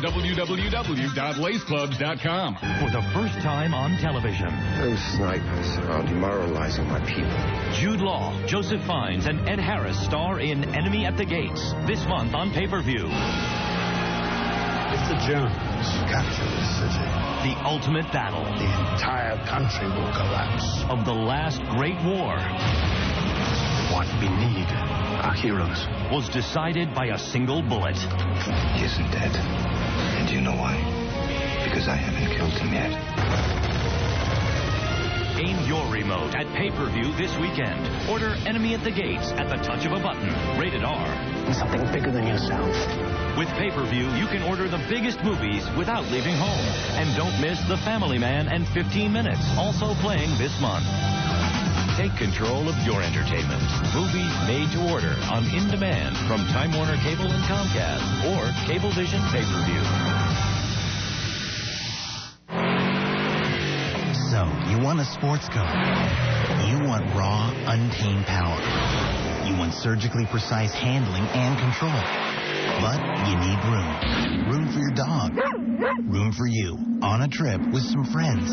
www.laceclubs.com. For the first time on television. Those snipers are demoralizing my people. Jude Law, Joseph Fiennes, and Ed Harris star in Enemy at the Gates this month on pay-per-view. If the Germans capture this city, The ultimate battle. the entire country will collapse. Of the last great war. What we need are heroes. Was decided by a single bullet. He isn't dead. And you know why? Because I haven't killed him yet. Aim your remote at pay-per-view this weekend. Order Enemy at the Gates at the touch of a button. Rated R. Something bigger than yourself. With pay-per-view, you can order the biggest movies without leaving home. And don't miss The Family Man and 15 Minutes, also playing this month. Take control of your entertainment. Movies made to order on In Demand from Time Warner Cable and Comcast or Cablevision Pay-Per-View. So, you want a sports car. You want raw, untamed power. You want surgically precise handling and control. But you need room. Room for your dog. Room for you on a trip with some friends.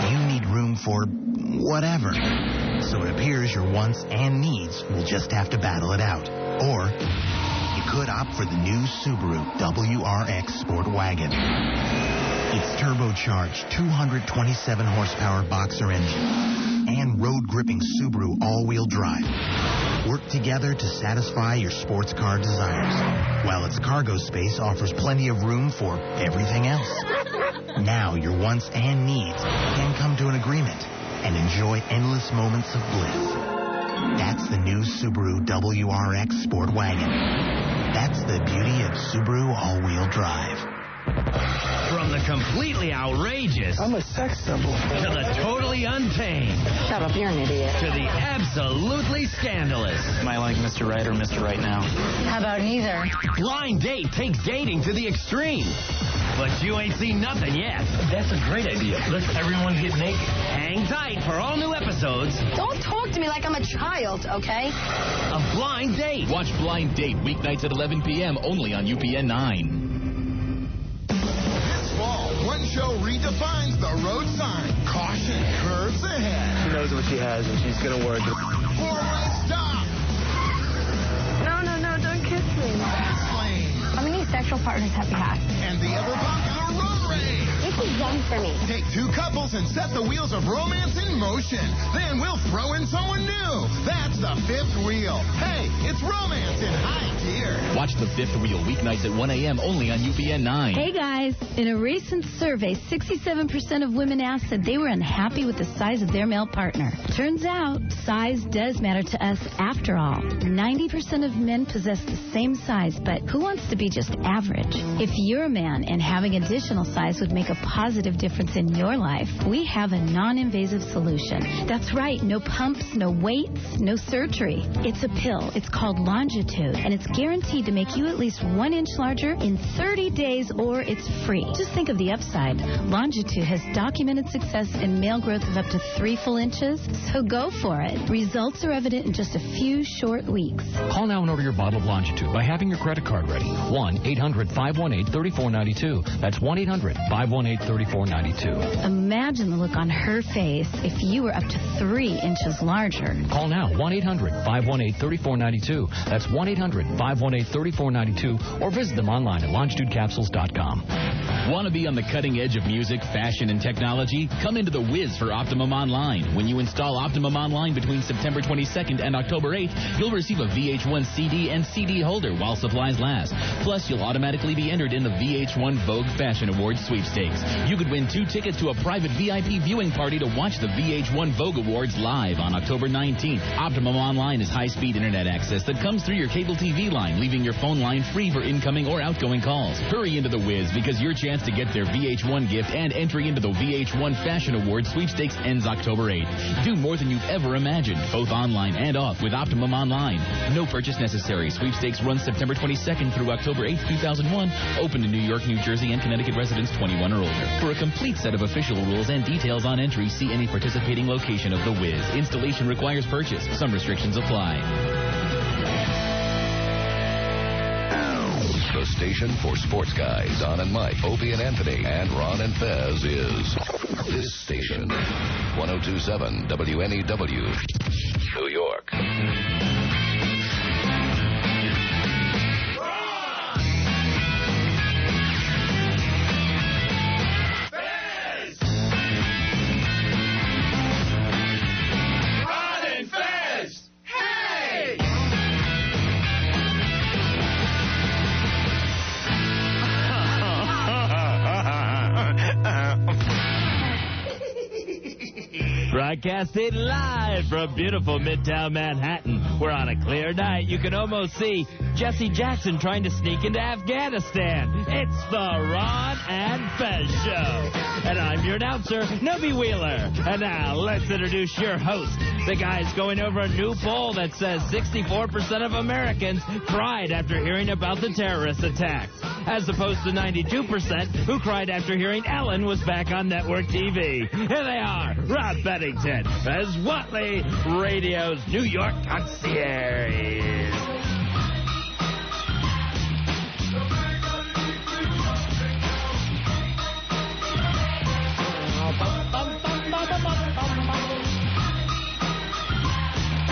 You need room for whatever. So it appears your wants and needs will just have to battle it out. Or you could opt for the new Subaru WRX Sport Wagon. Its turbocharged 227 horsepower boxer engine and road-gripping Subaru all-wheel drive work together to satisfy your sports car desires, while its cargo space offers plenty of room for everything else. Now your wants and needs can come to an agreement and enjoy endless moments of bliss. That's the new Subaru WRX Sport Wagon. That's the beauty of Subaru all-wheel drive. From the completely outrageous I'm a sex symbol. to the totally untamed Shut up, you're an idiot. to the absolutely scandalous. Am I like Mr. Right or Mr. Right now? How about neither? Blind Date takes dating to the extreme. But you ain't seen nothing yet. That's a great idea. Let's everyone get naked. Hang tight for all new episodes Don't talk to me like I'm a child, okay? of Blind Date. Watch Blind Date weeknights at 11 p.m. only on UPN 9. This fall, one show redefines the road sign. Caution, curves ahead. She knows what she has and she's going to wear it. Four-way stop. No, don't kiss me. Fast lane. How many sexual partners have you had? And the ever-popular road rage. This is young for me. Take two couples and set the wheels of romance in motion. Then we'll throw in someone new. That's the fifth wheel. Hey, it's romance in high gear. Watch The Fifth Wheel weeknights at 1 a.m. only on UPN 9. Hey guys, in a recent survey, 67% of women asked that they were unhappy with the size of their male partner. Turns out, size does matter to us after all. 90% of men possess the same size, but who wants to be just average? If you're a man and having additional size would make a positive difference in your life, we have a non-invasive solution. That's right, no pumps, no weights, no surgery. It's a pill. It's called Longitude, and it's guaranteed to make you at least 1 inch larger in 30 days, or it's free. Just think of the upside. Longitude has documented success in male growth of up to 3 full inches, so go for it. Results are evident in just a few short weeks. Call now and order your bottle of Longitude by having your credit card ready. 1-800-518-3492. That's 1-800-518-3492. Imagine the look on her face if you were up to 3 inches larger. Call now, 1-800-518-3492. That's 1-800-518-3492. Or visit them online at longitudecapsules.com. Want to be on the cutting edge of music, fashion, and technology? Come into the Wiz for Optimum Online. When you install Optimum Online between September 22nd and October 8th, you'll receive a VH1 CD and CD holder while supplies last. Plus, you'll automatically be entered in the VH1 Vogue Fashion Awards sweepstakes. You could win 2 tickets to a private VIP viewing party to watch the VH1 Vogue Awards live on October 19th. Optimum Online is high-speed internet access that comes through your cable TV line, leaving your phone line free for incoming or outgoing calls. Hurry into the Wiz because your chance to get their VH1 gift and entry into the VH1 Fashion Awards sweepstakes ends October 8th. Do more than you've ever imagined, both online and off with Optimum Online. No purchase necessary. Sweepstakes runs September 22nd through October 8th, 2001. Open to New York, New Jersey, and Connecticut residents 21 or older. For a complete set of official rules and details on entry, see any participating location of the Wiz. Installation requires purchase. Some restrictions apply. The station for sports guys, Don and Mike, Opie and Anthony, and Ron and Fez is this station. 102.7 WNEW, New York. Broadcasting live from beautiful Midtown Manhattan, where on a clear night you can almost see Jesse Jackson trying to sneak into Afghanistan. It's the Ron and Fez Show. And I'm your announcer, Nubby Wheeler. And now let's introduce your host. The guy's going over a new poll that says 64% of Americans cried after hearing about the terrorist attacks, as opposed to 92% who cried after hearing Ellen was back on network TV. Here they are, Rob Bennington, Fez Whatley, radio's New York concierge.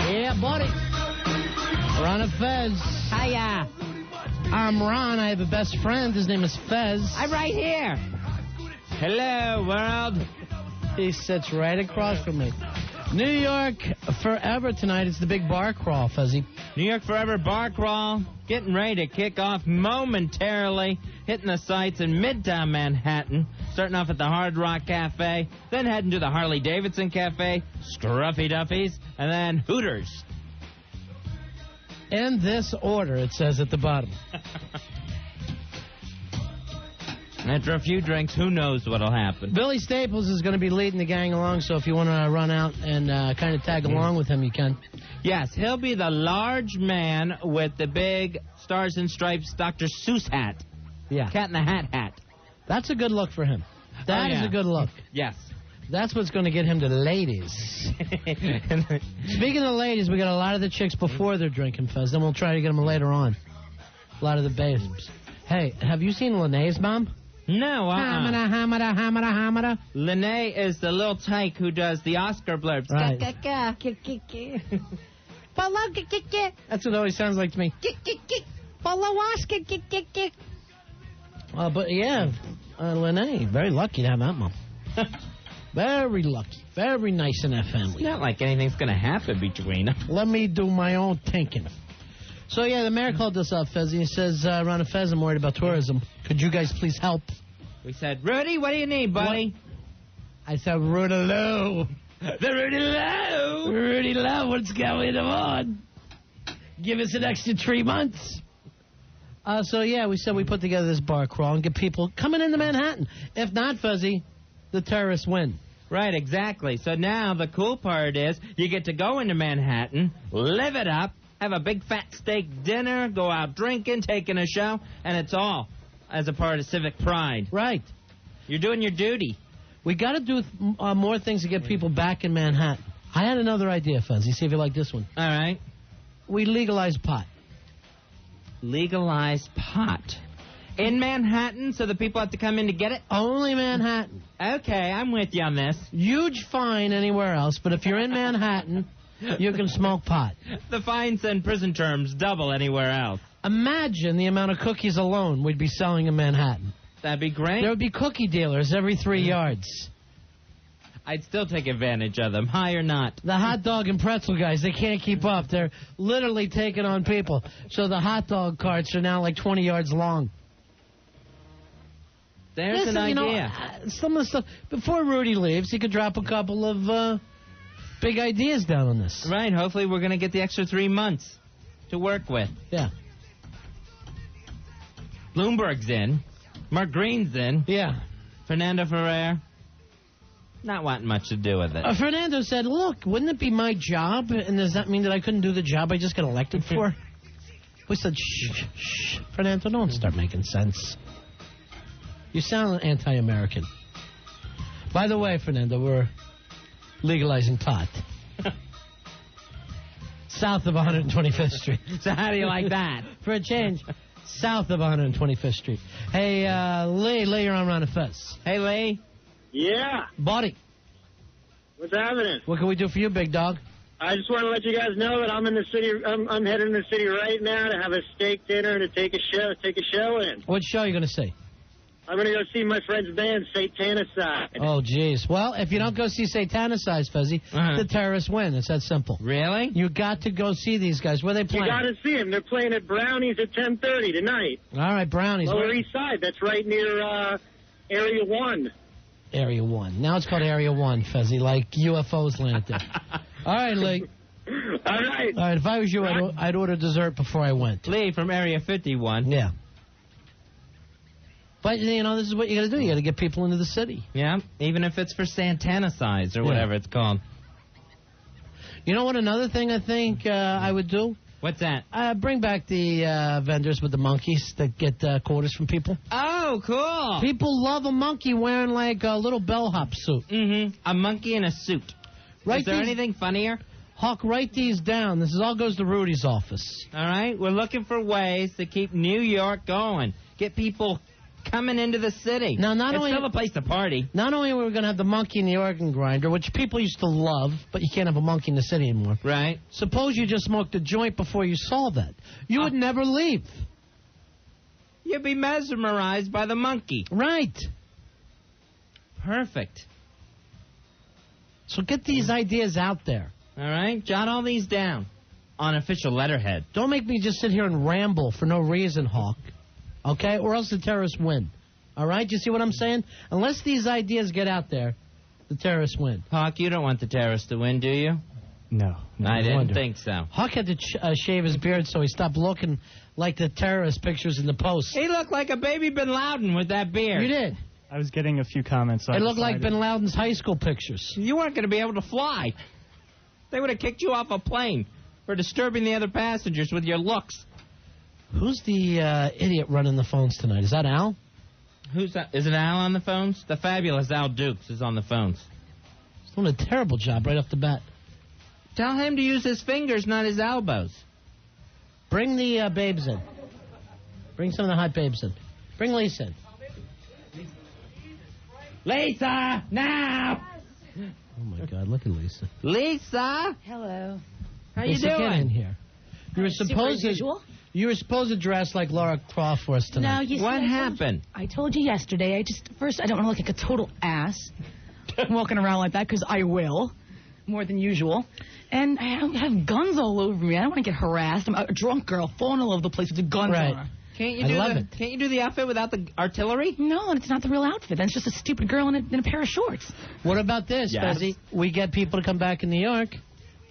Yeah, buddy. Ron and Fez. Hiya. I'm Ron. I have a best friend. His name is Fez. I'm right here. Hello, world. He sits right across from me. New York forever tonight. It's the big bar crawl, Fezzy. New York Forever Bar Crawl, getting ready to kick off momentarily, hitting the sights in Midtown Manhattan, starting off at the Hard Rock Cafe, then heading to the Harley Davidson Cafe, Scruffy Duffy's, and then Hooters. In this order, it says at the bottom. After a few drinks, who knows what'll happen. Billy Staples is going to be leading the gang along, so if you want to run out and kind of tag along with him, you can. Yes, he'll be the large man with the big Stars and Stripes Dr. Seuss hat. Yeah. Cat in the Hat hat. That's a good look for him. That is a good look. Yes. That's what's going to get him to the ladies. Speaking of ladies, we got a lot of the chicks before they're drinking, Fez. Then we'll try to get them later on. A lot of the babes. Hey, have you seen Linnaeus Mom? No, Hamada. Linnae is the little tyke who does the Oscar blurbs. Right. That's what it always sounds like to me. But yeah, Linnae, very lucky to have that mom. Very lucky. Very nice in that family. It's not like anything's going to happen between them. Let me do my own thinking. So, yeah, the mayor called us up, Fez, and he says, Ron and Fez, I'm worried about tourism. Could you guys please help? We said, Rudy, what do you need, buddy? What? I said, Rudy Lou. The Rudy Lou. Rudy Lou, what's going on? Give us an extra 3 months. So, yeah, we said we put together this bar crawl and get people coming into Manhattan. If not, Fuzzy, the terrorists win. Right, exactly. So now the cool part is you get to go into Manhattan, live it up, have a big fat steak dinner, go out drinking, taking a show, and it's all as a part of civic pride. Right. You're doing your duty. We got to do more things to get people back in Manhattan. I had another idea, Fuzzy. See if you like this one. All right. We legalize pot. Legalize pot. In Manhattan, so the people have to come in to get it? Only Manhattan. Okay, I'm with you on this. Huge fine anywhere else, but if you're in Manhattan, you can smoke pot. The fines and prison terms double anywhere else. Imagine the amount of cookies alone we'd be selling in Manhattan. That'd be great. There would be cookie dealers every 3 yards. I'd still take advantage of them, high or not. The hot dog and pretzel guys, they can't keep up. They're literally taking on people. So the hot dog carts are now like 20 yards long. There's an idea. Some of the stuff, before Rudy leaves, he could drop a couple of big ideas down on this. Right, hopefully we're going to get the extra 3 months to work with. Yeah. Bloomberg's in. Mark Green's in. Yeah. Fernando Ferrer. Not wanting much to do with it. Fernando said, look, wouldn't it be my job? And does that mean that I couldn't do the job I just got elected for? We said, shh, Fernando, don't start making sense. You sound anti-American. By the way, Fernando, we're legalizing pot. South of 125th Street. So how do you like that? For a change. South of 125th Street. Hey, Lee, you're on Ron and Fez. Hey, Lee. Yeah. Buddy. What's happening? What can we do for you, big dog? I just want to let you guys know that I'm in the city. I'm heading to the city right now to have a steak dinner and to take a show in. What show are you going to see? I'm going to go see my friend's band, Satanicide. Oh, jeez. Well, if you don't go see Satanicide, Fezzy, the terrorists win. It's that simple. Really? You got to go see these guys. Where are they playing? You got to see them. They're playing at Brownies at 10:30 tonight. All right, Brownies. Lower East Side. That's right near Area 1. Area 1. Now it's called Area 1, Fezzy, like UFOs landed there. All right, Lee. All right. All right, if I was you, I'd order dessert before I went. Lee from Area 51. Yeah. But, you know, this is what you got to do. You got to get people into the city. Yeah, even if it's for Santanicides or whatever it's called. You know what? Another thing I think I would do? What's that? Bring back the vendors with the monkeys that get quarters from people. Oh, cool. People love a monkey wearing like a little bellhop suit. Mm-hmm. A monkey in a suit. Is there anything funnier? Hawk, write these down. This all goes to Rudy's office. All right. We're looking for ways to keep New York going. Get people coming into the city. Now, It's still a place to party. Not only are we going to have the monkey in the organ grinder, which people used to love, but you can't have a monkey in the city anymore. Right. Suppose you just smoked a joint before you saw that. You would never leave. You'd be mesmerized by the monkey. Right. Perfect. So get these ideas out there. All right. Jot all these down on official letterhead. Don't make me just sit here and ramble for no reason, Hawk. Okay? Or else the terrorists win. All right? You see what I'm saying? Unless these ideas get out there, the terrorists win. Hawk, you don't want the terrorists to win, do you? No. I didn't think so. Hawk had to shave his beard so he stopped looking like the terrorist pictures in the Post. He looked like a baby Bin Laden with that beard. You did. I was getting a few comments. So it looked like Bin Laden's high school pictures. You weren't going to be able to fly. They would have kicked you off a plane for disturbing the other passengers with your looks. Who's the idiot running the phones tonight? Is that Al? Who's that? Is it Al on the phones? The fabulous Al Dukes is on the phones. He's doing a terrible job right off the bat. Tell him to use his fingers, not his elbows. Bring the babes in. Bring some of the hot babes in. Bring Lisa in. Lisa, now! Oh, my God, look at Lisa. Lisa! Hello. How Lisa, you doing? Get in here. You were supposed to dress like Laura Croft for us tonight. No, you see, what happened? I told you yesterday. I don't want to look like a total ass walking around like that because I will, more than usual. And I don't have guns all over me. I don't want to get harassed. I'm a drunk girl falling all over the place with the guns on her. Can't you do the outfit without the artillery? No, and it's not the real outfit. That's just a stupid girl in a pair of shorts. What about this, Fezzy? We get people to come back in New York.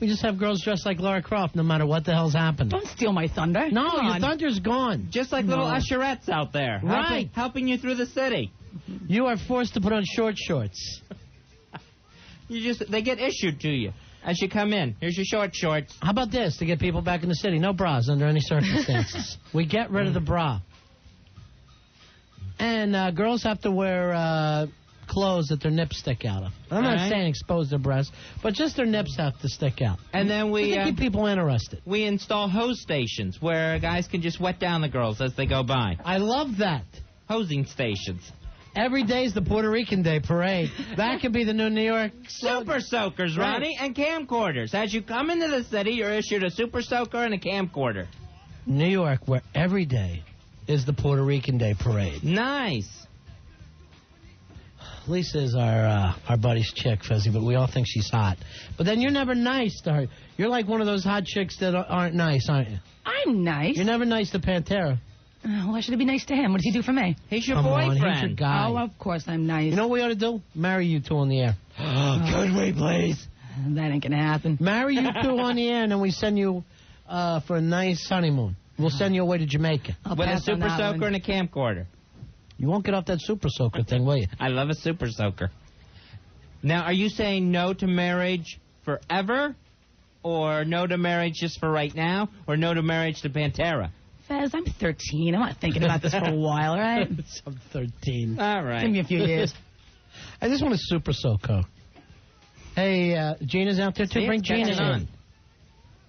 We just have girls dressed like Lara Croft no matter what the hell's happening. Don't steal my thunder. No, your thunder's gone. Just like little usherettes out there. Right. Helping you through the city. You are forced to put on short shorts. They get issued to you as you come in. Here's your short shorts. How about this to get people back in the city? No bras under any circumstances. We get rid of the bra. And girls have to wear clothes that their nips stick out of. I'm not saying expose their breasts, but just their nips have to stick out. And then we keep people interested. We install hose stations where guys can just wet down the girls as they go by. I love that. Hosing stations. Every day's the Puerto Rican Day parade. That could be the new New York Super Soakers, Ronnie, and camcorders. As you come into the city, you're issued a Super Soaker and a camcorder. New York, where every day is the Puerto Rican Day parade. Nice. Lisa is our buddy's chick, Fezzy, but we all think she's hot. But then you're never nice to her. You're like one of those hot chicks that aren't nice, aren't you? I'm nice. You're never nice to Pantera. Why should I be nice to him? What does he do for me? He's your boyfriend. He's your guy. Oh, of course I'm nice. You know what we ought to do? Marry you two on the air. Could we, please? That ain't going to happen. Marry you two on the air, and then we send you for a nice honeymoon. We'll send you away to Jamaica. With a Super Soaker and a camcorder. You won't get off that Super Soaker thing, will you? I love a Super Soaker. Now, are you saying no to marriage forever? Or no to marriage just for right now? Or no to marriage to Pantera? Fez, I'm 13. I'm not thinking about this for a while, right? I'm 13. All right. Give me a few years. I just want a Super Soaker. Hey, Gina's out there, too. Bring Gina in.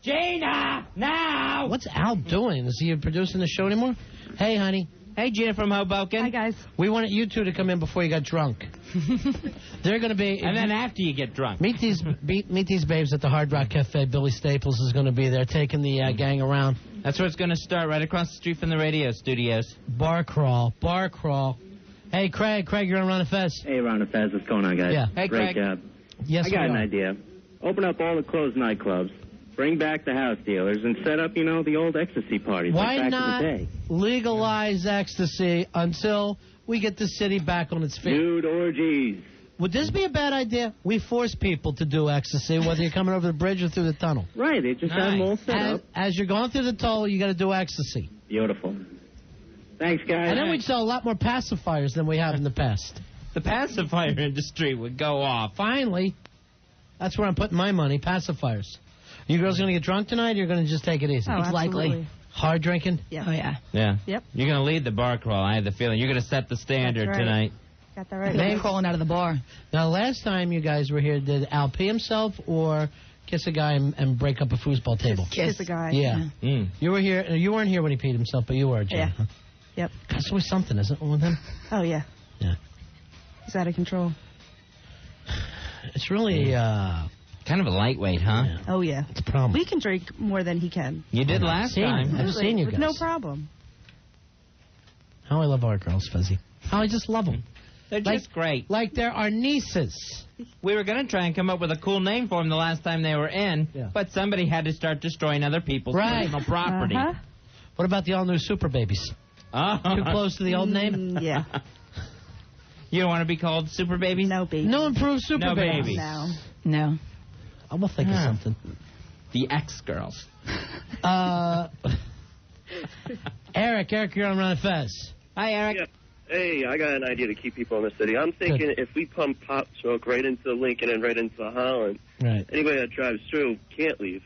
Gina, now! What's Al doing? Is he producing the show anymore? Hey, honey. Hey, Gina from Hoboken. Hi, guys. We wanted you two to come in before you got drunk. They're going to be... And then after you get drunk. Meet these babes at the Hard Rock Cafe. Billy Staples is going to be there taking the gang around. That's where it's going to start, right across the street from the radio studios. Bar crawl. Hey, Craig, you're on Ron and Fez. Hey, Ron and Fez, what's going on, guys? Yeah. Hey, Great Craig. job. Yes, I got an idea. Open up all the closed nightclubs, bring back the house dealers, and set up, the old ecstasy parties Why like back not in the day. legalize ecstasy until we get the city back on its feet? Nude orgies. Would this be a bad idea? We force people to do ecstasy, whether you're coming over the bridge or through the tunnel. Right, they just have them all set up. As you're going through the toll, you got to do ecstasy. Beautiful. Thanks, guys. And then we'd sell a lot more pacifiers than we have in the past. The pacifier industry would go off. Finally. That's where I'm putting my money, pacifiers. You girls going to get drunk tonight, or you're going to just take it easy? Oh, It's absolutely. likely. Hard drinking? Yeah. Oh, yeah. Yeah. Yep. You're going to lead the bar crawl. I have the feeling. You're going to set the standard That's right. tonight. Got that right. They're crawling out of the bar. Now, last time you guys were here, did Al pee himself or kiss a guy and break up a foosball table? Kiss a guy. Yeah. Mm. You were here. You weren't here when he peed himself, but you were, Jim. Yeah. Huh? Yep. That's always something, isn't it, with him? Oh, yeah. Yeah. He's out of control. It's really kind of a lightweight, huh? Yeah. Oh, yeah. It's a problem. We can drink more than he can. You did last time. I've seen you With guys. no problem. How I love our girls, Fuzzy. How I just love them. They're just great. Like they're our nieces. We were going to try and come up with a cool name for them the last time they were in, but somebody had to start destroying other people's personal property. Uh-huh. What about the all-new Super Babies? Oh. Too close to the old name? Yeah. You don't want to be called Super Babies? No babies. No improved Super No Babies. babies. No. No. I will think of something. The X-Girls. Eric, you're on Ron and Fez. Hi, Eric. Yeah. Hey, I got an idea to keep people in the city. I'm thinking if we pump Pop Smoke right into Lincoln and right into Holland, Right. anybody that drives through can't leave.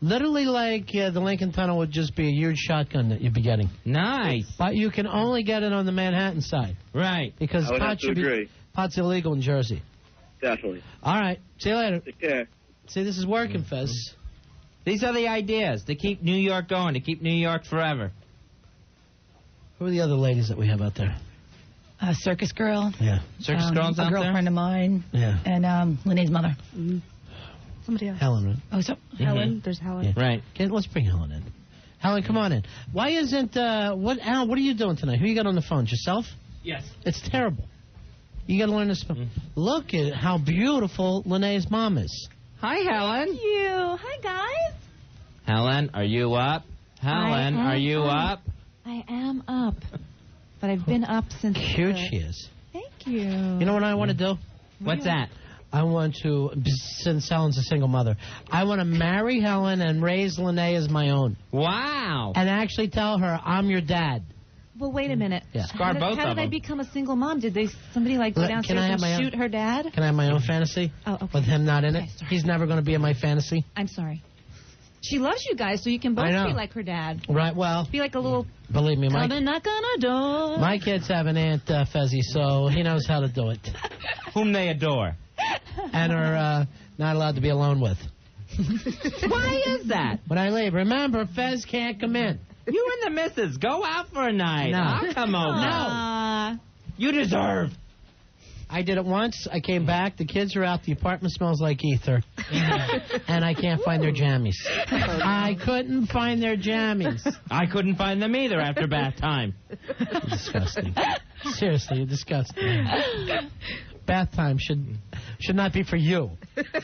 Literally like the Lincoln Tunnel would just be a huge shotgun that you'd be getting. Nice. But you can only get it on the Manhattan side. Right. Because I would have to agree. pot's illegal in Jersey. Definitely. All right. See you later. Take care. See, this is working, Fez. These are the ideas to keep New York going, to keep New York forever. Who are the other ladies that we have out there? Circus girl. Yeah. Circus girls a out there? girlfriend of mine. Yeah. And Linnea's mother. Mm-hmm. Somebody else. Helen, right? Oh, so Helen. There's Helen. Yeah. Right. Okay, let's bring Helen in. Helen, come on in. Why isn't Al? What are you doing tonight? Who you got on the phone? Yourself? Yes. It's terrible. You got to learn to spell. Look at how beautiful Linnea's mom is. Hi, Helen. Thank you. Hi, guys. Helen, are you up? Helen, are you up? I am up. But I've been up since... Cute she is. Thank you. You know what I want to do? What's that? I want to, since Helen's a single mother, I want to marry Helen and raise Linnea as my own. Wow. And actually tell her I'm your dad. Well, wait a minute. Yeah. Scar both How of did I them. become a single mom? Did somebody like go Can I downstairs have and my own- shoot her dad? Can I have my own fantasy? Oh, okay. With him not in it? Okay, sorry. He's never going to be in my fantasy? I'm sorry. She loves you guys, so you can both I know. be like her dad. Right, well, Be like a little... believe me, Come and knock on our door. my kids have an Aunt Fezzy, so he knows how to do it. Whom they adore. And are not allowed to be alone with. Why is that? When I leave, remember, Fez can't come in. You and the missus, go out for a night. No. I'll come over. Aw. You deserve. I did it once. I came back. The kids are out. The apartment smells like ether. And I can't find their jammies. I couldn't find their jammies. I couldn't find them either after bath time. Disgusting. Seriously, you're disgusting. Bath time should not be for you.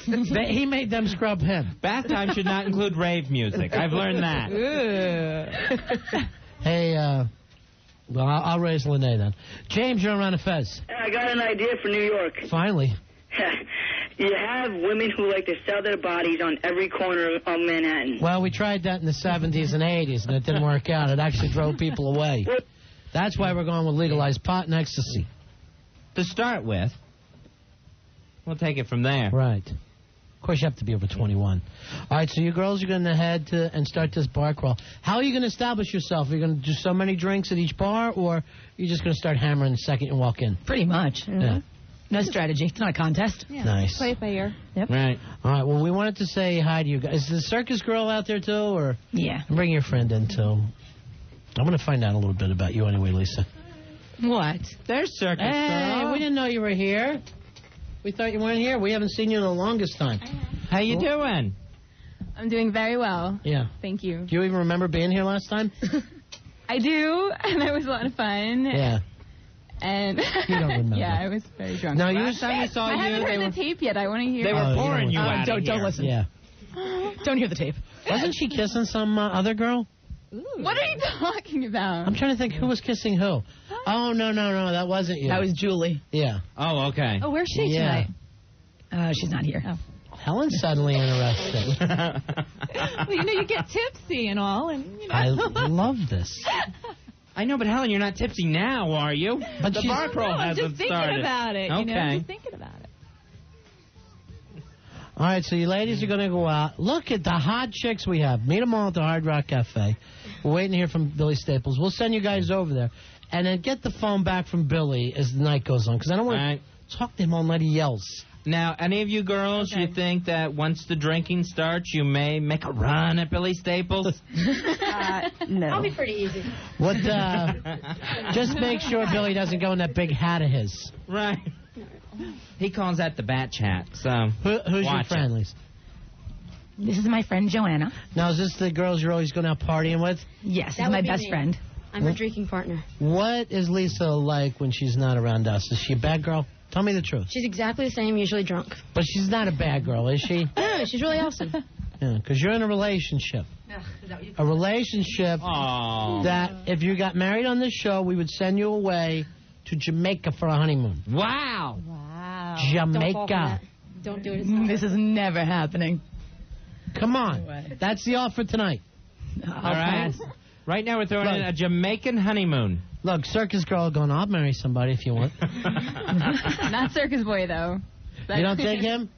He made them scrub him. Bath time should not include rave music. I've learned that. Hey, well, I'll raise Linnea then. James, you're on Ron and Fez. I got an idea for New York. Finally. You have women who like to sell their bodies on every corner of Manhattan. Well, we tried that in the 70s and 80s, and it didn't work out. It actually drove people away. That's why we're going with legalized pot and ecstasy. To start with, we'll take it from there. Right. Of course, you have to be over 21. All right, so you girls are going to head to and start this bar crawl. How are you going to establish yourself? Are you going to do so many drinks at each bar, or are you just going to start hammering the second you walk in? Pretty much. Yeah. No strategy. It's not a contest. Yeah. Nice. Play it by ear. Yep. Right. All right. Well, we wanted to say hi to you guys. Is the circus girl out there, too? Or Yeah. Bring your friend in, too. I'm going to find out a little bit about you anyway, Lisa. What? There's circus Hey, girl. we didn't know you were here. We thought you weren't here. We haven't seen you in the longest time. How you doing? I'm doing very well. Yeah. Thank you. Do you even remember being here last time? I do, and it was a lot of fun. Yeah. And You don't remember. yeah, I was very drunk. Now, Last time we saw I you, haven't they heard were the tape yet. I want to hear. they were pouring you out of Don't here. listen. Yeah. Don't hear the tape. Wasn't she kissing some other girl? What are you talking about? I'm trying to think who was kissing who. Oh, no, that wasn't you. That was Julie. Yeah. Oh, okay. Oh, where's she Yeah. tonight? She's not here. Oh. Helen's suddenly interested. Well, you get tipsy and all, and I love this. I know, but Helen, you're not tipsy now, are you? But the she's- bar crawl I'm hasn't just thinking started. about it. Okay. You know, just thinking about it. All right, so you ladies are going to go out. Look at the hot chicks we have. Meet them all at the Hard Rock Cafe. We're waiting to hear from Billy Staples. We'll send you guys over there. And then get the phone back from Billy as the night goes on, because I don't want to talk to him all night. He yells. Now, any of you girls, you think that once the drinking starts, you may make a run at Billy Staples? No. I'll be pretty easy. What? Just make sure Billy doesn't go in that big hat of his. Right. He calls that the batch hat. So Who's your watch friend, it. Lisa? This is my friend Joanna. Now, is this the girls you're always going out partying with? Yes, That is my would be best me. friend. I'm her drinking partner. What is Lisa like when she's not around us? Is she a bad girl? Tell me the truth. She's exactly the same, usually drunk. But she's not a bad girl, is she? No, she's really awesome. Yeah, because you're in a relationship. A relationship Aw. that if you got married on this show, we would send you away to Jamaica for a honeymoon. Wow. Wow. Jamaica. Don't do it. This is never happening. Come on. That's the offer tonight. All right. Right now we're throwing in a Jamaican honeymoon. Look, circus girl going, I'll marry somebody if you want. Not Circus Boy, though. You don't take him?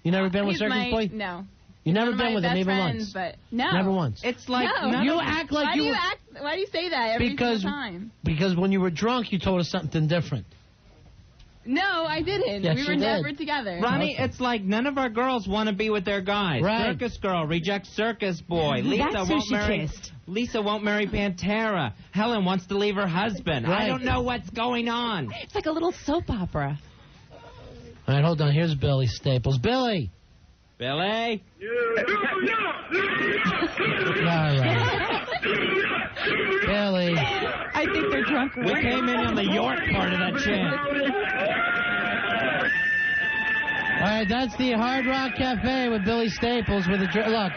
You never been with He's Circus my- Boy? No. You never One of been my with him best even friends, once? But no. Never once. It's like No. You act like why you do you were- act? Why do you say that every Because single time? because when you were drunk, you told us something different. No, I didn't. Yes, we were you did. never together. Ronnie, it's like none of our girls want to be with their guys. Right. Circus girl rejects circus boy. Lisa That's who won't she marry. kissed. Lisa won't marry Pantera. Helen wants to leave her husband. Right. I don't know what's going on. It's like a little soap opera. All right, hold on. Here's Billy Staples. Billy. Billy. All right. Billy. I think they're drunk. We came in on the York part of that chant. All right, that's the Hard Rock Cafe with Billy Staples with a look.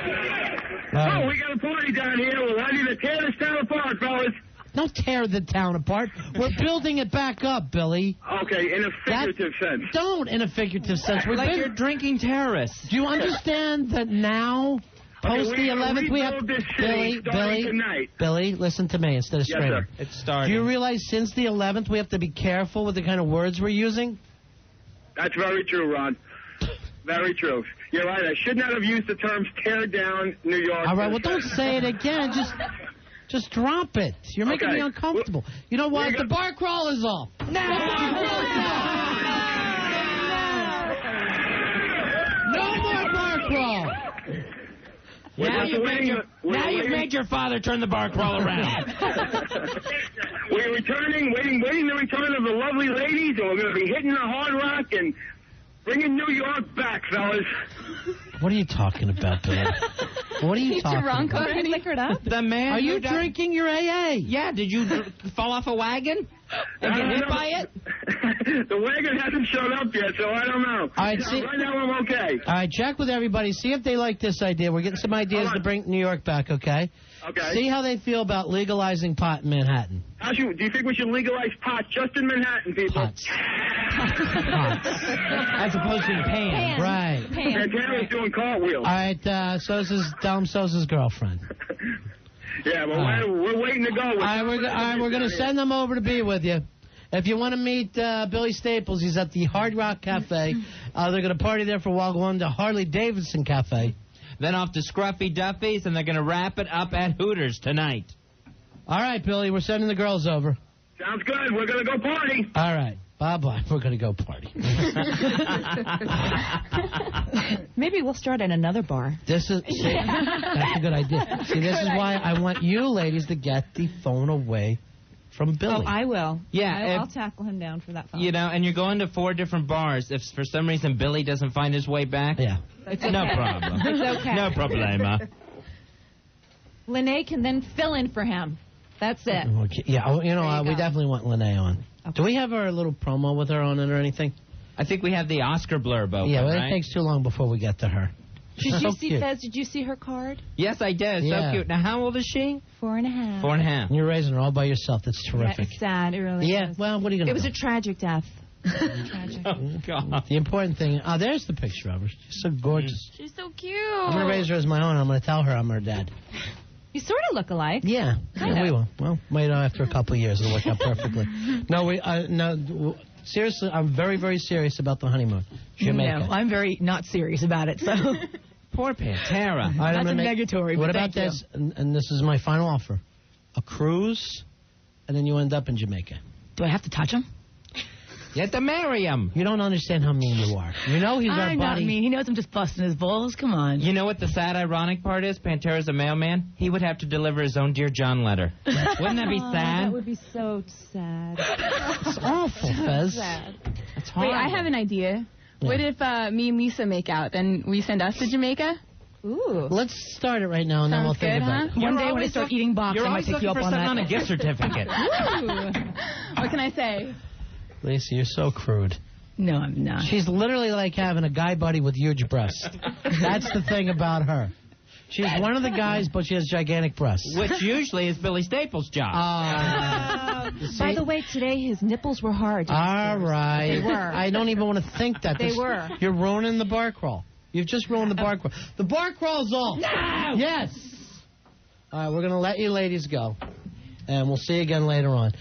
Oh, we got a party down here. We're ready to tear this town apart, fellas. Don't tear the town apart. We're building it back up, Billy. Okay, in a figurative sense. Don't in a figurative sense. We're Like you're drinking terrorists. Do you understand that now, post the 11th, we have Billy, listen to me instead of Yes, screaming. sir. It's starting. Do you realize since the 11th we have to be careful with the kind of words we're using? That's very true, Ron. Very true. You're right. I should not have used the terms tear down New York. All right, well, don't say it again. Just drop it. You're making Okay. me uncomfortable. You know what? The bar crawl is off. No! No more bar crawl. Now you've made your father turn the bar crawl around. We're returning, waiting the return of the lovely ladies, and we're going to be hitting the Hard Rock and bringing New York back, fellas. What are you talking about, Billy? What are you talking drunk about? already? Liquored up? The man. Are you who died- drinking your AA? Yeah. Did you fall off a wagon and get hit by it? The wagon hasn't showed up yet, so I don't know. All right, see- right now I'm okay. All right, check with everybody. See if they like this idea. We're getting some ideas to bring New York back, okay? Okay. See how they feel about legalizing pot in Manhattan. Do you think we should legalize pot just in Manhattan, people? Pots. As opposed to pan. Right. Pantera's doing cartwheels. All right, Sosa's Dom Sosa's girlfriend. Yeah, well, we're waiting to go. All right, we're going to send them over to be with you. If you want to meet Billy Staples, he's at the Hard Rock Cafe. They're going to party there for a while, go on to Harley Davidson Cafe. Then off to Scruffy Duffy's, and they're going to wrap it up at Hooters tonight. All right, Billy, we're sending the girls over. Sounds good. We're going to go party. All right. Bye-bye. We're going to go party. Maybe we'll start at another bar. That's a good idea. See, this is why I want you ladies to get the phone away from Billy. Oh, I will. Yeah, I'll tackle him down for that phone. You know, and you're going to 4 different bars. If for some reason Billy doesn't find his way back, It's no okay. problem. It's okay. No problema. Lene can then fill in for him. That's it. Okay. Yeah, we definitely want Lene on. Okay. Do we have our little promo with her on it or anything? I think we have the Oscar blurb open, Yeah, but right? it takes too long before we get to her. Did So you see, cute. Fez? Did you see her card? Yes, I did. Yeah. So cute. Now, how old is she? 4.5. 4.5. You're raising her all by yourself. That's Yeah, terrific. it's sad. It really is. Well, what are you going to do? It was a tragic death. Tragic. Oh, God. The important thing... Oh, there's the picture of her. She's so gorgeous. She's so cute. I'm going to raise her as my own. I'm going to tell her I'm her dad. You sort of look alike. Yeah. Kind Yeah, of. we will. Well, wait after a couple of years. It'll work out perfectly. Seriously, I'm very, very serious about the honeymoon. Jamaica. No, I'm very not serious about it, so... Poor Pantera. All right, That's I'm gonna negatory, What but about thank this? And this is my final offer. A cruise, and then you end up in Jamaica. Do I have to touch him? You have to marry him. You don't understand how mean you are. You know he's our I'm not buddy. mean. He knows I'm just busting his balls. Come on. You know what the sad, ironic part is? Pantera's a mailman. He would have to deliver his own Dear John letter. Wouldn't that be sad? That would be so sad. It's awful, Fez. Sad. It's horrible. Wait, I have an idea. Yeah. What if me and Lisa make out, then we send us to Jamaica? Ooh. Let's start it right now, and then we'll Sounds think good, about it. One day when I always start look- eating box, You're I might always take looking you up for on something that. on a gift certificate. Ooh. What can I say? Lisa, you're so crude. No, I'm not. She's literally like having a guy buddy with huge breasts. That's the thing about her. She's one of the guys, but she has gigantic breasts. Which usually is Billy Staples' job. By the way, today his nipples were hard. All right. They were. I don't even want to think that. They were. You're ruining the bar crawl. You've just ruined the bar crawl. The bar crawl's off. No! Yes. All right, we're going to let you ladies go. And we'll see you again later on.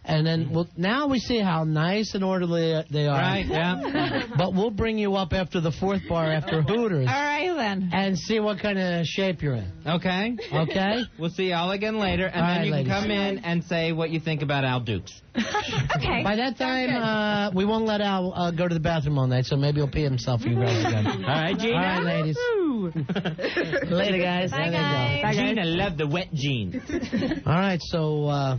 And then now we see how nice and orderly they are. Right, yeah. But we'll bring you up after the 4th bar after Hooters. All right, then. And see what kind of shape you're in. Okay. Okay? We'll see y'all again later, and All then right, you ladies. can come in and say what you think about Al Dukes. Okay. By that time, we won't let Al go to the bathroom all night, so maybe he'll pee himself and grab it again. All right, Gina. All right, ladies. Later, guys. Bye, There they guys. go. Bye, guys. Gina loved the wet jeans. All right, so,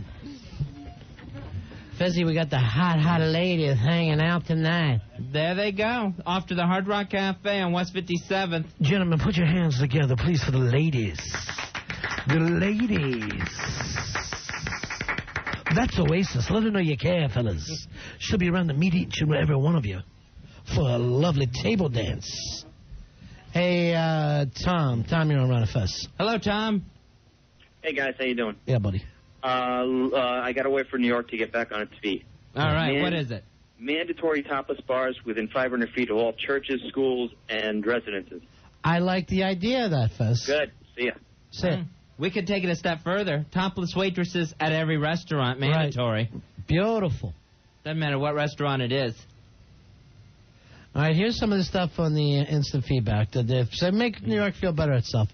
Fezzy, we got the hot ladies hanging out tonight. There they go. Off to the Hard Rock Cafe on West 57th. Gentlemen, put your hands together, please, for the ladies. The ladies. That's Oasis. Let her know you care, fellas. She'll be around to meet each and every one of you for a lovely table dance. Hey, Tom. Tom, you're on Ron and Fez. Hello, Tom. Hey, guys, how you doing? Yeah, buddy. I got to wait for New York to get back on its feet. All right, what is it? Mandatory topless bars within 500 feet of all churches, schools, and residences. I like the idea of that, Fez. Good. See ya. Say it. We could take it a step further. Topless waitresses at every restaurant, mandatory. Beautiful. Doesn't matter what restaurant it is. All right, here's some of the stuff on the instant feedback. So make New York feel better itself.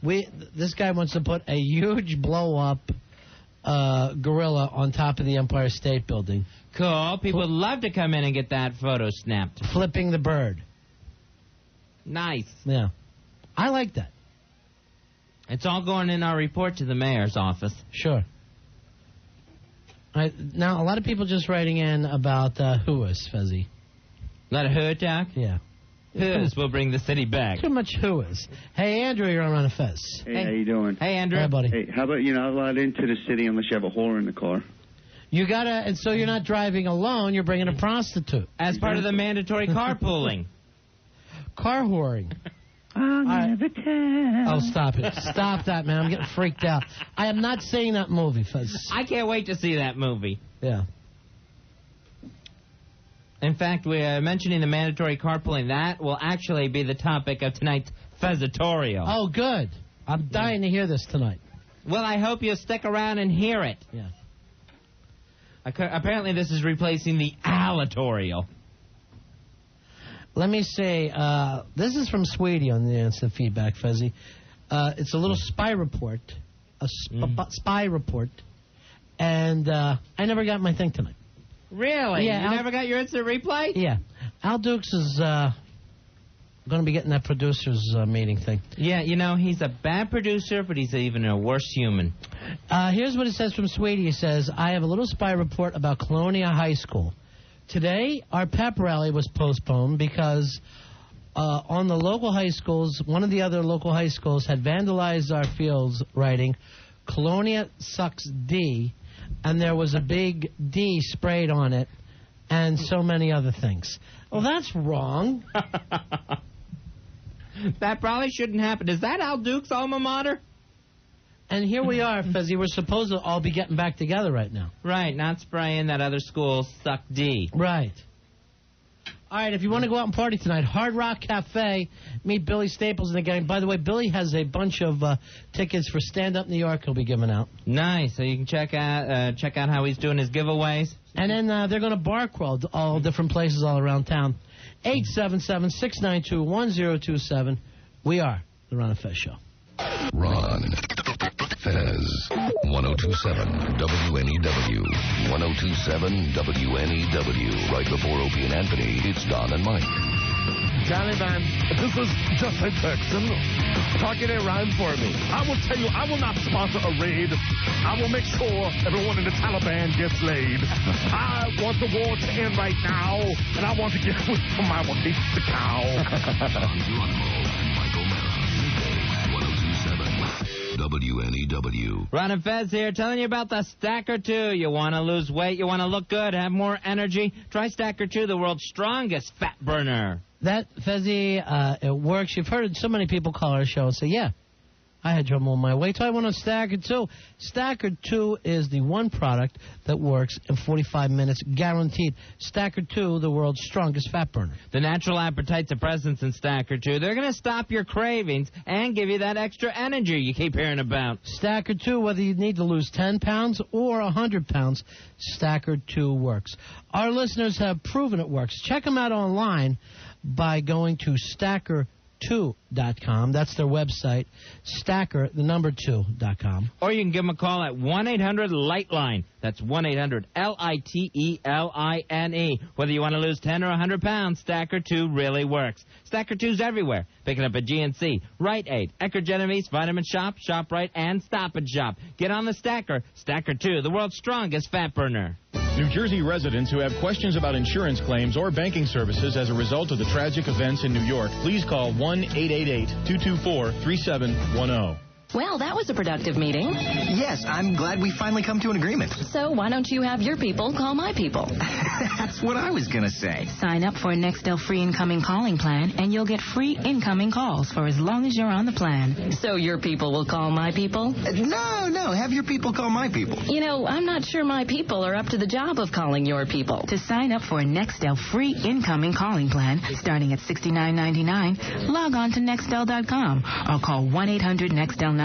This guy wants to put a huge blow-up gorilla on top of the Empire State Building. Cool. People would love to come in and get that photo snapped. Flipping the bird. Nice. Yeah. I like that. It's all going in our report to the mayor's office. Sure. All right, now, a lot of people just writing in about whoas, Fezzy. Let a who talk? Yeah. Who's will bring the city back. Too much whoas. Hey, Andrew, you're on Ron and Fez. Hey, how you doing? Hey, Andrew. Hey, buddy. Hey, how about you're not allowed into the city unless you have a whore in the car? You gotta, and so you're not driving alone, you're bringing a prostitute. As part of the mandatory carpooling. Car whoring. I'll never tell. Oh, stop it. Stop that, man. I'm getting freaked out. I am not seeing that movie, Fez. I can't wait to see that movie. Yeah. In fact, we're mentioning the mandatory carpooling. That will actually be the topic of tonight's Fezzatorial. Oh, good. I'm dying to hear this tonight. Well, I hope you'll stick around and hear it. Yeah. Apparently, this is replacing the Alatorial. Let me say, this is from Sweetie on the instant feedback, Fezzy. It's a little spy report, spy report, and I never got my thing tonight. Really? Yeah, You never got your instant replay? Yeah. Al Dukes is going to be getting that producers meeting thing. Yeah, you know, he's a bad producer, but he's even a worse human. Here's what it says from Sweetie. It says, I have a little spy report about Colonia High School. Today, our pep rally was postponed because on the local high schools, one of the other local high schools had vandalized our fields, writing, Colonia sucks D, and there was a big D sprayed on it, and so many other things. Well, that's wrong. That probably shouldn't happen. Is that Al Duke's alma mater? And here we are, Fezzy. We're supposed to all be getting back together right now. Right, not spraying that other school suck D. Right. All right, if you want to go out and party tonight, Hard Rock Cafe, meet Billy Staples and the gang. By the way, Billy has a bunch of tickets for Stand Up New York he'll be giving out. Nice. So you can check out how he's doing his giveaways. And then they're going to bar crawl all different places all around town. 877-692-1027. We are the Ron and Fez Show. Ron, Fez, 1027 WNEW, 1027 WNEW. Right before Opie and Anthony, it's Don and Mike. Taliban, this is Jesse Jackson. Talking a rhyme for me. I will tell you, I will not sponsor a raid. I will make sure everyone in the Taliban gets laid. I want the war to end right now, and I want to get away from my wife, the cow. WNEW. Ron and Fez here, telling you about the Stacker 2. You want to lose weight, you want to look good, have more energy? Try Stacker 2, the world's strongest fat burner. That, Fezzy, it works. You've heard so many people call our show and say, yeah, I had trouble with my weight, so I went on Stacker 2. Stacker 2 is the one product that works in 45 minutes, guaranteed. Stacker 2, the world's strongest fat burner. The natural appetite suppressants in Stacker 2, they're going to stop your cravings and give you that extra energy you keep hearing about. Stacker 2, whether you need to lose 10 pounds or 100 pounds, Stacker 2 works. Our listeners have proven it works. Check them out online by going to Stacker2.com. That's their website. Stacker, the number 2.com. Or you can give them a call at 1-800-LIGHTLINE. That's 1-800-LIGHTELINE. Whether you want to lose 10 or 100 pounds, Stacker 2 really works. Stacker 2's everywhere. Pick it up at GNC, Rite Aid, Eckerd Genovese, Vitamin Shop, ShopRite, and Stop and Shop. Get on the Stacker. Stacker 2, the world's strongest fat burner. New Jersey residents who have questions about insurance claims or banking services as a result of the tragic events in New York, please call 1-888-224-3710. Well, that was a productive meeting. Yes, I'm glad we finally come to an agreement. So why don't you have your people call my people? That's what I was going to say. Sign up for a Nextel free incoming calling plan, and you'll get free incoming calls for as long as you're on the plan. So your people will call my people? No, have your people call my people. You know, I'm not sure my people are up to the job of calling your people. To sign up for a Nextel free incoming calling plan, starting at $69.99, log on to Nextel.com or call 1-800-NEXTEL-9.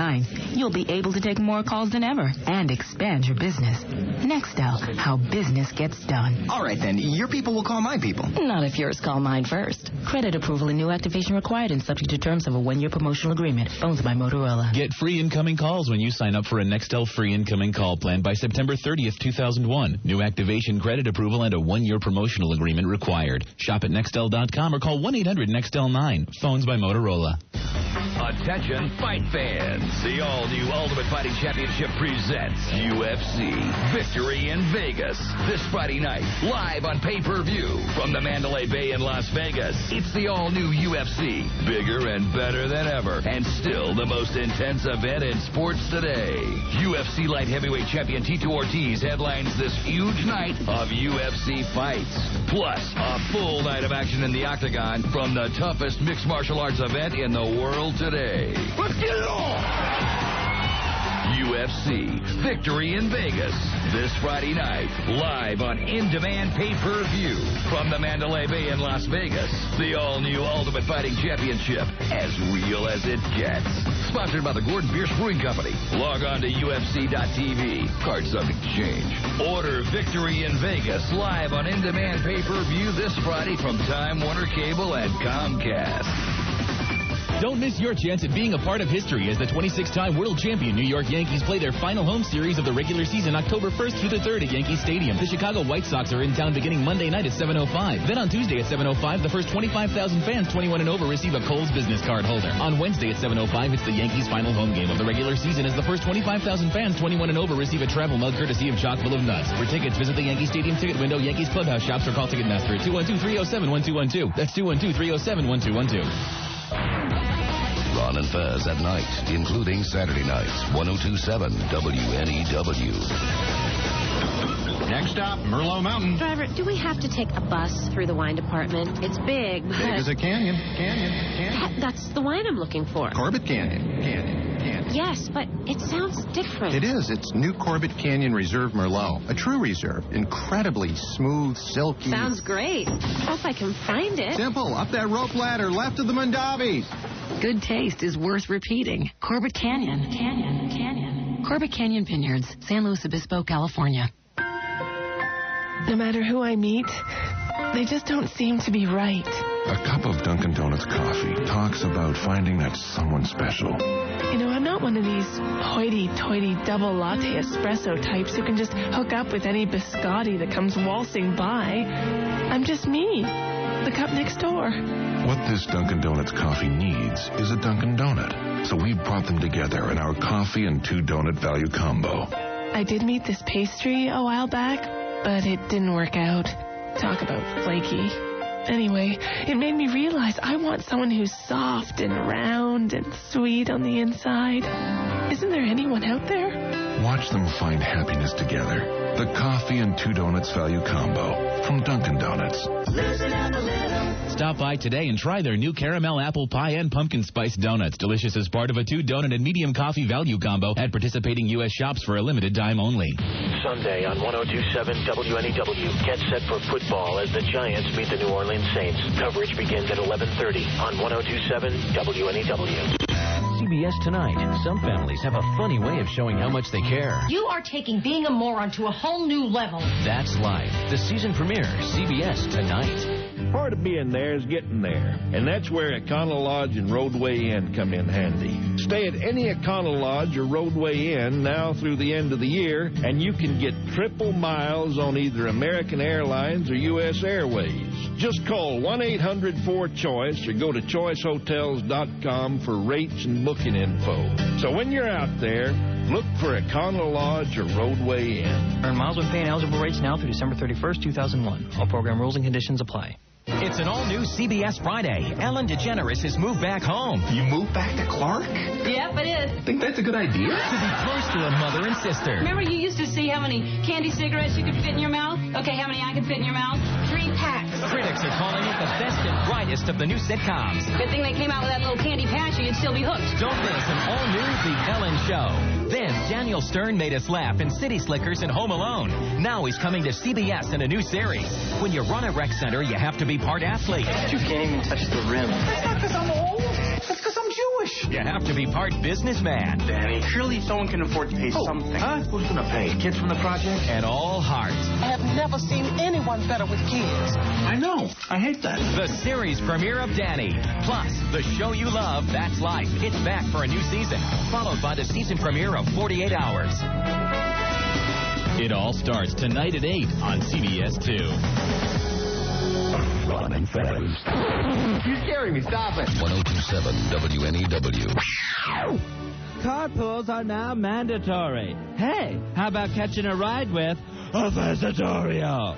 You'll be able to take more calls than ever and expand your business. Nextel, how business gets done. All right, then. Your people will call my people. Not if yours call mine first. Credit approval and new activation required and subject to terms of a one-year promotional agreement. Phones by Motorola. Get free incoming calls when you sign up for a Nextel free incoming call plan by September 30th, 2001. New activation, credit approval, and a one-year promotional agreement required. Shop at Nextel.com or call 1-800-NEXTEL-9. Phones by Motorola. Attention, fight fans. The all-new Ultimate Fighting Championship presents UFC Victory in Vegas this Friday night, live on pay-per-view from the Mandalay Bay in Las Vegas. It's the all-new UFC, bigger and better than ever, and still the most intense event in sports today. UFC light heavyweight champion Tito Ortiz headlines this huge night of UFC fights. Plus, a full night of action in the octagon from the toughest mixed martial arts event in the world today. Let's get it on! UFC Victory in Vegas this Friday night, live on in-demand pay-per-view from the Mandalay Bay in Las Vegas. The all-new Ultimate Fighting Championship, as real as it gets. Sponsored by the Gordon Bierce Brewing Company. Log on to UFC.tv. Card subject to change. Order Victory in Vegas live on in-demand pay-per-view this Friday from Time Warner Cable and Comcast. Don't miss your chance at being a part of history as the 26-time world champion New York Yankees play their final home series of the regular season October 1st through the 3rd at Yankee Stadium. The Chicago White Sox are in town beginning Monday night at 7:05. Then on Tuesday at 7:05, the first 25,000 fans 21 and over receive a Kohl's business card holder. On Wednesday at 7:05, it's the Yankees' final home game of the regular season as the first 25,000 fans 21 and over receive a travel mug courtesy of Chock full of nuts. For tickets, visit the Yankee Stadium ticket window, Yankees Clubhouse shops, or call Ticketmaster at 212-307-1212. That's 212-307-1212. Ron and Fez at night, including Saturday nights, 102.7 WNEW. Next stop, Merlot Mountain. Driver, do we have to take a bus through the wine department? It's big, but... Big as a canyon. That's the wine I'm looking for. Corbett Canyon. Yes, but it sounds different. It is. It's New Corbett Canyon Reserve Merlot. A true reserve. Incredibly smooth, silky. Sounds great. I hope I can find it. Simple. Up that rope ladder, left of the Mondavis. Good taste is worth repeating. Corbett Canyon. Corbett Canyon Vineyards, San Luis Obispo, California. No matter who I meet, they just don't seem to be right. A cup of Dunkin' Donuts coffee talks about finding that someone special. You know, I'm not one of these hoity-toity double latte espresso types who can just hook up with any biscotti that comes waltzing by. I'm just me, the cup next door. What this Dunkin' Donuts coffee needs is a Dunkin' Donut. So we brought them together in our coffee and 2 donut value combo. I did meet this pastry a while back, but it didn't work out. Talk about flaky. Anyway, it made me realize I want someone who's soft and round and sweet on the inside. Isn't there anyone out there? Watch them find happiness together. The coffee and 2 donuts value combo from Dunkin' Donuts. Stop by today and try their new caramel apple pie and pumpkin spice donuts. Delicious as part of a 2 donut and medium coffee value combo at participating U.S. shops for a limited time only. Sunday on 102.7 WNEW. Get set for football as the Giants meet the New Orleans Saints. Coverage begins at 11:30 on 102.7 WNEW. CBS Tonight. Some families have a funny way of showing how much they care. You are taking being a moron to a whole new level. That's Life. The season premiere, CBS Tonight. Part of being there is getting there, and that's where Econo Lodge and Roadway Inn come in handy. Stay at any Econo Lodge or Roadway Inn now through the end of the year, and you can get triple miles on either American Airlines or U.S. Airways. Just call 1-800-4CHOICE or go to choicehotels.com for rates and booking info. So when you're out there, look for Econo Lodge or Roadway Inn. Earn miles when paying eligible rates now through December 31st, 2001. All program rules and conditions apply. It's an all-new CBS Friday. Ellen DeGeneres has moved back home. You moved back to Clark? Yep, it is. Think that's a good idea? To be close to her mother and sister. Remember you used to see how many candy cigarettes you could fit in your mouth? Okay, how many I could fit in your mouth? 3 packs. Critics are calling it the best and brightest of the new sitcoms. Good thing they came out with that little candy patch or you'd still be hooked. Don't miss an all-new The Ellen Show. Then Daniel Stern made us laugh in City Slickers and Home Alone. Now he's coming to CBS in a new series. When you run a rec center, you have to be part athlete. You can't even touch the rim. That's not because I'm old. That's because I'm Jewish. You have to be part businessman. Danny, surely someone can afford to pay something. Huh? Who's going to pay? Kids from the project? And all heart. I have never seen anyone better with kids. I know. I hate that. The series premiere of Danny. Plus, the show you love, That's Life. It's back for a new season, followed by the season premiere of 48 Hours. It all starts tonight at 8 on CBS 2. Ron and Fez. You're scaring me. Stop it. 102.7 WNEW. Carpools are now mandatory. Hey, how about catching a ride with a Vesitorio?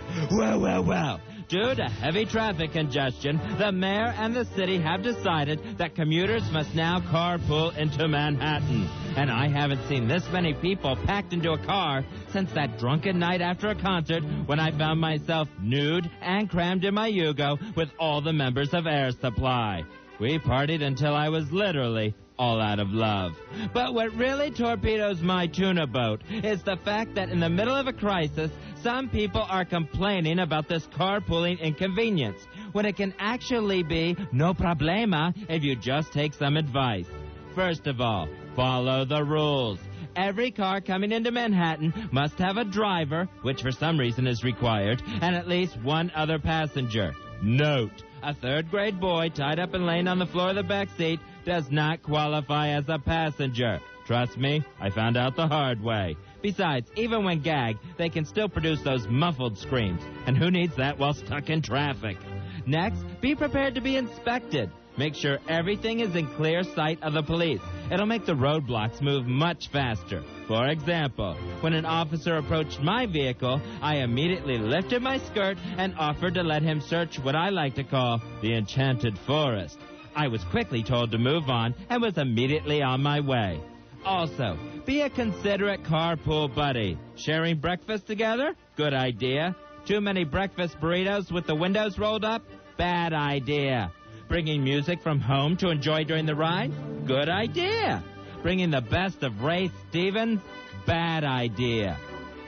Well. Due to heavy traffic congestion, the mayor and the city have decided that commuters must now carpool into Manhattan. And I haven't seen this many people packed into a car since that drunken night after a concert when I found myself nude and crammed in my Yugo with all the members of Air Supply. We partied until I was literally all out of love. But what really torpedoes my tuna boat is the fact that in the middle of a crisis, some people are complaining about this carpooling inconvenience, when it can actually be no problema if you just take some advice. First of all, follow the rules. Every car coming into Manhattan must have a driver, which for some reason is required, and at least one other passenger. Note, a third-grade boy tied up and laying on the floor of the back seat does not qualify as a passenger. Trust me, I found out the hard way. Besides, even when gagged, they can still produce those muffled screams. And who needs that while stuck in traffic? Next, be prepared to be inspected. Make sure everything is in clear sight of the police. It'll make the roadblocks move much faster. For example, when an officer approached my vehicle, I immediately lifted my skirt and offered to let him search what I like to call the enchanted forest. I was quickly told to move on and was immediately on my way. Also, be a considerate carpool buddy. Sharing breakfast together? Good idea. Too many breakfast burritos with the windows rolled up? Bad idea. Bringing music from home to enjoy during the ride? Good idea. Bringing the best of Ray Stevens? Bad idea.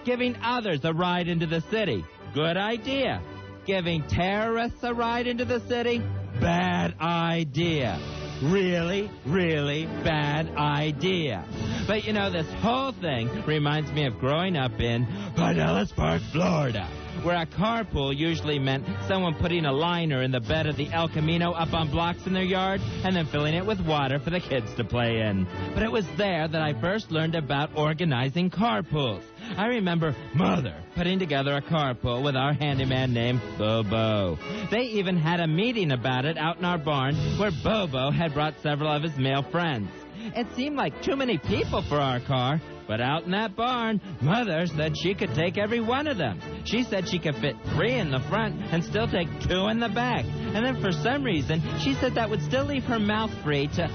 Giving others a ride into the city? Good idea. Giving terrorists a ride into the city? Bad idea. Really, really bad idea. But you know, this whole thing reminds me of growing up in Pinellas Park, Florida, where a carpool usually meant someone putting a liner in the bed of the El Camino up on blocks in their yard and then filling it with water for the kids to play in. But it was there that I first learned about organizing carpools. I remember Mother putting together a carpool with our handyman named Bobo. They even had a meeting about it out in our barn where Bobo had brought several of his male friends. It seemed like too many people for our car, but out in that barn, Mother said she could take every one of them. She said she could fit 3 in the front and still take 2 in the back. And then for some reason, she said that would still leave her mouth free to...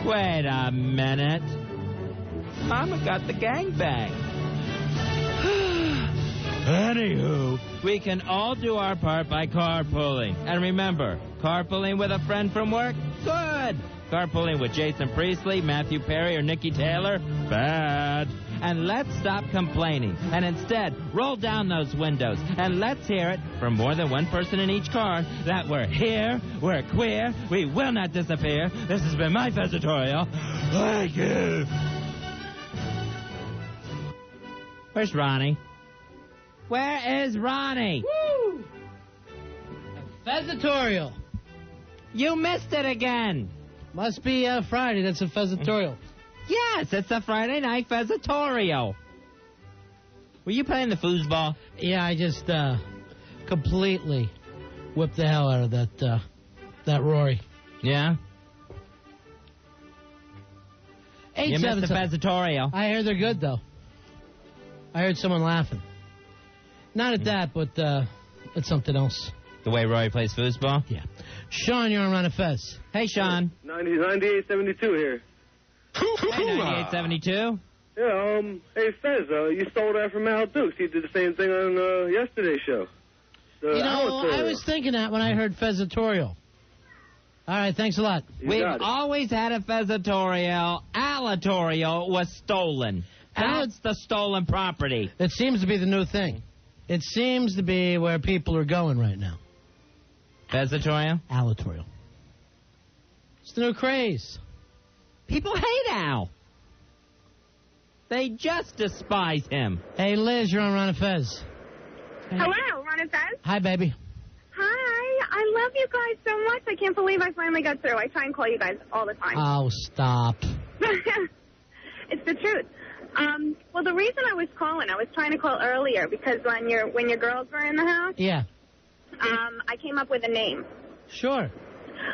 Wait a minute. Mama got the gangbang. Anywho, we can all do our part by carpooling. And remember, carpooling with a friend from work? Good. Carpooling with Jason Priestley, Matthew Perry, or Nikki Taylor? Bad. And let's stop complaining and instead roll down those windows and let's hear it from more than one person in each car that we're here, we're queer, we will not disappear. This has been my Fezzatorial. Thank you. Where's Ronnie? Where is Ronnie? Woo! Fezzatorial. You missed it again. Must be Friday. That's a Fezzatorial. Yes, it's a Friday night Fezzatorial. Were you playing the foosball? Yeah, I just completely whipped the hell out of that Rory. Yeah? You missed the Fezzatorial. I hear they're good, though. I heard someone laughing. Not at that, but at something else. The way Rory plays foosball? Yeah. Sean, you're on Ron and Fez. Hey, Sean. 9872 here. Hey, 9872. Yeah, hey, Fez, you stole that from Al Dukes. He did the same thing on yesterday's show. I was thinking that when I heard Fezzatorial. All right, thanks a lot. We've always had a Fezzatorial. Alatorial was stolen. That's the stolen property. It seems to be the new thing. It seems to be where people are going right now. Fezzatorial? Alatorial. It's the new craze. People hate Al. They just despise him. Hey, Liz, you're on Ron and Fez. Hello, Ron and Fez. Hi, baby. Hi. I love you guys so much. I can't believe I finally got through. I try and call you guys all the time. Oh, stop. It's the truth. Well, the reason I was calling, I was trying to call earlier because when your girls were in the house, yeah, I came up with a name. Sure.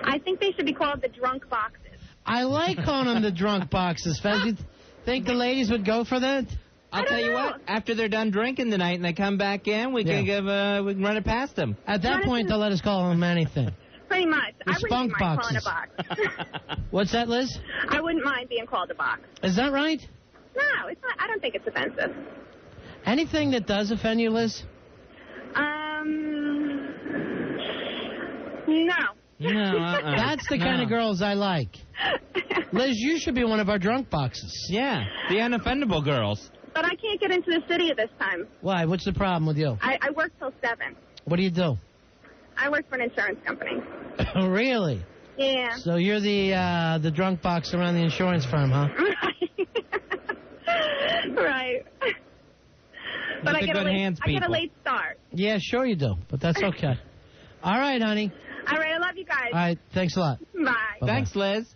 I think they should be called the drunk boxes. I like calling them the drunk boxes, Fez. You think the ladies would go for that? I'll tell you what. After they're done drinking tonight and they come back in, we can run it past them. At that point, they'll let us call them anything. Pretty much. The I wouldn't spunk mind boxes. calling a box. What's that, Liz? I wouldn't mind being called a box. Is that right? No, it's not. I don't think it's offensive. Anything that does offend you, Liz? No. No, That's the kind of girls I like. Liz, you should be one of our drunk boxes. Yeah, the unoffendable girls. But I can't get into the city at this time. Why? What's the problem with you? I work till 7. What do you do? I work for an insurance company. Oh, really? Yeah. So you're the drunk box around the insurance firm, huh? Right. But I get a late start. Yeah, sure you do, but that's okay. All right, honey. All right, I love you guys. All right, thanks a lot. Bye. Thanks, Liz.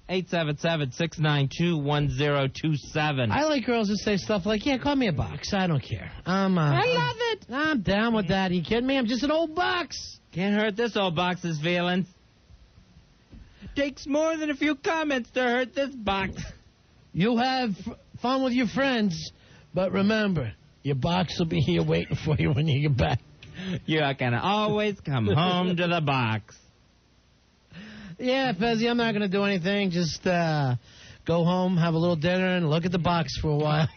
877-692-1027. I like girls that say stuff like, yeah, call me a box. I don't care. I love it. I'm down with that. Are you kidding me? I'm just an old box. Can't hurt this old box's feelings. Takes more than a few comments to hurt this box. You have fun with your friends, but remember, your box will be here waiting for you when you get back. You can always come home to the box. Yeah, Fezzy, I'm not going to do anything. Just go home, have a little dinner, and look at the box for a while.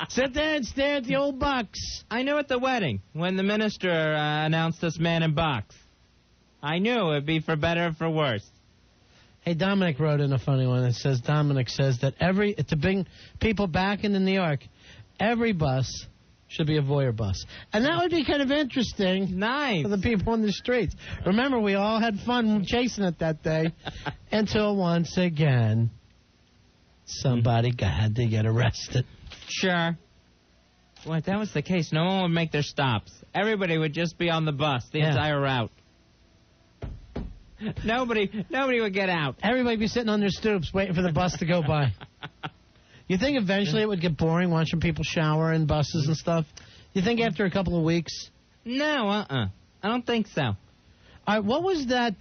Sit there and stare at the old box. I knew at the wedding, when the minister announced this man in box. I knew it'd be for better or for worse. Hey, Dominic wrote in a funny one. It says, Dominic says that to bring people back into New York, every bus should be a voyeur bus. And that would be kind of interesting. Nice. For the people on the streets. Remember, we all had fun chasing it that day until once again somebody had to get arrested. Sure. Well, if that was the case, no one would make their stops. Everybody would just be on the bus the entire route. Nobody would get out. Everybody would be sitting on their stoops waiting for the bus to go by. You think eventually it would get boring watching people shower in buses and stuff? You think after a couple of weeks? No, I don't think so. All right, what was that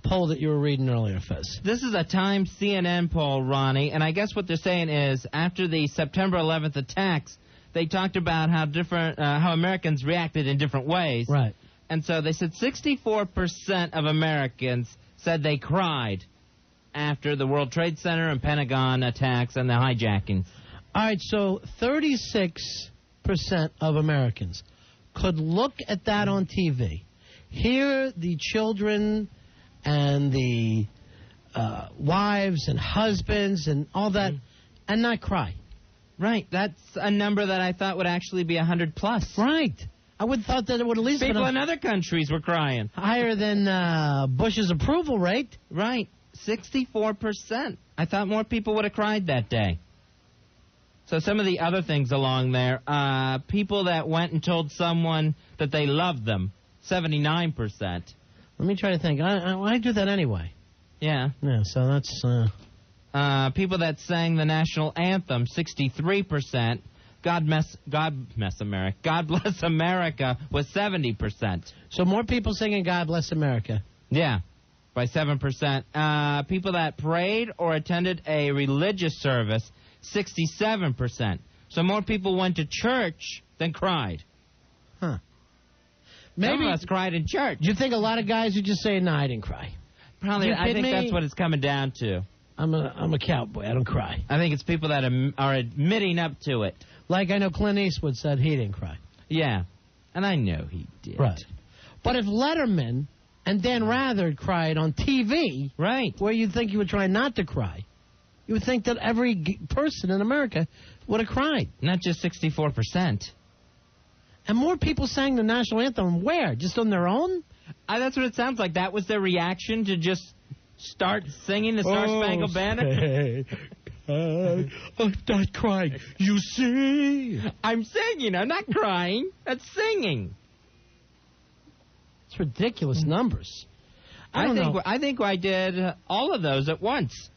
poll that you were reading earlier, Fez? This is a Time CNN poll, Ronnie, and I guess what they're saying is after the September 11th attacks, they talked about how Americans reacted in different ways. Right. And so they said 64% of Americans said they cried after the World Trade Center and Pentagon attacks and the hijackings. All right, so 36% of Americans could look at that on TV, hear the children and the wives and husbands and all that, and not cry. Right. That's a number that I thought would actually be 100 plus. Right. I would have thought that it would at least people in other countries were crying. Higher than Bush's approval rate. Right. 64%. I thought more people would have cried that day. So some of the other things along there, people that went and told someone that they loved them, 79%. Let me try to think. I do that anyway. Yeah. Yeah, so that's... people that sang the national anthem, 63%. God bless America was 70%. So more people singing God Bless America. Yeah, by 7%. People that prayed or attended a religious service, 67%. So more people went to church than cried. Huh. Maybe some of us cried in church. Do you think a lot of guys are just saying, no, I didn't cry? Probably. I think that's what it's coming down to. I'm a cowboy. I don't cry. I think it's people that are admitting up to it. Like I know Clint Eastwood said he didn't cry. Yeah, and I know he did. Right. But if Letterman and Dan Rather cried on TV, right, where you'd think you would try not to cry, you would think that every person in America would have cried. Not just 64%. And more people sang the national anthem where? Just on their own? That's what it sounds like. That was their reaction to just start singing the Star-Spangled Banner? I'm not crying. You see? I'm singing. I'm not crying. That's singing. It's ridiculous numbers. I think I did all of those at once.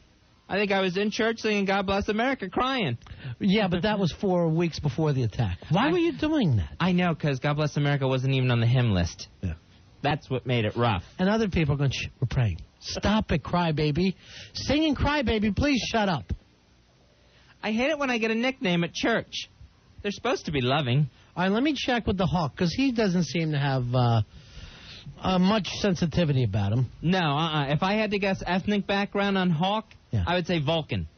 I think I was in church singing God Bless America, crying. Yeah, but that was 4 weeks before the attack. Why were you doing that? I know, because God Bless America wasn't even on the hymn list. Yeah. That's what made it rough. And other people are going, we're praying. Stop it, crybaby. Singing crybaby, please shut up. I hate it when I get a nickname at church. They're supposed to be loving. All right, let me check with the Hawk, because he doesn't seem to have much sensitivity about him. No, If I had to guess ethnic background on Hawk, I would say Vulcan.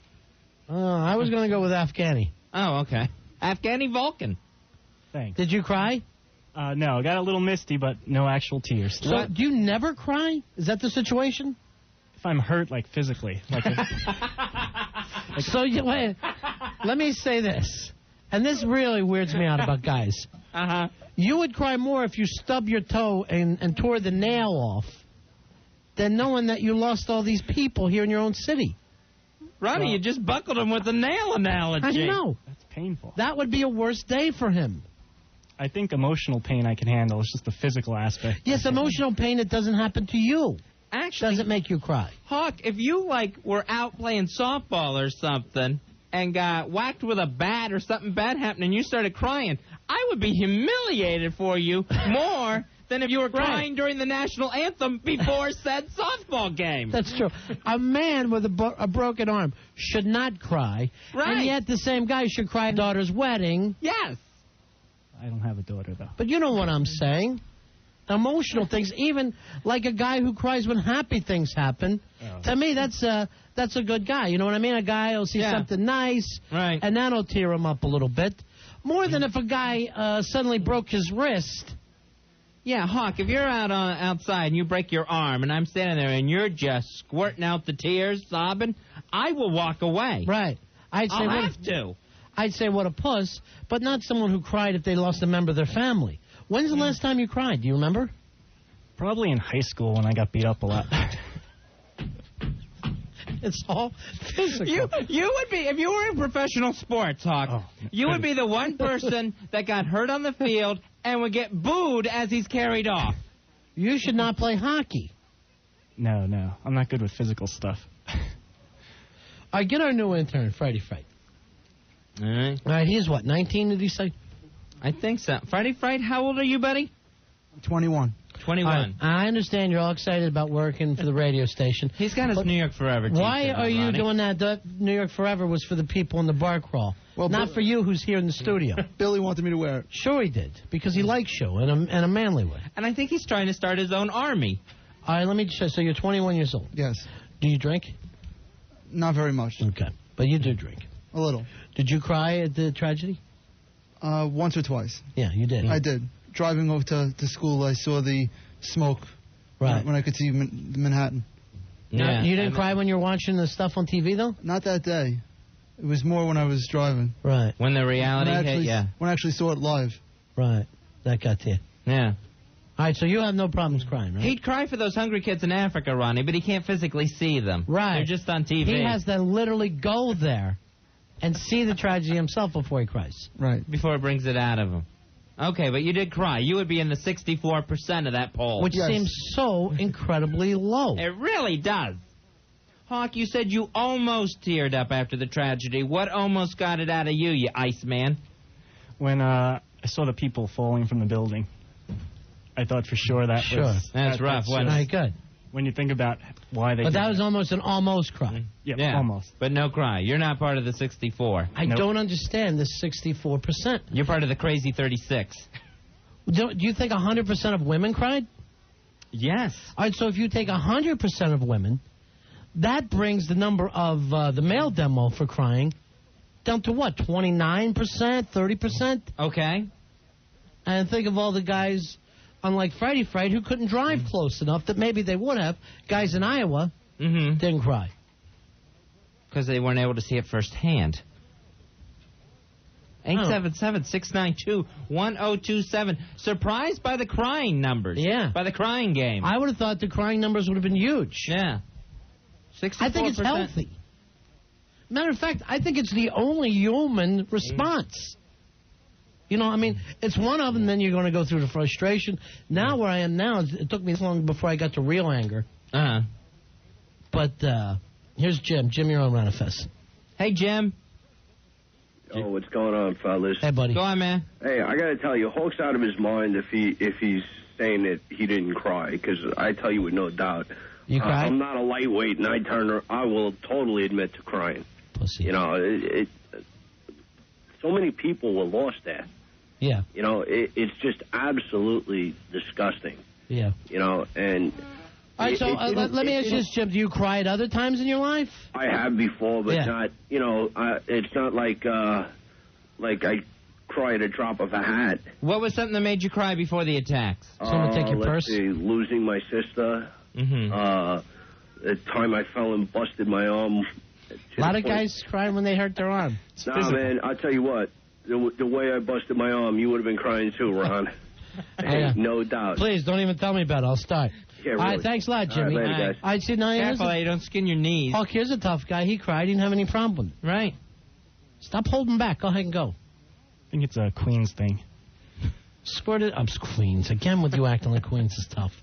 I was going to go with Afghani. Oh, okay. Afghani Vulcan. Thanks. Did you cry? No, I got a little misty, but no actual tears. So, do you never cry? Is that the situation? If I'm hurt, like, physically. So, wait, let me say this. And this really weirds me out about guys. Uh-huh. You would cry more if you stubbed your toe and tore the nail off than knowing that you lost all these people here in your own city. Ronnie, you just buckled him with the nail analogy. I know. That's painful. That would be a worse day for him. I think emotional pain I can handle. It's just the physical aspect. Yes, emotional pain, it doesn't happen to you. Actually, does it make you cry? Hawk, if you, were out playing softball or something and got whacked with a bat or something bad happened and you started crying, I would be humiliated for you more than if you were crying during the national anthem before said softball game. That's true. A man with a broken arm should not cry. Right. And yet the same guy should cry at daughter's wedding. Yes. I don't have a daughter, though. But you know what I'm saying. Emotional things, even like a guy who cries when happy things happen. Oh. To me, that's a good guy. You know what I mean? A guy will see something nice, and that'll tear him up a little bit. More than if a guy suddenly broke his wrist. Yeah, Hawk, if you're outside and you break your arm and I'm standing there and you're just squirting out the tears, sobbing, I will walk away. Right. I'd say what a puss, but not someone who cried if they lost a member of their family. When's the last time you cried? Do you remember? Probably in high school when I got beat up a lot. It's all physical. You would be, if you were in professional sports, Hawk, you would be the one person that got hurt on the field and would get booed as he's carried off. You should not play hockey. No. I'm not good with physical stuff. All right, get our new intern, Friday Fright. All right, he's what, 19, did he say? I think so. Friday Fright, how old are you, buddy? 21. 21. Right, I understand you're all excited about working for the radio station. He's got his New York Forever t-shirt. Why are you doing that? That New York Forever was for the people in the bar crawl. Well, not for you who's here in the studio. Billy wanted me to wear it. Sure he did, because he likes you in a manly way. And I think he's trying to start his own army. All right, let me just so you're 21 years old. Yes. Do you drink? Not very much. Okay, but you do drink. A little. Did you cry at the tragedy? Once or twice. Yeah, you did. I did. Driving over to school, I saw the smoke when I could see Manhattan. Yeah. You didn't cry when you were watching the stuff on TV, though? Not that day. It was more when I was driving. Right. When the reality hit, When I actually saw it live. Right. That got to you. Yeah. All right, so you have no problems crying, right? He'd cry for those hungry kids in Africa, Ronnie, but he can't physically see them. Right. They're just on TV. He has to literally go there and see the tragedy himself before he cries. Right. Before it brings it out of him. Okay, but you did cry. You would be in the 64% of that poll. Which seems so incredibly low. It really does. Hawk, you said you almost teared up after the tragedy. What almost got it out of you, you Iceman? When I saw the people falling from the building. I thought for sure that was... That's rough, wasn't it? Right, good. When you think about why they... But that was almost an almost cry. Yeah, almost. But no cry. You're not part of the 64. I don't understand this 64%. You're part of the crazy 36. Do you think 100% of women cried? Yes. All right, so if you take 100% of women, that brings the number of the male demo for crying down to what, 29%, 30%? Okay. And think of all the guys, unlike Friday Fright, who couldn't drive close enough that maybe they would have. Guys in Iowa didn't cry. Because they weren't able to see it firsthand. 877-692-1027. Surprised by the crying numbers. Yeah. By the crying game. I would have thought the crying numbers would have been huge. Yeah. 64%. I think it's healthy. Matter of fact, I think it's the only human response. You know, I mean, it's one of them, then you're going to go through the frustration. Now where I am now, it took me this long before I got to real anger. Uh-huh. But here's Jim. Jim, you're on Ron and Fez. Hey, Jim. Oh, what's going on, fellas? Hey, buddy. Go on, man. Hey, I got to tell you, Hulk's out of his mind if he's saying that he didn't cry, because I tell you with no doubt. You cried? I'm not a lightweight, and I will totally admit to crying. Pussy. You know, so many people were lost there. Yeah. You know, it's just absolutely disgusting. Yeah. You know, and... All right, so let me ask you this, Jim. Do you cry at other times in your life? I have before, but not, you know, it's not like I cry at a drop of a hat. What was something that made you cry before the attacks? Someone take your purse? See, losing my sister. The time I fell and busted my arm. A lot of guys cry when they hurt their arm. Nah, man, I'll tell you what. The way I busted my arm, you would have been crying too, Ron. No doubt. Please, don't even tell me about it. I'll start. Yeah, really. All right, thanks a lot, Jimmy. All right, later, guys. I see. Now, careful, you don't skin your knees. Hawk, here's a tough guy. He cried. He didn't have any problem. Right. Stop holding back. Go ahead and go. I think it's a Queens thing. Squirted up Queens. Again, with you acting like Queens is tough.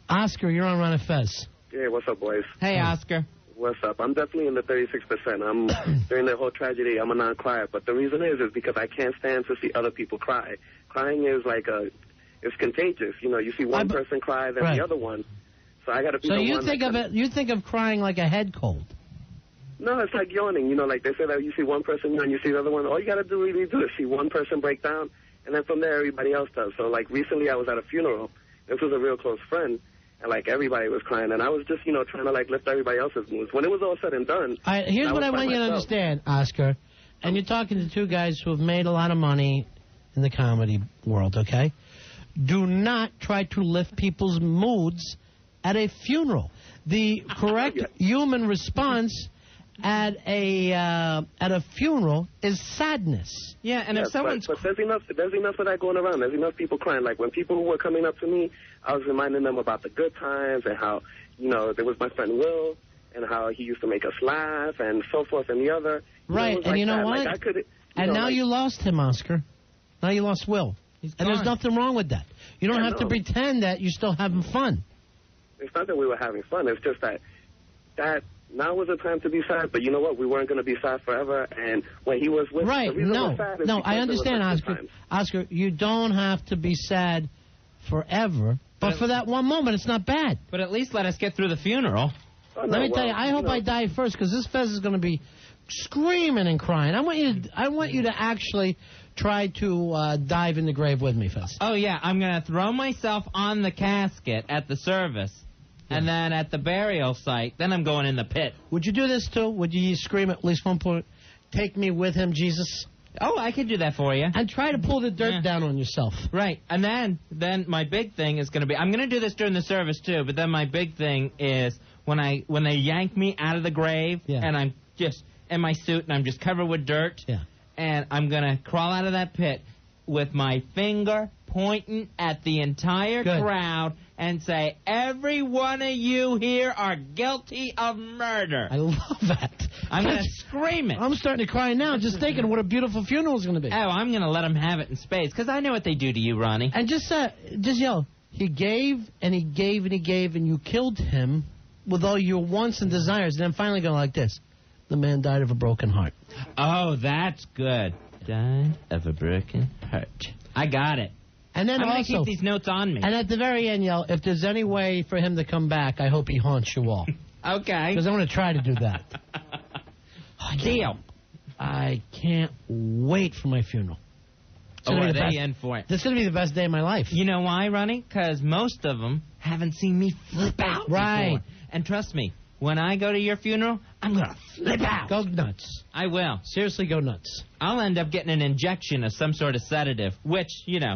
Oscar, you're on Ron and Fez. Yeah, what's up, boys? Hey, Oscar. What's up? I'm definitely in the 36%. I'm during the whole tragedy, I'm a non-crier. But the reason is because I can't stand to see other people cry. Crying is like it's contagious. You know, you see one person cry, then the other one. So I got to be the one. So you think of crying like a head cold? No, it's like yawning. You know, like they say that you see one person and you see the other one. All you got to do is see one person break down, and then from there everybody else does. So like recently I was at a funeral. This was a real close friend. And, like, everybody was crying. And I was just, trying to, like, lift everybody else's moods. When it was all said and done... All right, here's what I want you to understand, Oscar. And you're talking to two guys who have made a lot of money in the comedy world, okay? Do not try to lift people's moods at a funeral. The correct human response at a funeral is sadness. Yeah, and if someone's... But there's enough of that going around. There's enough people crying. Like, when people were coming up to me, I was reminding them about the good times and how, there was my friend Will and how he used to make us laugh and so forth and the other. Right, and you know what? Like, now you lost him, Oscar. Now you lost Will. And there's nothing wrong with that. You don't have to pretend that you're still having fun. It's not that we were having fun. It's just that now was the time to be sad, but you know what? We weren't going to be sad forever. And when he was with right, no, I understand, Oscar. Oscar, you don't have to be sad forever, but for that one moment, it's not bad. But at least let us get through the funeral. Let me tell you, I hope I die first, because this Fez is going to be screaming and crying. I want you to actually try to dive in the grave with me, Fez. Oh yeah, I'm going to throw myself on the casket at the service. And then at the burial site, then I'm going in the pit. Would you do this, too? Would you scream at least one point, take me with him, Jesus? Oh, I could do that for you. And try to pull the dirt down on yourself. Right. And then my big thing is going to be, I'm going to do this during the service, too, but then my big thing is when they yank me out of the grave, and I'm just in my suit, and I'm just covered with dirt, and I'm going to crawl out of that pit with my finger pointing at the entire crowd and say, every one of you here are guilty of murder. I love that. I'm going to scream it. I'm starting to cry now just thinking what a beautiful funeral is going to be. Oh, I'm going to let them have it in space, because I know what they do to you, Ronnie. And just yell, he gave and he gave and he gave, and you killed him with all your wants and desires, and then finally go like this. The man died of a broken heart. Oh, that's good. Died of a broken heart. I got it. And then I'm going to keep these notes on me. And at the very end, yell, if there's any way for him to come back, I hope he haunts you all. Okay. Because I'm going to try to do that. Deal. I can't wait for my funeral. Are they in for it? This is going to be the best day of my life. You know why, Ronnie? Because most of them haven't seen me flip out before. And trust me, when I go to your funeral, I'm going to flip out. Go nuts. I will. Seriously, go nuts. I'll end up getting an injection of some sort of sedative, which,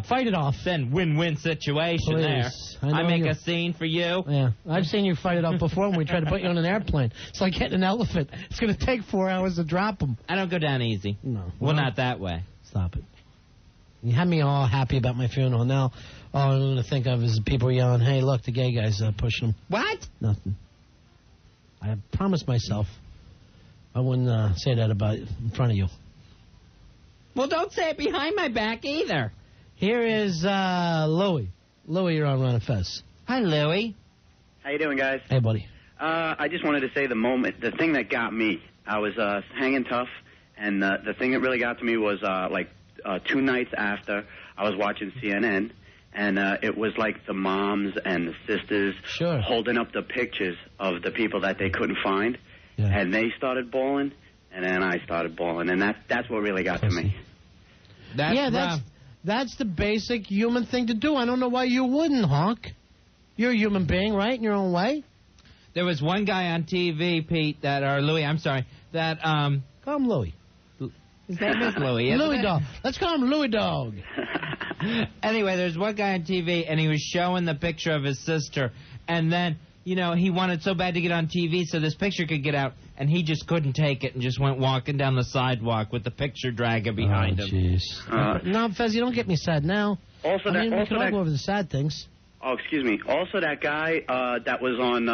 fight it off. Then win-win situation there. I make a scene for you. Yeah, I've seen you fight it off before when we tried to put you on an airplane. It's like getting an elephant. It's going to take 4 hours to drop him. I don't go down easy. No. Well, not that way. Stop it. You had me all happy about my funeral. Now, all I'm going to think of is people yelling, hey, look, the gay guy's pushing him. What? Nothing. I promised myself I wouldn't say that about in front of you. Well, don't say it behind my back either. Here is Louie. Louie, you're on Ron and Fez. Hi, Louie. How you doing, guys? Hey, buddy. I just wanted to say the thing that got me. I was hanging tough, and the thing that really got to me was 2 nights after I was watching CNN, and it was like the moms and the sisters holding up the pictures of the people that they couldn't find, and they started bawling, and then I started bawling, and that's what really got to me. That's the basic human thing to do. I don't know why you wouldn't, Hawk. You're a human being, right, in your own way? There was one guy on TV, Pete, Louie, I'm sorry, that, Call him Louie. His name is Louie, isn't Louie it? Dog. Let's call him Louie Dog. Anyway, there's one guy on TV, and he was showing the picture of his sister, and then, he wanted so bad to get on TV so this picture could get out, and he just couldn't take it and just went walking down the sidewalk with the picture dragging behind him. Jeez. No, Fez, you don't get me sad now. We can all go over the sad things. Oh, excuse me. Also, that guy that was on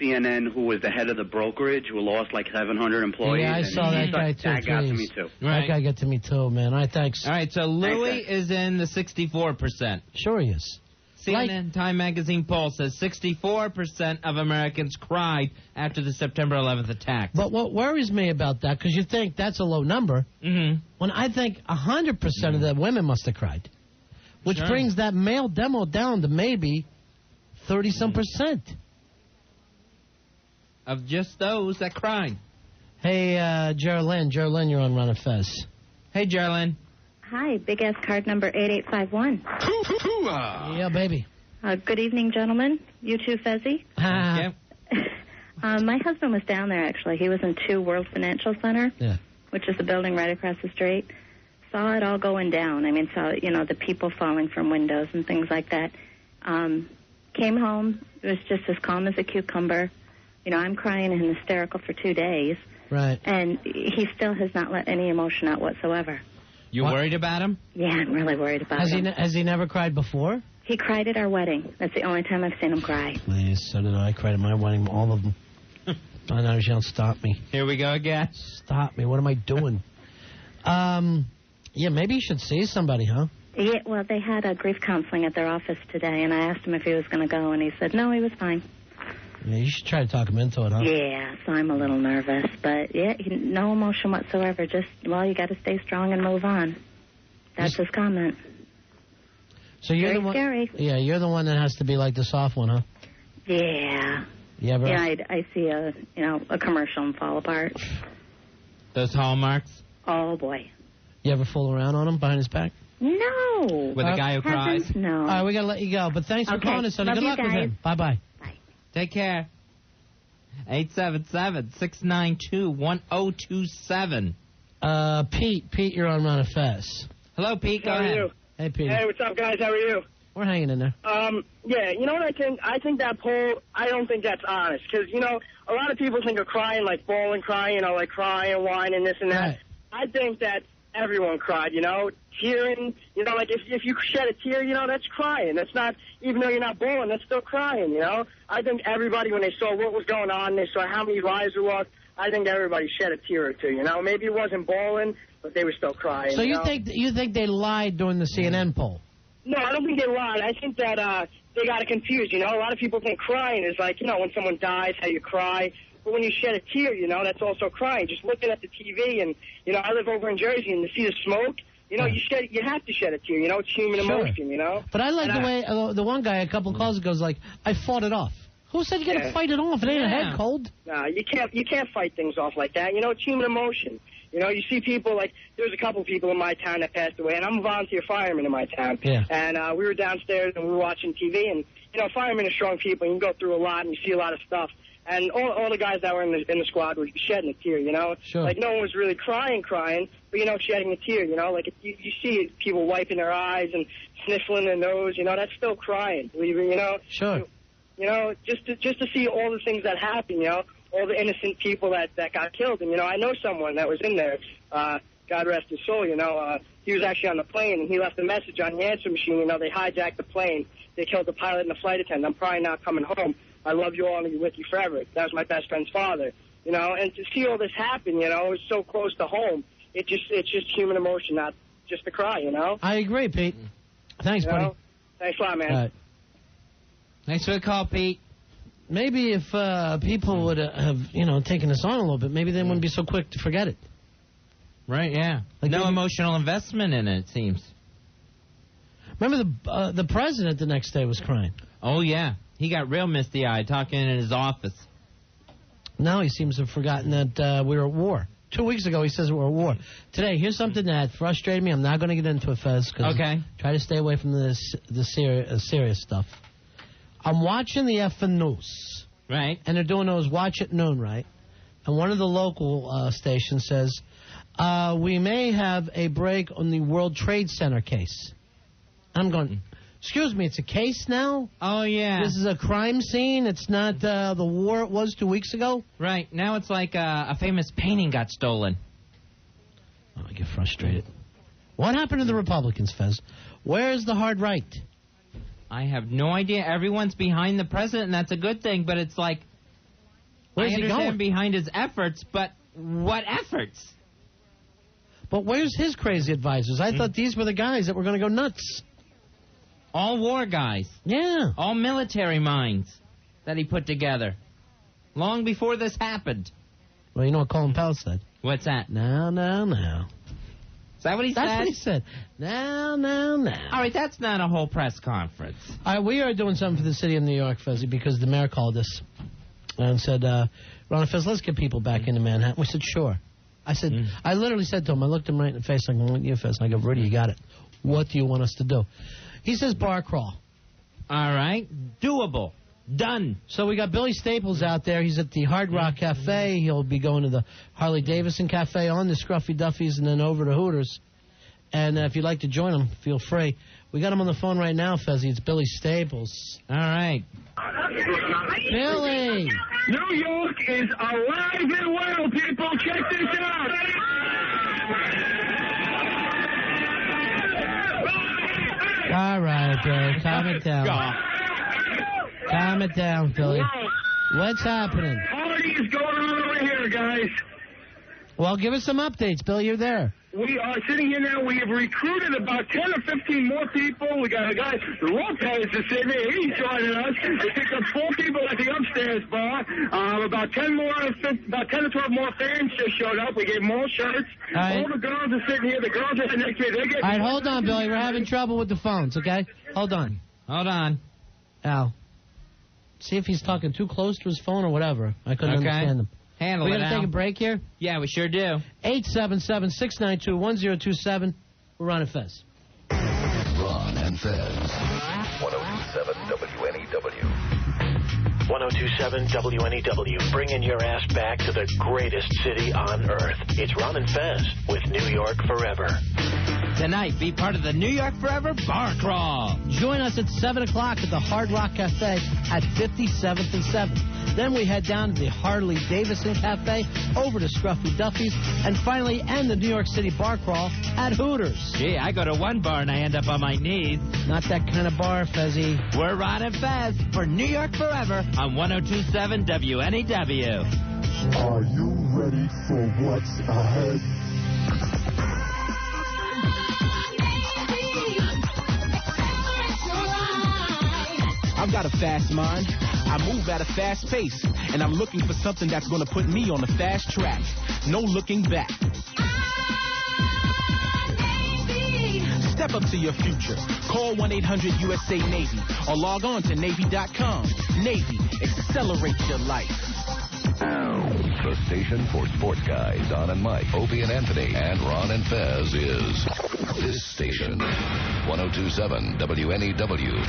CNN who was the head of the brokerage who lost like 700 employees. Yeah, I saw that guy, too. That got to me, too. Right. That guy got to me, too, man. All right, thanks. All right, so Louie is in the 64%. Sure he is. CNN Time Magazine poll says 64% of Americans cried after the September 11th attack. But what worries me about that, because you think that's a low number, when I think 100% of the women must have cried, which brings that male demo down to maybe 30-some%. Of just those that cried. Hey, Geraldine, you're on Ron and Fez. Hey, Geraldine. Hi, big ass card number 8851. Yeah, baby. Good evening, gentlemen. You too, Fezzy. Yeah. My husband was down there, actually. He was in 2 World Financial Center, which is the building right across the street. Saw it all going down. I mean, saw, the people falling from windows and things like that. Came home. It was just as calm as a cucumber. I'm crying and hysterical for 2 days. Right. And he still has not let any emotion out whatsoever. You worried about him? Yeah, I'm really worried about him. Has he never cried before? He cried at our wedding. That's the only time I've seen him cry. Please, so did I. Cried at my wedding, all of them. I know, you don't stop me. Here we go again. Stop me. What am I doing? Yeah, maybe you should see somebody, huh? Yeah, well, they had a grief counseling at their office today, and I asked him if he was going to go, and he said no, he was fine. Yeah, you should try to talk him into it, huh? Yeah, so I'm a little nervous. But, yeah, no emotion whatsoever. Just, you got to stay strong and move on. That's his comment. So you're Very the one. Scary. Yeah, you're the one that has to be like the soft one, huh? Yeah. Yeah, bro. Yeah, I see a commercial and fall apart. Those hallmarks? Oh, boy. You ever fool around on him behind his back? No. With a guy who cries? No. All right, we got to let you go. But thanks for calling us, honey. Love Good you luck with guys. him. Bye-bye. Take care. 877-692-1027. Pete, you're on Ron and Fez. Hello, Pete. Go How are ahead. you? Hey, Pete. Hey, what's up, guys? How are you? We're hanging in there. Yeah, you know what I think? I think that poll, I don't think that's honest. Because, a lot of people think of crying like bawling, crying, like crying, whining, this and that. Right. I think that everyone cried, tearing, like if you shed a tear, that's crying. That's not, even though you're not bawling, that's still crying, I think everybody, when they saw what was going on, they saw how many lives there was, I think everybody shed a tear or two, Maybe it wasn't bawling, but they were still crying. So you think they lied during the CNN poll? No, I don't think they lied. I think that they got it confused, A lot of people think crying is like, when someone dies, how you cry. But when you shed a tear, that's also crying. Just looking at the TV and, I live over in Jersey and to see the smoke, you have to shed a tear, it's human emotion, But I like the way, the one guy a couple calls ago was like, I fought it off. Who said you got to fight it off? It ain't a head cold. No, you can't fight things off like that. It's human emotion. You see people like, there's a couple people in my town that passed away, and I'm a volunteer fireman in my town. Yeah. And we were downstairs and we were watching TV, and, firemen are strong people, and you go through a lot and you see a lot of stuff. And all the guys that were in the squad were shedding a tear, Sure. Like, no one was really crying, but, shedding a tear, Like, you see people wiping their eyes and sniffling their nose, that's still crying, believe me, Sure. Just to see all the things that happen, all the innocent people that got killed. And, I know someone that was in there, God rest his soul, he was actually on the plane, and he left a message on the answer machine, they hijacked the plane. They killed the pilot and the flight attendant. I'm probably not coming home. I love you all and be with you forever. That was my best friend's father, and to see all this happen, it was so close to home. It's just human emotion, not just to cry, I agree, Pete. Thanks, buddy. Thanks a lot, man. All right. Thanks for the call, Pete. Maybe if people would have, taken us on a little bit, maybe they wouldn't be so quick to forget it. Right, yeah. Like no emotional investment in it seems. Remember the president the next day was crying. Oh, yeah. He got real misty-eyed talking in his office. Now he seems to have forgotten that we were at war. 2 weeks ago he says we're at war. Today, here's something that frustrated me. I'm not going to get into it, Fez. Okay. Try to stay away from the serious stuff. I'm watching the effing news. Right. And they're doing those watch at noon, right? And one of the local stations says, we may have a break on the World Trade Center case. I'm going, excuse me, it's a case now? Oh, yeah. This is a crime scene? It's not the war it was 2 weeks ago? Right. Now it's like a famous painting got stolen. Oh, I get frustrated. What happened to the Republicans, Fez? Where's the hard right? I have no idea. Everyone's behind the president, and that's a good thing, but it's like, Where's I he understand going? behind his efforts, but what efforts? But where's his crazy advisors? I thought these were the guys that were going to go nuts. All war guys. Yeah. All military minds that he put together. Long before this happened. Well, you know what Colin Powell said? What's that? Now. Is that what he said? That's what he said. Now. All right, that's not a whole press conference. All right, we are doing something for the city of New York, Fezzy, because the mayor called us and said, Ron and Fez, let's get people back into Manhattan. We said, sure. I said, I literally said to him, I looked him right in the face, I'm going, you, Fez. And I go, Rudy, you got it. What do you want us to do? He says bar crawl. All right. Doable. Done. So we got Billy Staples out there. He's at the Hard Rock Cafe. He'll be going to the Harley Davidson Cafe on the Scruffy Duffys and then over to Hooters. And if you'd like to join him, feel free. We got him on the phone right now, Fezzy. It's Billy Staples. All right. Billy! New York is alive and well, people. Check this out. All right, Billy. Calm it down. Calm it down, Billy. What's happening? Party is going on over here, guys. Well, give us some updates, Billy. You're there. We are sitting here now. We have recruited about 10 or 15 more people. We got a guy, Lopez, is sitting here. He's joining us. We picked up 4 people at the upstairs bar. About 10 or 12 more fans just showed up. We gave them all shirts. Right. All the girls are sitting here. The girls are next to me. All right, hold on, Billy. We're having trouble with the phones, okay? Hold on. Al. See if he's talking too close to his phone or whatever. I couldn't understand him. Handle it, We're going to Al. take a break here? Yeah, we sure do. 877-692-1027. We're Ron and Fez. Ron and Fez. 102.7 WNEW. 102.7 WNEW, bringing your ass back to the greatest city on earth. It's Ron and Fez with New York Forever. Tonight, be part of the New York Forever Bar Crawl. Join us at 7 o'clock at the Hard Rock Cafe at 57th and 7th. Then we head down to the Harley Davidson Cafe, over to Scruffy Duffy's, and finally end the New York City Bar Crawl at Hooters. Gee, I go to one bar and I end up on my knees. Not that kind of bar, Fezzy. We're Ron and Fez for New York Forever on 102.7 WNEW. Are you ready for what's ahead? I've got a fast mind. I move at a fast pace, and I'm looking for something that's going to put me on the fast track. No looking back. Step up to your future. Call 1-800-USA-NAVY or log on to Navy.com. Navy, accelerate your life. The station for sports guys, Don and Mike, Opie and Anthony, and Ron and Fez is this station. 102.7 WNEW.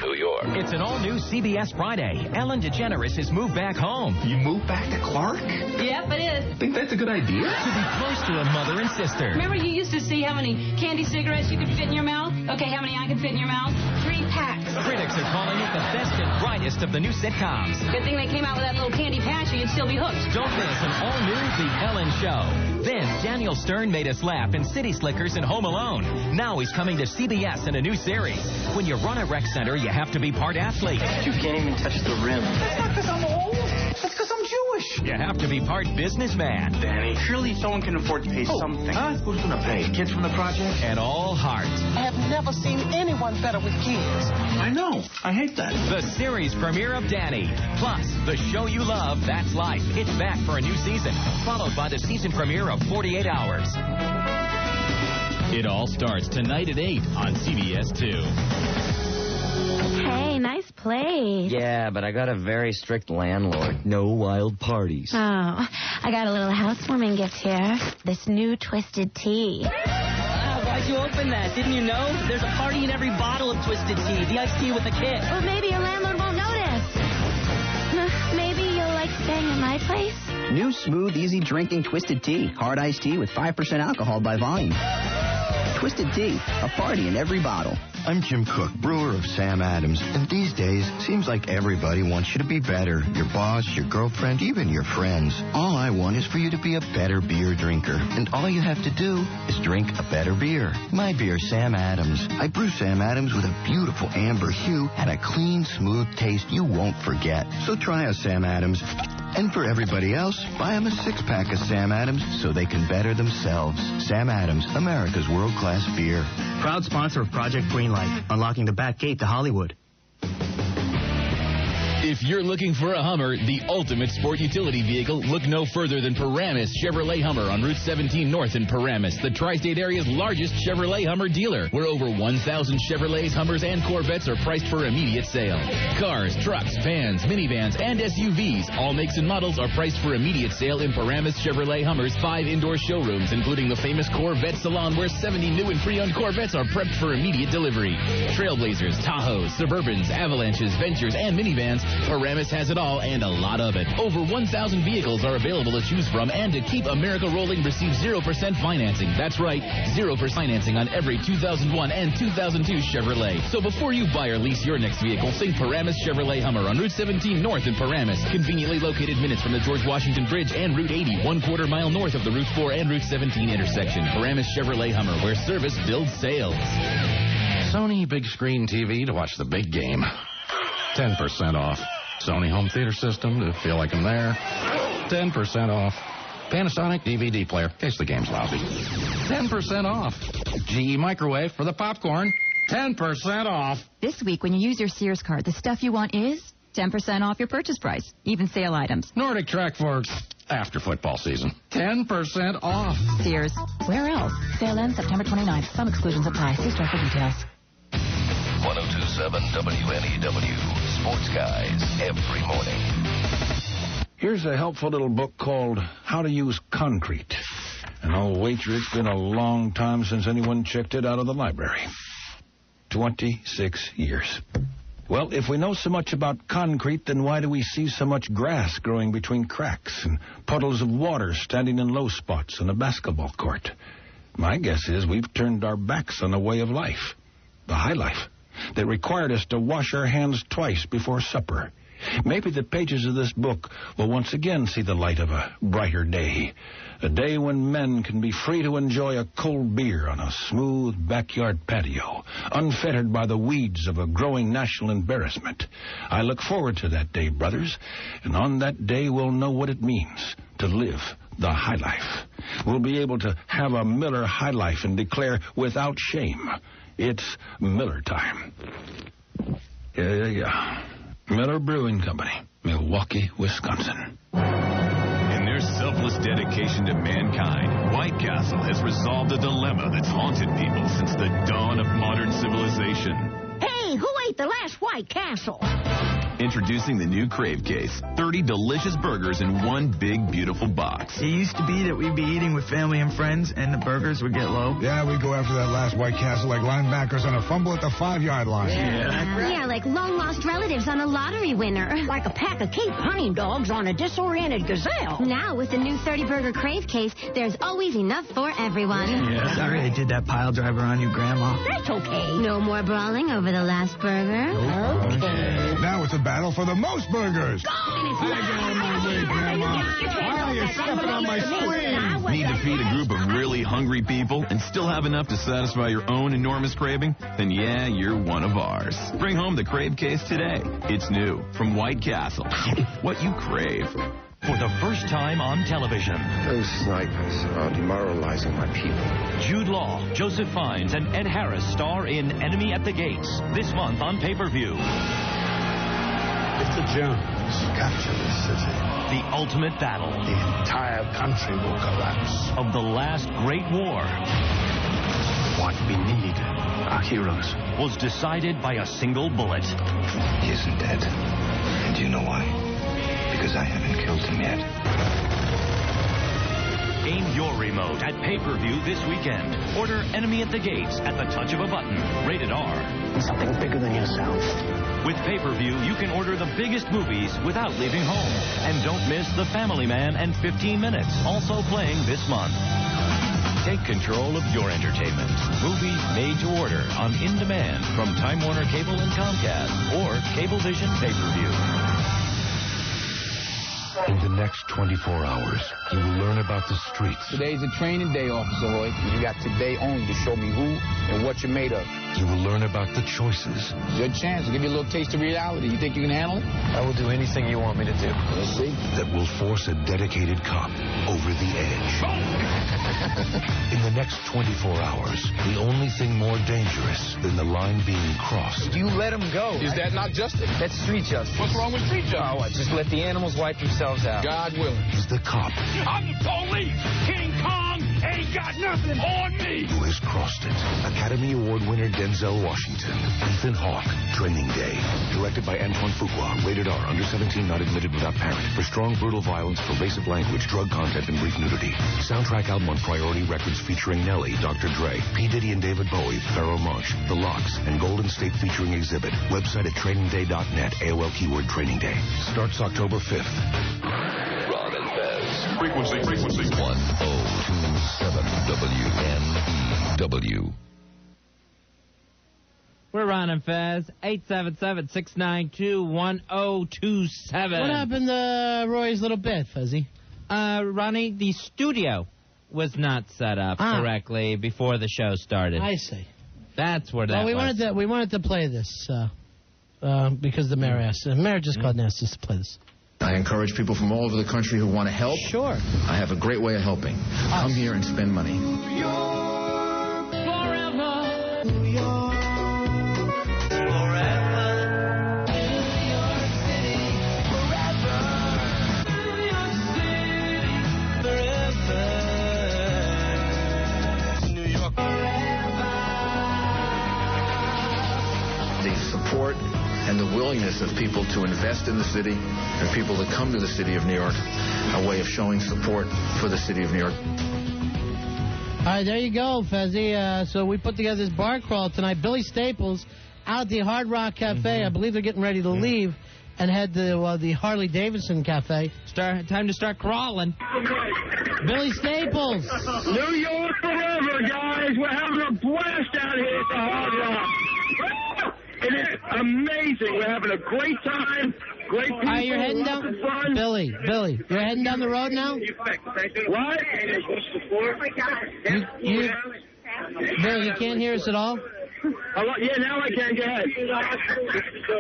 New York. It's an all-new CBS Friday. Ellen DeGeneres has moved back home. You moved back to Clark? Yep, it is. Think that's a good idea? To be close to her mother and sister. Remember you used to see how many candy cigarettes you could fit in your mouth? Okay, how many I could fit in your mouth? 3 packs. Critics are calling it the best and brightest of the new sitcoms. Good thing they came out with that little candy patch or you'd still be hooked. Don't miss an all-new The Ellen Show. Then Daniel Stern made us laugh in City Slickers and Home Alone. Now he's coming to CBS in a new series. When you run a rec center, you have to be part athlete. You can't even touch the rim. That's not because I'm old. That's because I'm Jewish. You have to be part businessman. Danny, surely someone can afford to pay something. Huh? Who's going to pay? Kids from the project? And all heart. I have never seen anyone better with kids. I know. I hate that. The series premiere of Danny. Plus, the show you love, That's Life. It's back for a new season, followed by the season premiere of 48 Hours. It all starts tonight at 8 on CBS 2. Hey, nice place. Yeah, but I got a very strict landlord. No wild parties. Oh, I got a little housewarming gift here. This new Twisted Tea. Why'd you open that? Didn't you know? There's a party in every bottle of Twisted Tea. The iced tea with the kit. Well, maybe your landlord won't notice. Maybe you'll like staying at my place? New smooth, easy drinking Twisted Tea. Hard iced tea with 5% alcohol by volume. Twisted Tea, a party in every bottle. I'm Jim Cook, brewer of Sam Adams, and these days, seems like everybody wants you to be better. Your boss, your girlfriend, even your friends. All I want is for you to be a better beer drinker, and all you have to do is drink a better beer. My beer, Sam Adams. I brew Sam Adams with a beautiful amber hue and a clean, smooth taste you won't forget. So try a Sam Adams. And for everybody else, buy them a 6-pack of Sam Adams so they can better themselves. Sam Adams, America's world-class beer. Proud sponsor of Project Greenlight, unlocking the back gate to Hollywood. If you're looking for a Hummer, the ultimate sport utility vehicle, look no further than Paramus Chevrolet Hummer on Route 17 North in Paramus, the tri-state area's largest Chevrolet Hummer dealer, where over 1,000 Chevrolets, Hummers, and Corvettes are priced for immediate sale. Cars, trucks, vans, minivans, and SUVs, all makes and models are priced for immediate sale in Paramus Chevrolet Hummer's 5 indoor showrooms, including the famous Corvette Salon, where 70 new and pre-owned Corvettes are prepped for immediate delivery. Trailblazers, Tahoes, Suburbans, Avalanches, Ventures, and minivans, Paramus has it all and a lot of it. Over 1,000 vehicles are available to choose from, and to keep America rolling, receive 0% financing. That's right, 0% financing on every 2001 and 2002 Chevrolet. So before you buy or lease your next vehicle, think Paramus Chevrolet Hummer on Route 17 North in Paramus. Conveniently located minutes from the George Washington Bridge and Route 80, 1/4 mile north of the Route 4 and Route 17 intersection. Paramus Chevrolet Hummer, where service builds sales. Sony big screen TV to watch the big game. 10% off. Sony home theater system to feel like I'm there. 10% off. Panasonic DVD player, in case the game's lousy. 10% off. GE microwave for the popcorn. 10% off. This week, when you use your Sears card, the stuff you want is 10% off your purchase price, even sale items. Nordic Track for after football season. 10% off. Sears. Where else? Sale ends September 29th. Some exclusions apply. See store for details. 1027 WNEW. Sports Guys every morning. Here's a helpful little book called How to Use Concrete. And I'll wager it's been a long time since anyone checked it out of the library. 26 years. Well, if we know so much about concrete, then why do we see so much grass growing between cracks and puddles of water standing in low spots on a basketball court? My guess is we've turned our backs on a way of life, the high life, that required us to wash our hands twice before supper. Maybe the pages of this book will once again see the light of a brighter day. A day when men can be free to enjoy a cold beer on a smooth backyard patio, unfettered by the weeds of a growing national embarrassment. I look forward to that day, brothers, and on that day we'll know what it means to live the high life. We'll be able to have a Miller High Life and declare without shame, it's Miller time. Yeah. Miller Brewing Company, Milwaukee, Wisconsin. In their selfless dedication to mankind, White Castle has resolved a dilemma that's haunted people since the dawn of modern civilization. Hey, who ate the last White Castle? Introducing the new Crave Case. 30 delicious burgers in one big, beautiful box. It used to be that we'd be eating with family and friends, and the burgers would get low. Yeah, we'd go after that last White Castle like linebackers on a fumble at the 5-yard line. Yeah, like long-lost relatives on a lottery winner. Like a pack of Cape hunting dogs on a disoriented gazelle. Now, with the new 30-burger Crave Case, there's always enough for everyone. Yeah. Sorry I did that pile driver on you, Grandma. That's okay. No more brawling over the last burger. Okay. Now it's a battle for the most burgers. You're stepping on my swing. Need to feed a group of really hungry people and still have enough to satisfy your own enormous craving? Then yeah, you're one of ours. Bring home the Crave Case today. It's new from White Castle. What you crave. For the first time on television. Those snipers are demoralizing my people. Jude Law, Joseph Fiennes, and Ed Harris star in Enemy at the Gates. This month on pay-per-view. If the Germans capture this city, the ultimate battle. The entire country will collapse. Of the last great war. What we need are heroes. Was decided by a single bullet. He isn't dead. And do you know why? Because I haven't killed him yet. Gain your remote at pay-per-view this weekend. Order Enemy at the Gates at the touch of a button. Rated R. Something bigger than yourself. With pay-per-view, you can order the biggest movies without leaving home. And don't miss The Family Man and 15 Minutes, also playing this month. Take control of your entertainment. Movies made to order on In-Demand from Time Warner Cable and Comcast or Cablevision Pay-Per-View. In the next 24 hours, you will learn about the streets. Today's a training day, Officer Hoyt. You got today only to show me who and what you're made of. You will learn about the choices. Good chance to give you a little taste of reality. You think you can handle it? I will do anything you want me to do. Let's see. That will force a dedicated cop over the edge. In the next 24 hours, the only thing more dangerous than the line being crossed. You let them go. Is that not justice? That's street justice. What's wrong with street justice? Oh, what? Just let the animals wipe themselves out. God willing. Is the cop I'm the police. King Kong ain't got nothing on me. who has crossed it. Academy Award winner Denzel Washington. Ethan Hawke, Training Day. Directed by Antoine Fuqua. Rated R. Under 17, not admitted without parent. For strong, brutal violence, pervasive language, drug content, and brief nudity. Soundtrack album on Priority Records featuring Nelly, Dr. Dre, P. Diddy and David Bowie, Pharoah Monch, The Lox, and Golden State featuring Exhibit. Website at trainingday.net. AOL keyword Training Day. Starts October 5th. Ron and Fez. Frequency. 1027 WNEW. We're Ron and Fez, 877-692-1027. What happened to Roy's little bit, Fezzy? Ronnie, the studio was not set up correctly before the show started. I see. That's where that was. We wanted to play this because the mayor asked. The mayor just called and asked us to play this. I encourage people from all over the country who want to help. Sure. I have a great way of helping. Come here and spend money. The support and the willingness of people to invest in the city and people to come to the city of New York, a way of showing support for the city of New York. All right, there you go, Fezzy. So we put together this bar crawl tonight. Billy Staples out at the Hard Rock Cafe. I believe they're getting ready to leave and head to the Harley Davidson Cafe. Time to start crawling. Billy Staples. New York forever, guys. We're having a blast out here at the Hard Rock. It is amazing. We're having a great time. Great people. You're heading down. Billy, you're heading down the road now? What? Billy, you can't hear us at all? Yeah, now I can. Go ahead.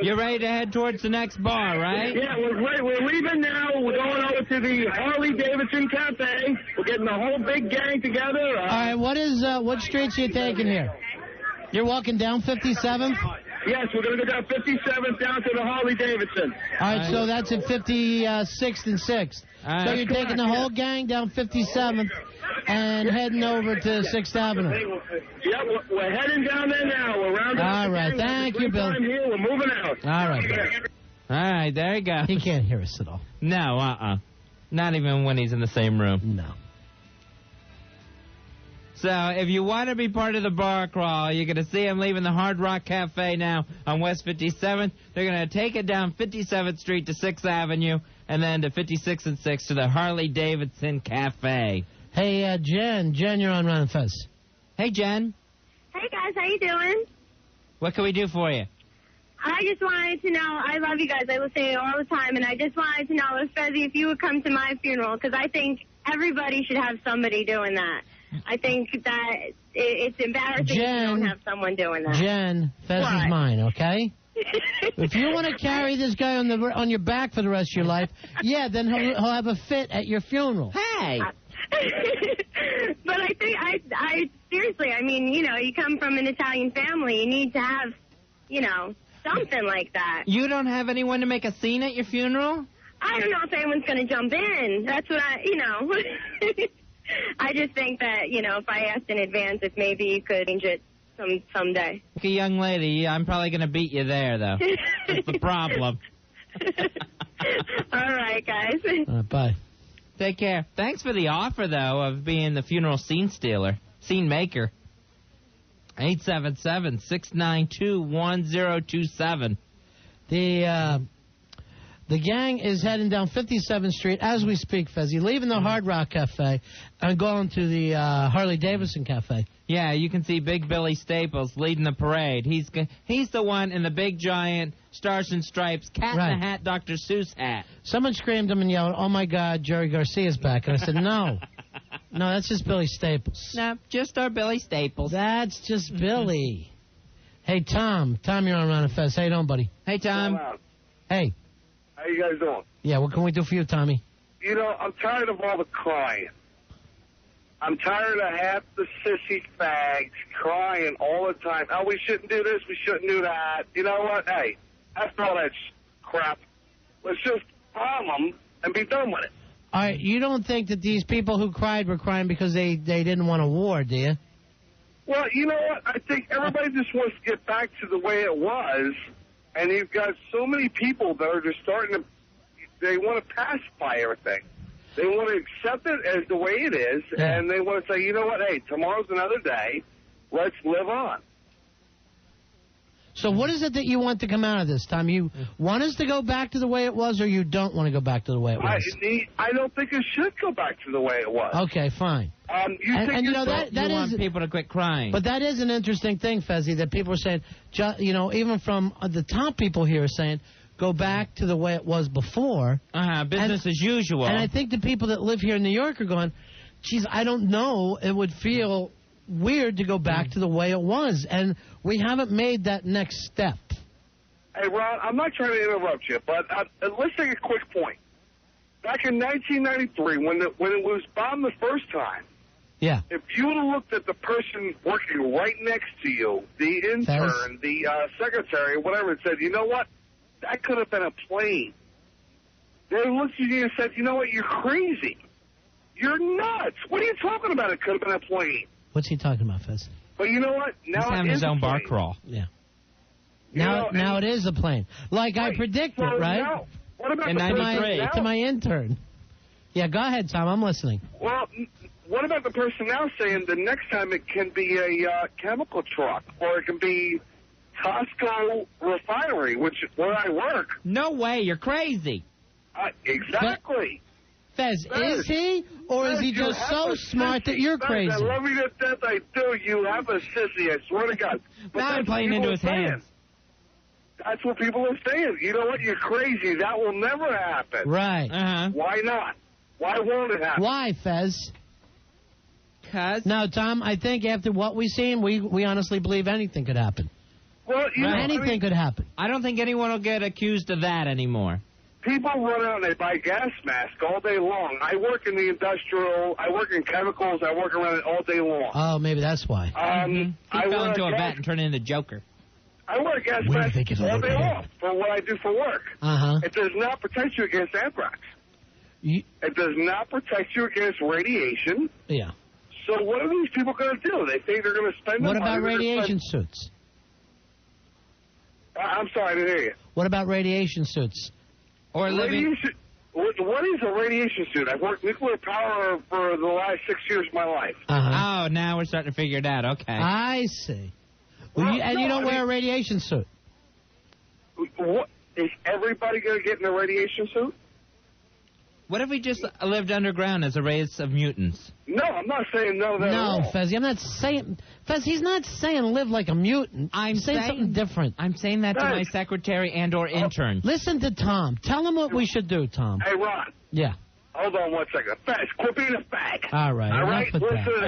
You're ready to head towards the next bar, right? Yeah, we're leaving now. We're going over to the Harley Davidson Cafe. We're getting the whole big gang together. All right, what streets are you taking here? You're walking down 57th? Yes, we're going to go down 57th down to the Harley Davidson. All right, so that's at 56th and 6th. Right. So you're taking the whole gang down 57th and heading over to 6th Avenue. Yeah, we're heading down there now. We're rounding up. All right, thank you, Bill. Here. We're moving out. All right, Bill. All right, there you go. He can't hear us at all. No, Not even when he's in the same room. No. So if you want to be part of the bar crawl, you're going to see him leaving the Hard Rock Cafe now on West 57th. They're going to take it down 57th Street to 6th Avenue and then to 56th and 6th to the Harley Davidson Cafe. Hey, Jen, you're on Ron and Fez. Hey, Jen. Hey, guys, how you doing? What can we do for you? I just wanted to know, I love you guys, I listen to you all the time, and I just wanted to know, Fezzy, if you would come to my funeral, because I think everybody should have somebody doing that. I think that it's embarrassing if you don't have someone doing that. Jen, Fez is mine, okay? If you want to carry this guy on your back for the rest of your life, yeah, then he'll have a fit at your funeral. Hey! But I think, I seriously, I mean, you come from an Italian family, you need to have, something like that. You don't have anyone to make a scene at your funeral? I don't know if anyone's going to jump in. That's what I just think that, if I asked in advance, if maybe you could change it someday. Like a young lady, I'm probably going to beat you there, though. That's the problem. All right, guys. Bye. Take care. Thanks for the offer, though, of being the funeral scene stealer, scene maker. 877-692-1027. The gang is heading down 57th Street as we speak, Fezzy, leaving the Hard Rock Cafe and going to the Harley Davidson Cafe. Yeah, you can see Big Billy Staples leading the parade. He's the one in the big, giant Stars and Stripes, Cat in the Hat, Dr. Seuss hat. Someone screamed him and yelled, "Oh, my God, Jerry Garcia's back." And I said, no. No, that's just Billy Staples. No, just our Billy Staples. That's just Billy. Hey, Tom. Tom, you're on Ron and Fez. How you doing, buddy? Hey, Tom. Hey. How you guys doing? Yeah, what can we do for you, Tommy? You know, I'm tired of all the crying. I'm tired of half the sissy fags crying all the time. Oh, we shouldn't do this, we shouldn't do that. You know what? Hey, after all that crap, let's just bomb them and be done with it. All right, you don't think that these people who cried were crying because they didn't want a war, do you? Well, you know what? I think everybody just wants to get back to the way it was, and you've got so many people that are just starting to, they want to pacify everything. They want to accept it as the way it is, and they want to say, you know what, hey, tomorrow's another day. Let's live on. So what is it that you want to come out of this, Tom? You want us to go back to the way it was, or you don't want to go back to the way it was? I don't think it should go back to the way it was. Okay, fine. You know, that you is want people to quit crying. But that is an interesting thing, Fezzi, that people are saying, you know, even from the top people here are saying, go back to the way it was before. Business as usual. And I think the people that live here in New York are going, geez, I don't know. It would feel weird to go back to the way it was. And we haven't made that next step. Hey, Ron, I'm not trying to interrupt you, but let's take a quick point. Back in 1993, when it was bombed the first time, yeah, if you would have looked at the person working right next to you, the intern, the secretary, whatever, and said, you know what? That could have been a plane. They looked at you and said, you know what? You're crazy. You're nuts. What are you talking about? It could have been a plane. What's he talking about, Fez? But you know what? Now he's having his own bar crawl. Yeah. Now it is a plane. Like I predicted, right? Now, what about in the 93. To my intern. Yeah, go ahead, Tom. I'm listening. Well, what about the person now saying the next time it can be a chemical truck, or it can be Costco refinery, which is where I work. No way, you're crazy. Exactly. Fez, is he, or is he just so smart that you're crazy? I love you to death, I do. You have a sissy, I swear to God. But now I'm playing into his hands. That's what people are saying. You know what? You're crazy. That will never happen. Right. Why not? Why won't it happen? Why, Fez? Now, Tom, I think after what we've seen, we honestly believe anything could happen. Well, you know, anything could happen. I don't think anyone will get accused of that anymore. People run out and they buy gas masks all day long. I work in the industrial. I work in chemicals. I work around it all day long. Oh, maybe that's why. He fell into a vat and turned into Joker. I wear a gas mask all day long for what I do for work. It does not protect you against anthrax. It does not protect you against radiation. Yeah. So what are these people going to do? They think they're going to spend What the money. about radiation suits? I'm sorry, I didn't hear you. What about radiation suits? Or living... What is a radiation suit? I've worked nuclear power for the last 6 years of my life. Oh, now we're starting to figure it out. Okay. I see. Well, you don't wear a radiation suit? What, is everybody going to get in a radiation suit? What if we just lived underground as a race of mutants? No, I'm not saying no to that at all. No, Fezzy, I'm not saying... Fez, he's not saying live like a mutant. I'm saying something different. I'm saying that to my secretary and or intern. Listen to Tom. Tell him what we should do, Tom. Hey, Ron. Yeah. Hold on 1 second. Fez, quit being a fag. All right. All right? Enough with Listen that. to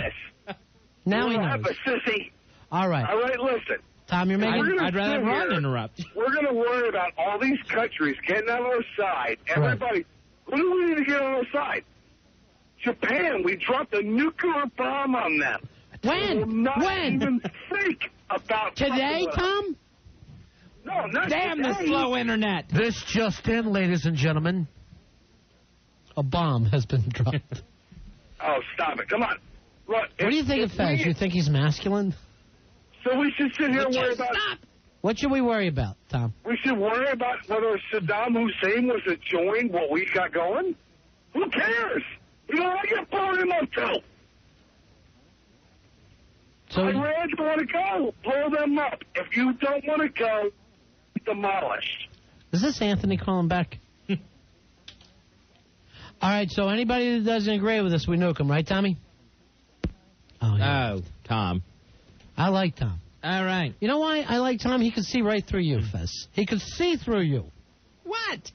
this. Now he You'll knows. have a sissy. All right. All right, listen. Tom, you're making... I'd rather Ron interrupt. We're going to worry about all these countries getting on our side. Everybody... Who do we need to get on our side? Japan. We dropped a nuclear bomb on them. When? When? Even think about today, Tom? No, not Damn today. the slow internet. This just in, ladies and gentlemen. A bomb has been dropped. Oh, stop it. Come on. Look, What do you think of Fez? You think he's masculine? So we should sit here and worry about... What should we worry about, Tom? We should worry about whether Saddam Hussein was to join what we got going? Who cares? You know what? You're blowing him up, too. So Iran's want to go. Blow them up. If you don't want to go, demolished. Is this Anthony calling back? All right, so anybody that doesn't agree with us, we nuke him, right, Tommy? Oh, Tom. I like Tom. All right. You know why I like Tom? He could see right through you, Fez. He could see through you. What?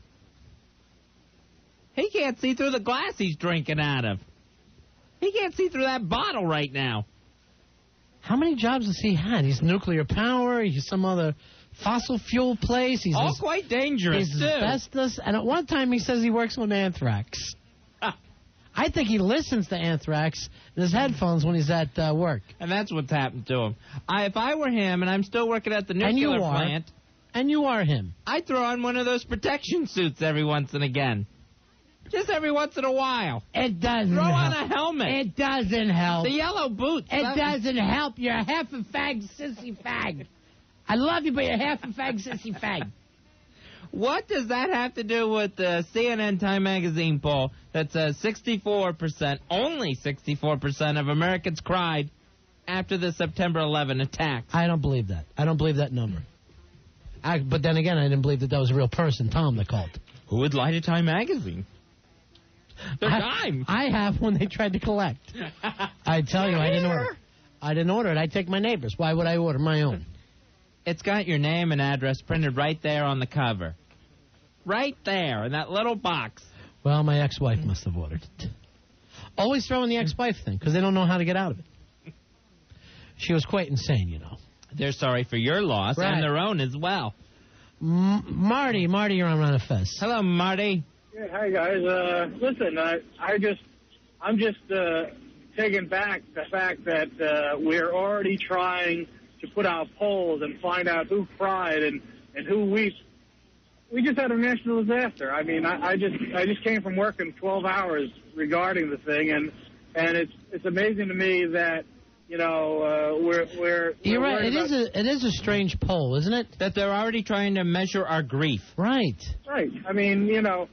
He can't see through the glass he's drinking out of. He can't see through that bottle right now. How many jobs has he had? He's nuclear power. He's some other fossil fuel place. He's all quite dangerous, he's too. asbestos. And at one time he says he works on anthrax. I think he listens to Anthrax in his headphones when he's at work. And that's what's happened to him. If I were him and I'm still working at the nuclear plant... And you are him. I'd throw on one of those protection suits every once and again. Just every once in a while. It doesn't Throw help. on a helmet. It doesn't help. The yellow boots. It doesn't help. You're a half a fag, sissy fag. I love you, but you're half a fag, sissy fag. What does that have to do with the CNN Time Magazine poll that says 64%, only 64% of Americans cried after the September 11 attack? I don't believe that. I don't believe that number. But then again, I didn't believe that was a real person, Tom, that called. Who would lie to Time Magazine? They're dime. I have when they tried to collect. I tell you, I didn't order it. I didn't order it. I take my neighbor's. Why would I order my own? It's got your name and address printed right there on the cover. Right there in that little box. Well, my ex-wife must have ordered it. Always throwing the ex-wife thing because they don't know how to get out of it. She was quite insane, you know. They're sorry for your loss and their own as well. Marty, you're on Ron and Fez. Hello, Marty. Yeah, hi guys. Listen, I'm just taking back the fact that we're already trying to put out polls and find out who cried and who weeps. We just had a national disaster. I mean, I just came from working 12 hours regarding the thing, and it's amazing to me that. You know, we're You're right. It is a strange poll, isn't it? That they're already trying to measure our grief. Right. Right. I mean, you know,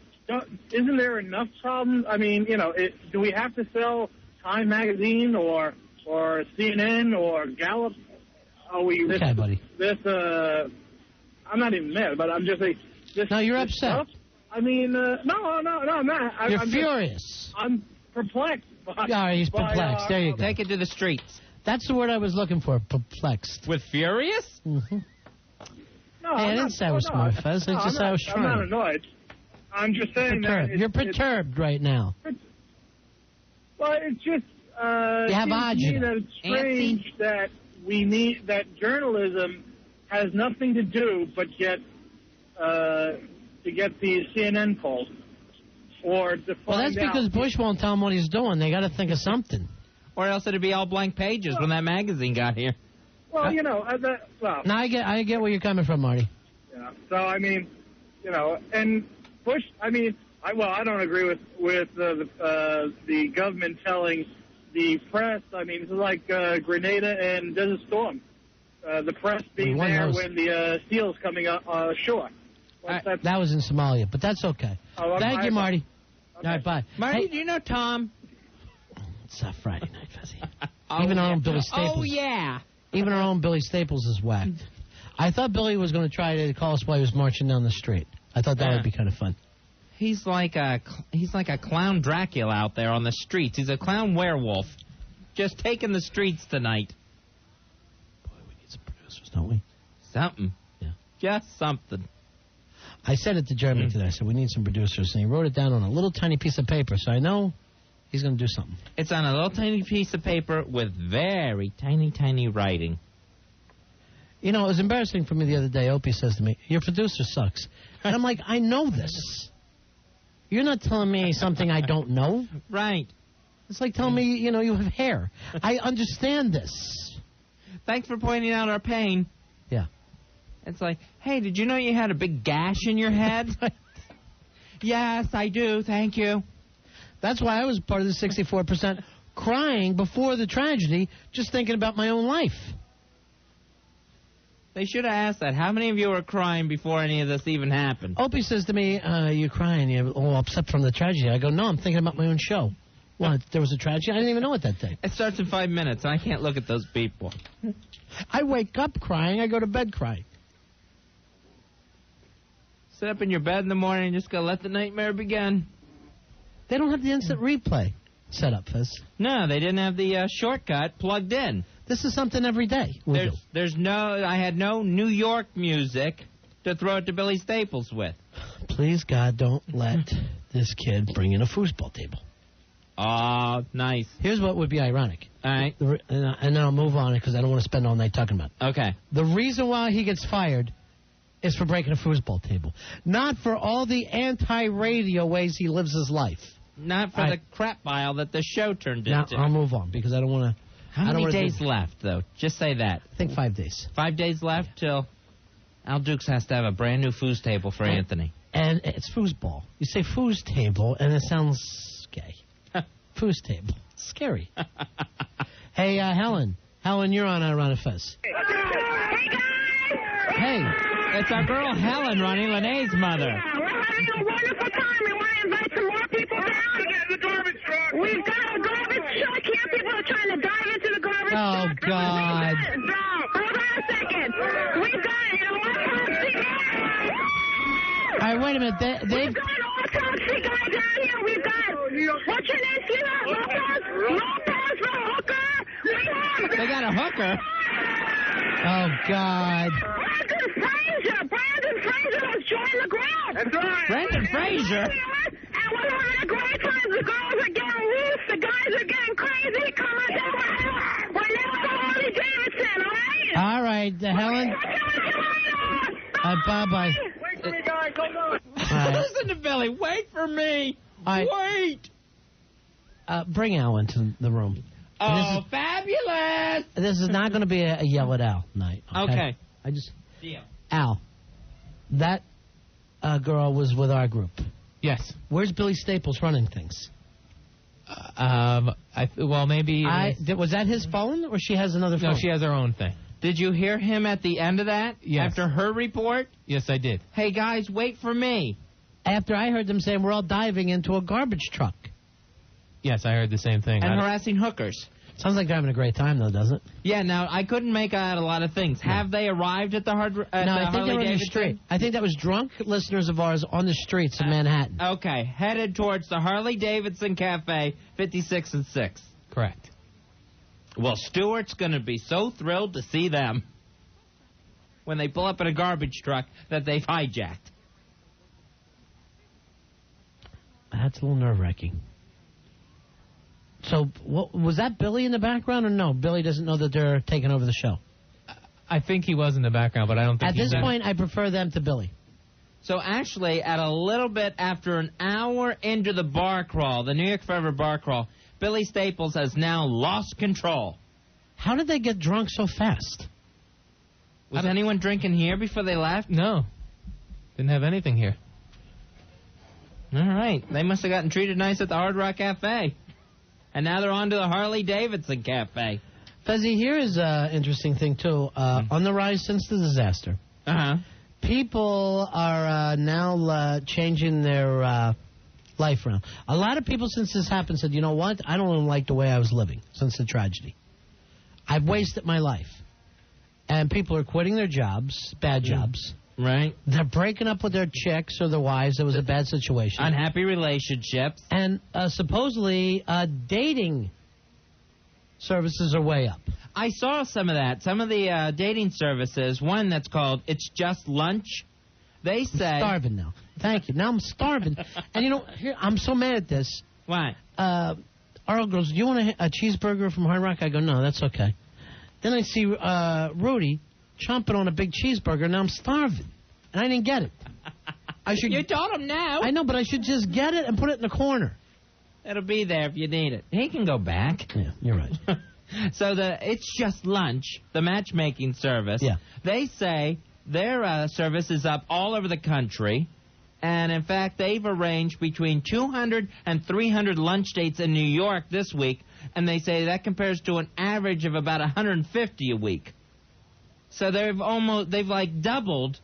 isn't there enough problems? I mean, you know, do we have to sell Time Magazine or CNN or Gallup? Are we okay, buddy. I'm not even mad, but I'm just like. No, you're upset. Stuff? I mean, no, I'm not. You're furious. I'm perplexed. Yeah, he's perplexed. There you go. Take it to the streets. That's the word I was looking for, perplexed. With furious? Mm-hmm. No, hey, I didn't say I was smart, Fez. I just said I was trying. I'm not annoyed. I'm just saying that... You're perturbed right now. Well, it's just... you have agita. That it's strange that journalism has nothing to do but get these CNN polls. Or to well, that's because Bush won't tell them what he's doing. They got to think of something. Or else it'd be all blank pages when that magazine got here. Well, you know, Now I get where you're coming from, Marty. Yeah. So I mean, you know, and Bush. I mean, I don't agree with the government telling the press. I mean, it's like Grenada and Desert Storm. The press being there when the SEAL's coming ashore. That was in Somalia, but that's okay. Thank you, Marty. Okay. All right, bye. Marty, do you know Tom? It's Friday night, Fezzy. Even our own Billy Staples. Oh, yeah. Even our own Billy Staples is whacked. I thought Billy was going to try to call us while he was marching down the street. I thought that would be kind of fun. He's like a clown Dracula out there on the streets. He's a clown werewolf, just taking the streets tonight. Boy, we need some producers, don't we? Something. Yeah. Just something. I said it to Jeremy today. I said, we need some producers. And he wrote it down on a little tiny piece of paper, so I know he's going to do something. It's on a little tiny piece of paper with very tiny, tiny writing. You know, it was embarrassing for me the other day. Opie says to me, your producer sucks. And I'm like, I know this. You're not telling me something I don't know. Right. It's like telling me, you know, you have hair. I understand this. Thanks for pointing out our pain. Yeah. It's like, hey, did you know you had a big gash in your head? Yes, I do. Thank you. That's why I was part of the 64% crying before the tragedy, just thinking about my own life. They should have asked that. How many of you were crying before any of this even happened? Opie says to me, you're crying. You're all upset from the tragedy. I go, no, I'm thinking about my own show. What, there was a tragedy? I didn't even know it that day. It starts in 5 minutes, and I can't look at those people. I wake up crying. I go to bed crying. Sit up in your bed in the morning and just go, let the nightmare begin. They don't have the instant replay set up, Fez. No, they didn't have the shortcut plugged in. This is something every day. I had no New York music to throw it to Billy Staples with. Please, God, don't let this kid bring in a foosball table. Oh, nice. Here's what would be ironic. All right. And then I'll move on because I don't want to spend all night talking about it. Okay. The reason why he gets fired is for breaking a foosball table. Not for all the anti-radio ways he lives his life. Not for the crap pile that the show turned Now, into. I'll move on because I don't want to... How many days left, though? Just say that. I think 5 days. 5 days left till Al Dukes has to have a brand new foos table for Anthony. And it's foosball. You say foos table, and it sounds gay. Foos table. Scary. Hey, Helen. Helen, you're on Ron and Fez. Hey, guys! Hey. It's our girl Helen, Ronnie Lene's mother. Yeah, we're having a wonderful time. We want to invite some more people down. The garbage truck. We've got a garbage truck here. People are trying to dive into the garbage truck. Oh, God. No, hold on a second. We've got it. All right, wait a minute. We've got an autopsy guy down here. We've got, what's your name, sweetheart? Lopez, the hooker. They got a hooker? Oh, God. Brandon Fraser has joined the group. That's right. Brandon Fraser? And we're having a great time. The girls are getting loose. The guys are getting crazy. Come on down. We're now at Harley Davidson, all right? All right, Helen. Bye-bye. Wait for me, guys. Hold on. Listen to Billy. Wait for me. Wait. Bring Al into the room. Oh, fabulous. This is not going to be a yell at Al night. Okay. Deal. Al, that girl was with our group. Yes. Where's Billy Staples running things? Well, maybe... Was that his phone, or she has another phone? No, she has her own thing. Did you hear him at the end of that? Yes. After her report? Yes, I did. Hey, guys, wait for me. After I heard them saying we're all diving into a garbage truck. Yes, I heard the same thing. And harassing hookers. Sounds like they're having a great time, though, doesn't it? Yeah, now, I couldn't make out a lot of things. No. Have they arrived at the I think they were on the street. I think that was drunk listeners of ours on the streets of Manhattan. Okay, headed towards the Harley-Davidson Cafe, 56 and 6. Correct. Well, Stuart's going to be so thrilled to see them when they pull up in a garbage truck that they've hijacked. That's a little nerve-wracking. So, was that Billy in the background or no? Billy doesn't know that they're taking over the show. I think he was in the background, but I don't think At this point, I prefer them to Billy. So, actually, at a little bit after an hour into the bar crawl, the New York Forever bar crawl, Billy Staples has now lost control. How did they get drunk so fast? Was anyone drinking here before they left? No. Didn't have anything here. All right. They must have gotten treated nice at the Hard Rock Cafe. And now they're on to the Harley-Davidson Cafe. Fezzy, here is an interesting thing, too. On the rise since the disaster. Uh-huh. People are now changing their life around. A lot of people, since this happened, said, you know what? I don't even like the way I was living since the tragedy. I've wasted my life. And people are quitting their jobs, bad jobs. Right. They're breaking up with their chicks or their wives. It was a bad situation. Unhappy relationships. And supposedly dating services are way up. I saw some of that. Some of the dating services, one that's called It's Just Lunch, they say... I'm starving now. Thank you. Now I'm starving. And, you know, here, I'm so mad at this. Why? Arl goes, do you want a cheeseburger from Hard Rock? I go, no, that's okay. Then I see Rudy chomping on a big cheeseburger. Now I'm starving. And I didn't get it. You told him now. I know, but I should just get it and put it in the corner. It'll be there if you need it. He can go back. Yeah, you're right. So It's Just Lunch, the matchmaking service, they say their service is up all over the country. And, in fact, they've arranged between 200 and 300 lunch dates in New York this week. And they say that compares to an average of about 150 a week. So they've doubled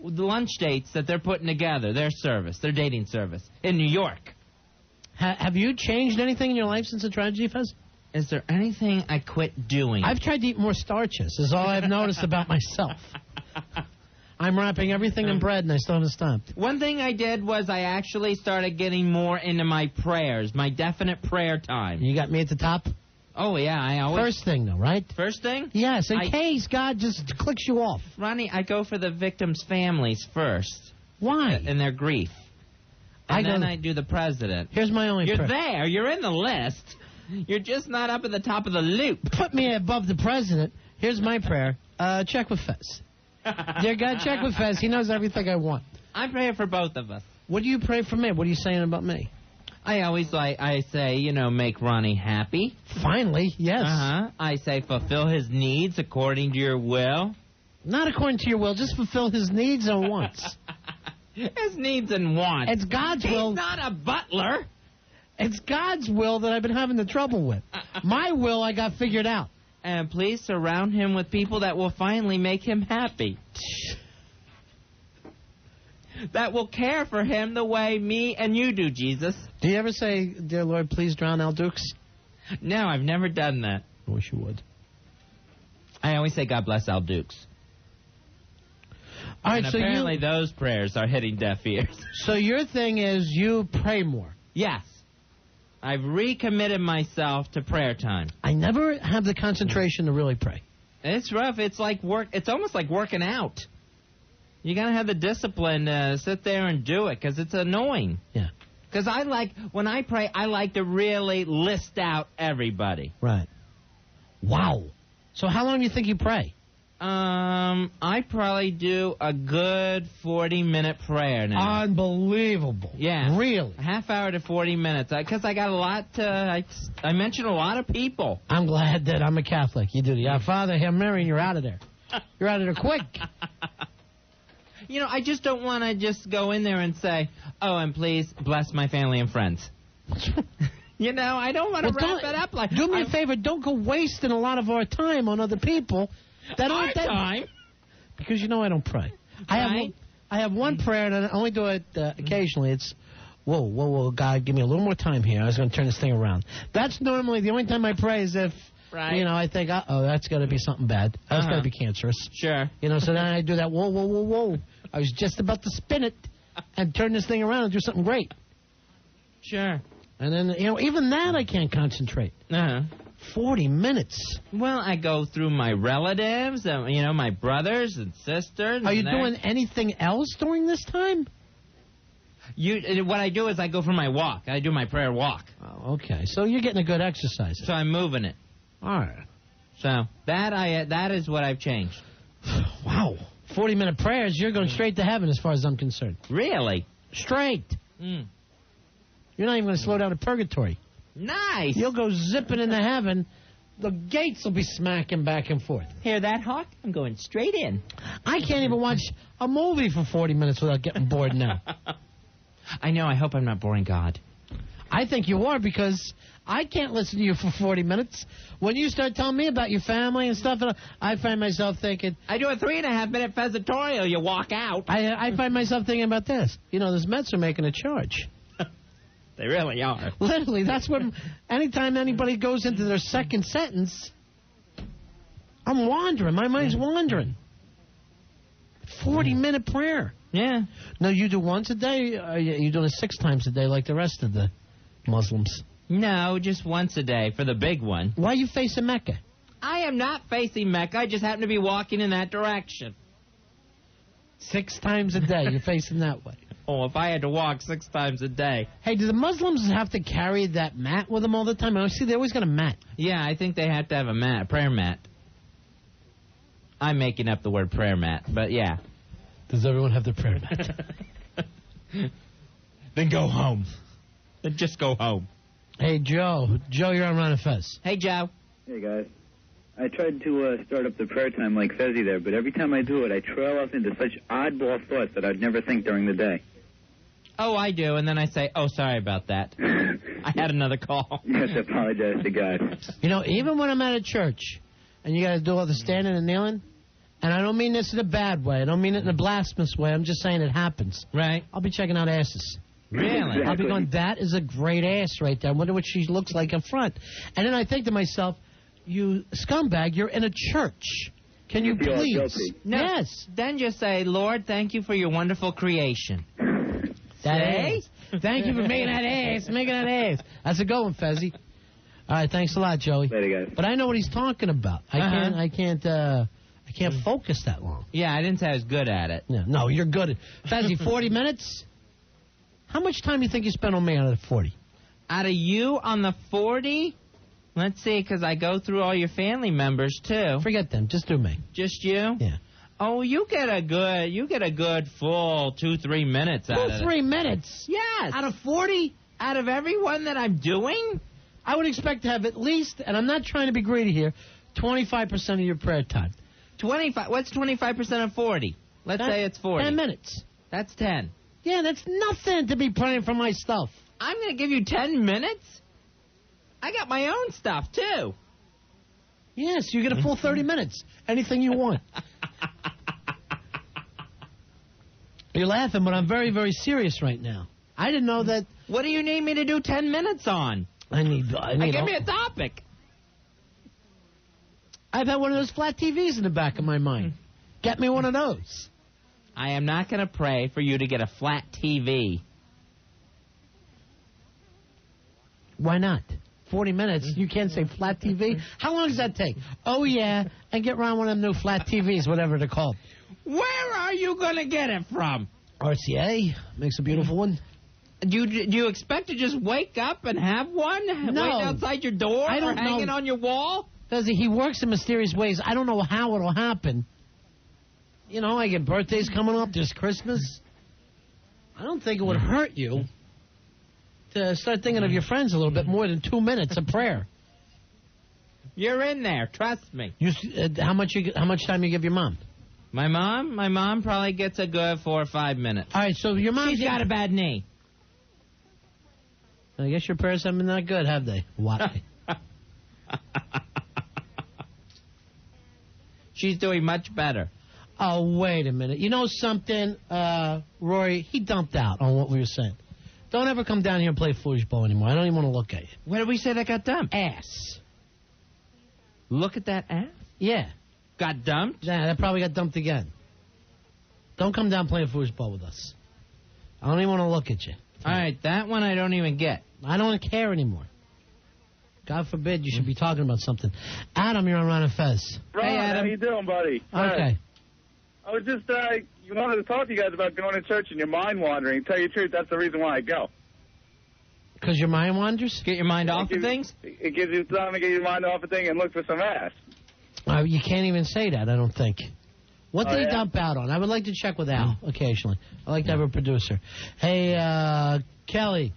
the lunch dates that they're putting together, their service, their dating service, in New York. Have you changed anything in your life since the tragedy, Fez? Is there anything I quit doing? I've tried to eat more starches, is all I've noticed about myself. I'm wrapping everything in bread, and I still haven't stopped. One thing I did was I actually started getting more into my prayers, my definite prayer time. You got me at the top? Oh, yeah, I always... First thing, though, right? First thing? Yes, in case God just clicks you off. Ronnie, I go for the victims' families first. Why? And their grief. And then I do the president. Here's my only You're prayer. there. You're in the list. You're just not up at the top of the loop. Put me above the president. Here's my prayer. Check with Fez. Dear God, check with Fez. He knows everything I want. I pray for both of us. What do you pray for me? What are you saying about me? I always I say, make Ronnie happy. Finally, yes. I say fulfill his needs according to your will. Not according to your will. Just fulfill his needs and wants. His needs and wants. It's God's will. He's not a butler. It's God's will that I've been having the trouble with. My will I got figured out. And please surround him with people that will finally make him happy. That will care for him the way me and you do, Jesus. Do you ever say, dear Lord, please drown Al Dukes? No, I've never done that. I wish you would. I always say, God bless Al Dukes. All right, and so apparently those prayers are hitting deaf ears. So your thing is you pray more. Yes. I've recommitted myself to prayer time. I never have the concentration to really pray. It's rough. It's like work. It's almost like working out. You got to have the discipline to sit there and do it because it's annoying. Yeah. Because when I pray, I like to really list out everybody. Right. Wow. So how long do you think you pray? I probably do a good 40-minute prayer now. Unbelievable. Yeah. Really? A half hour to 40 minutes. Because I got a lot I mention a lot of people. I'm glad that I'm a Catholic. You do the Our Father, Hail Mary, and you're out of there. You're out of there quick. I just don't want to just go in there and say, oh, and please bless my family and friends. I don't want to wrap it up like... Do me a favor. Don't go wasting a lot of our time on other people. Time? Because I don't pray. I have one prayer, and I only do it occasionally. It's, whoa, God, give me a little more time here. I was going to turn this thing around. That's normally the only time I pray is if, I think, that's got to be something bad. That's got to be cancerous. Sure. So then I do that, whoa. I was just about to spin it and turn this thing around and do something great. Sure. And then, even that I can't concentrate. 40 minutes. Well, I go through my relatives, my brothers and sisters. Are you doing anything else during this time? What I do is I go for my walk. I do my prayer walk. Oh, okay. So you're getting a good exercise. So I'm moving it. All right. So that is what I've changed. Wow. 40-minute prayers, you're going straight to heaven as far as I'm concerned. Really? Straight. Mm. You're not even going to slow down to purgatory. Nice. You'll go zipping into heaven. The gates will be smacking back and forth. Hear that, Hawk? I'm going straight in. I can't even watch a movie for 40 minutes without getting bored now. I know. I hope I'm not boring God. I think you are, because I can't listen to you for 40 minutes. When you start telling me about your family and stuff, I find myself thinking... I do a 3.5-minute fesatorial. You walk out. I find myself thinking about this. Those Mets are making a charge. They really are. Literally, that's what... Anytime anybody goes into their second sentence, I'm wandering. My mind's wandering. 40-minute prayer. Yeah. No, you do once a day? Or you doing it 6 times a day like the rest of the Muslims? No, just once a day for the big one. Why are you facing Mecca? I am not facing Mecca. I just happen to be walking in that direction. 6 times a day, you're facing that way. Oh, if I had to walk 6 times a day. Hey, do the Muslims have to carry that mat with them all the time? I see they always got a mat. Yeah, I think they have to have a mat, a prayer mat. I'm making up the word prayer mat, but yeah. Does everyone have their prayer mat? Then go home. Then just go home. Hey, Joe. Joe, you're on Ron and Fez. Hey, Joe. Hey, guys. I tried to start up the prayer time like Fezzy there, but every time I do it, I trail off into such oddball thoughts that I'd never think during the day. Oh, I do, and then I say, oh, sorry about that. I had another call. Yes, I apologize to God. Even when I'm at a church, and you got to do all the standing and kneeling, and I don't mean this in a bad way. I don't mean it in a blasphemous way. I'm just saying it happens. Right. I'll be checking out asses. Really? Exactly. I'll be going, that is a great ass right there. I wonder what she looks like up front. And then I think to myself, you scumbag, you're in a church. Can you please? No. Yes. Then just say, Lord, thank you for your wonderful creation. That ass. Thank you for making that ass. That's a good one, Fezzy. All right, thanks a lot, Joey. Later, guys. But I know what he's talking about. I can't focus that long. Yeah, I didn't say I was good at it. No, you're good at Fezzy, 40 minutes? How much time do you think you spent on me out of the 40? Out of you on the 40? Let's see, because I go through all your family members, too. Forget them. Just do me. Just you? Yeah. Oh, you get a good full 2-3 minutes out of it. 2-3 minutes? Yes. Out of 40? Out of everyone that I'm doing? I would expect to have at least, and I'm not trying to be greedy here, 25% of your prayer time. 25. What's 25% of 40? Let's say it's 40. 10 minutes. That's 10. Yeah, that's nothing to be praying for my stuff. I'm going to give you 10 minutes? I got my own stuff, too. Yes, you get a full 30 minutes. Anything you want. You're laughing, but I'm very, very serious right now. I didn't know that. What do you need me to do 10 minutes on? I need give me a topic. I've had one of those flat TVs in the back of my mind. Get me one of those. I am not going to pray for you to get a flat TV. Why not? 40 minutes. You can't say flat TV. How long does that take? Oh, yeah, and get around one of them new flat TVs, whatever they're called. Where are you going to get it from? RCA makes a beautiful one. Do you expect to just wake up and have one? No. Wait outside your door I don't or hanging know. on your wall? He works in mysterious ways. I don't know how it'll happen. You know, I get birthdays coming up. There's Christmas. I don't think it would hurt you to start thinking of your friends a little bit more than 2 minutes of prayer. You're in there. Trust me. How much time you give your mom? My mom probably gets a good 4 or 5 minutes. All right, so your mom... She's got a bad knee. I guess your prayers haven't been that good, have they? Why? She's doing much better. Oh, wait a minute. You know something, Rory? He dumped out on what we were saying. Don't ever come down here and play foolish ball anymore. I don't even want to look at you. Where did we say that got dumped? Ass. Look at that ass? Yeah. Got dumped? Yeah, that probably got dumped again. Don't come down playing foolish ball with us. I don't even want to look at you. All right, that one I don't even get. I don't care anymore. God forbid you should be talking about something. Adam, you're on Ron and Fez. Ron, hey, Adam. how you doing, buddy? Okay. I was just, you wanted to talk to you guys about going to church and your mind wandering. To tell you the truth, that's the reason why I go. Because your mind wanders? Get your mind off of things? It gives you time to get your mind off a thing and look for some ass. You can't even say that, I don't think. What did he yeah? dump out on? I would like to check with Al occasionally. I like to have a producer. Hey, Kelly.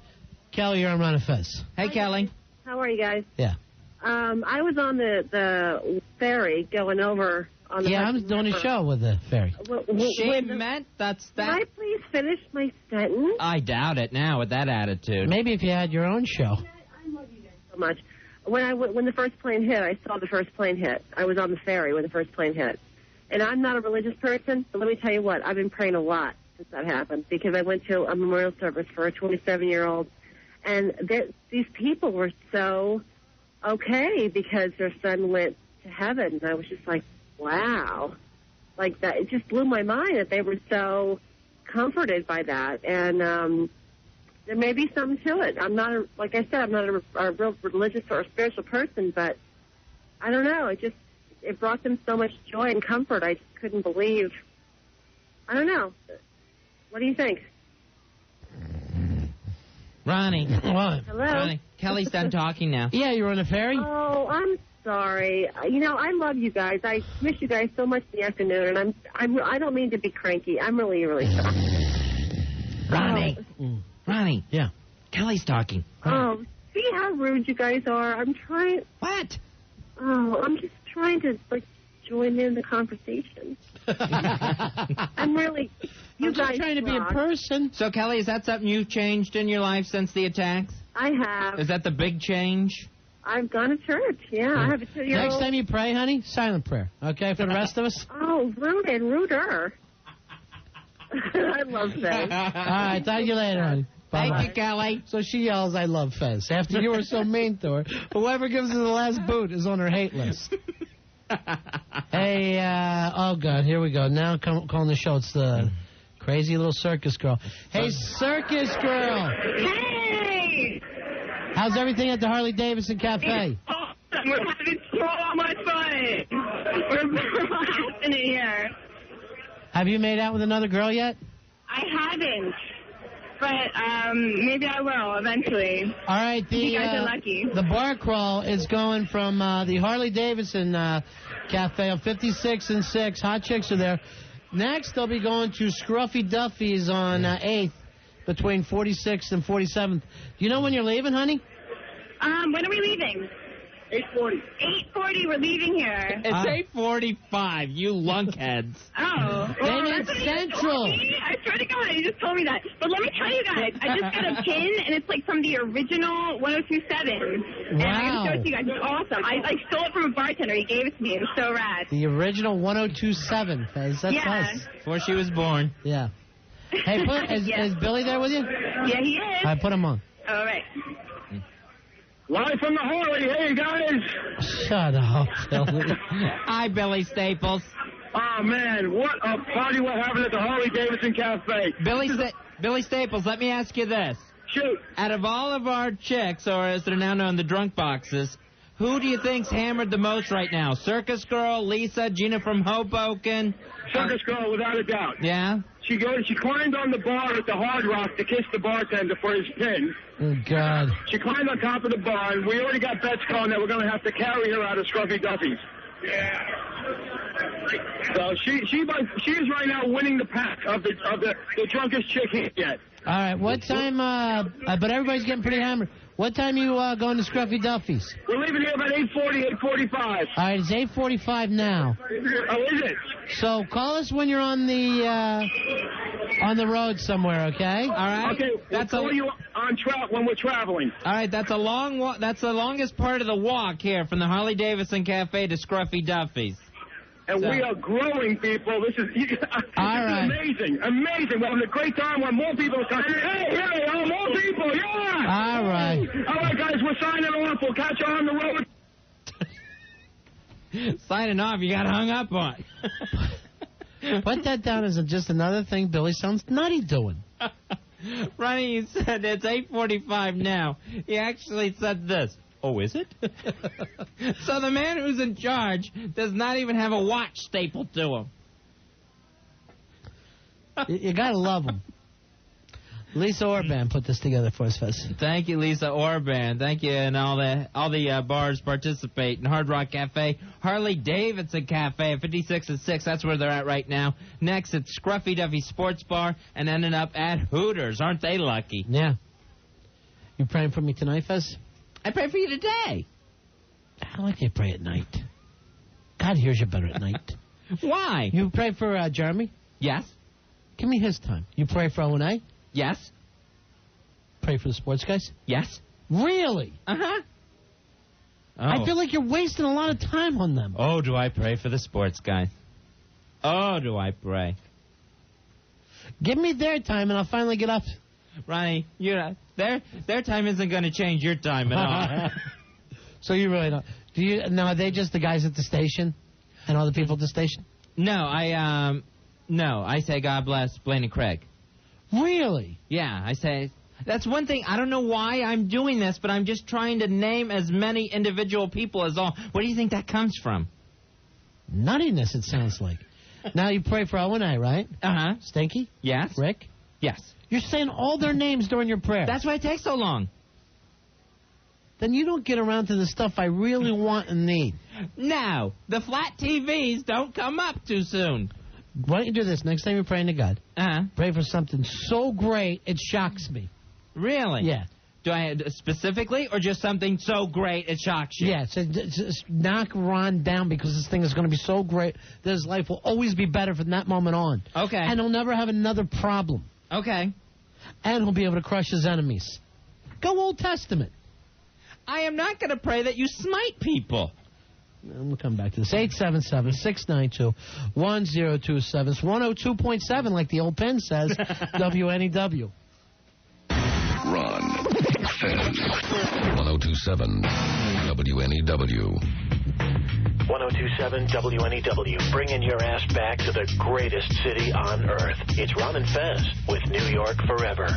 Kelly, you're on Ron and Fez. Hey, Kelly. How are you guys? Yeah. I was on the ferry going over on the... Yeah, I'm doing a show with the ferry. She meant that's that... Can I please finish my sentence? I doubt it now with that attitude. Maybe if you had your own show. I love you guys so much. When the first plane hit, I saw the first plane hit. I was on the ferry when the first plane hit. And I'm not a religious person, but let me tell you what, I've been praying a lot since that happened because I went to a memorial service for a 27-year-old, and these people were so okay because their son went to heaven. And I was just like, wow. Like that, it just blew my mind that they were so comforted by that. And there may be something to it. I'm not, like I said, I'm not a real religious or a spiritual person, but I don't know. It brought them so much joy and comfort. I just couldn't believe. I don't know. What do you think? Ronnie. What? Hello? Ronnie. Kelly's done talking now. Yeah, you're on the ferry? Oh, I'm sorry. You know, I love you guys. I miss you guys so much in the afternoon, and I don't mean to be cranky. I'm really, really sorry. Ronnie. Ronnie. Yeah. Kelly's talking. Oh, see how rude you guys are? I'm trying. What? Oh, I'm just trying to, join in the conversation. I'm really... You guys just trying to be a rock. person. So, Kelly, is that something you've changed in your life since the attacks? I have. Is that the big change? I've gone to church, yeah. I have a 2-year-old. Next time you pray, honey, silent prayer. Okay, for the rest of us? Oh, rude and ruder. I love Fez. All right, talk to you later, honey. Bye-bye. Thank you, Kelly. So she yells, I love Fez. After you were so mean to her, whoever gives her the last boot is on her hate list. Hey, oh, God, here we go. Now calling the show. It's the crazy little circus girl. Hey, circus girl. Hey! How's everything at the Harley-Davidson Cafe? Awesome. We're having so much fun. We're blasting it here. Have you made out with another girl yet? I haven't. But but maybe I will eventually. All right, You guys are lucky. The bar crawl is going from the Harley-Davidson Cafe on 56 and 6. Hot chicks are there. Next, they'll be going to Scruffy Duffy's on 8th between 46th and 47th. Do you know when you're leaving, honey? When are we leaving? 8:40. 8:40, we're leaving here. It's 8:45, you lunkheads. Oh. They meant that's what you just Central. told me. I swear to God, you just told me that. But let me tell you guys, I just got a pin, and it's like from the original 1027. And I Wow. got to show it to you guys. It's awesome. I stole it from a bartender. He gave it to me. It was so rad. The original 1027, Fez. That's Yeah. us. Before she was born. Yeah. Hey, is Billy there with you? Yeah, he is. All right, put him on. All right. Live from the Harley. Hey, guys. Shut up, Billy. Hi, Billy Staples. Oh, man, what a party we're having at the Harley-Davidson Cafe. Billy Staples, let me ask you this. Shoot. Out of all of our chicks, or as they're now known, the drunk boxes, who do you think's hammered the most right now? Circus Girl, Lisa, Gina from Hoboken? Circus Girl, without a doubt. Yeah? She climbed on the bar at the Hard Rock to kiss the bartender for his pin. Oh, God. She climbed on top of the bar, and we already got bets going that we're going to have to carry her out of Scruffy Duffy's. Yeah. So she is right now winning the pack of the drunkest chick yet. All right, what time, but everybody's getting pretty hammered. What time you going to Scruffy Duffy's? We're leaving here about 8:40, 8:45. All right, it's 8:45 now. Oh, is it? So call us when you're on the road somewhere, okay? All right. Okay, we'll call you on when we're traveling. All right, that's a long walk. That's the longest part of the walk here from the Harley-Davidson Cafe to Scruffy Duffy's. And we are growing, people. This is amazing. Amazing. We're having a great time when more people are coming. Hey, here they are, more people, yeah! All right. All right, guys, we're signing off. We'll catch you on the road. Signing off, you got hung up on. Put that down as just another thing Billy sounds nutty doing. Ronnie, you said it's 8:45 now. He actually said this. Oh, is it? So the man who's in charge does not even have a watch stapled to him. You gotta love him. Lisa Orban put this together for us, Fez. Thank you, Lisa Orban. Thank you, and all the bars participate in Hard Rock Cafe, Harley-Davidson Cafe at 56 and 6. That's where they're at right now. Next, it's Scruffy Duffy Sports Bar, and ending up at Hooters. Aren't they lucky? Yeah. You praying for me tonight, Fez? I pray for you today. I like you pray at night. God hears you better at night. Why? You pray for Jeremy? Yes. Give me his time. You pray for O&A? Yes. Pray for the sports guys? Yes. Really? Uh-huh. Oh. I feel like you're wasting a lot of time on them. Oh, do I pray for the sports guys? Oh, do I pray? Give me their time and I'll finally get up. Ronnie, their time isn't going to change your time at all. So you really don't. Now, are they just the guys at the station and all the people at the station? No, I say God bless Blaine and Craig. Really? Yeah, I say that's one thing. I don't know why I'm doing this, but I'm just trying to name as many individual people as all. Where do you think that comes from? Nuttiness, it sounds like. Now you pray for O&A, right? Uh-huh. Stinky? Yes. Rick? Yes. You're saying all their names during your prayer. That's why it takes so long. Then you don't get around to the stuff I really want and need. No, the flat TVs don't come up too soon. Why don't you do this? Next time you're praying to God, pray for something so great it shocks me. Really? Yeah. Do I specifically, or just something so great it shocks you? Yeah, so just knock Ron down because this thing is going to be so great that his life will always be better from that moment on. Okay. And he'll never have another problem. Okay. And he'll be able to crush his enemies. Go Old Testament. I am not going to pray that you smite people. We'll come back to this. 877-692-1027. It's 102.7, like the old pen says, WNEW. Ron, Fez, 1027, WNEW. 1027 WNEW, bringing your ass back to the greatest city on earth. It's Ron and Fez with New York Forever.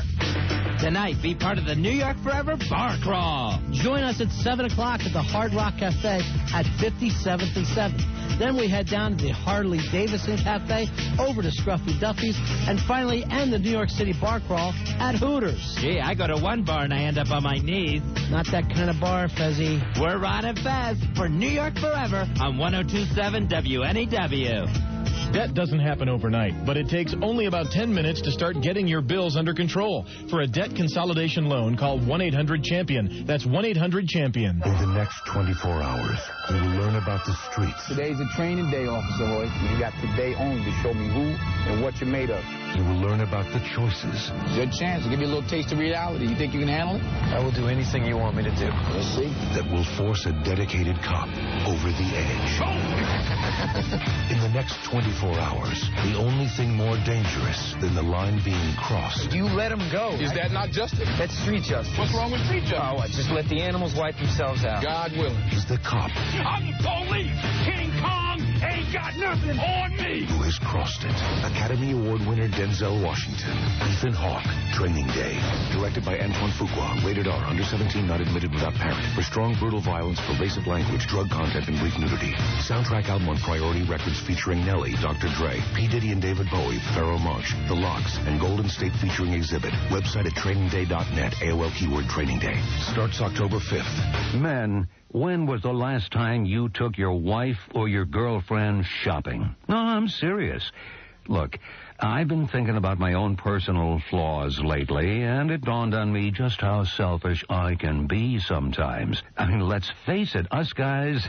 Tonight, be part of the New York Forever Bar Crawl. Join us at 7 o'clock at the Hard Rock Cafe at 57th and 7th. Then we head down to the Harley-Davidson Cafe, over to Scruffy Duffy's, and finally end the New York City bar crawl at Hooters. Gee, I go to one bar and I end up on my knees. Not that kind of bar, Fezzy. We're Ron and Fez for New York Forever on 102.7 WNEW. Debt doesn't happen overnight, but it takes only about 10 minutes to start getting your bills under control. For a debt consolidation loan, call 1-800-CHAMPION. That's 1-800-CHAMPION. In the next 24 hours, we will learn about the streets. Today's a training day, Officer Hoyt. You got today only to show me who and what you're made of. We will learn about the choices. Good chance to give you a little taste of reality. You think you can handle it? I will do anything you want me to do. Let's see. That will force a dedicated cop over the edge. In the next 24 hours, the only thing more dangerous than the line being crossed. You let them go. Is that not justice? That's street justice. What's wrong with street justice? Oh, just let the animals wipe themselves out. God willing. Is the cop I'm the police. King Kong ain't got nothing on me. who has crossed it. Academy Award winner Denzel Washington. Ethan Hawke, Training Day. Directed by Antoine Fuqua. Rated R. Under 17, not admitted without parent. For strong, brutal violence, pervasive language, drug content, and brief nudity. Soundtrack album on Priority Records featuring Nelly, Dr. Dre, P. Diddy and David Bowie, Pharoah Monch, The Lox, and Golden State featuring Exhibit. Website at trainingday.net. AOL keyword Training Day. Starts October 5th. Men, when was the last time you took your wife or your girlfriend shopping? No, I'm serious. Look, I've been thinking about my own personal flaws lately, and it dawned on me just how selfish I can be sometimes. I mean, let's face it, us guys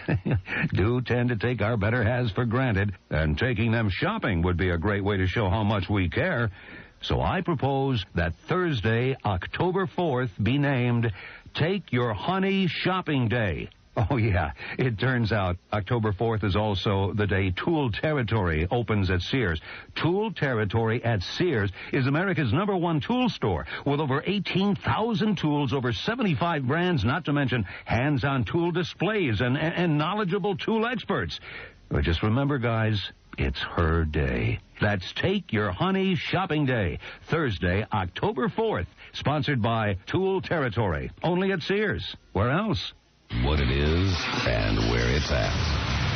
do tend to take our better halves for granted, and taking them shopping would be a great way to show how much we care. So I propose that Thursday, October 4th, be named Take Your Honey Shopping Day. Oh, yeah. It turns out October 4th is also the day Tool Territory opens at Sears. Tool Territory at Sears is America's #1 tool store with over 18,000 tools, over 75 brands, not to mention hands-on tool displays and knowledgeable tool experts. But just remember, guys, it's her day. That's Take Your Honey Shopping Day, Thursday, October 4th, sponsored by Tool Territory. Only at Sears. Where else? What it is and where it's at.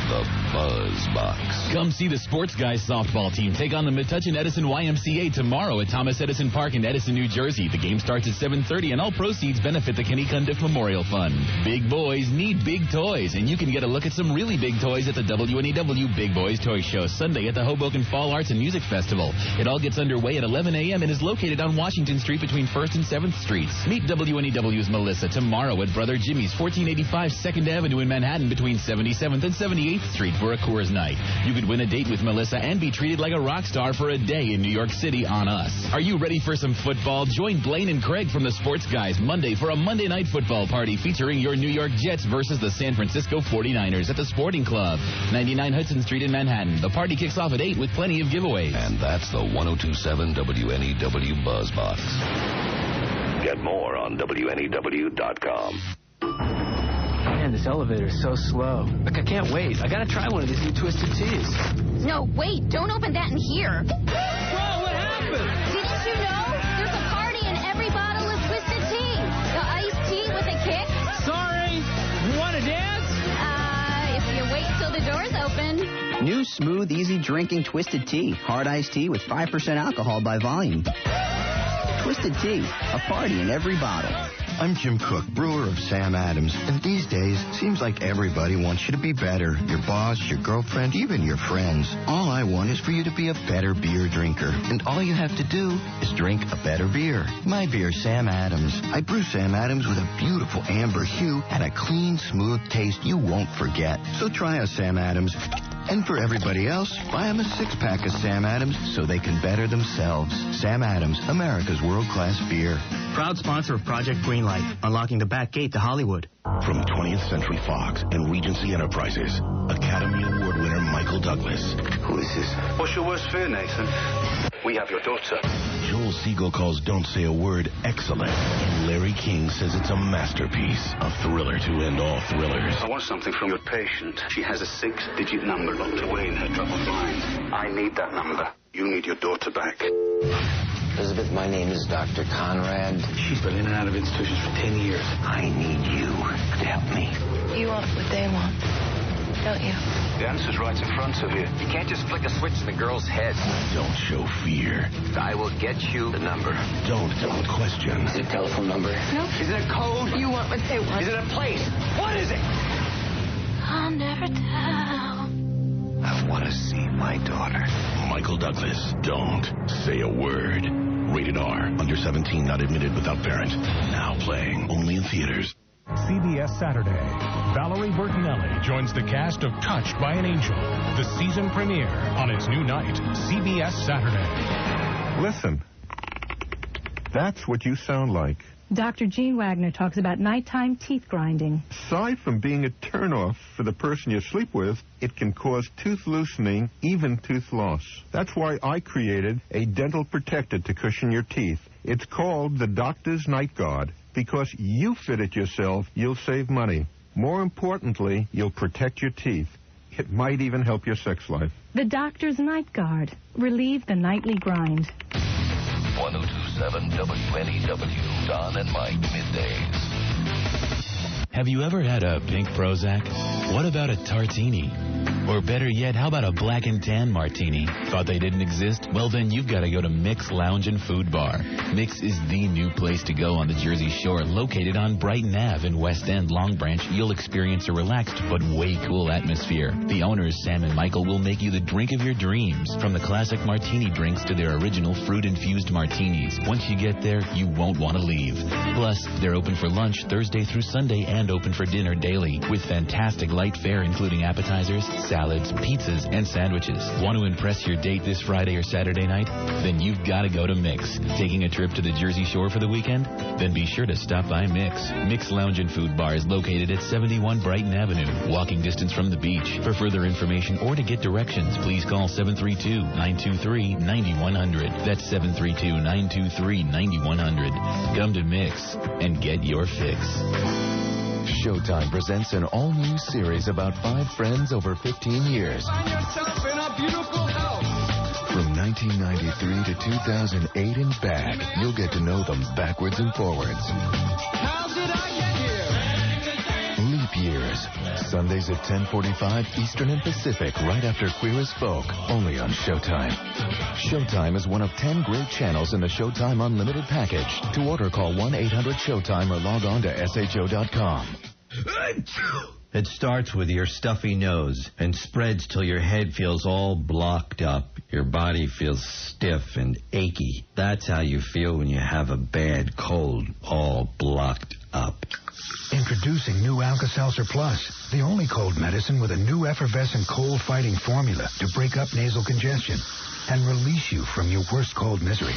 The Buzz Box. Come see the Sports Guys softball team take on the Metuchen Edison YMCA tomorrow at Thomas Edison Park in Edison, New Jersey. The game starts at 7:30 and all proceeds benefit the Kenny Cundiff Memorial Fund. Big boys need big toys, and you can get a look at some really big toys at the WNEW Big Boys Toy Show Sunday at the Hoboken Fall Arts and Music Festival. It all gets underway at 11 a.m. and is located on Washington Street between 1st and 7th Streets. Meet WNEW's Melissa tomorrow at Brother Jimmy's, 1485 2nd Avenue in Manhattan between 77th and 78th Street for a Coors Night. You could win a date with Melissa and be treated like a rock star for a day in New York City on us. Are you ready for some football? Join Blaine and Craig from the Sports Guys Monday for a Monday night football party featuring your New York Jets versus the San Francisco 49ers at the Sporting Club, 99 Hudson Street in Manhattan. The party kicks off at 8 with plenty of giveaways. And that's the 102.7 WNEW Buzz Box. Get more on WNEW.com. Man, this elevator is so slow. Like, I can't wait. I gotta try one of these new Twisted Teas. No, wait, don't open that in here. Whoa, what happened? Didn't you know? There's a party in every bottle of Twisted Tea. The iced tea with a kick. Sorry. You wanna dance? If you wait till the door's open. New smooth, easy drinking Twisted Tea. Hard iced tea with 5% alcohol by volume. Twisted Tea, a party in every bottle. I'm Jim Cook, brewer of Sam Adams, and these days, seems like everybody wants you to be better. Your boss, your girlfriend, even your friends. All I want is for you to be a better beer drinker, and all you have to do is drink a better beer. My beer, Sam Adams. I brew Sam Adams with a beautiful amber hue and a clean, smooth taste you won't forget. So try a Sam Adams. And for everybody else, buy them a 6-pack of Sam Adams so they can better themselves. Sam Adams, America's world-class beer. Proud sponsor of Project Greenlight, unlocking the back gate to Hollywood. From 20th Century Fox and Regency Enterprises, Academy Award winner Michael Douglas. Who is this? What's your worst fear, Nathan? We have your daughter. Joel Siegel calls Don't Say a Word excellent. And Larry King says it's a masterpiece. A thriller to end all thrillers. I want something from your patient. She has a 6-digit number locked away in her troubled mind. I need that number. You need your daughter back. Elizabeth, my name is Dr. Conrad. She's been in and out of institutions for 10 years. I need you to help me. You want what they want. don't you? The answer's right in front of you. You can't just flick a switch in the girl's head. Don't show fear. I will get you the number. Don't question. Is it a telephone number? No. Is it a code? You want what they want. Is it a place? What is it? I'll never tell. I want to see my daughter. Michael Douglas. Don't say a word. Rated R. Under 17, not admitted without parent. Now playing only in theaters. CBS Saturday. Valerie Bertinelli joins the cast of Touched by an Angel. The season premiere on its new night, CBS Saturday. Listen. That's what you sound like. Dr. Gene Wagner talks about nighttime teeth grinding. Aside from being a turnoff for the person you sleep with, it can cause tooth loosening, even tooth loss. That's why I created a dental protector to cushion your teeth. It's called the Doctor's Night Guard. Because you fit it yourself, you'll save money. More importantly, you'll protect your teeth. It might even help your sex life. The Doctor's Night Guard. Relieve the nightly grind. 1027 WNEW. Don and Mike, middays. Have you ever had a pink Prozac? What about a tartini? Or better yet, how about a black and tan martini? Thought they didn't exist? Well, then you've got to go to Mix Lounge and Food Bar. Mix is the new place to go on the Jersey Shore, located on Brighton Ave in West End, Long Branch. You'll experience a relaxed but way cool atmosphere. The owners, Sam and Michael, will make you the drink of your dreams, from the classic martini drinks to their original fruit-infused martinis. Once you get there, you won't want to leave. Plus, they're open for lunch Thursday through Sunday and open for dinner daily, with fantastic light fare including appetizers, salads, pizzas, and sandwiches. Want to impress your date this Friday or Saturday night? Then you've got to go to Mix. Taking a trip to the Jersey Shore for the weekend? Then be sure to stop by Mix. Mix Lounge and Food Bar is located at 71 Brighton Avenue, walking distance from the beach. For further information or to get directions, please call 732-923-9100. That's 732-923-9100. Come to Mix and get your fix. Showtime presents an all-new series about 5 friends over 15 years. Find yourself in a beautiful house. From 1993 to 2008 and back, you'll get to know them backwards and forwards. How did I get here? Leap Years. Sundays at 10:45 Eastern and Pacific, right after Queer as Folk, only on Showtime. Showtime is one of 10 great channels in the Showtime Unlimited package. To order, call 1-800-SHOWTIME or log on to SHO.com. It starts with your stuffy nose and spreads till your head feels all blocked up. Your body feels stiff and achy. That's how you feel when you have a bad cold, all blocked up. Introducing new Alka-Seltzer Plus, the only cold medicine with a new effervescent cold-fighting formula to break up nasal congestion and release you from your worst cold misery.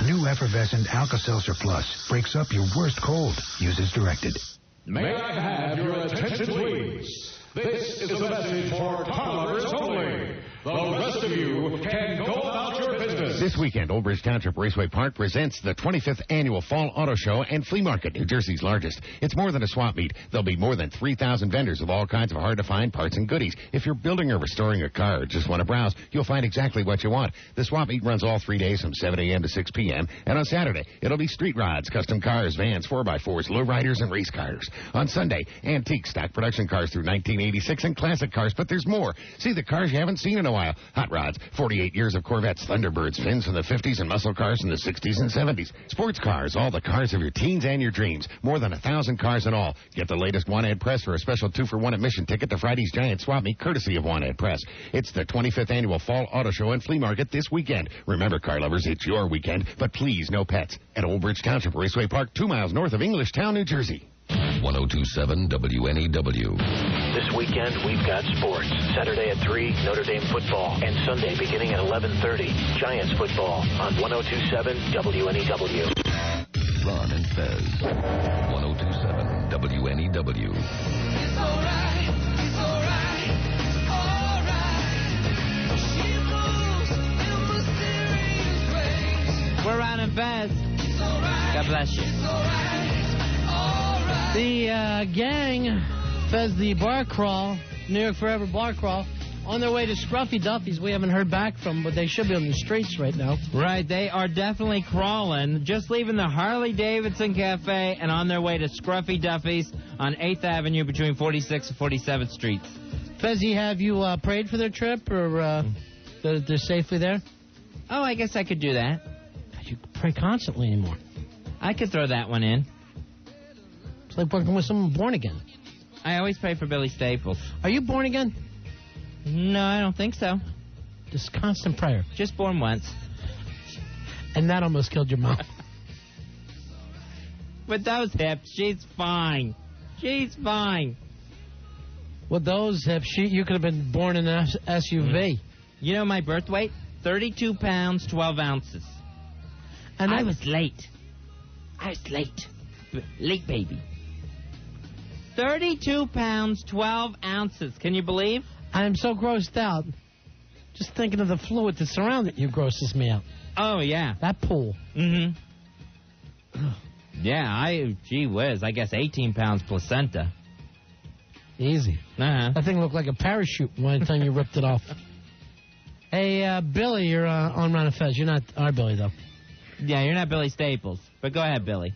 New effervescent Alka-Seltzer Plus breaks up your worst cold. Use as directed. May I have your attention, please? This is a message for car lovers only. The rest of you can go about your business. This weekend, Old Bridge Township Raceway Park presents the 25th Annual Fall Auto Show and Flea Market, New Jersey's largest. It's more than a swap meet. There'll be more than 3,000 vendors of all kinds of hard-to-find parts and goodies. If you're building or restoring a car or just want to browse, you'll find exactly what you want. The swap meet runs all 3 days from 7 a.m. to 6 p.m. And on Saturday, it'll be street rods, custom cars, vans, 4x4s, lowriders, and race cars. On Sunday, antique stock production cars through 1986 and classic cars, but there's more. See the cars you haven't seen in a while. Hot rods, 48 years of Corvettes, Thunderbirds, Fins from the 50s, and muscle cars from the 60s and 70s. Sports cars, all the cars of your teens and your dreams. More than 1,000 cars in all. Get the latest One-Ad Press for a special 2-for-1 admission ticket to Friday's Giant Swap Meet, courtesy of One-Ad Press. It's the 25th Annual Fall Auto Show and Flea Market this weekend. Remember, car lovers, it's your weekend, but please, no pets. At Old Bridge Township Raceway Park, 2 miles north of Englishtown, New Jersey. 1027 WNEW. This weekend, we've got sports. Saturday at 3, Notre Dame football. And Sunday, beginning at 11:30, Giants football on 1027 WNEW. Ron and Fez. 1027 WNEW. It's alright, it's alright, alright. She moves in mysterious ways. We're Ron and Fez. God bless you. The gang, Fez the Bar Crawl, New York Forever Bar Crawl, On their way to Scruffy Duffy's, we haven't heard back from, but they should be on the streets right now. Right, they are definitely crawling. Just leaving the Harley-Davidson Cafe and on their way to Scruffy Duffy's on 8th Avenue between 46th and 47th Streets. Fezzy, have you prayed for their trip, or they're safely there? Oh, I guess I could do that. You pray constantly anymore. I could throw that one in. It's like working with someone born again. I always pray for Billy Staples. Are you born again? No, I don't think so. Just constant prayer. Just born once. And that almost killed your mom. With those hips, she's fine. She's fine. With those hips, you could have been born in an SUV. You know my birth weight? 32 pounds, 12 ounces. And I was late. Late baby. 32 pounds, 12 ounces. Can you believe? I am so grossed out. Just thinking of the fluid that surrounded you grosses me out. Oh, yeah. That pool. Mm-hmm. Yeah, gee whiz, I guess 18 pounds placenta. Easy. Uh-huh. That thing looked like a parachute one time you ripped it off. Hey, Billy, you're on Ron and Fez. You're not our Billy, though. Yeah, you're not Billy Staples. But go ahead, Billy.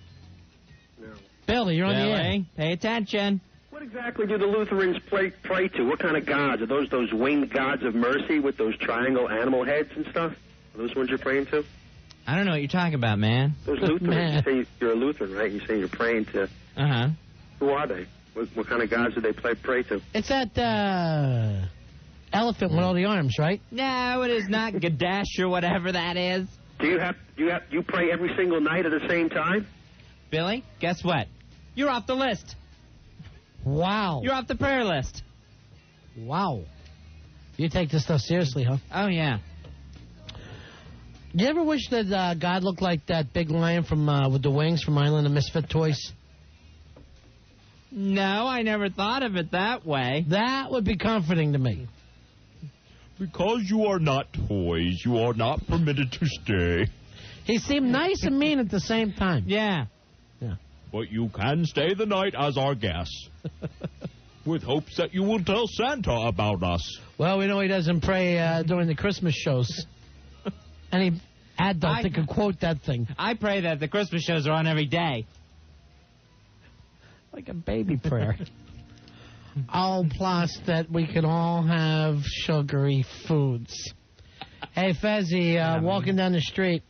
No. Billy, you're on the air. Pay attention. What exactly do the Lutherans pray to? What kind of gods? Are those winged gods of mercy with those triangle animal heads and stuff? Are those ones you're praying to? I don't know what you're talking about, man. Those Lutherans, you say you're a Lutheran, right? You say you're praying to... Uh-huh. Who are they? What kind of gods do they pray to? It's that elephant with all the arms, right? No, it is not Gadesh or whatever that is. Do you pray every single night at the same time? Billy, guess what? You're off the list. Wow. You're off the prayer list. Wow. You take this stuff seriously, huh? Oh, yeah. You ever wish that God looked like that big lion from with the wings from Island of Misfit Toys? No, I never thought of it that way. That would be comforting to me. Because you are not toys, you are not permitted to stay. He seemed nice and mean at the same time. Yeah. But you can stay the night as our guests, with hopes that you will tell Santa about us. Well, we know he doesn't pray during the Christmas shows. Any adult that could quote that thing. I pray that the Christmas shows are on every day. Like a baby prayer. Oh, plus that we can all have sugary foods. Hey, Fezzy, walking down the street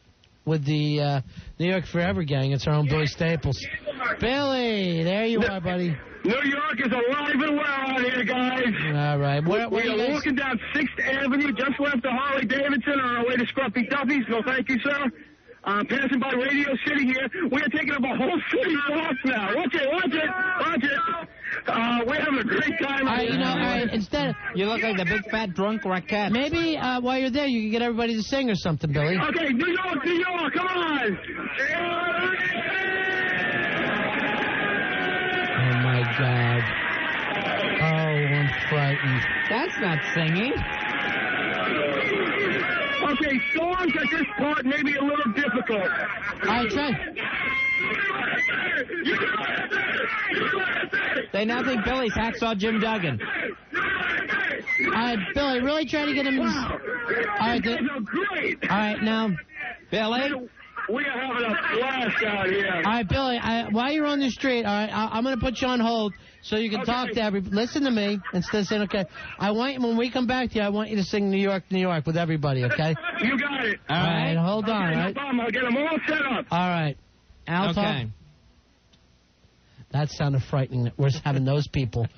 with the New York Forever gang. It's our own Billy Staples. Billy, there you are, buddy. New York is alive and well out here, guys. All right. We are walking down 6th Avenue, just left the Harley-Davidson on our way to Scruffy Duffy's. No, thank you, sir. Passing by Radio City here. We are taking up a whole city walk now. Watch it. We're having a great time. All right, instead, you look like the big fat drunk racket. Maybe while you're there, you can get everybody to sing or something, Billy. Okay, New York, come on. Oh, my God. Oh, I'm frightened. That's not singing. Okay, songs at this part may be a little difficult. All right, try. They now think Billy's Hacksaw Jim Duggan. All right, Billy, really try to get him... Wow. All right, Great. All right, now, Billy... We are having a blast out here. All right, Billy, while you're on the street, all right, I'm going to put you on hold so you can talk to everybody. Listen to me instead of saying, okay, when we come back to you, I want you to sing New York, New York with everybody, okay? You got it. All right, hold on. Okay, All right? no problem. I'll get them all set up. All right. Alto. Okay. That sounded frightening that we're having those people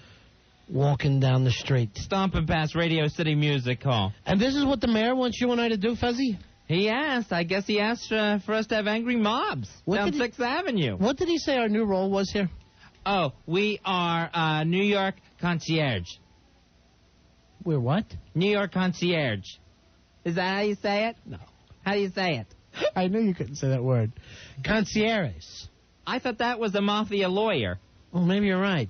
walking down the street. Stomping past Radio City Music Hall. And this is what the mayor wants you and I to do, Fezzy? He asked. I guess he asked for us to have angry mobs down 6th Avenue. What did he say our new role was here? Oh, we are New York concierge. We're what? New York concierge. Is that how you say it? No. How do you say it? I knew you couldn't say that word. Concierge. I thought that was a mafia lawyer. Well, maybe you're right.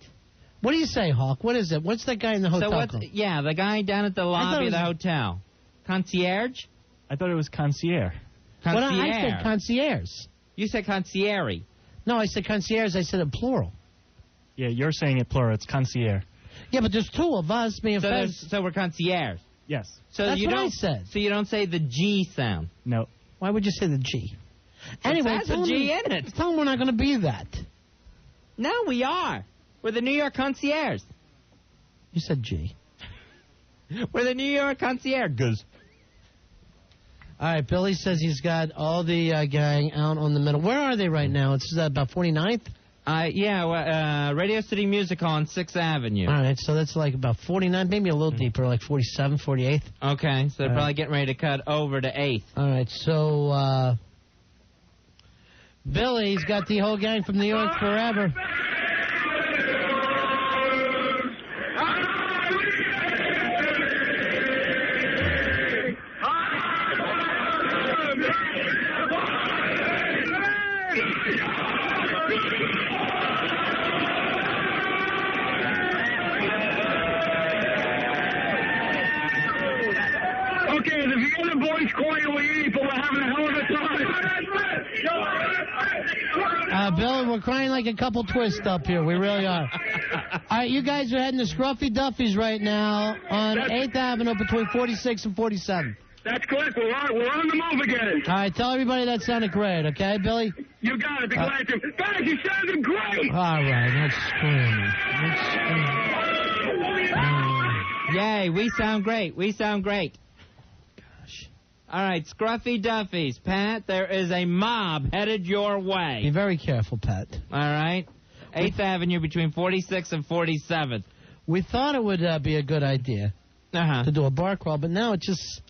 What do you say, Hawk? What is it? What's that guy in the hotel called? Yeah, the guy down at the lobby of the hotel. Concierge? I thought it was concierge. Well, I said concierge. You said concierge. No, I said concierge. I said it plural. Yeah, you're saying it plural. It's concierge. Yeah, but there's two of us, me and Fez. So we're concierge. Yes. So That's you what don't, I said. So you don't say the G sound. No. Why would you say the G? Anyway, It has a G in it. Tell them we're not going to be that. No, we are. We're the New York concierge. You said G. We're the New York concierge. All right, Billy says he's got all the gang out on the middle. Where are they right now? It's about 49th? Radio City Music Hall on 6th Avenue. All right, so that's like about 49, maybe a little deeper, like 47, 48th. Okay, so they're probably getting ready to cut over to 8th. All right, so Billy's got the whole gang from New York forever. Okay, the Vienna boys calling we eat, but we're having a hell of a time. Bill, we're crying like a couple twists up here. We really are. All right, you guys are heading to Scruffy Duffy's right now on 8th Avenue between 46 and 47. That's correct. We're on the move again. All right, tell everybody that sounded great, okay, Billy? You got it. Be glad to. Guys, you sounded great. All right, that's screaming. Yay, we sound great. We sound great. Gosh. All right, Scruffy Duffy's. Pat, there is a mob headed your way. Be very careful, Pat. All right. 8th Avenue between 46th and 47th. We thought it would be a good idea to do a bar crawl, but now it just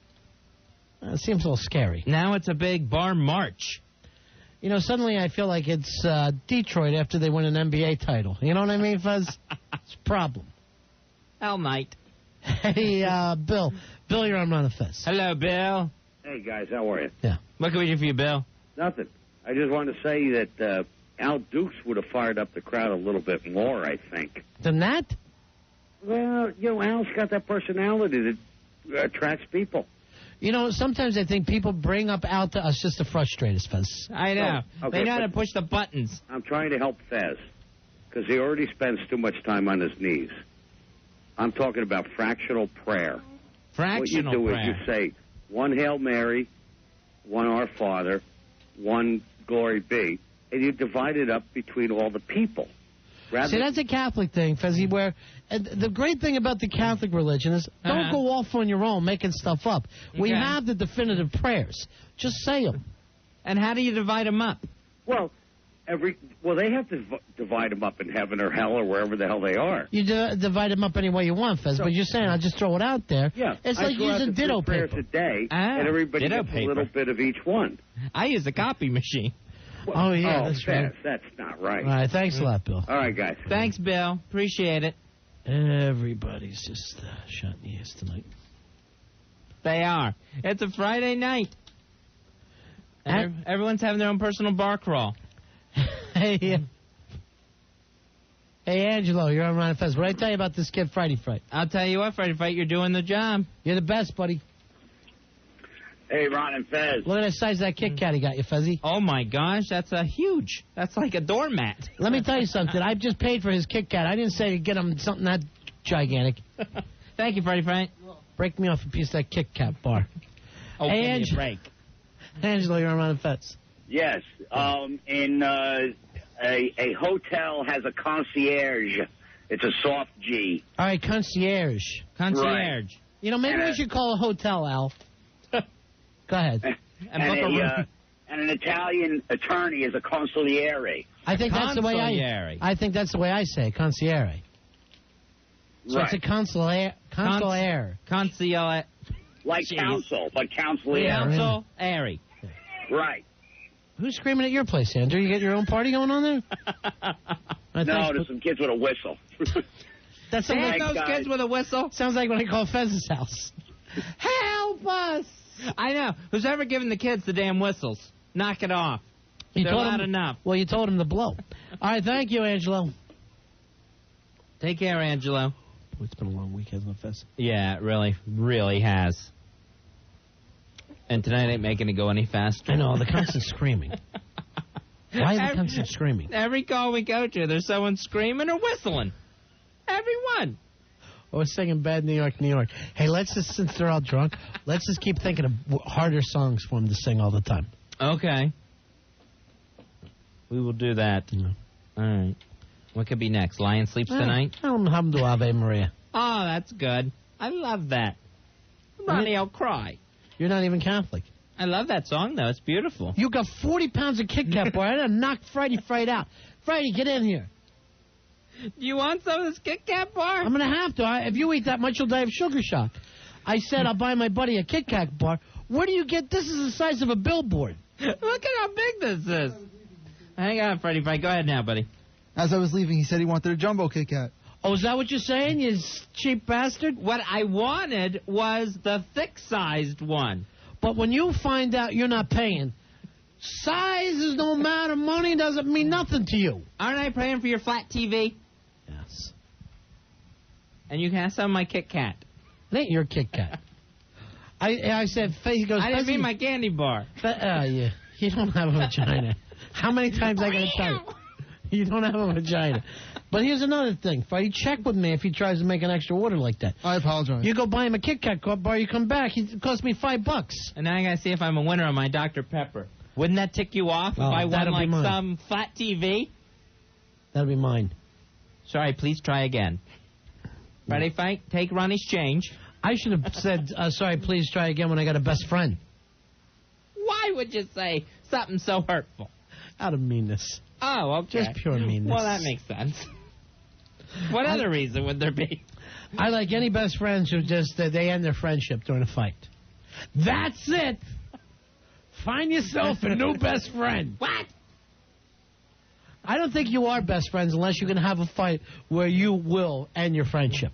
seems a little scary. Now it's a big bar march. You know, suddenly I feel like it's Detroit after they win an NBA title. You know what I mean, Fez? It's a problem. Hell night. Hey, Bill. Bill, you're on Ron and Fez. Hello, Bill. Hey, guys, how are you? Yeah. What can we do for you, Bill? Nothing. I just wanted to say that Al Dukes would have fired up the crowd a little bit more, I think. Than that? Well, you know, Al's got that personality that attracts people. You know, sometimes I think people bring up Al to us just to frustrate us, Fez. I know. Oh, okay, they know how to push the buttons. I'm trying to help Fez because he already spends too much time on his knees. I'm talking about fractional prayer. Fractional prayer. What you do prayer. is you say one Hail Mary, one Our Father, one Glory Be, and you divide it up between all the people. See, that's a Catholic thing, Fezzy, where the great thing about the Catholic religion is don't go off on your own making stuff up. We have the definitive prayers. Just say them. And how do you divide them up? Well, they have to divide them up in heaven or hell or wherever the hell they are. You divide them up any way you want, Fez, but you're saying I'll just throw it out there. Yeah. It's I like throw out using the ditto three prayers paper. a day, and everybody ditto gets a little bit of each one. I use a copy machine. Well, that's right. That's not right. All right, thanks a lot, Bill. All right, guys. Thanks, Bill. Appreciate it. Everybody's just shot in the ears tonight. They are. It's a Friday night. And everyone's having their own personal bar crawl. Hey, Angelo, you're on Ron and Fez. What did I tell you about this kid, Friday Fight? I'll tell you what, Friday Fight, you're doing the job. You're the best, buddy. Hey, Ron and Fez. Look at the size of that Kit Kat he got you, Fezzy. Oh, my gosh, that's huge. That's like a doormat. Let me tell you something. I just paid for his Kit Kat. I didn't say to get him something that gigantic. Thank you, Friday Fight. Break me off a piece of that Kit Kat bar. Oh, hey, give me a break. Angelo, you're on Ron and Fez. Yes. In a hotel has a concierge. It's a soft G. All right, concierge. Concierge. Right. You know, maybe we should call a hotel, Al. Go ahead. And an Italian attorney is a consigliere. I think that's the way I think that's the way I say it, consigliere. So Right. it's a consigliere. Consigliere. Like counsel, but consigliere. Counsel-airy. Right. Who's screaming at your place, Andrew? You get your own party going on there? No, there's some kids with a whistle. That's those kids with a whistle. Sounds like when I call Fez's house. Help us! I know. Who's ever given the kids the damn whistles? Knock it off. They're loud enough. Well, you told him to blow. All right, thank you, Angelo. Take care, Angelo. Boy, it's been a long week, hasn't it, Fez? Yeah, it really, really has. And tonight ain't making it go any faster. I know, the constant screaming. Why the constant screaming? Every call we go to, there's someone screaming or whistling. Everyone. We're singing Bad New York, New York. Hey, let's just, since they're all drunk, let's just keep thinking of harder songs for them to sing all the time. Okay. We will do that. Yeah. All right. What could be next? Lion Sleeps Tonight? Alhamdu Ave Maria. Oh, that's good. I love that. Ronnie, I'll cry. You're not even Catholic. I love that song, though. It's beautiful. You got 40 pounds of Kit Kat, boy. I done knocked Friday out. Friday, get in here. Do you want some of this Kit Kat bar? I'm going to have to. If you eat that much, you'll die of sugar shock. I said I'll buy my buddy a Kit Kat bar. Where do you get this? Is the size of a billboard. Look at how big this is. Hang on, Freddie. Go ahead now, buddy. As I was leaving, he said he wanted a jumbo Kit Kat. Oh, is that what you're saying, you cheap bastard? What I wanted was the thick-sized one. But when you find out you're not paying, sizes don't matter. Money doesn't mean nothing to you. Aren't I paying for your flat TV? Yes. And you can have some of my Kit Kat. It ain't your Kit Kat. I said, he goes, I didn't mean my candy bar. Yeah. You don't have a vagina. How many times I got to tell you? You don't have a vagina. But here's another thing. Freddie, check with me if he tries to make an extra order like that. I apologize. You go buy him a Kit Kat bar, you come back, it cost me $5. And now I got to see if I'm a winner on my Dr. Pepper. Wouldn't that tick you off if I won like some flat TV? That'll be mine. Sorry, please try again. Ready, fight? Take Ronnie's change. I should have said, sorry, please try again when I got a best friend. Why would you say something so hurtful? Out of meanness. Oh, okay. Just pure meanness. Well, that makes sense. What other reason would there be? I like any best friends who just, they end their friendship during a fight. That's it. Find yourself a new best friend. What? I don't think you are best friends unless you can have a fight where you will end your friendship.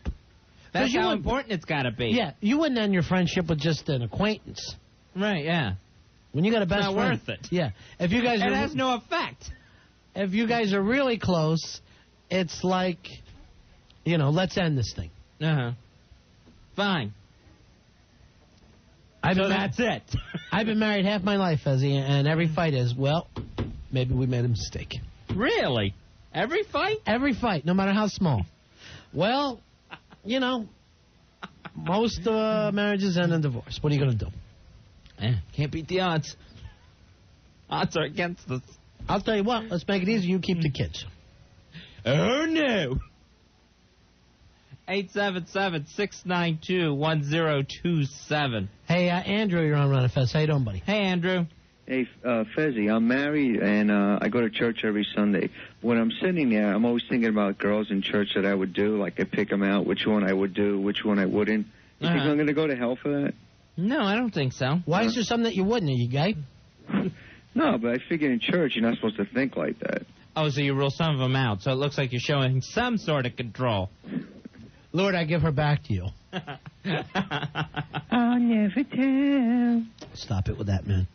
That's how important it's got to be. Yeah, you wouldn't end your friendship with just an acquaintance. Right, yeah. When you got a best friend. It's not worth it. Yeah. If you guys it has no effect. If you guys are really close, it's like, let's end this thing. Uh-huh. Fine. That's it. I've been married half my life, Fezzy, and every fight is, maybe we made a mistake. Really? Every fight? Every fight, no matter how small. Well, most marriages end in divorce. What are you going to do? Can't beat the odds. Odds are against us. I'll tell you what. Let's make it easy. You keep the kids. Oh, no. 877-692-1027. Hey, Andrew, you're on Ron and Fez. How you doing, buddy? Hey, Andrew. Hey, Fezzy, I'm married, and I go to church every Sunday. When I'm sitting there, I'm always thinking about girls in church that I would do. Like, I pick them out, which one I would do, which one I wouldn't. You think I'm going to go to hell for that? No, I don't think so. Why is there something that you wouldn't? Are you gay? No, but I figure in church you're not supposed to think like that. Oh, so you rule some of them out, so it looks like you're showing some sort of control. Lord, I give her back to you. I'll never tell. Stop it with that, man.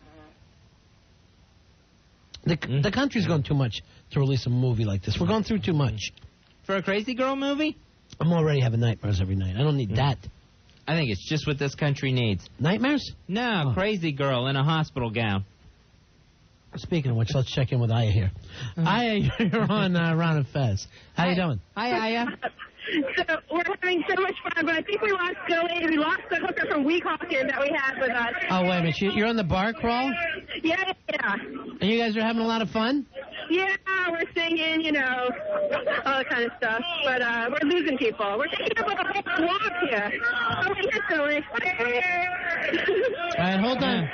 The country's going too much to release a movie like this. We're going through too much. For a Crazy Girl movie? I'm already having nightmares every night. I don't need that. I think it's just what this country needs. Nightmares? No, Crazy Girl in a hospital gown. Speaking of which, let's check in with Aya here. Aya, you're on Ron and Fez. How you doing? Hi, Aya. So we're having so much fun, but I think we lost Billy. We lost the hooker from Weehawken that we had with us. Oh, wait a minute. You're on the bar crawl? Yeah. And you guys are having a lot of fun? Yeah, we're singing, all that kind of stuff. But we're losing people. We're taking up a whole block here. Oh, here, Billy. All right, hold on.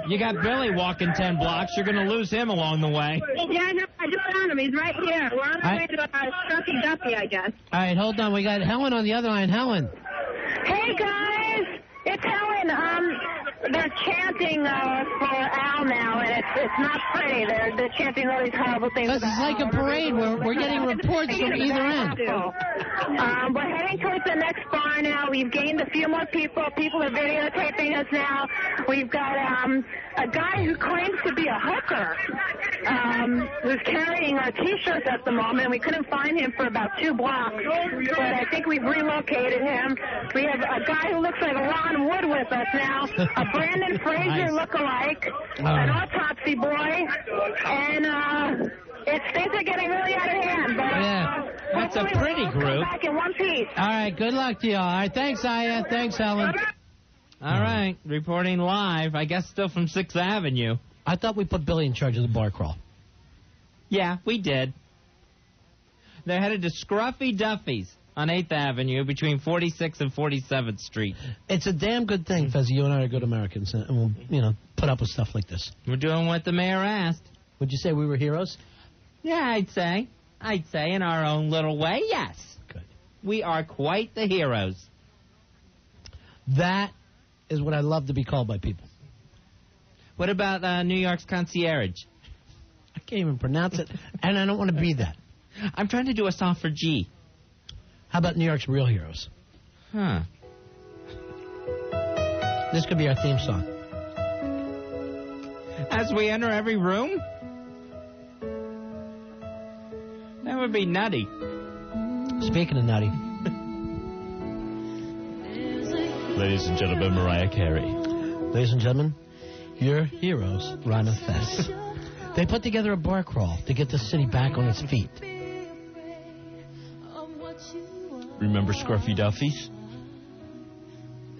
You got Billy walking 10 blocks. You're going to lose him along the way. Yeah, no, I just found him. He's right here. We're on our way to Stuffy Duffy, I guess. All right, hold on. We got Helen on the other line. Helen. Hey, guys. It's Helen. They're chanting for Al now, and it's not pretty. They're chanting all these horrible things. This is like a parade. We're getting reports from either end. We're heading towards the next bar now. We've gained a few more people. People are videotaping us now. We've got a guy who claims to be a hooker who's carrying our T-shirts at the moment. We couldn't find him for about 2 blocks, but I think we've relocated him. We have a guy who looks like Ron Wood with us now, a Brandon Fraser look-alike, an autopsy boy, and things are getting really out of hand. But It's a pretty group. Back in one piece. All right, good luck to you. All right, thanks, Aya. Thanks, Helen. All right, reporting live, I guess still from 6th Avenue. I thought we put Billy in charge of the bar crawl. Yeah, we did. They're headed to Scruffy Duffy's on 8th Avenue between 46th and 47th Street. It's a damn good thing, Fezzi. You and I are good Americans, and we'll, put up with stuff like this. We're doing what the mayor asked. Would you say we were heroes? Yeah, I'd say in our own little way, yes. Good. We are quite the heroes. That is what I love to be called by people. What about New York's concierge? I can't even pronounce it, and I don't want to be that. I'm trying to do a song for G. How about New York's real heroes? Huh. This could be our theme song. As we enter every room? That would be nutty. Speaking of nutty. Ladies and gentlemen, Mariah Carey. Ladies and gentlemen, your heroes, Ron and Fez. They put together a bar crawl to get the city back on its feet. Remember Scruffy Duffy's?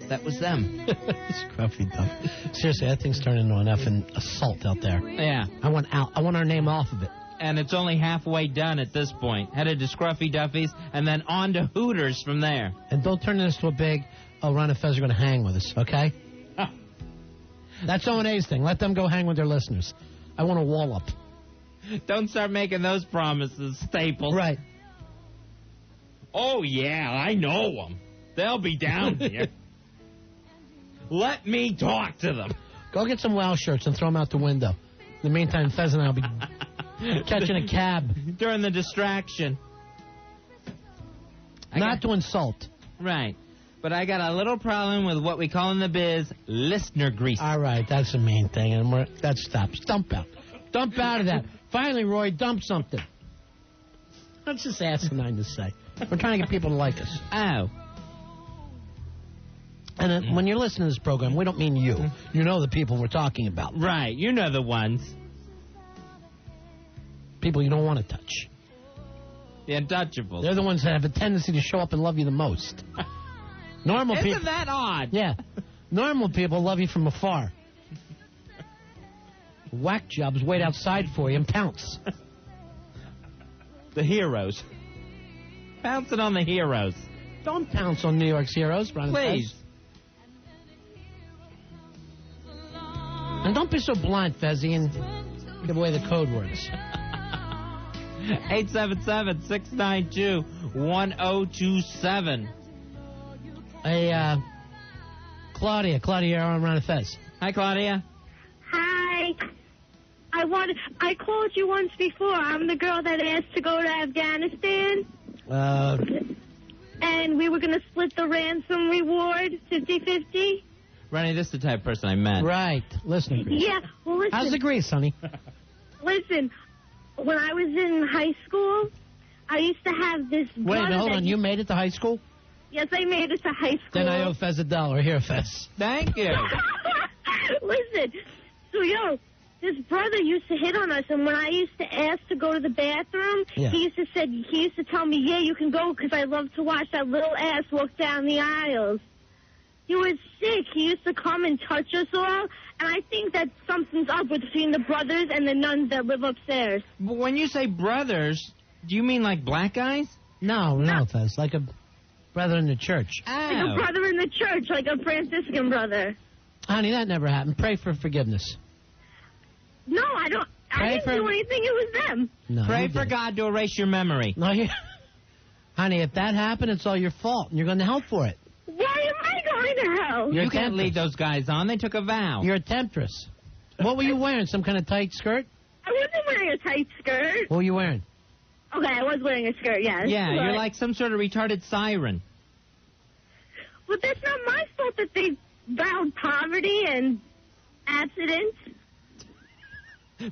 That was them. Scruffy Duffy. Seriously, that thing's turning into an effing assault out there. Yeah. I want our name off of it. And it's only halfway done at this point. Headed to Scruffy Duffy's and then on to Hooters from there. And don't turn this to a big, Ron and Fez are going to hang with us, okay? That's O&A's thing. Let them go hang with their listeners. I want a wall-up. Don't start making those promises, Staples. Right. Oh, yeah, I know them. They'll be down here. Let me talk to them. Go get some WOW shirts and throw them out the window. In the meantime, Fez and I will be catching a cab. During the distraction. Not to insult. Right. But I got a little problem with what we call in the biz listener grease. All right, that's the main thing, and that stops. Dump out. Dump out of that. Finally, Roy, dump something. That's just asinine to say. We're trying to get people to like us. Oh. And when you're listening to this program, we don't mean you. You know the people we're talking about. Right, you know the ones. People you don't want to touch. The untouchables. They're the ones that have a tendency to show up and love you the most. Normal people. Isn't that odd? Yeah. Normal people love you from afar. Whack jobs wait outside for you and pounce. The heroes. Pouncing on the heroes. Don't pounce on New York's heroes, Ron. Please. And don't be so blunt, Fezzi, and give away the code words. 877-692-1027. Hey, Claudia, you're on Ron and Fez. Hi, Claudia. Hi. I called you once before. I'm the girl that asked to go to Afghanistan. And we were going to split the ransom reward, 50-50. Ronnie, this is the type of person I met. Right. Listen, Grease. Yeah, well, listen. How's the grease, honey? Listen, when I was in high school, I used to have this Wait, hold on. You made it to high school? Yes, I made it to high school. Then I owe Fez $1. Here, Fez. Thank you. Listen, so, this brother used to hit on us, and when I used to ask to go to the bathroom, he used to tell me, yeah, you can go, because I love to watch that little ass walk down the aisles. He was sick. He used to come and touch us all, and I think that something's up between the brothers and the nuns that live upstairs. But when you say brothers, do you mean like black guys? No, Fez. Like a brother in the church. Like a brother in the church, like a Franciscan brother. Honey, that never happened. Pray for forgiveness. No, I don't. I didn't do anything. It was them. No, Pray for God to erase your memory. No, honey, if that happened, it's all your fault, and you're going to help for it. Why am I going to hell? You can't lead those guys on. They took a vow. You're a temptress. What were you wearing? Some kind of tight skirt? I wasn't wearing a tight skirt. What were you wearing? Okay, I was wearing a skirt, yes. Yeah, you're like some sort of retarded siren. But that's not my fault that they vowed poverty and abstinence.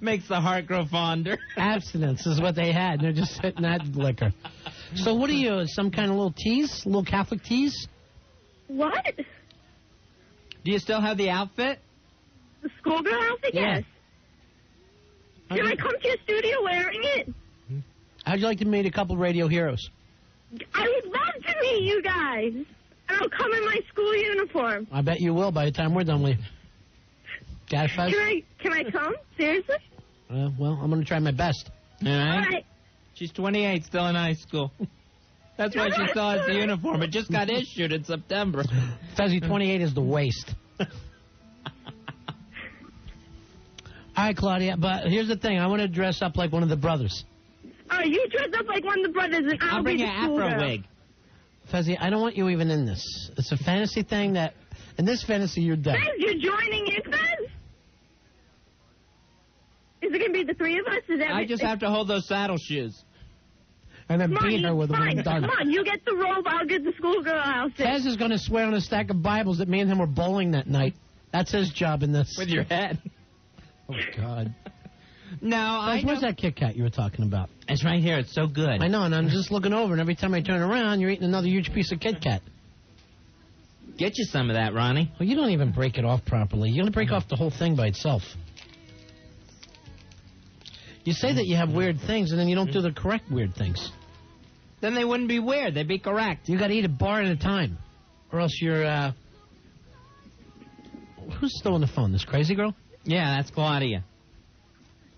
Makes the heart grow fonder. Abstinence is what they had. They're just hitting that liquor. So what are you, some kind of little tease? Little Catholic tease? What? Do you still have the outfit? The schoolgirl outfit? Yeah. Yes. Can I come to your studio wearing it? How'd you like to meet a couple radio heroes? I would love to meet you guys. And I'll come in my school uniform. I bet you will by the time we're done with you. Got it, Fez? Can I come? Seriously? Well, I'm going to try my best. All right. All right. She's 28, still in high school. That's why she still has the uniform. It just got issued in September. Fezzy, 28 is the waist. All right, Claudia, but here's the thing. I want to dress up like one of the brothers. All right, you dress up like one of the brothers, and I'll bring be an the schoolgirl. afro wig. Fezzy, I don't want you even in this. It's a fantasy thing that, in this fantasy, you're dead. Fez, you're joining in, Fez? Is it going to be the three of us? Is that I just have to hold those saddle shoes. And then Come on, beat her with them when I'm done. Come on, you get the robe, I'll get the schoolgirl outfit. Fez is going to swear on a stack of Bibles that me and him were bowling that night. That's his job in this. With your head. Oh, God. No, Fez, where's that Kit Kat you were talking about? It's right here. It's so good. I know, and I'm just looking over, and every time I turn around, you're eating another huge piece of Kit Kat. Get you some of that, Ronnie. Well, you don't even break it off properly. You're going to break off the whole thing by itself. You say that you have weird things, and then you don't do the correct weird things. Then they wouldn't be weird. They'd be correct. You got to eat a bar at a time, or else you're. Who's still on the phone? This crazy girl? Yeah, that's Claudia.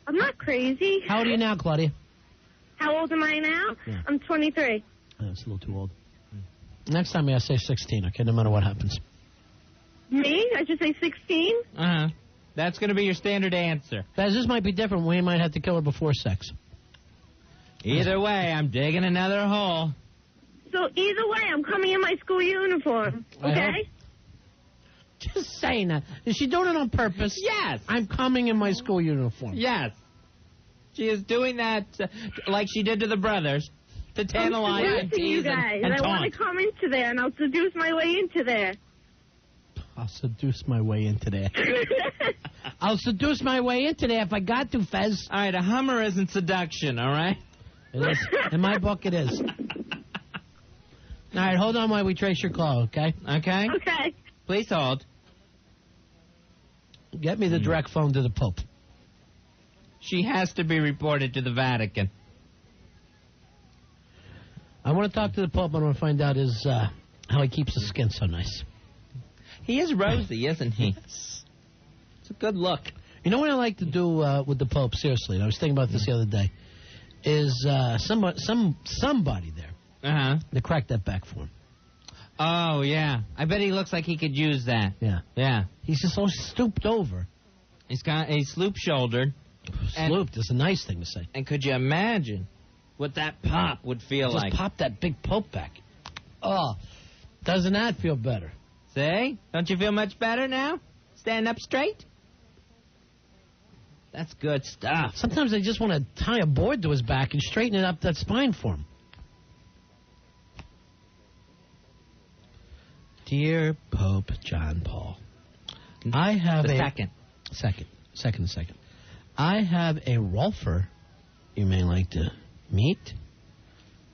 I'm not crazy. How old are you now, Claudia? How old am I now? Yeah. I'm 23. Oh, that's a little too old. Next time I say 16, okay, no matter what happens. Me? I should say 16? Uh-huh. That's going to be your standard answer. Fez, this might be different. We might have to kill her before sex. Either way, I'm digging another hole. So either way, I'm coming in my school uniform. Okay? Just saying that. Is she doing it on purpose? Yes. I'm coming in my school uniform. Yes. She is doing that like she did to the brothers, to tantalize I'm and seducing you tease guys. and I want taunt. to come into there, and I'll seduce my way into there. I'll seduce my way into there. I'll seduce my way into there if I got to, Fez. All right, a Hummer isn't seduction, all right? It is. In my book, it is. All right, hold on while we trace your call, okay? Okay? Okay. Please hold. Get me the direct phone to the Pope. She has to be reported to the Vatican. I want to talk to the Pope. I want to find out how he keeps his skin so nice. He is rosy, isn't he? Yes. It's a good look. You know what I like to do with the Pope, seriously, and I was thinking about this the other day, is somebody there to crack that back for him. Oh, yeah. I bet he looks like he could use that. Yeah. Yeah. He's just so stooped over. He's sloop-shouldered. Slooped is a nice thing to say. And could you imagine what that pop would feel like? Just pop that big Pope back. Oh, doesn't that feel better? See? Don't you feel much better now? Stand up straight? That's good stuff. Sometimes I just want to tie a board to his back and straighten it up that spine for him. Dear Pope John Paul, I have Second. I have a Rolfer you may like to meet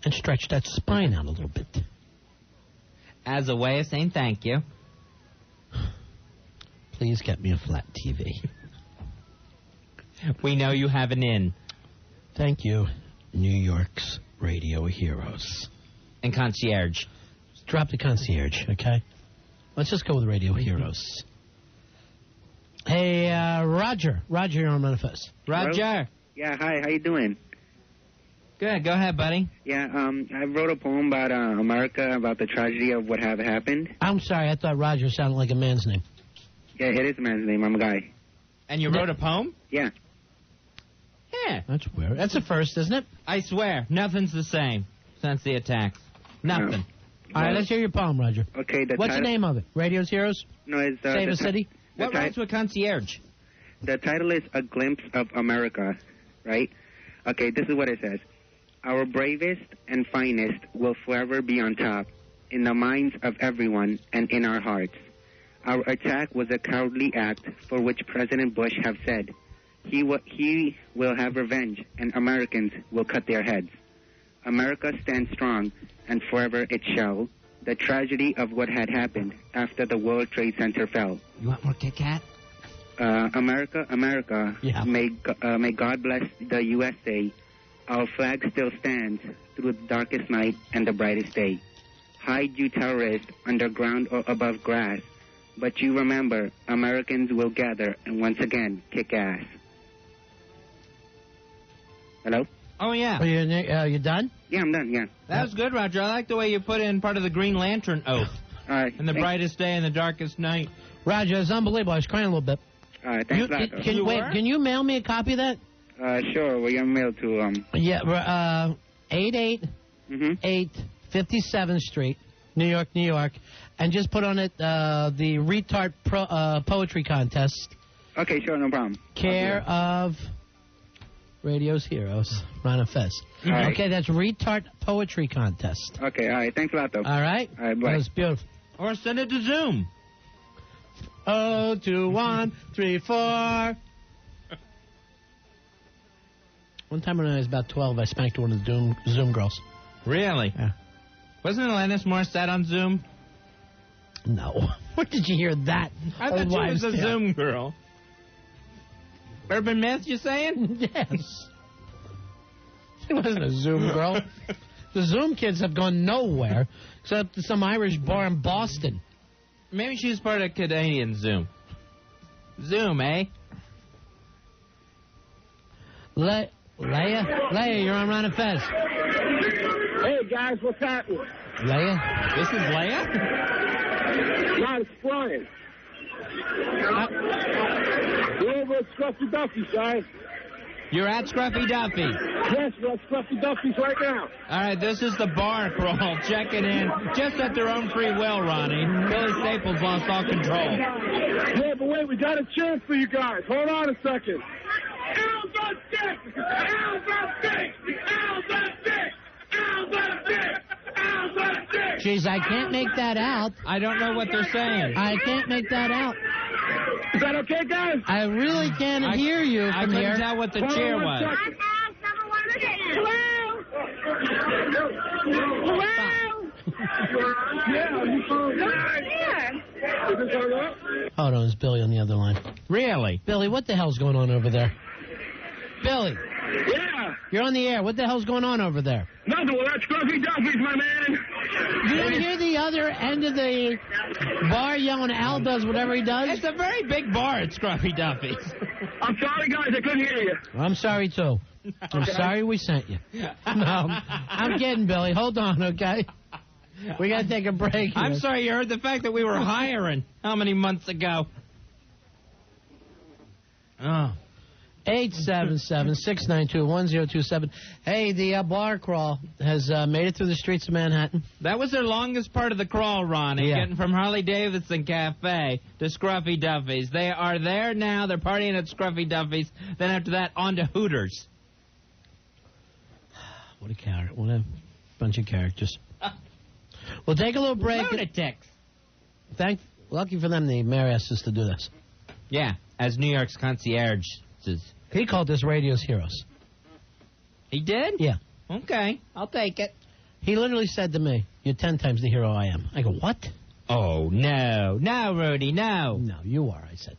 and stretch that spine out a little bit. As a way of saying thank you. Please get me a flat TV. We know you have an in. Thank you, New York's radio heroes. And concierge. Drop the concierge, okay? Let's just go with radio heroes. Hey, Roger. Roger, you're on Ron and Fez. Roger. Hello? Yeah, hi. How you doing? Good. Go ahead, buddy. Yeah, I wrote a poem about America, about the tragedy of what have happened. I'm sorry. I thought Roger sounded like a man's name. Yeah, it is a man's name. I'm a guy. And you wrote a poem? Yeah. Yeah. That's weird. That's a first, isn't it? I swear, nothing's the same since the attacks. Nothing. No. All right, let's hear your poem, Roger. Okay. What's the name of it? Radio's Heroes? No, it's... Save a City? What rhymes with concierge? The title is A Glimpse of America, right? Okay, this is what it says. Our bravest and finest will forever be on top, in the minds of everyone and in our hearts. Our attack was a cowardly act for which President Bush have said he will have revenge and Americans will cut their heads. America stands strong and forever it shall. The tragedy of what had happened after the World Trade Center fell. You want more Kit Kat? America, yeah. may God bless the USA. Our flag still stands through the darkest night and the brightest day. Hide you terrorists underground or above grass. But you remember, Americans will gather and once again kick ass. Hello? Oh, yeah. Are you done? Yeah, I'm done, yeah. That was good, Roger. I like the way you put in part of the Green Lantern oath. All right. And the brightest day and the darkest night. Roger, it's unbelievable. I was crying a little bit. All right, thanks a lot. Can you mail me a copy of that? Sure. We're going to mail to, 888 57th Street, New York, New York. And just put on it the Retard Poetry Contest. Okay, sure, no problem. Care of Radio's Heroes, Ron and Fez. All right. Okay, that's Retard Poetry Contest. Okay, all right. Thanks a lot, though. All right? All right, bye. That was beautiful. Or send it to Zoom. 02134. One time when I was about 12, I spanked one of the Zoom girls. Really? Yeah. Wasn't Alanis Morissette on Zoom? No. Where did you hear that? I thought she was a Zoom girl. Urban myth, you saying? Yes. She wasn't a Zoom girl. The Zoom kids have gone nowhere except to some Irish bar in Boston. Maybe she was part of Canadian Zoom. Zoom, eh? Leia, you're on Ron and Fez. Hey, guys, what's happening? Leia? This is Leia? No, it's Brian. We're over at Scruffy Duffy's, guys. You're at Scruffy Duffy. Yes, we're at Scruffy Duffy's right now. All right, this is the bar crawl checking in just at their own free will, Ronnie. Billy Staples lost all control. Yeah, but wait, we got a chance for you guys. Hold on a second. How's that dick? How's that dick? How's that dick? How's that dick? How's that dick? Jeez, I can't make that out. I don't know what they're saying. I can't make that out. Is that okay, guys? I really can't hear you I from couldn't here. tell what the cheer was. Hold on, it's Billy on the other line. Really? Billy, what the hell's going on over there? Billy. Yeah. You're on the air. What the hell's going on over there? Nothing. Well, that's Scruffy Duffy's, my man. You didn't hear the other end of the bar yelling Al does whatever he does? It's a very big bar at Scruffy Duffy's. I'm sorry, guys. I couldn't hear you. I'm sorry, too. I'm sorry we sent you. No, I'm kidding, Billy. Hold on, okay? We got to take a break here. I'm sorry you heard the fact that we were hiring how many months ago? Oh. 877-692-1027. Hey, the bar crawl has made it through the streets of Manhattan. That was their longest part of the crawl, Ronnie, getting from Harley-Davidson Cafe to Scruffy Duffy's. They are there now. They're partying at Scruffy Duffy's. Then after that, on to Hooters. What a character. What a bunch of characters. We'll take a little break. Lunatics. Lucky for them, the mayor asked us to do this. Yeah, as New York's concierge. He called this Radio's Heroes. He did? Yeah. Okay, I'll take it. He literally said to me, "You're 10 times the hero I am." I go, "What?" Oh, no. No, Rudy, no. No, you are, I said.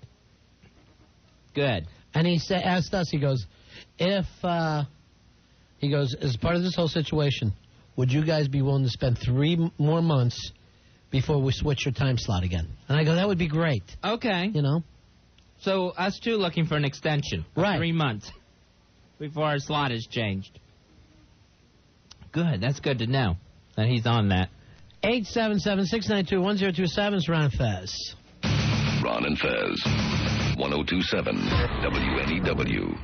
Good. And he asked us, he goes, as part of this whole situation, would you guys be willing to spend 3 more months before we switch your time slot again? And I go, that would be great. Okay. You know? So us two looking for an extension of 3 months before our slot is changed. Good. That's good to know that he's on that. 877-692-1027 is Ron and Fez. Ron and Fez. 1027 WNEW.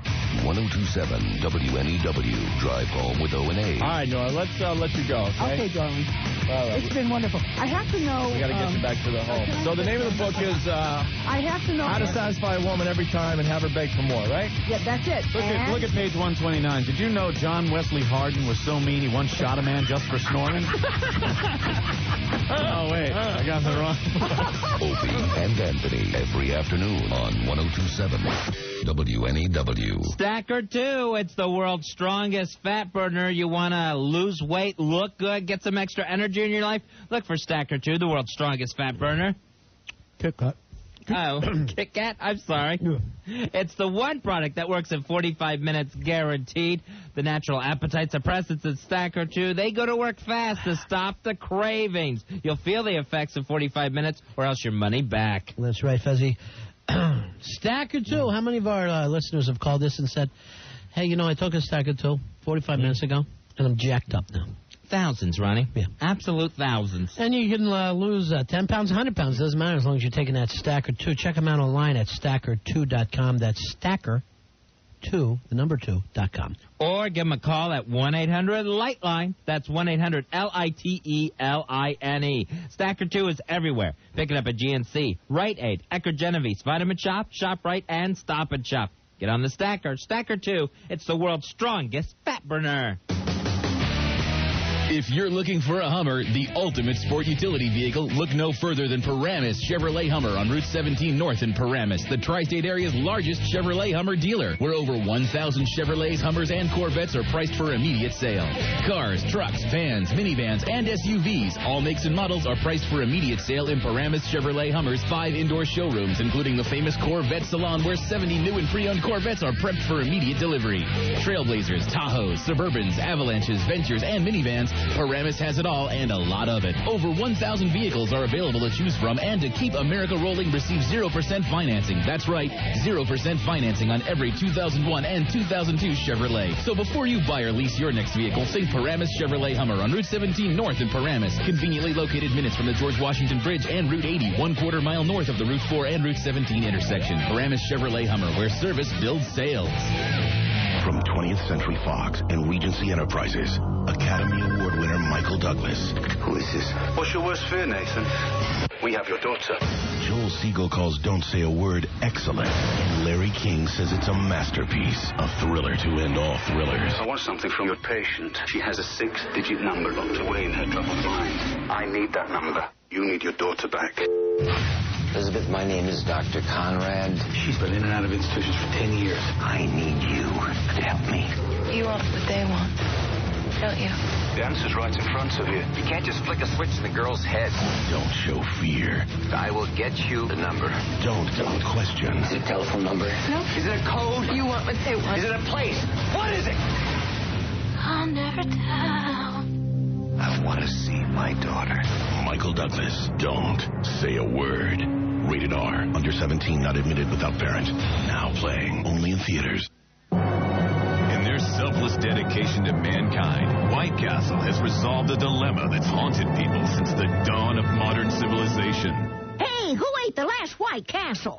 1027 WNEW. Drive home with O&A. All right, Nora, let's let you go, okay? Okay, darling. All right. It's been wonderful. I have to know... We got to get you back to the home. So the name of the book is I have to know... How to Satisfy a Woman Every Time and Have Her Beg for More, right? Yeah, that's it. Look at page 129. Did you know John Wesley Hardin was so mean he once shot a man just for snoring? Oh, wait. I got that wrong. Opie and Anthony every afternoon on 1027 WNEW. Stacker 2, it's the world's strongest fat burner. You want to lose weight, look good, get some extra energy in your life? Look for Stacker 2, the world's strongest fat burner. Kit Kat. Oh, Kit Kat? I'm sorry. It's the one product that works in 45 minutes guaranteed. The natural appetite suppressants at Stacker 2, they go to work fast to stop the cravings. You'll feel the effects in 45 minutes or else your money back. That's right, Fezzy. Stacker 2. How many of our listeners have called this and said, hey, you know, I took a Stacker 2 45 minutes ago, and I'm jacked up now? Thousands, Ronnie. Yeah. Absolute thousands. And you can lose 10 pounds, 100 pounds. Doesn't matter as long as you're taking that Stacker 2. Check them out online at stacker2.com. That's Stacker 2, the number 2.com. Or give them a call at 1-800-LIGHTLINE. That's 1-800-LITELINE. Stacker 2 is everywhere. Pick it up at GNC, Rite Aid, Eckerd Genovese, Vitamin Shop, ShopRite, and Stop and Shop. Get on the Stacker. Stacker 2. It's the world's strongest fat burner. If you're looking for a Hummer, the ultimate sport utility vehicle, look no further than Paramus Chevrolet Hummer on Route 17 North in Paramus, the tri-state area's largest Chevrolet Hummer dealer, where over 1,000 Chevrolets, Hummers, and Corvettes are priced for immediate sale. Cars, trucks, vans, minivans, and SUVs, all makes and models are priced for immediate sale in Paramus Chevrolet Hummer's 5 indoor showrooms, including the famous Corvette Salon, where 70 new and pre-owned Corvettes are prepped for immediate delivery. Trailblazers, Tahoes, Suburbans, Avalanches, Ventures, and minivans, Paramus has it all and a lot of it. Over 1,000 vehicles are available to choose from, and to keep America rolling, receive 0% financing. That's right, 0% financing on every 2001 and 2002 Chevrolet. So before you buy or lease your next vehicle, think Paramus Chevrolet Hummer on Route 17 North in Paramus. Conveniently located minutes from the George Washington Bridge and Route 80, 1/4 mile north of the Route 4 and Route 17 intersection. Paramus Chevrolet Hummer, where service builds sales. From 20th Century Fox and Regency Enterprises, Academy Award winner Michael Douglas. Who is this? What's your worst fear, Nathan? We have your daughter. Joel Siegel calls Don't Say a Word excellent. And Larry King says it's a masterpiece, a thriller to end all thrillers. I want something from your patient. She has a 6-digit number locked away in her troubled mind. I need that number. You need your daughter back. Elizabeth, my name is Dr. Conrad. She's been in and out of institutions for 10 years. I need you to help me. You want what they want, don't you? The answer's right in front of you. You can't just flick a switch in the girl's head. Don't show fear. I will get you the number. Don't question. Is it a telephone number? No. Is it a code? You want what they want. Is it a place? What is it? I'll never tell. I want to see my daughter. Michael Douglas, Don't Say a Word. Rated R. Under 17, not admitted without parent. Now playing only in theaters. In their selfless dedication to mankind, White Castle has resolved a dilemma that's haunted people since the dawn of modern civilization. Hey, who ate the last White Castle?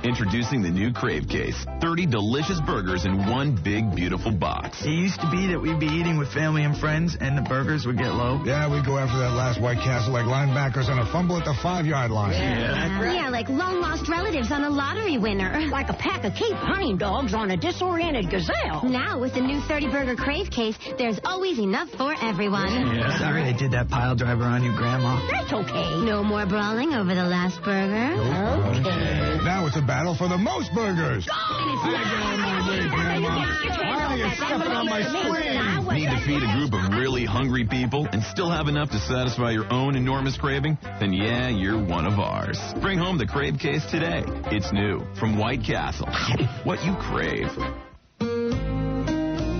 Introducing the new Crave Case. 30 delicious burgers in one big, beautiful box. It used to be that we'd be eating with family and friends, and the burgers would get low. Yeah, we'd go after that last White Castle like linebackers on a fumble at the 5-yard line. Yeah, like long-lost relatives on a lottery winner. Like a pack of Cape hunting dogs on a disoriented gazelle. Now, with the new 30-burger Crave Case, there's always enough for everyone. Yeah. Sorry they did that pile driver on you, Grandma. That's okay. No more brawling over the last burger. Okay. Now it's a battle for the most burgers. Need to feed a group of really hungry people and still have enough to satisfy your own enormous craving? Then yeah, you're one of ours. Bring home the Crave Case today. It's new from White Castle. What you crave.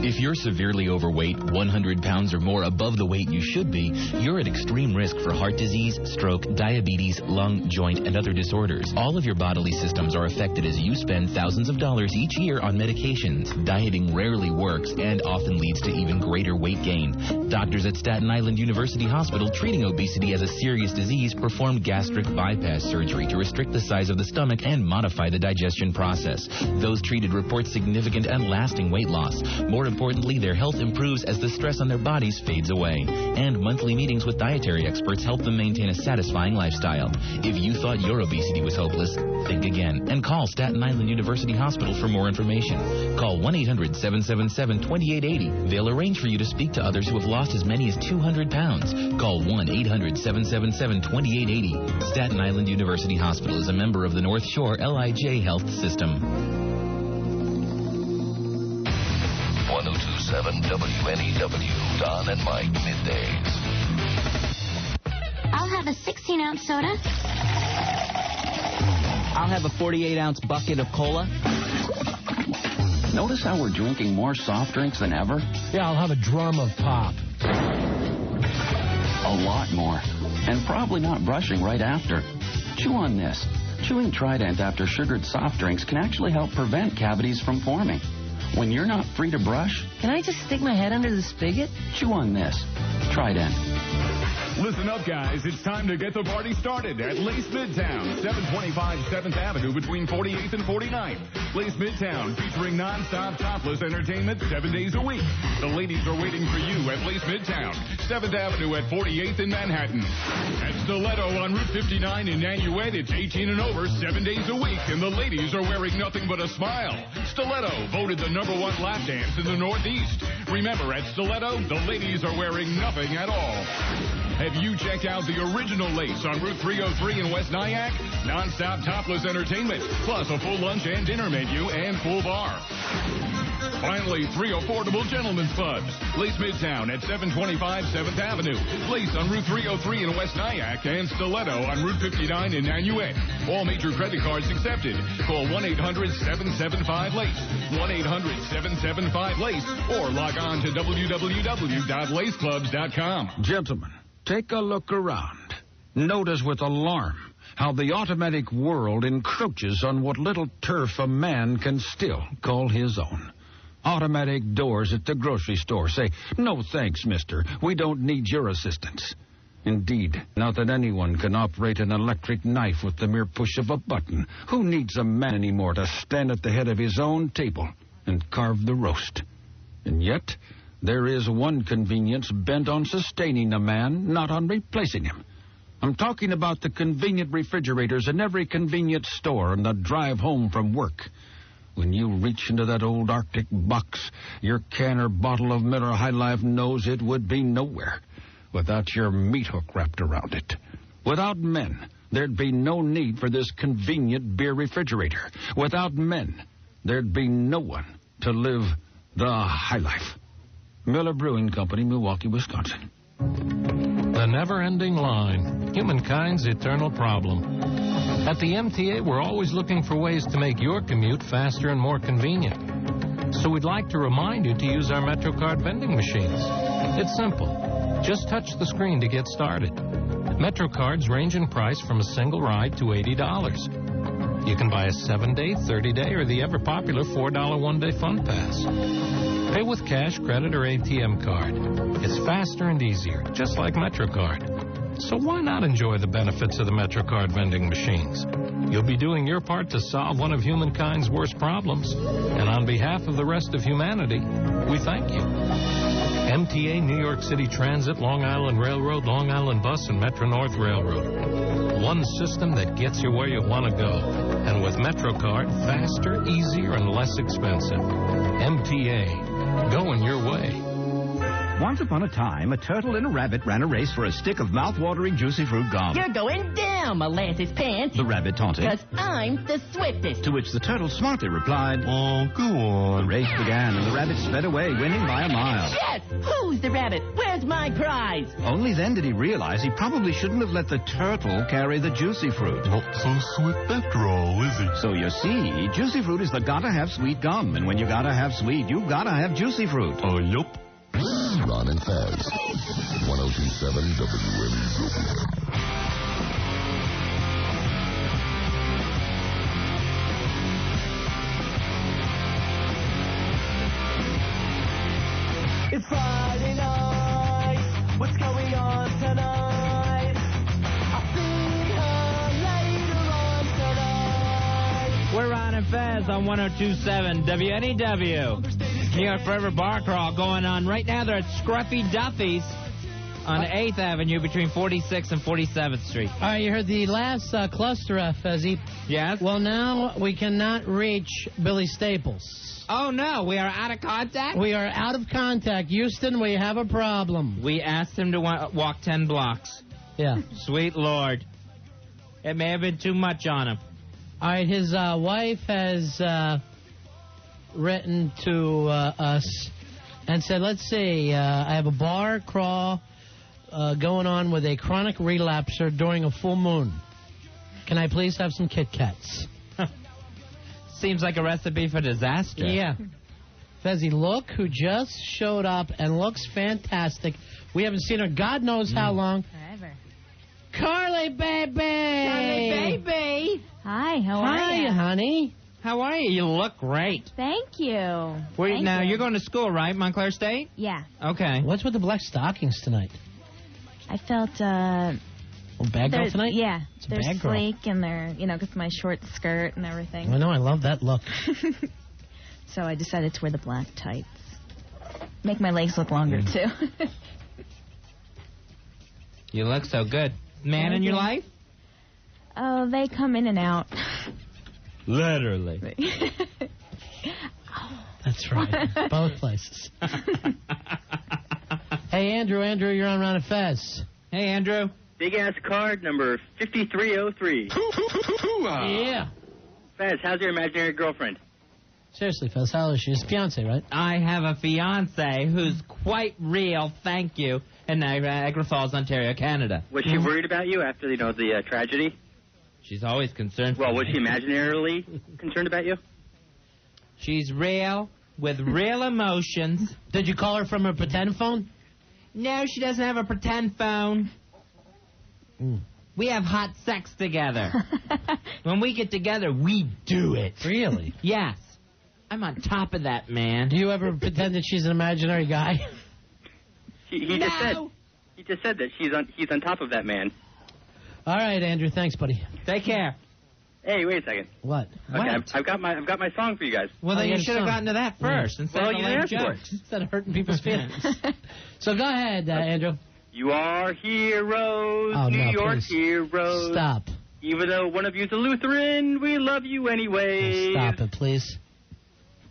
If you're severely overweight, 100 pounds or more above the weight you should be, you're at extreme risk for heart disease, stroke, diabetes, lung, joint, and other disorders. All of your bodily systems are affected as you spend thousands of dollars each year on medications. Dieting rarely works and often leads to even greater weight gain. Doctors at Staten Island University Hospital, treating obesity as a serious disease, performed gastric bypass surgery to restrict the size of the stomach and modify the digestion process. Those treated report significant and lasting weight loss. More importantly, their health improves as the stress on their bodies fades away. And monthly meetings with dietary experts help them maintain a satisfying lifestyle. If you thought your obesity was hopeless, think again and call Staten Island University Hospital for more information. Call 1-800-777-2880. They'll arrange for you to speak to others who have lost as many as 200 pounds. Call 1-800-777-2880. Staten Island University Hospital is a member of the North Shore LIJ Health System. 1027 WNEW, Don and Mike, middays. I'll have a 16-ounce soda. I'll have a 48-ounce bucket of cola. Notice how we're drinking more soft drinks than ever? Yeah, I'll have a drum of pop. A lot more. And probably not brushing right after. Chew on this. Chewing Trident after sugared soft drinks can actually help prevent cavities from forming. When you're not free to brush... Can I just stick my head under the spigot? Chew on this. Trident. Listen up, guys. It's time to get the party started at Lace Midtown, 725 7th Avenue between 48th and 49th. Lace Midtown, featuring non-stop topless entertainment 7 days a week. The ladies are waiting for you at Lace Midtown, 7th Avenue at 48th in Manhattan. At Stiletto on Route 59 in Nanuet, it's 18 and over 7 days a week, and the ladies are wearing nothing but a smile. Stiletto, voted the #1 lap dance in the Northeast. Remember, at Stiletto, the ladies are wearing nothing at all. Have you checked out the original Lace on Route 303 in West Nyack? Non-stop topless entertainment, plus a full lunch and dinner menu and full bar. Finally, 3 affordable gentlemen's clubs. Lace Midtown at 725 7th Avenue. Lace on Route 303 in West Nyack and Stiletto on Route 59 in Nanuet. All major credit cards accepted. Call 1-800-775-LACE. 1-800-775-LACE. Or log on to www.laceclubs.com. Gentlemen, take a look around. Notice with alarm how the automatic world encroaches on what little turf a man can still call his own. Automatic doors at the grocery store say, "No thanks, mister. We don't need your assistance." Indeed, not that anyone can operate an electric knife with the mere push of a button. Who needs a man anymore to stand at the head of his own table and carve the roast? And yet, there is one convenience bent on sustaining a man, not on replacing him. I'm talking about the convenient refrigerators in every convenience store on the drive home from work. When you reach into that old Arctic box, your can or bottle of Miller High Life knows it would be nowhere without your meat hook wrapped around it. Without men, there'd be no need for this convenient beer refrigerator. Without men, there'd be no one to live the high life. Miller Brewing Company, Milwaukee, Wisconsin. The never-ending line. Humankind's eternal problem. At the MTA, we're always looking for ways to make your commute faster and more convenient. So we'd like to remind you to use our MetroCard vending machines. It's simple. Just touch the screen to get started. MetroCards range in price from a single ride to $80. You can buy a 7-day, 30-day, or the ever-popular $4 one-day fun pass. Pay with cash, credit, or ATM card. It's faster and easier, just like MetroCard. So why not enjoy the benefits of the MetroCard vending machines? You'll be doing your part to solve one of humankind's worst problems. And on behalf of the rest of humanity, we thank you. MTA, New York City Transit, Long Island Railroad, Long Island Bus, and Metro-North Railroad. One system that gets you where you want to go. And with MetroCard, faster, easier, and less expensive. MTA, going your way. Once upon a time, a turtle and a rabbit ran a race for a stick of mouth-watering juicy fruit gum. You're going down, Molasses Pants. The rabbit taunted. Because I'm the swiftest. To which the turtle smartly replied, "Oh, go on." The race began, and the rabbit sped away, winning by a mile. Yes! Who's the rabbit? Where's my prize? Only then did he realize he probably shouldn't have let the turtle carry the juicy fruit. Not so swift after all, is he? So you see, juicy fruit is the gotta-have sweet gum. And when you gotta have sweet, you gotta have juicy fruit. Oh, yup. Ron and Fez, 1027 WNEW. It's Friday night. What's going on tonight? I'll see her later on tonight. We're Ron and Fez on 1027 WNEW. New York Forever Bar Crawl going on right now. They're at Scruffy Duffy's on 8th Avenue between 46th and 47th Street. All right, you heard the last cluster F, Fezzy. Yes? Well, now we cannot reach Billy Staples. Oh, no, we are out of contact? We are out of contact. Houston, we have a problem. We asked him to walk 10 blocks. Yeah. Sweet Lord. It may have been too much on him. All right, his wife has written to us and said, let's see, I have a bar crawl going on with a chronic relapser during a full moon. Can I please have some Kit Kats? Seems like a recipe for disaster. Yeah. Fezzy, look who just showed up and looks fantastic. We haven't seen her God knows how long. Forever. Carly, baby! Carly, baby! Hi, how are you? Hi, honey. How are you? You look great. Thank you. Now, you're going to school, right? Montclair State? Yeah. Okay. What's with the black stockings tonight? I felt, bad girl tonight? Yeah. It's a They're bad girl. sleek and they're, because my short skirt and everything. I know, I love that look. So I decided to wear the black tights. Make my legs look longer, too. You look so good. Man in your life? Oh, they come in and out. Literally. That's right. Both places. Hey, Andrew, you're on Ron and Fez. Hey, Andrew. Big ass card number 5303. Yeah. Fez, how's your imaginary girlfriend? Seriously, Fez, how is she? She's a fiance, right? I have a fiance who's quite real, thank you, in Niagara Falls, Ontario, Canada. Was she worried about you after, the tragedy? She's always concerned for Well, me. was she imaginarily concerned about you? She's real, with real emotions. Did you call her from her pretend phone? No, she doesn't have a pretend phone. We have hot sex together. When we get together, we do it. Really? Yes. I'm on top of that, man. Do you ever pretend that she's an imaginary guy? He just said that he's on top of that man. All right, Andrew. Thanks, buddy. Take care. Hey, wait a second. What? Okay, I've got my song for you guys. Well, then you should have gotten to that first instead of you lame asked for it. jokes. Instead of hurting people's feelings. So go ahead, Andrew. You are heroes, Oh, New no, York please. heroes. Stop. Even though one of you's a Lutheran, we love you anyway. Stop it, please.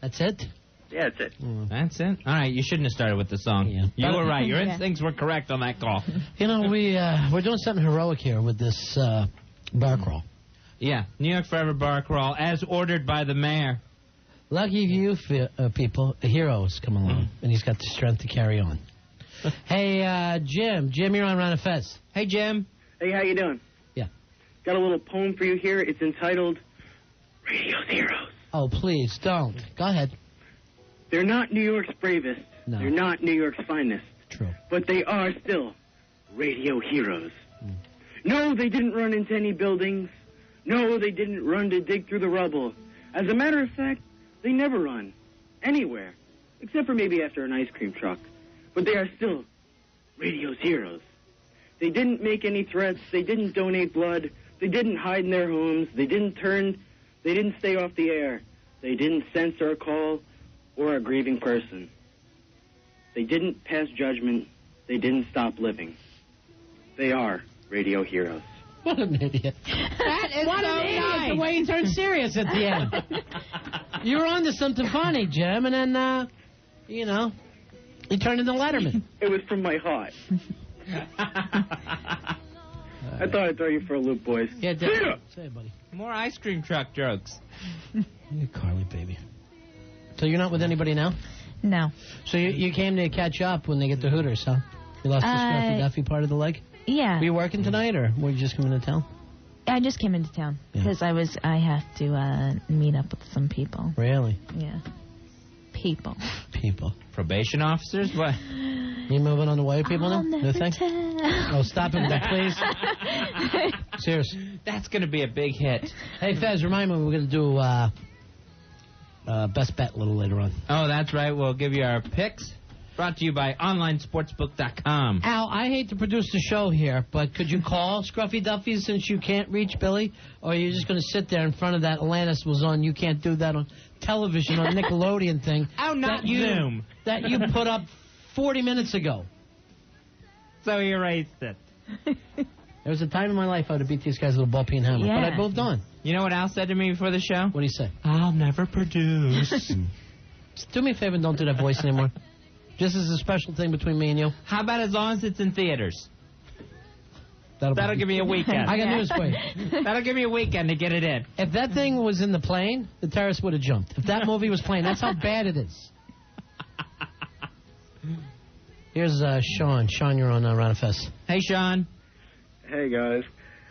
That's it? Yeah, that's it. That's it. All right, you shouldn't have started with the song. Yeah. You were right. Your instincts were correct on that call. We're doing something heroic here with this bar crawl. Yeah, New York Forever bar crawl, as ordered by the mayor. Lucky you people, a hero's come along, and he's got the strength to carry on. Hey, Jim. Jim, you're on Ron and Fez. Hey, Jim. Hey, how you doing? Yeah. Got a little poem for you here. It's entitled Radio's Heroes. Oh, please, don't. Go ahead. They're not New York's bravest. No. They're not New York's finest. True. But they are still radio heroes. No, they didn't run into any buildings. No, they didn't run to dig through the rubble. As a matter of fact, they never run. Anywhere. Except for maybe after an ice cream truck. But they are still radio's heroes. They didn't make any threats. They didn't donate blood. They didn't hide in their homes. They didn't stay off the air. They didn't censor a call or a grieving person. They didn't pass judgment. They didn't stop living. They are radio heroes. What an idiot. That is What so an idiot, nice. the way he turned serious at the end. You were on to something funny, Jim, and then, you turned into Letterman. It was from my heart. I thought I'd throw you for a loop, boys. Yeah, See ya! Say it, buddy. More ice cream truck jokes. You Carly, baby. So you're not with anybody now? No. So you came to catch up when they get to Hooters, huh? You lost the Scruffy Duffy part of the leg? Yeah. Were you working tonight, or were you just coming to town? I just came into town because I have to meet up with some people. Really? Yeah. People. Probation officers? What? You moving on the way, people now? New thing? Oh, stop him, please. Seriously. That's going to be a big hit. Hey, Fez, remind me we're going to do Best Bet a little later on. Oh, that's right. We'll give you our picks. Brought to you by OnlineSportsbook.com. Al, I hate to produce the show here, but could you call Scruffy Duffy since you can't reach Billy? Or are you just going to sit there in front of that Atlantis was on, you can't do that on television on Nickelodeon thing? Oh, not Zoom. That you put up 40 minutes ago. So he erased it. There was a time in my life I would have beat these guys with a ball peen hammer, but I moved on. You know what Al said to me before the show? What did he say? I'll never produce. Just do me a favor and don't do that voice anymore. Just as a special thing between me and you. How about as long as it's in theaters? That'll give me a weekend. I got news for you. That'll give me a weekend to get it in. If that thing was in the plane, the terrorists would have jumped. If that movie was playing, that's how bad it is. Here's Sean. Sean, you're on Ron and Fez. Hey, Sean. Hey, guys.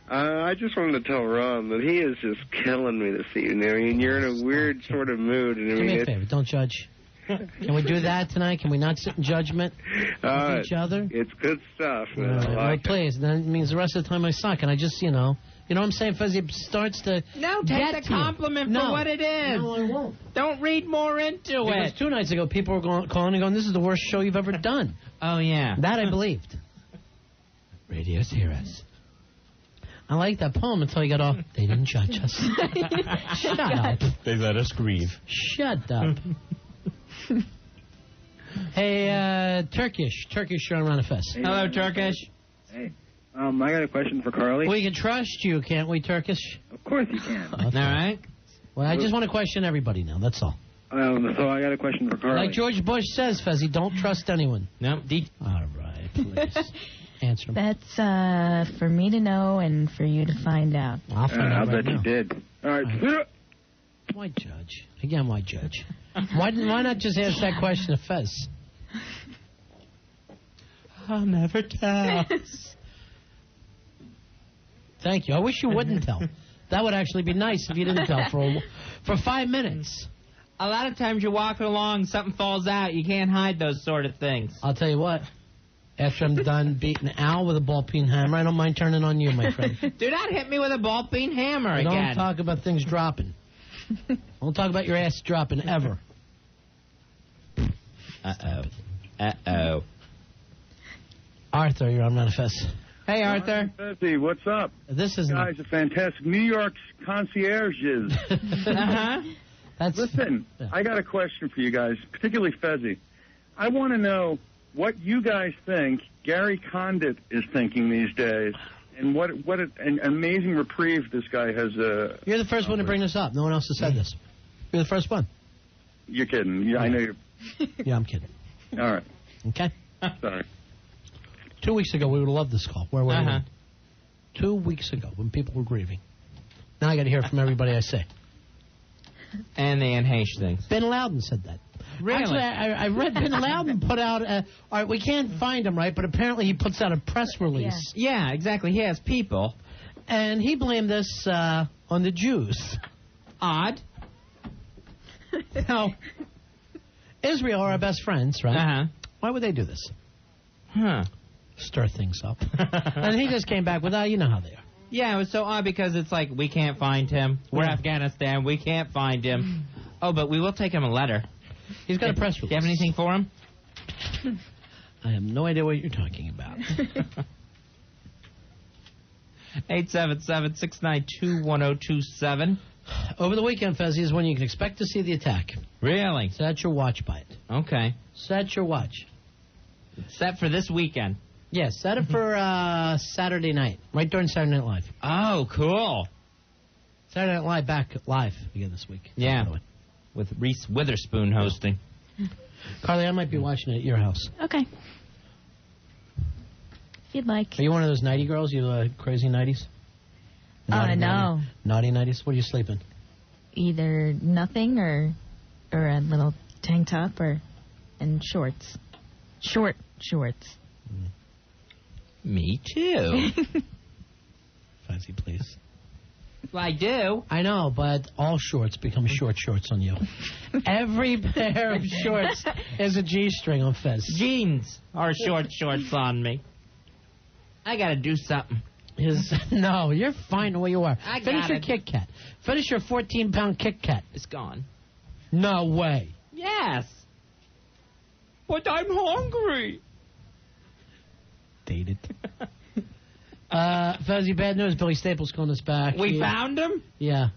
I just wanted to tell Ron that he is just killing me this evening. I mean, you're in a weird sort of mood. And Do me a favor. Don't judge. Can we do that tonight? Can we not sit in judgment of each other? It's good stuff. Well, please. That means the rest of the time I suck, and I just, you know what I'm saying, Fuzzy? It starts to No, get take the to you. compliment for what it is. No, I won't. Don't read more into Because it. 2 nights ago, people were calling and going, "This is the worst show you've ever done." Oh, yeah. That I believed. Radio's Heroes. I like that poem until you got off. They didn't judge us. Shut up. They let us grieve. Shut up. Hey, Turkish, you're on Ron and Fez. Hello, Turkish. Hey, I got a question for Carly. We can trust you, can't we, Turkish? Of course you can. All right. Well, I just want to question everybody now, that's all. So I got a question for Carly. Like George Bush says, Fezzy, don't trust anyone. No. All right, please. Answer him. That's for me to know and for you to find out. I'll find out I right bet now. you did. All right. Why judge? Again, why judge? Why not just ask that question to Fez? I'll never tell. Thank you. I wish you wouldn't tell. That would actually be nice if you didn't tell for 5 minutes. A lot of times you're walking along, something falls out. You can't hide those sort of things. I'll tell you what. After I'm done beating Al with a ball-peen hammer, I don't mind turning on you, my friend. Do not hit me with a ball-peen hammer Don't again. talk about things dropping. Don't talk about your ass dropping ever. Uh-oh. Arthur, you're on Ron and Fez. Hey, Arthur. Fezzy, what's up? This is guys are fantastic. New York's concierges. Listen, I got a question for you guys, particularly Fezzy. I want to know what you guys think Gary Condit is thinking these days, and what an amazing reprieve this guy has. You're the first one to bring this up. No one else has said this. You're the first one. You're kidding. Yeah, I know you're. Yeah, I'm kidding. All right. Okay. Sorry. 2 weeks ago, we would have loved this call. Where were we? 2 weeks ago, when people were grieving. Now I got to hear from everybody I say. And the Anne Heche things. Bin Laden said that. Really? Actually, I read Bin Laden put out all right, we can't find him, right? But apparently he puts out a press release. Yeah, exactly. He has people. And he blamed this on the Jews. Odd. Now, Israel are our best friends, right? Uh-huh. Why would they do this? Huh. Stir things up. And he just came back with, you know how they are. Yeah, it was so odd because it's like, we can't find him. We're Afghanistan. We can't find him. Oh, but we will take him a letter. He's got a press release. Do you have anything for him? I have no idea what you're talking about. 877-692-1027. Over the weekend, Fezzy, is when you can expect to see the attack. Really? Set your watch by it. Okay. Set your watch. Set for this weekend. Yes, set it for Saturday night, right during Saturday Night Live. Oh, cool. Saturday Night Live back live again this week. Yeah, with Reese Witherspoon hosting. Carly, I might be watching it at your house. Okay. If you'd like. Are you one of those nighty girls? You crazy nighties? No. Naughty nighties? What are you sleeping? Either nothing or a little tank top and shorts. Short shorts. Me too. Fancy, please. Well, I do. I know, but all shorts become short shorts on you. Every pair of shorts is a G-string on Fez. Jeans are short shorts on me. I gotta do something. No, you're fine the way you are. Finish your it. Kit Kat. Finish your 14-pound Kit Kat. It's gone. No way. Yes. But I'm hungry. Dated. Fuzzy, bad news. Billy Staples calling us back. We found him? Yeah.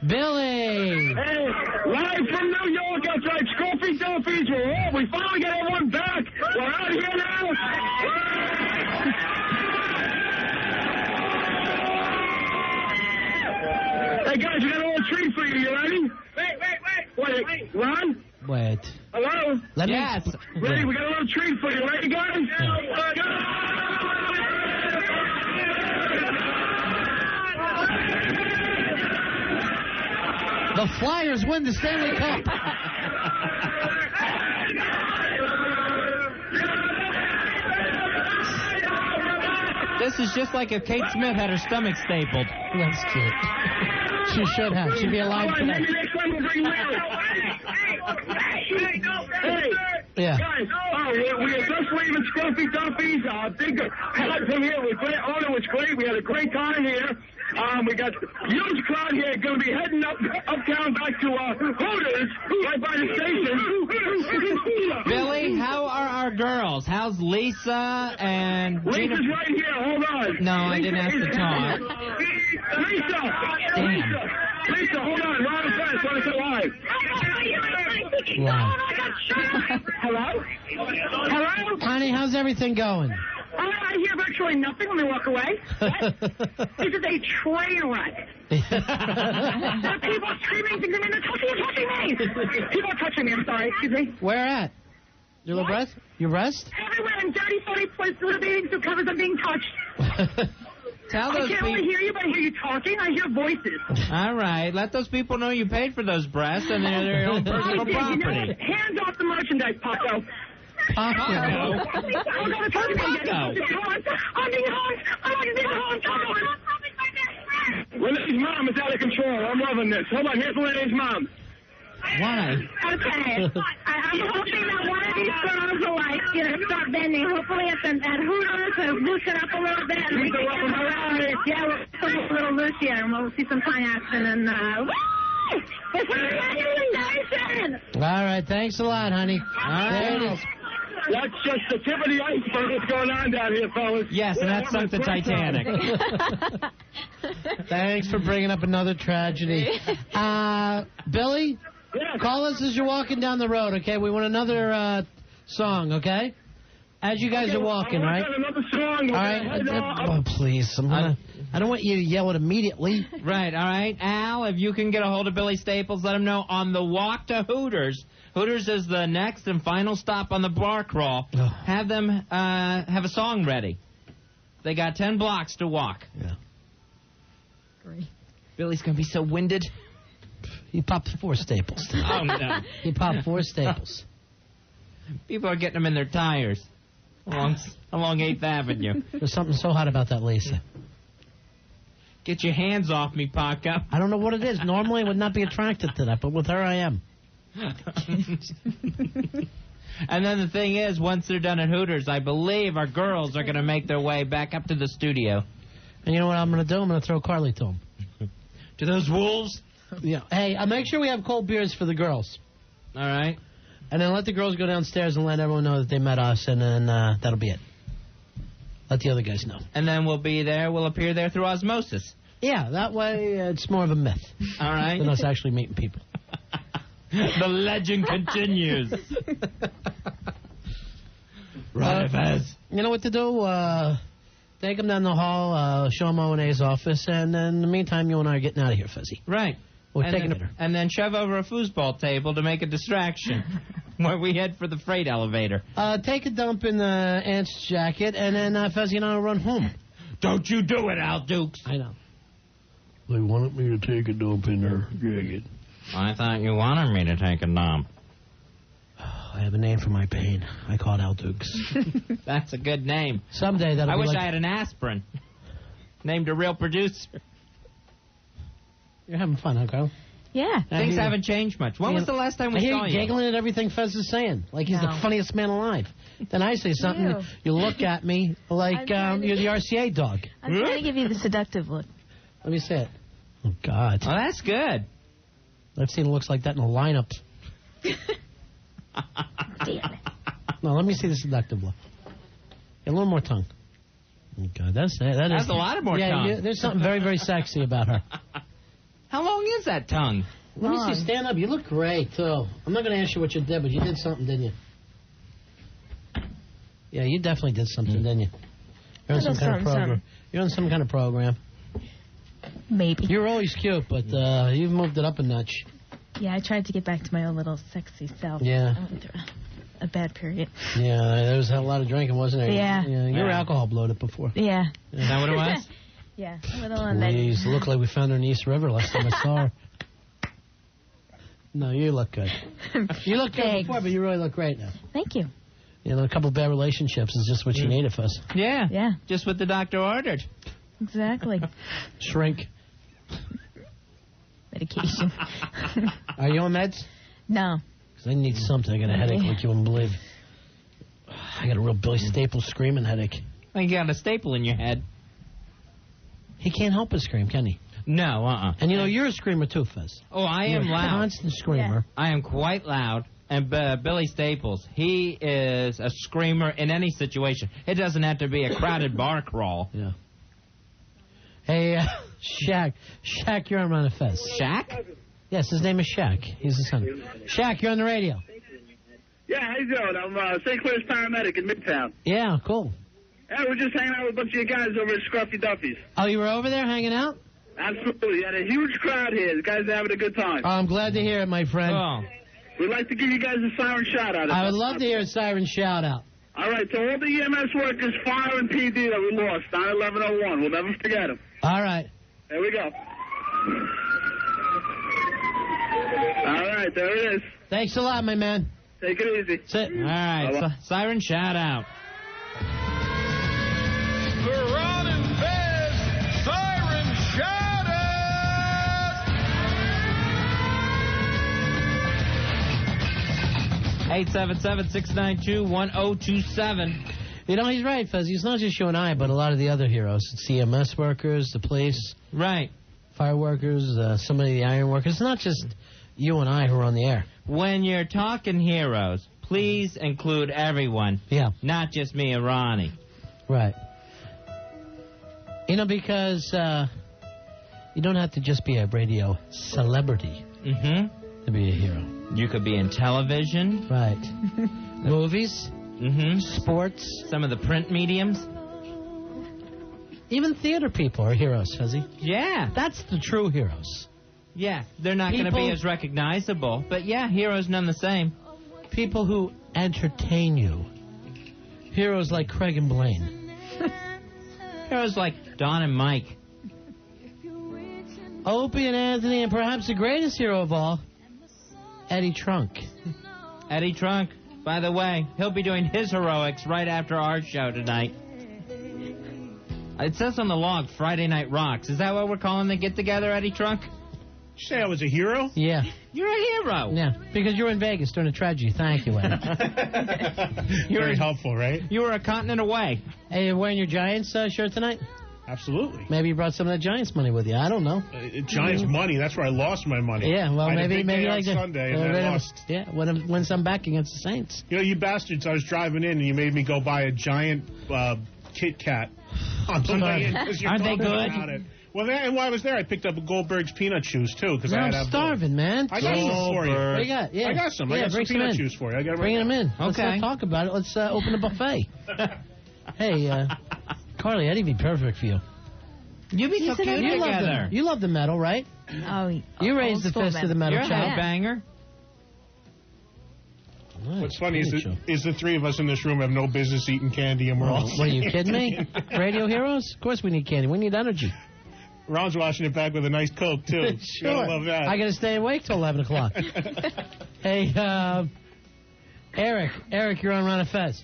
Billy! Hey, live from New York outside Scruffy Duffy's. We finally got everyone back. We're out here now. Hey, guys, we got a little treat for you. You ready? Wait. Ron? Wait. Hello? Yes. Ready? We got a little treat for you. Ready, guys? The Flyers win the Stanley Cup. This is just like if Kate Smith had her stomach stapled. That's cute. She should have. She'd be alive All right, today. maybe next time we'll bring Larry. Yeah. Guys, we are just leaving Scruffy Duffy's. Big head from here. It was great. We had a great time here. We got a huge crowd here. Going to be heading uptown back to Hooters, right by the station. Billy, how are our girls? How's Lisa and Gina? Lisa's right here. Hold on. No, I didn't ask to talk. Lisa, hold on. Ron and Fez, want to go live. Wow. Hello? Hello? Honey, how's everything going? I hear virtually nothing when we walk away. This is a train wreck. There are people screaming, they're touching me. People are touching me, I'm sorry, excuse me. Where at? Your breast? Your breast? Everywhere in dirty, funny places with bathing suit covers, I'm being touched. Tell those I can't only hear you, but I hear you talking. I hear voices. All right, let those people know you paid for those breasts and they're their own personal I did, property. you know what? Hands off the merchandise, Paco. Paco. I'm being home. Renee's mom is out of control. I'm loving this. Hold on, here's Renee's mom. Why? Okay. I'm hoping that one of these girls will, like, start bending. Hopefully at Hooters, loosen up a little bit. And we can get them around. Yeah, we'll put a little loose here, and we'll see some fine action. And, woo! It's a nation! All right, thanks a lot, honey. All right. That's just the tip of the iceberg what's going on down here, fellas. Yes, and that sunk the Titanic. Thanks for bringing up another tragedy. Billy, call us as you're walking down the road, okay? We want another song, okay? As you guys are walking, all right? Another song. All right. Oh, please. I don't want you to yell it immediately. Right, all right. Al, if you can get a hold of Billy Staples, let him know on the walk to Hooters. Hooters is the next and final stop on the bar crawl. Have them have a song ready. They got 10 blocks to walk. Yeah. Great. Billy's going to be so winded. He popped 4 staples today. Oh, no. He popped 4 staples. People are getting them in their tires along 8th Avenue. There's something so hot about that, Lisa. Get your hands off me, Paco. I don't know what it is. Normally I would not be attracted to that, but with her I am. And then the thing is, once they're done at Hooters, I believe our girls are going to make their way back up to the studio. And you know what I'm going to do? I'm going to throw Carly to them. To those wolves? Yeah. Hey, make sure we have cold beers for the girls. All right. And then let the girls go downstairs and let everyone know that they met us, and then that'll be it. Let the other guys know. And then we'll appear there through osmosis. Yeah, that way it's more of a myth. All right. Than us actually meeting people. The legend continues. Right, Fez. You know what to do? Take them down the hall, show them O&A's office, and then in the meantime, you and I are getting out of here, Fezzy. Right. We're taking it. And then shove over a foosball table to make a distraction where we head for the freight elevator. Take a dump in the aunt's jacket, and then Fezzy and I will run home. Don't you do it, Al Dukes. I know. They wanted me to take a dump in their jacket. I thought you wanted me to take a dump. I have a name for my pain. I call it Al Dukes. That's a good name. Someday that'll I be wish like... I had an aspirin. Named a real producer. You're having fun, huh, Carl? Yeah. Things haven't changed much. When was the last time we saw you? I hear you giggling at everything Fez is saying, like he's the funniest man alive. Then I say something, you look at me like you're the RCA dog. I'm trying to give you the seductive look. Let me see it. Oh, God. Oh, that's good. I've seen looks like that in the lineup. Damn it. No, let me see the seductive look. Get a little more tongue. Oh, God, that's a lot of more tongue. Yeah, there's something very, very sexy about her. How long is that tongue? Let me see. Stand up. You look great, too. I'm not going to ask you what you did, but you did something, didn't you? Yeah, you definitely did something, didn't you? You're on some kind of program. You're on some kind of program. Maybe. You're always cute, but you've moved it up a notch. Yeah, I tried to get back to my own little sexy self. Yeah. I went through a bad period. Yeah, there was a lot of drinking, wasn't there? Yeah. You were alcohol bloated before. Yeah. Is that what it was? Yeah, a little on that. Please, look like we found her in East River last time I saw her. No, you look good. You looked good before, but you really look great now. Thank you. You know, a couple of bad relationships is just what you needed, Fuzz. Yeah. Yeah. Just what the doctor ordered. Exactly. Shrink. medication. Are you on meds? No. Because I need something. I got a headache like you wouldn't believe. I got a real Billy Staples screaming headache. Well, you got a staple in your head. He can't help but scream, can he? No, And you know, you're a screamer too, Fez. Oh, I You're am a loud. constant screamer. I am quite loud. And Billy Staples, he is a screamer in any situation. It doesn't have to be a crowded bar crawl. Yeah. Hey, Shaq. Shaq, you're on Ron and Fez. Shaq? Yes, his name is Shaq. He's the son. Shaq, you're on the radio. Yeah, how you doing? I'm St. Clair's paramedic in Midtown. Yeah, cool. Yeah, we're just hanging out with a bunch of you guys over at Scruffy Duffy's. Oh, you were over there hanging out? Absolutely. You had a huge crowd here. The guys are having a good time. Oh, I'm glad to hear it, my friend. Oh. We'd like to give you guys a siren shout-out. I would love to hear a siren shout-out. All right, so all the EMS workers, fire and PD that we lost, 9/11/01. We'll never forget them. All right. There we go. All right, there it is. Thanks a lot, my man. Take it easy. That's it. All right, siren shout-out. The Ron and Fez Siren Shout-Out! 877-692-1027. You know, he's right, Fez. It's not just you and I, but a lot of the other heroes. It's CMS workers, the police. Right. Fire workers, some of the iron workers. It's not just you and I who are on the air. When you're talking heroes, please include everyone. Yeah. Not just me and Ronnie. Right. You know, because you don't have to just be a radio celebrity to be a hero. You could be in television. Right. Movies. Sports. Some of the print mediums. Even theater people are heroes, Fuzzy. Yeah. That's the true heroes. Yeah, they're not going to be as recognizable. But yeah, heroes none the same. People who entertain you. Heroes like Craig and Blaine. Heroes like Don and Mike. Opie and Anthony, and perhaps the greatest hero of all, Eddie Trunk. Eddie Trunk. By the way, he'll be doing his heroics right after our show tonight. It says on the log, Friday Night Rocks. Is that what we're calling the get-together, Eddie Trunk? Did you say I was a hero? Yeah. You're a hero. Yeah, because you're in Vegas during a tragedy. Thank you, Eddie. Very helpful, right? You were a continent away. Hey, you're wearing your Giants shirt tonight? Absolutely. Maybe you brought some of that Giants money with you. I don't know. Giants money, that's where I lost my money. Yeah, well, I had maybe a big day like on Sunday and I lost. Yeah, win some back against the Saints. You know, you bastards, I was driving in and you made me go buy a giant Kit Kat on the way in because you're Aren't they talking good? about it. Well, while I was there, I picked up Goldberg's peanut juice, too. Because I'm starving, man. I got some for you. What do you got? Yeah. I got some. Yeah, I got some bring peanut in. juice for you. I got Bring them in. Let's Okay. not talk about it. Let's open the buffet. Hey, Carly, Eddie'd be perfect for you. You'd be so cute together. You love the metal, right? Oh, You raised the fist to the metal. You're a headbanger. Nice. What's funny is the three of us in this room have no business eating candy, and we're all... What, are you kidding me? Radio heroes? Of course we need candy. We need energy. Ron's washing it back with a nice Coke, too. Sure. I love that. I got to stay awake till 11 o'clock. Hey, Eric. Eric, you're on Ron and Fez.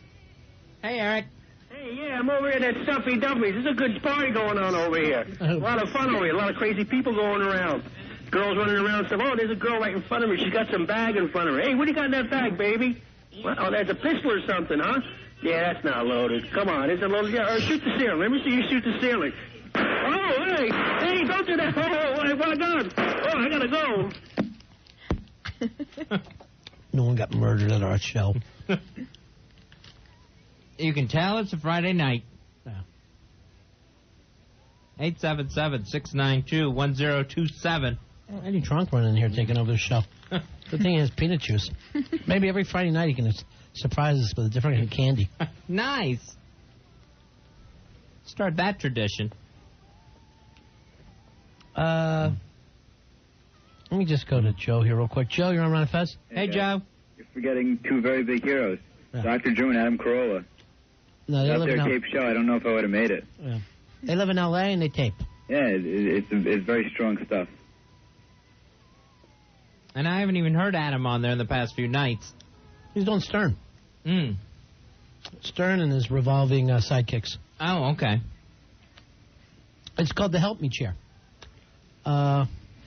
Hey, Eric. Hey, yeah, I'm over here at Stuffy Duffy's. There's a good party going on over here. A lot of fun over here. A lot of crazy people going around. Girls running around saying, oh, there's a girl right in front of me. She's got some bag in front of her. Hey, what do you got in that bag, baby? What? Oh, that's a pistol or something, huh? Yeah, that's not loaded. Come on, is it loaded? Yeah, shoot the ceiling. Let me see you shoot the ceiling. Oh, hey, don't do that. Oh, my God. Oh, I gotta go. No one got murdered at our show. You can tell it's a Friday night. Yeah. 877-692-1027. Eddie Trunk running in here taking over the show. Good thing he has peanut juice. Maybe every Friday night he can surprise us with a different kind of candy. Nice. Start that tradition. Let me just go to Joe here real quick. Joe, you're on Ron and Fez? Hey, Joe. You're forgetting two very big heroes, Dr. Drew and Adam Carolla. No, they Without live their in tape show, I don't know if I would have made it. Yeah. They live in L.A. and they tape. Yeah, it's very strong stuff. And I haven't even heard Adam on there in the past few nights. He's doing Stern. Stern and his revolving sidekicks. Oh, okay. It's called the Help Me Chair.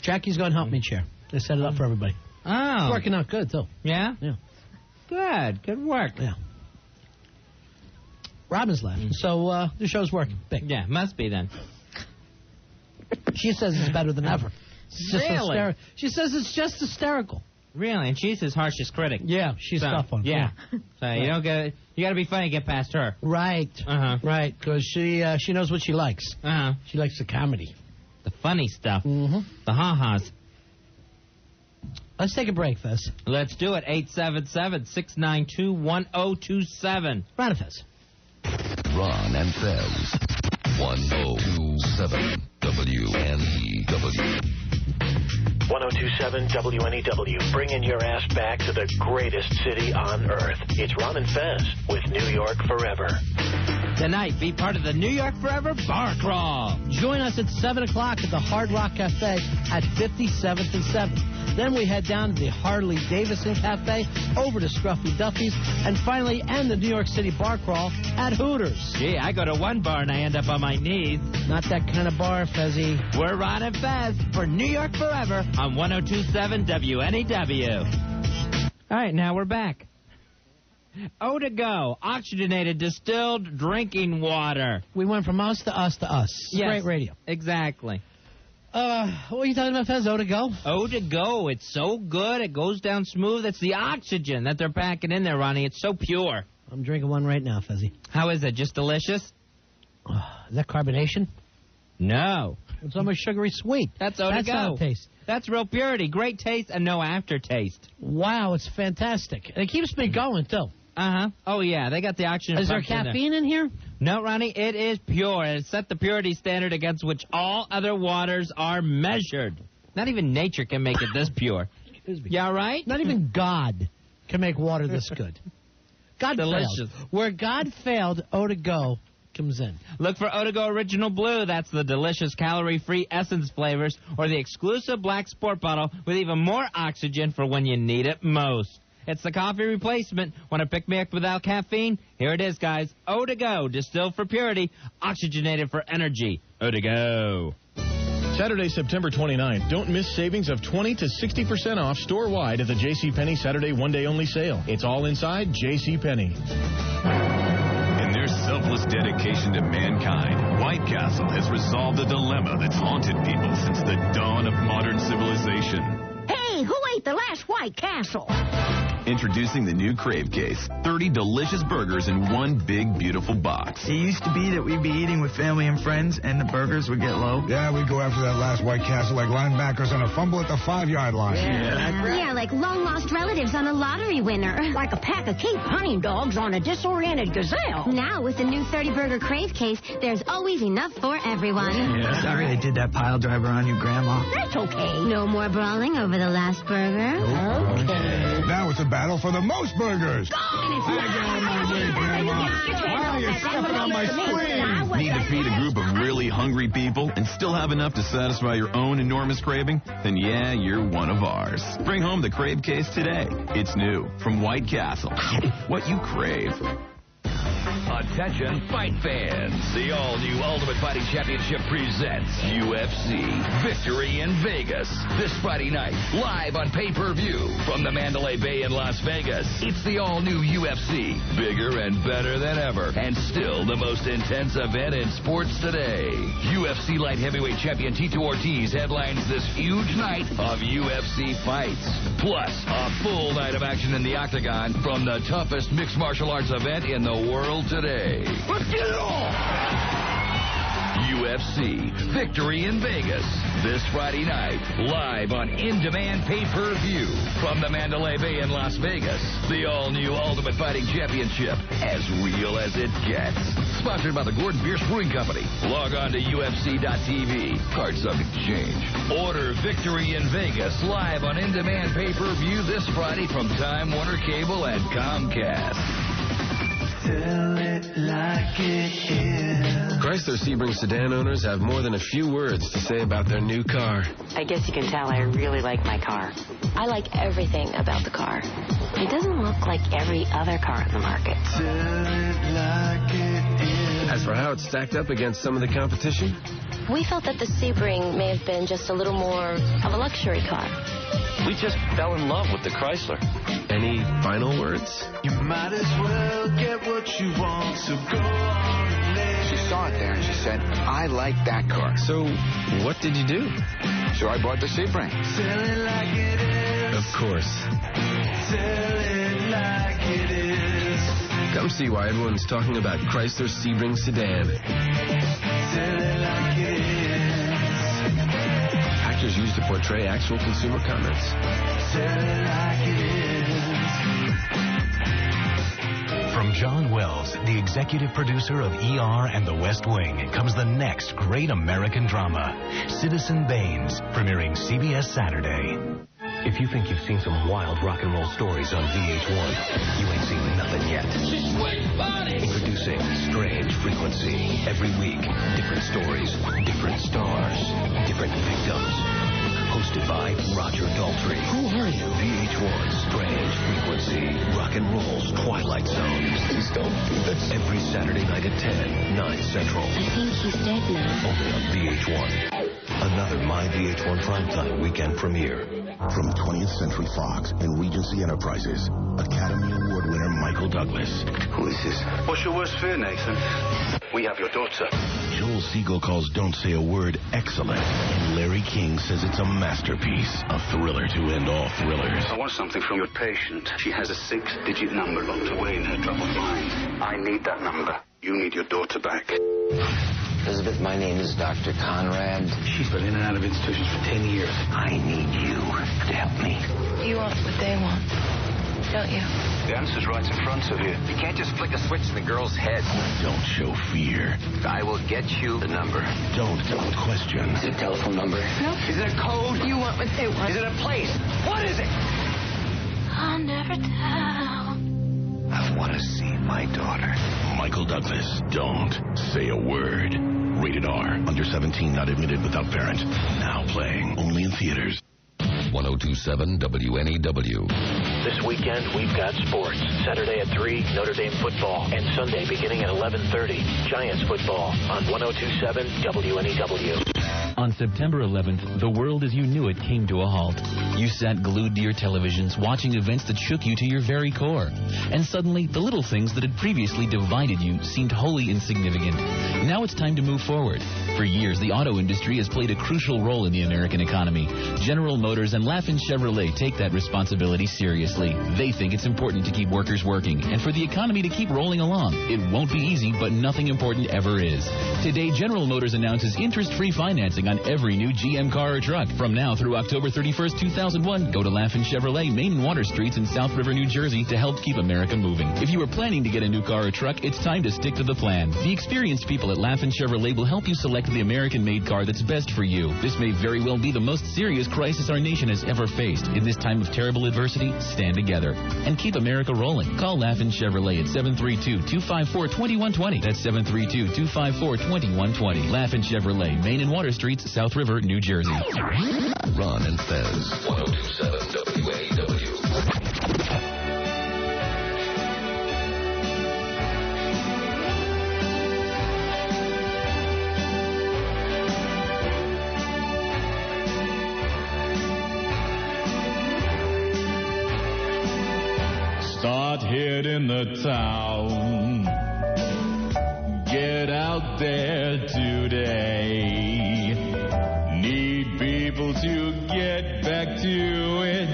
Jackie's going to help me chair. They set it up for everybody. Oh. It's working out good, too. Yeah? Yeah. Good. Good work. Yeah. Robin's laughing, so the show's working. Big. Yeah, must be then. She says it's better than ever. It's just Really? She says it's just hysterical. Really? And she's his harshest critic. Yeah, she's tough on. Yeah. So you don't get. You got to be funny to get past her. Right. Right, because she knows what she likes. She likes the comedy. The funny stuff. Mm-hmm. The ha-has. Let's take a break, Fez. Let's do it. 877-692-1027. Ron and Fez. Ron and Fez. 1027 WNEW. 1027 WNEW, bringing your ass back to the greatest city on earth. It's Ron and Fez with New York Forever. Tonight, be part of the New York Forever Bar Crawl. Join us at 7 o'clock at the Hard Rock Cafe at 57th and 7th. Then we head down to the Harley-Davidson Cafe, over to Scruffy Duffy's, and finally end the New York City Bar Crawl at Hooters. Gee, I go to one bar and I end up on my knees. Not that kind of bar, Fezzy. We're Ron and Fez for New York Forever on 1027 WNEW. All right, now we're back. O2Go, oxygenated distilled drinking water. We went from us to us to us. Yes, great radio. Exactly. What are you talking about, Fez? O2Go? O2Go. It's so good. It goes down smooth. It's the oxygen that they're packing in there, Ronnie. It's so pure. I'm drinking one right now, Fezzy. How is it? Just delicious? Is that carbonation? No. It's almost sugary sweet. That's O2Go. That's how it tastes. That's real purity. Great taste and no aftertaste. Wow, it's fantastic. And it keeps me going, too. Uh-huh. Oh, yeah. They got the oxygen. Is there caffeine in here? No, Ronnie. It is pure. It set the purity standard against which all other waters are measured. Not even nature can make it this pure. Excuse me. Yeah, right? Not even God can make water this good. God delicious. failed. Where God failed, O2Go comes in. Look for O2Go Original Blue. That's the delicious calorie-free essence flavors, or the exclusive black sport bottle with even more oxygen for when you need it most. It's the coffee replacement. Want to pick me up without caffeine? Here it is, guys. O2Go, distilled for purity, oxygenated for energy. O2Go. Saturday, September 29th. Don't miss savings of 20 to 60% off store-wide at the JCPenney Saturday one-day-only sale. It's all inside JCPenney. In their selfless dedication to mankind, White Castle has resolved a dilemma that's haunted people since the dawn of modern civilization. Hey, who ate the last White Castle? Introducing the new Crave Case. 30 delicious burgers in one big, beautiful box. It used to be that we'd be eating with family and friends, and the burgers would get low. Yeah, we'd go after that last White Castle like linebackers on a fumble at the 5-yard line. Yeah, like long-lost relatives on a lottery winner. Like a pack of Cape hunting dogs on a disoriented gazelle. Now, with the new 30-burger Crave Case, there's always enough for everyone. Yeah. Sorry I did that pile driver on you, Grandma. That's okay. No more brawling over the last burger. Okay. Now it's a battle for the most burgers. Go! Why are you stepping on my screen? Need to feed a group of really hungry people and still have enough to satisfy your own enormous craving? Then yeah, you're one of ours. Bring home the Crave Case today. It's new from White Castle. What you crave. Attention, fight fans. The all-new Ultimate Fighting Championship presents UFC Victory in Vegas. This Friday night, live on pay-per-view from the Mandalay Bay in Las Vegas. It's the all-new UFC. Bigger and better than ever. And still the most intense event in sports today. UFC Light Heavyweight Champion Tito Ortiz headlines this huge night of UFC fights. Plus, a full night of action in the Octagon from the toughest mixed martial arts event in the world today. Let's get it on! UFC Victory in Vegas. This Friday night, live on in-demand pay-per-view from the Mandalay Bay in Las Vegas. The all-new Ultimate Fighting Championship, as real as it gets. Sponsored by the Gordon Pierce Brewing Company. Log on to UFC.tv. Card subject to change. Order Victory in Vegas live on in-demand pay-per-view this Friday from Time Warner Cable and Comcast. Tell it like it is. Chrysler Sebring sedan owners have more than a few words to say about their new car. I guess you can tell I really like my car. I like everything about the car. It doesn't look like every other car in the market. As For how it stacked up against some of the competition? We felt that the Sebring may have been just a little more of a luxury car. We just fell in love with the Chrysler. Any final words? You might as well get what you want, so go on and live. She saw it there and she said, I like that car. So, what did you do? So I bought the Sebring. Tell it like it is. Of course. Tell it like it is. Come see why everyone's talking about Chrysler Sebring sedan. Tell it like it is. Actors used to portray actual consumer comments. Tell it like it is. From John Wells, the executive producer of ER and The West Wing, comes the next great American drama, Citizen Baines, premiering CBS Saturday. If you think you've seen some wild rock and roll stories on VH1, you ain't seen nothing yet. Introducing Strange Frequency. Every week, different stories, different stars, different victims. Hosted by Roger Daltrey. Who are you? VH1 Strange Frequency. Rock and roll's Twilight Zone. Please don't do this. Every Saturday night at 10, 9 Central. I think he's dead now. Only on VH1. Another My VH1 Primetime weekend premiere. From 20th Century Fox and Regency Enterprises, Academy Award winner Michael Douglas. Who is this? What's your worst fear, Nathan? We have your daughter. Joel Siegel calls Don't Say a Word excellent. And Larry King says it's a masterpiece. A thriller to end all thrillers. I want something from your patient. She has a 6-digit number locked away in her troubled mind. I need that number. You need your daughter back. Elizabeth, my name is Dr. Conrad. She's been in and out of institutions for 10 years. I need you to help me. You want what they want, don't you? The answer's right in front of you. You can't just flick a switch in the girl's head. Don't show fear. I will get you the number. Don't question. Is it a telephone number? No. Is it a code? You want what they want. Is it a place? What is it? I'll never tell. I want to see my daughter. Michael Douglas. Don't say a word. Rated R. Under 17, not admitted without parent. Now playing only in theaters. 1027 WNEW. This weekend, we've got sports. Saturday at 3, Notre Dame football. And Sunday, beginning at 11:30, Giants football on 1027 WNEW. On September 11th, the world as you knew it came to a halt. You sat glued to your televisions, watching events that shook you to your very core. And suddenly, the little things that had previously divided you seemed wholly insignificant. Now it's time to move forward. For years, the auto industry has played a crucial role in the American economy. General Motors and Laughlin Chevrolet take that responsibility seriously. They think it's important to keep workers working and for the economy to keep rolling along. It won't be easy, but nothing important ever is. Today, General Motors announces interest-free financing on every new GM car or truck. From now through October 31st, 2001, go to Laughlin Chevrolet, Main and Water Streets in South River, New Jersey to help keep America moving. If you are planning to get a new car or truck, it's time to stick to the plan. The experienced people at Laughlin Chevrolet will help you select the American-made car that's best for you. This may very well be the most serious crisis our nation has ever faced. In this time of terrible adversity, stand together and keep America rolling. Call Laughlin Chevrolet at 732-254-2120. That's 732-254-2120. Laughlin Chevrolet, Main and Water Streets, South River, New Jersey. Ron and Fez, 1027 WNEW. Start hitting the town. Get out there today. Need people to get back to it.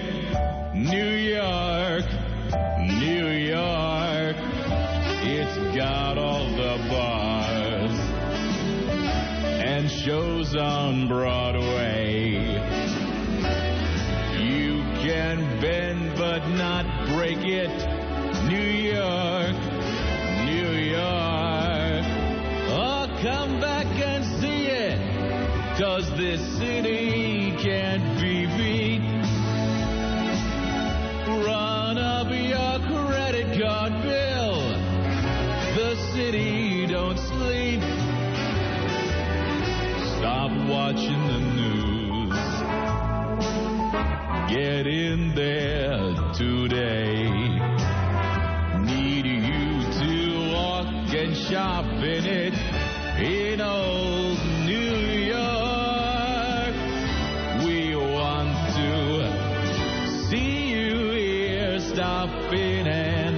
New York, New York. It's got all the bars and shows on Broadway. You can bend but not break it. New York, New York. Oh, come back and see it, 'cause this city can't be beat. Run up your credit card bill. The city don't sleep. Stop watching the news. Get in there today. Need you to walk and shop stopping it in old New York. We want to see you here, stop in and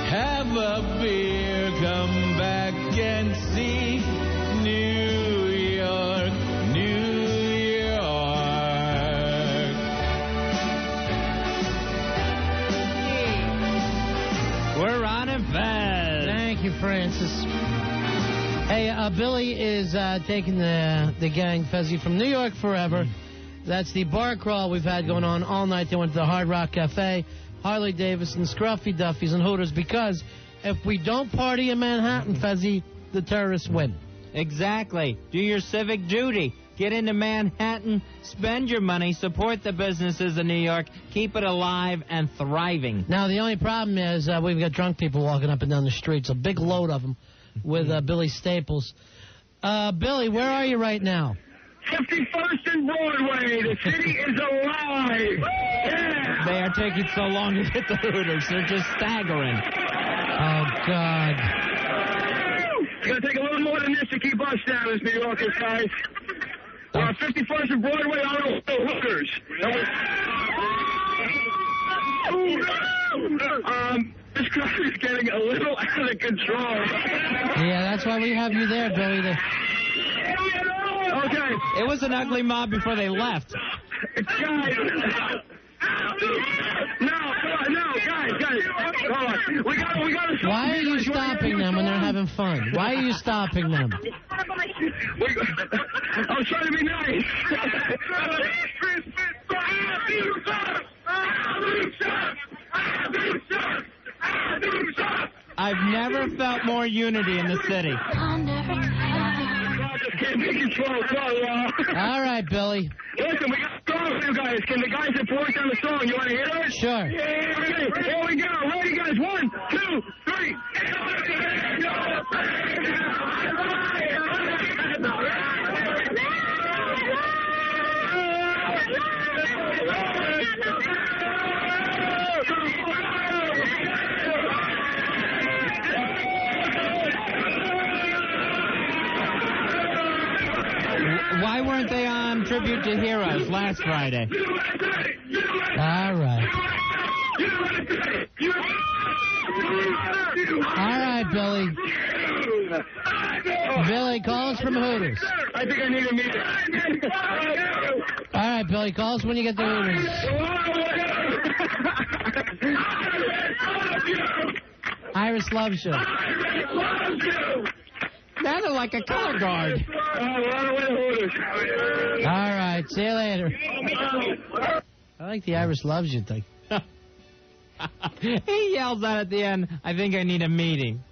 have a beer, come back and see New York, New York. We're Ron and Fez. Thank you, Francis. Hey, Billy is taking the gang, Fezzy, from New York forever. That's the bar crawl we've had going on all night. They went to the Hard Rock Cafe, Harley Davidson, Scruffy Duffy's, and Hooters, because if we don't party in Manhattan, Fezzy, the terrorists win. Exactly. Do your civic duty. Get into Manhattan, spend your money, support the businesses in New York, keep it alive and thriving. Now, the only problem is we've got drunk people walking up and down the streets, a big load of them, with Billy Staples. Billy, where are you right now? 51st and Broadway. The city is alive. Yeah. They are taking so long to get the Hooters. They're just staggering. Oh, God. It's going to take a little more than this to keep us down as New Yorkers, guys. We're on 51st and Broadway on the Hooters. This crowd is getting a little out of control. Yeah, that's why we have you there, Billy. Okay. It was an ugly mob before they left. Guys. No, guys. Hold on. We gotta stop. Why are you stopping them when they're having fun? Why are you stopping them? I was trying to be nice. I've never felt more unity in the city. All right, Billy. Listen, we got a song for you guys. Can the guys that worked on the song, you want to hear it? Sure. Okay, here we go. Ready, guys? 1, 2, 3. Why weren't they on Tribute to Heroes last Friday? All right. All right, Billy. Billy, call us from Hooters. I think I need a meeting. All right, Billy, call us when you get the Hooters. Iris loves you. Sounded like a color guard. All right, see you later. I like the Iris loves you thing. He yells out at the end, I think I need a meeting.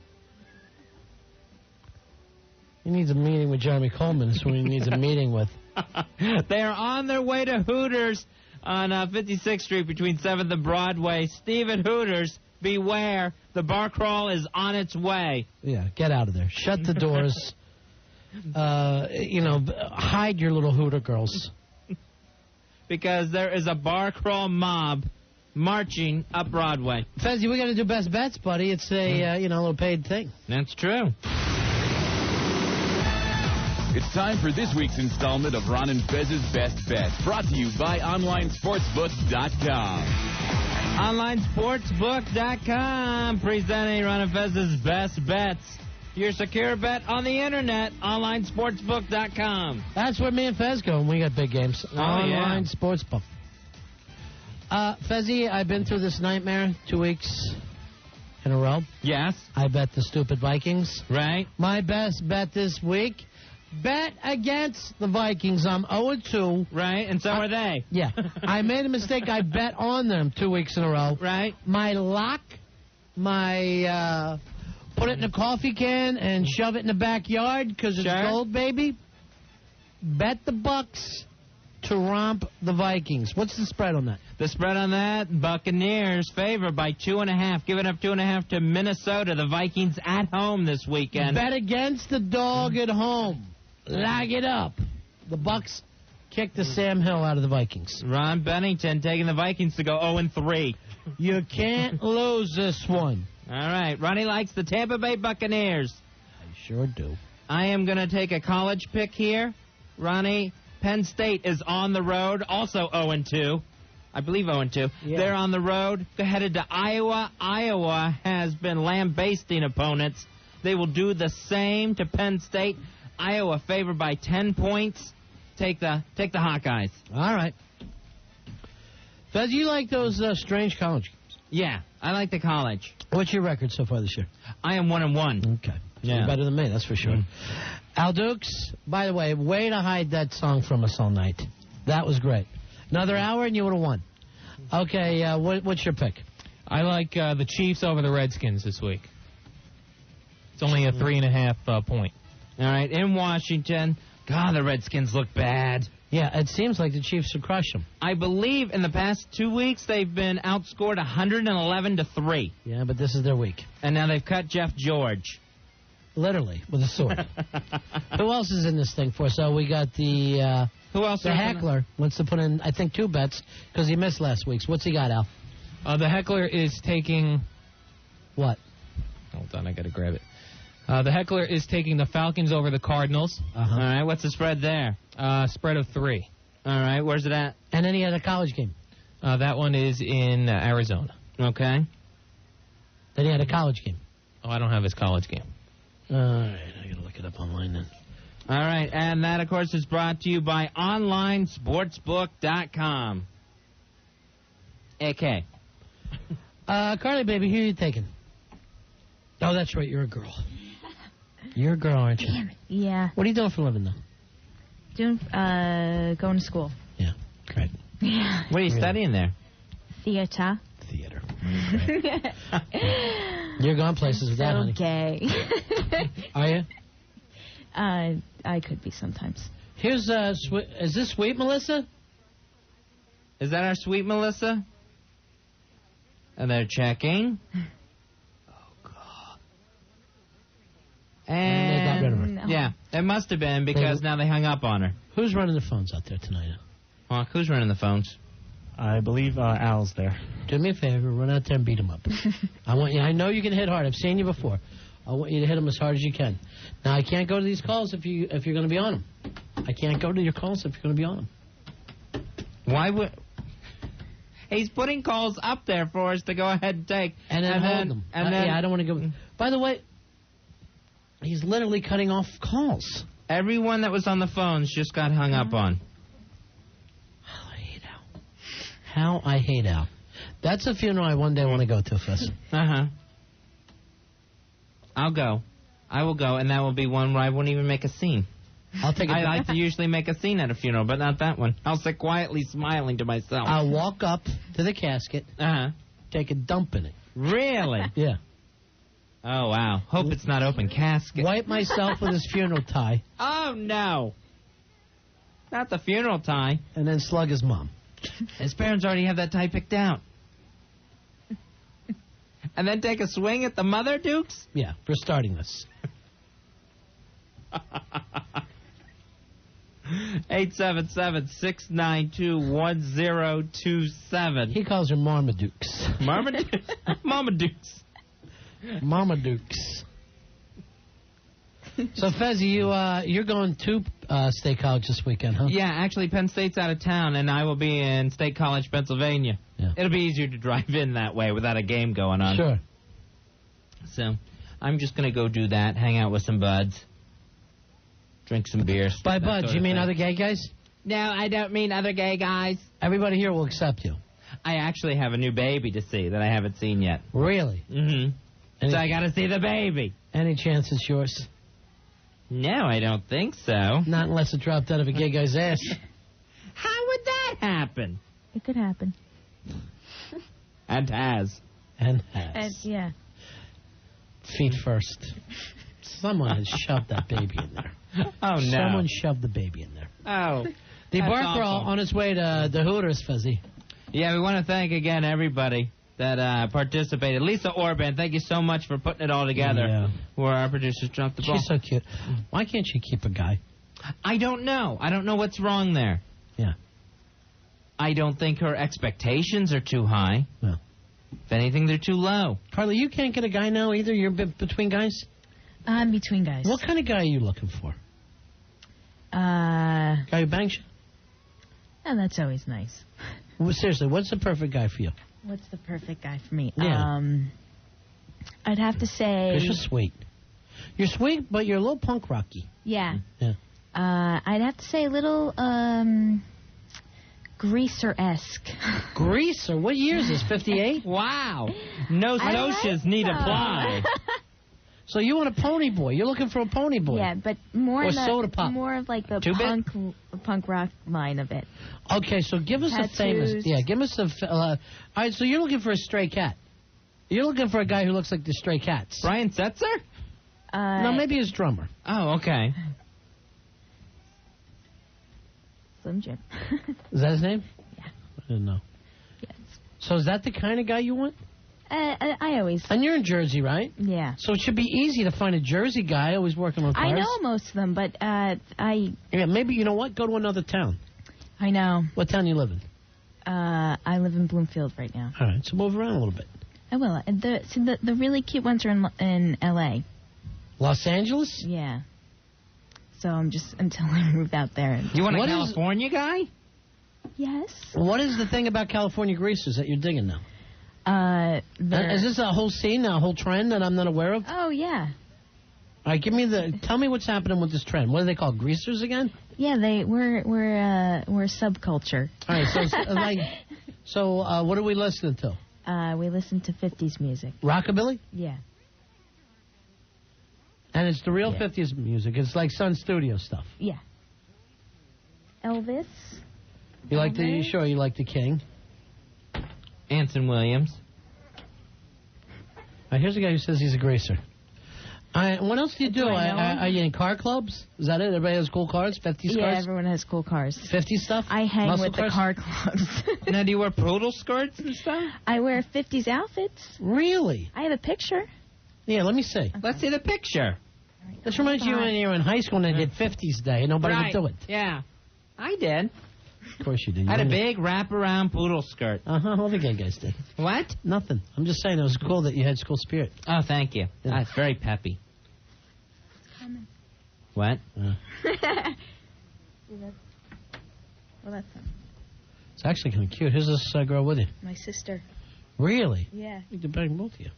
He needs a meeting with Jeremy Coleman. That's who he needs a meeting with. They are on their way to Hooters on 56th Street between 7th and Broadway. Steve at Hooters, beware. The bar crawl is on its way. Yeah, get out of there. Shut the doors. Hide your little Hooter girls. Because there is a bar crawl mob marching up Broadway. Fezzy, we got to do best bets, buddy. It's a little paid thing. That's true. It's time for this week's installment of Ron and Fez's Best Bets, brought to you by OnlineSportsbook.com. OnlineSportsbook.com, presenting Ron and Fez's Best Bets. Your secure bet on the Internet, OnlineSportsbook.com. That's where me and Fez go when we got big games. Online Sportsbook. Fezzy, I've been through this nightmare 2 weeks in a row. Yes. I bet the stupid Vikings. Right. My best bet this week, bet against the Vikings. I'm 0-2. Right, and so are they. Yeah. I made a mistake. I bet on them 2 weeks in a row. Right. My lock, put it in a coffee can and shove it in the backyard because it's gold, baby. Bet the Bucks to romp the Vikings. What's the spread on that? The spread on that, Buccaneers favored by 2.5, giving up 2.5 to Minnesota. The Vikings at home this weekend. Bet against the dog at home. Lock it up. The Bucks kicked the Sam Hill out of the Vikings. Ron Bennington taking the Vikings to go 0-3. You can't lose this one. All right. Ronnie likes the Tampa Bay Buccaneers. I sure do. I am going to take a college pick here. Ronnie, Penn State is on the road, also 0-2. I believe 0-2. Yeah. They're on the road, headed to Iowa. Iowa has been lambasting opponents. They will do the same to Penn State. Iowa favored by 10 points. Take the Hawkeyes. All right. Fez, you like those strange college games? Yeah, I like the college. What's your record so far this year? I am 1-1. Okay. Yeah. You're better than me, that's for sure. Al Dukes, by the way, way to hide that song from us all night. That was great. Another hour and you would have won. Okay, what's your pick? I like the Chiefs over the Redskins this week. It's only a 3.5 point. All right, in Washington. God, the Redskins look bad. Yeah, it seems like the Chiefs will crush them. I believe in the past 2 weeks they've been outscored 111-3. Yeah, but this is their week. And now they've cut Jeff George. Literally, with a sword. Who else is in this thing for? So we got the who else? The Heckler wants to put in, I think, 2 bets because he missed last week's. What's he got, Al? The Heckler is taking... What? Hold on, I got to grab it. The Heckler is taking the Falcons over the Cardinals. All right, what's the spread there? Spread of 3. All right, where's it at? And then he had a college game. That one is in Arizona. Okay. Then he had a college game. Oh, I don't have his college game. All right, I got to look it up online then. All right, and that, of course, is brought to you by OnlineSportsbook.com. AK. Carly, baby, who are you taking? Oh, that's right, you're a girl. You're a girl, aren't you? Damn it. Yeah. What are you doing for a living, though? Going to school. Yeah, great. Yeah. What are you studying there? Theater. Theater. You're going places with that, honey. Okay. Are you? I could be sometimes. Here's, is this Sweet Melissa? Is that our Sweet Melissa? And they're checking. And they got rid of her. No. Yeah, it must have been because now they hung up on her. Who's running the phones out there tonight? Hawk, who's running the phones? I believe Al's there. Do me a favor, run out there and beat him up. I want you. I know you can hit hard. I've seen you before. I want you to hit him as hard as you can. Now I can't go to these calls if you're going to be on them. I can't go to your calls if you're going to be on them. Why would? He's putting calls up there for us to go ahead and take, and then hold them. And then, yeah, I don't want to go. By the way, he's literally cutting off calls. Everyone that was on the phones just got hung up on. How I hate Al. That's a funeral I one day want to go to, Fess. Uh-huh. I'll go. I will go, and that will be one where I won't even make a scene. I'll take. I like to usually make a scene at a funeral, but not that one. I'll sit quietly smiling to myself. I'll walk up to the casket, take a dump in it. Really? Yeah. Oh, wow. Hope it's not open casket. Wipe myself with his funeral tie. Oh, no. Not the funeral tie. And then slug his mom. His parents already have that tie picked out. And then take a swing at the mother, Dukes? Yeah, for starting this. 877-692-1027. He calls her Marmadukes. Marmadukes? Marmadukes. Marmadukes. So, Fezzi, you're going to State College this weekend, huh? Yeah, actually, Penn State's out of town, and I will be in State College, Pennsylvania. Yeah. It'll be easier to drive in that way without a game going on. Sure. So, I'm just going to go do that, hang out with some buds, drink some beers. By buds, you mean other gay guys? No, I don't mean other gay guys. Everybody here will accept you. I actually have a new baby to see that I haven't seen yet. Really? Mm-hmm. So I got to see the baby. Any chance it's yours? No, I don't think so. Not unless it dropped out of a gay guy's ass. How would that happen? It could happen. And has. And has. Yeah. Feet first. Someone has shoved that baby in there. Oh, no. Someone shoved the baby in there. Oh. The That's bar crawl awful. on its way to the Hooters, Fuzzy. Yeah, we want to thank again everybody that participated. Lisa Orban, thank you so much for putting it all together. Yeah. Where our producers dropped the ball. She's so cute. Why can't she keep a guy? I don't know. I don't know what's wrong there. Yeah. I don't think her expectations are too high. No. If anything, they're too low. Carly, you can't get a guy now either? You're between guys? I'm between guys. What kind of guy are you looking for? Guy who bangs you? Oh, that's always nice. Well, seriously, what's the perfect guy for you? What's the perfect guy for me? Yeah. I'd have to say... Because you're sweet. You're sweet, but you're a little punk rocky. Yeah. Yeah. I'd have to say a little greaser-esque. Greaser? What year is this, 58? Wow. No socias need apply. So you want a pony boy. You're looking for a pony boy. Yeah, but more or in the, soda pop. more of like the punk rock line of it. Okay, so give us Tattoos. a famous... Yeah, give us a... all right, so you're looking for a stray cat. You're looking for a guy who looks like the Stray Cats. Brian Setzer? No, maybe his drummer. Oh, okay. Slim Jim. Is that his name? Yeah. I didn't know. Yes. So is that the kind of guy you want? I always... And you're in Jersey, right? Yeah. So it should be easy to find a Jersey guy always working on cars. I know most of them, but Yeah, maybe, you know what? Go to another town. I know. What town you live in? I live in Bloomfield right now. All right, so move around a little bit. I will. And the really cute ones are in L.A. Los Angeles? Yeah. So I'm just until I move out there. You want a California guy? Yes. What is the thing about California greasers that you're digging now? Is this a whole scene, a whole trend that I'm not aware of? Oh yeah. All right, tell me what's happening with this trend. What are they called, greasers again? Yeah, we're subculture. All right, so what are we listening to? We listen to 50s music. Rockabilly? Yeah. And it's the real 50s music. It's like Sun Studio stuff. Yeah. Elvis. You like you like the King. Anson Williams. Here's a guy who says he's a greaser. What else do you do? Are you in car clubs? Is that it? Everybody has cool cars? 50s cars? Yeah, everyone has cool cars. 50 stuff? I hang Muscle with cars? the car clubs. Now, do you wear poodle skirts and stuff? I wear 50s outfits. Really? I have a picture. Yeah, let me see. Okay. Let's see the picture. This reminds you when you were in high school and they did 50s Day and nobody would do it. Yeah. I did. Of course you did. I had a big wraparound poodle skirt. All the gay guys did. What? Nothing. I'm just saying it was cool that you had school spirit. Oh, thank you. Yeah. That's very peppy. What? Well, that's It's actually kind of cute. Who's this girl with you? my sister. Really? Yeah. You could bang both of you.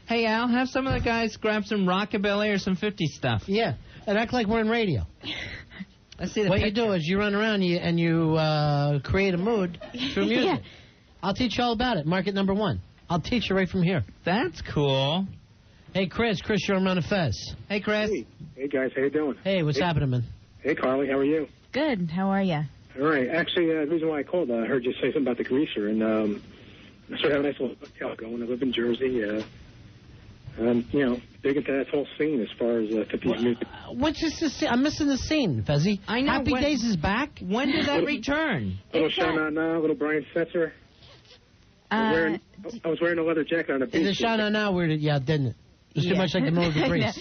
Hey, Al, have some of the guys grab some rockabilly or some 50 stuff. Yeah, and act like we're in radio. Let's see the What picture. you do is you run around and you create a mood through music. Yeah. I'll teach you all about it. Market number 1. I'll teach you right from here. That's cool. Hey, Chris, you're on Ron and Fez. Hey, Chris. Hey, guys, how you doing? Hey, what's happening, man? Hey, Carly, how are you? Good. How are you? All right. Actually, the reason why I called, I heard you say something about the greaser, and I sort of have a nice little hotel going. I live in Jersey. Big into that whole scene as far as 50s music. What's this? I'm missing the scene, Fezzy. I know. Happy Days is back. When did that return? Little Shana now, little Brian Setzer. I was wearing a leather jacket on the beach. The Shana now weird. Yeah, didn't it? It was too much like the movie Grease.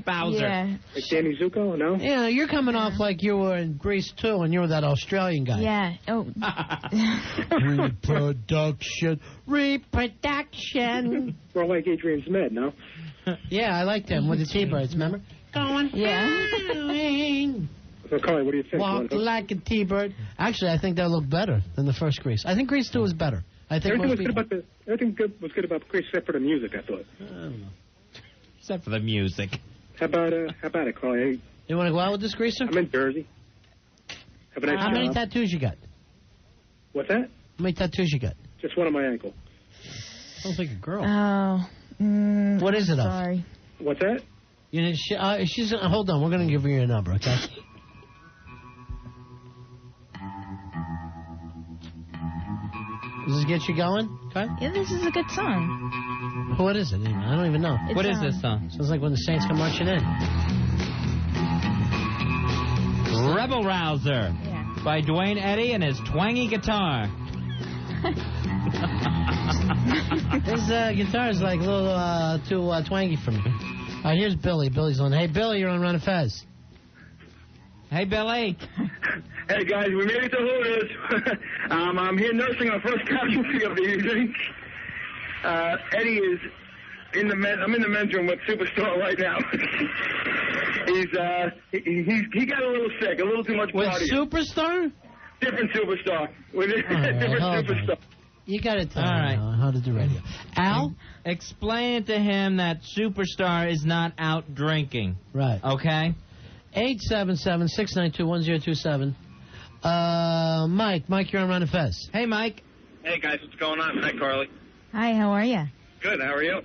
Bowser. Yeah. Like Danny Zuko, no? Yeah, you're coming off like you were in Grease too, and you were that Australian guy. Yeah. Oh. Reproduction. More like Adrian's Med, no? Yeah, I liked him with the T-Birds, remember? Going. Yeah. So, Carly, what do you think? Walk like a T-Bird. Actually, I think that looked better than the first Grease. I think Grease 2 was better. I think everything was good about Grease except for the music, I thought. I don't know. Except for the music. How about it, Carly? You want to go out with this greaser? I'm in Jersey. Have a nice How job. many tattoos you got? What's that? How many tattoos you got? Just one on my ankle. Sounds like a girl. Oh. What is it of? Sorry. What's that? You know, she's hold on. We're gonna give her your number, okay? Does this get you going? Okay. Yeah, this is a good song. What is it? I don't even know. What is this song? Sounds like when the Saints come marching in. Rebel Rouser by Dwayne Eddy and his twangy guitar. This guitar is like a little too twangy for me. All right, here's Billy. Billy's on. Hey, Billy, you're on Ron and Fez. Hey, Billy. Hey, guys, we made it to Hooters. I'm here nursing our first casualty of the evening. Eddie is in the I'm in the men's room with Superstar right now. He got a little sick, a little too much With cardio. Superstar? Different Superstar. With a right, different Superstar. You got to tell All right. me how to do radio. Al? Explain it to him that Superstar is not out drinking. Right. Okay? 877-692-1027. Mike, you're on Ron and Fez. Hey, Mike. Hey, guys, what's going on? Hi, Carly. Hi, how are you? Good, how are you?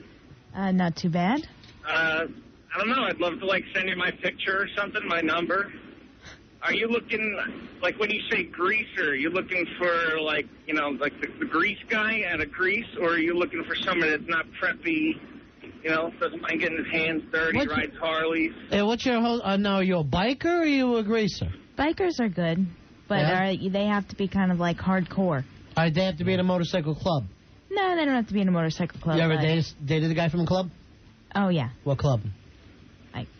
Not too bad. I don't know. I'd love to, send you my picture or something, my number. Are you looking, when you say greaser, are you looking for, the grease guy at a grease, or are you looking for someone that's not preppy, doesn't mind getting his hands dirty, rides Harleys? Hey, what's your whole... now, are you a biker or are you a greaser? Bikers are good, but they have to be kind of hardcore. All right, they have to be in a motorcycle club. No, they don't have to be in a motorcycle club. You ever dated a guy from a club? Oh, yeah. What club?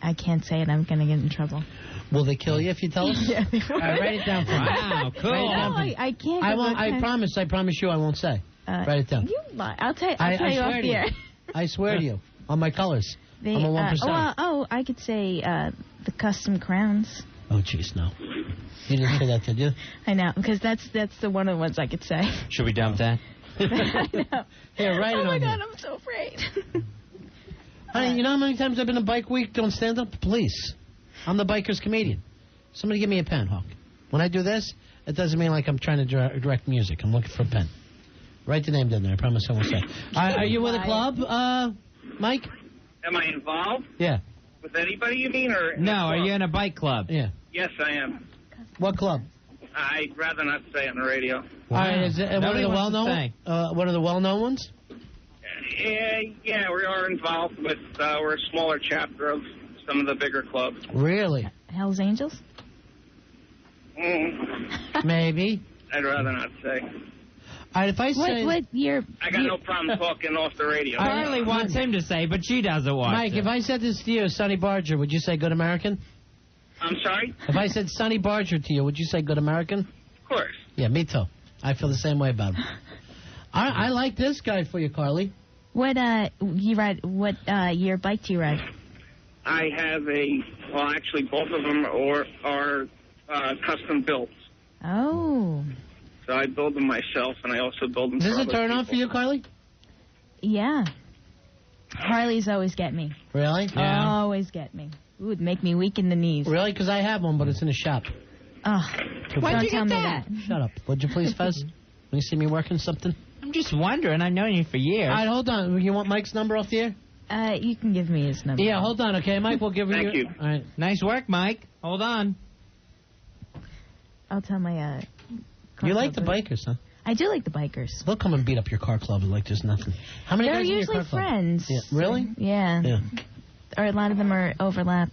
I can't say it. I'm going to get in trouble. Will they kill you if you tell us? Yeah, they will. All right, write it down for me. Wow, cool. No, I can't. I won't. I promise you I won't say. Write it down. You lie. I'll tell you off the air. I swear to you. On my colors. I'm a 1%. I could say the custom crowns. Oh, jeez, no. You didn't say that, did you? I know, because that's the one of the ones I could say. Should we dump that? I know. Here, write it on. Oh, my God, I'm so afraid. Honey, you know how many times I've been to Bike Week doing stand-up? Police. I'm the biker's comedian. Somebody give me a pen, Hawk. When I do this, it doesn't mean I'm trying to direct music. I'm looking for a pen. Write the name down there. I promise I won't say. Are you with a club, Mike? Am I involved? Yeah. With anybody, you mean? Or No, are you in a bike club? Yeah. Yes, I am. What club? I'd rather not say it on the radio. All right, is it one of the well-known? One of the well-known ones? Yeah, we are involved with. We're a smaller chapter of some of the bigger clubs. Really? Hell's Angels? Maybe. I'd rather not say. All right, if I say... What year... I got no problem talking off the radio. Carly wants him to say, but she doesn't want Mike, to. if I said this to you, Sonny Barger, would you say good American? I'm sorry? If I said Sonny Barger to you, would you say good American? Of course. Yeah, me too. I feel the same way about him. I like this guy for you, Carly. What you ride? What year bike do you ride? I have actually both of them are custom built. Oh. So I build them myself, and I also build them. Is this for a other turn on people. for you, Carly? Yeah. Harleys always get me. Really? Yeah. Always get me. Ooh, it'd make me weak in the knees. Really? Because I have one, but it's in a shop. Oh. Why'd you tell get me that? Shut up. Would you please, Fez? When you see me working something? I'm just wondering. I've known you for years. All right, hold on. You want Mike's number off the air? You can give me his number. Yeah, hold on, okay? Mike, we'll give you... Thank you. All right. Nice work, Mike. Hold on. I'll tell my... You like the bikers, huh? I do like the bikers. They'll come and beat up your car club like there's nothing. How many They're guys in your usually car club? friends. Yeah. Really? Yeah. Yeah. Or a lot of them are overlap.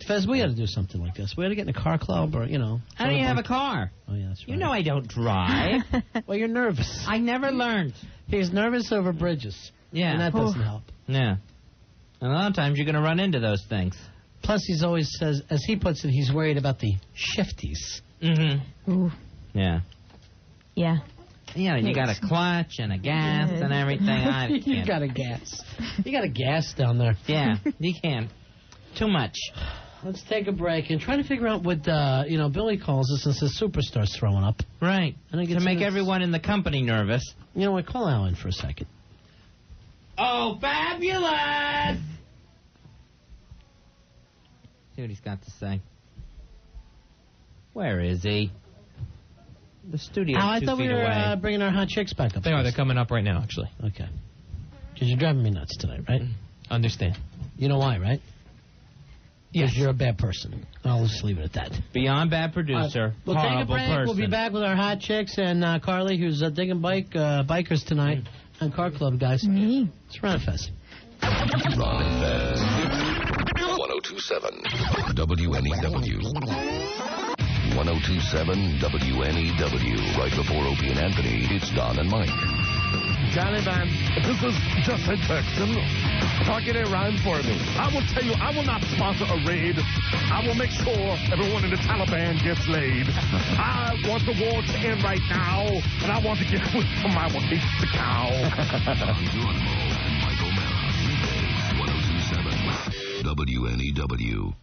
Fez, we got to do something like this. We got to get in a car club or, How do you have a car? Oh, yeah, that's right. You know I don't drive. Well, you're nervous. I never learned. He's nervous over bridges. Yeah. And that doesn't help. Yeah. And a lot of times you're going to run into those things. Plus, he's always says, as he puts it, he's worried about the shifties. Mm-hmm. Ooh. Yeah. Yeah. Yeah, you got a clutch and a gas and everything. I can't. You got a gas. You got a gas down there. Yeah, you can. Too much. Let's take a break and try to figure out what, Billy calls us and says Superstar's throwing up. Right. And To make everyone in the company nervous. You know what? Call Alan for a second. Oh, fabulous! See what he's got to say. Where is he? The studio's I 2 thought we feet were away. bringing our hot chicks back up. They are. They're coming up right now, actually. Okay. Because you're driving me nuts today, right? Understand. You know why, right? Yes. Because you're a bad person. I'll just leave it at that. Beyond bad producer. We'll take a horrible break. person. We'll be back with our hot chicks and Carly, who's digging bikers tonight on Car Club, guys. Me. It's Ron and Fez. Ron and Fez. 1027 WNEW. 1027 WNEW. Right before Opie and Anthony, it's Don and Mike. Johnny Man, this is just a question. Target a rhyme for me. I will tell you, I will not sponsor a raid. I will make sure everyone in the Taliban gets laid. I want the war to end right now, and I want to get with my wife, the cow. WNEW.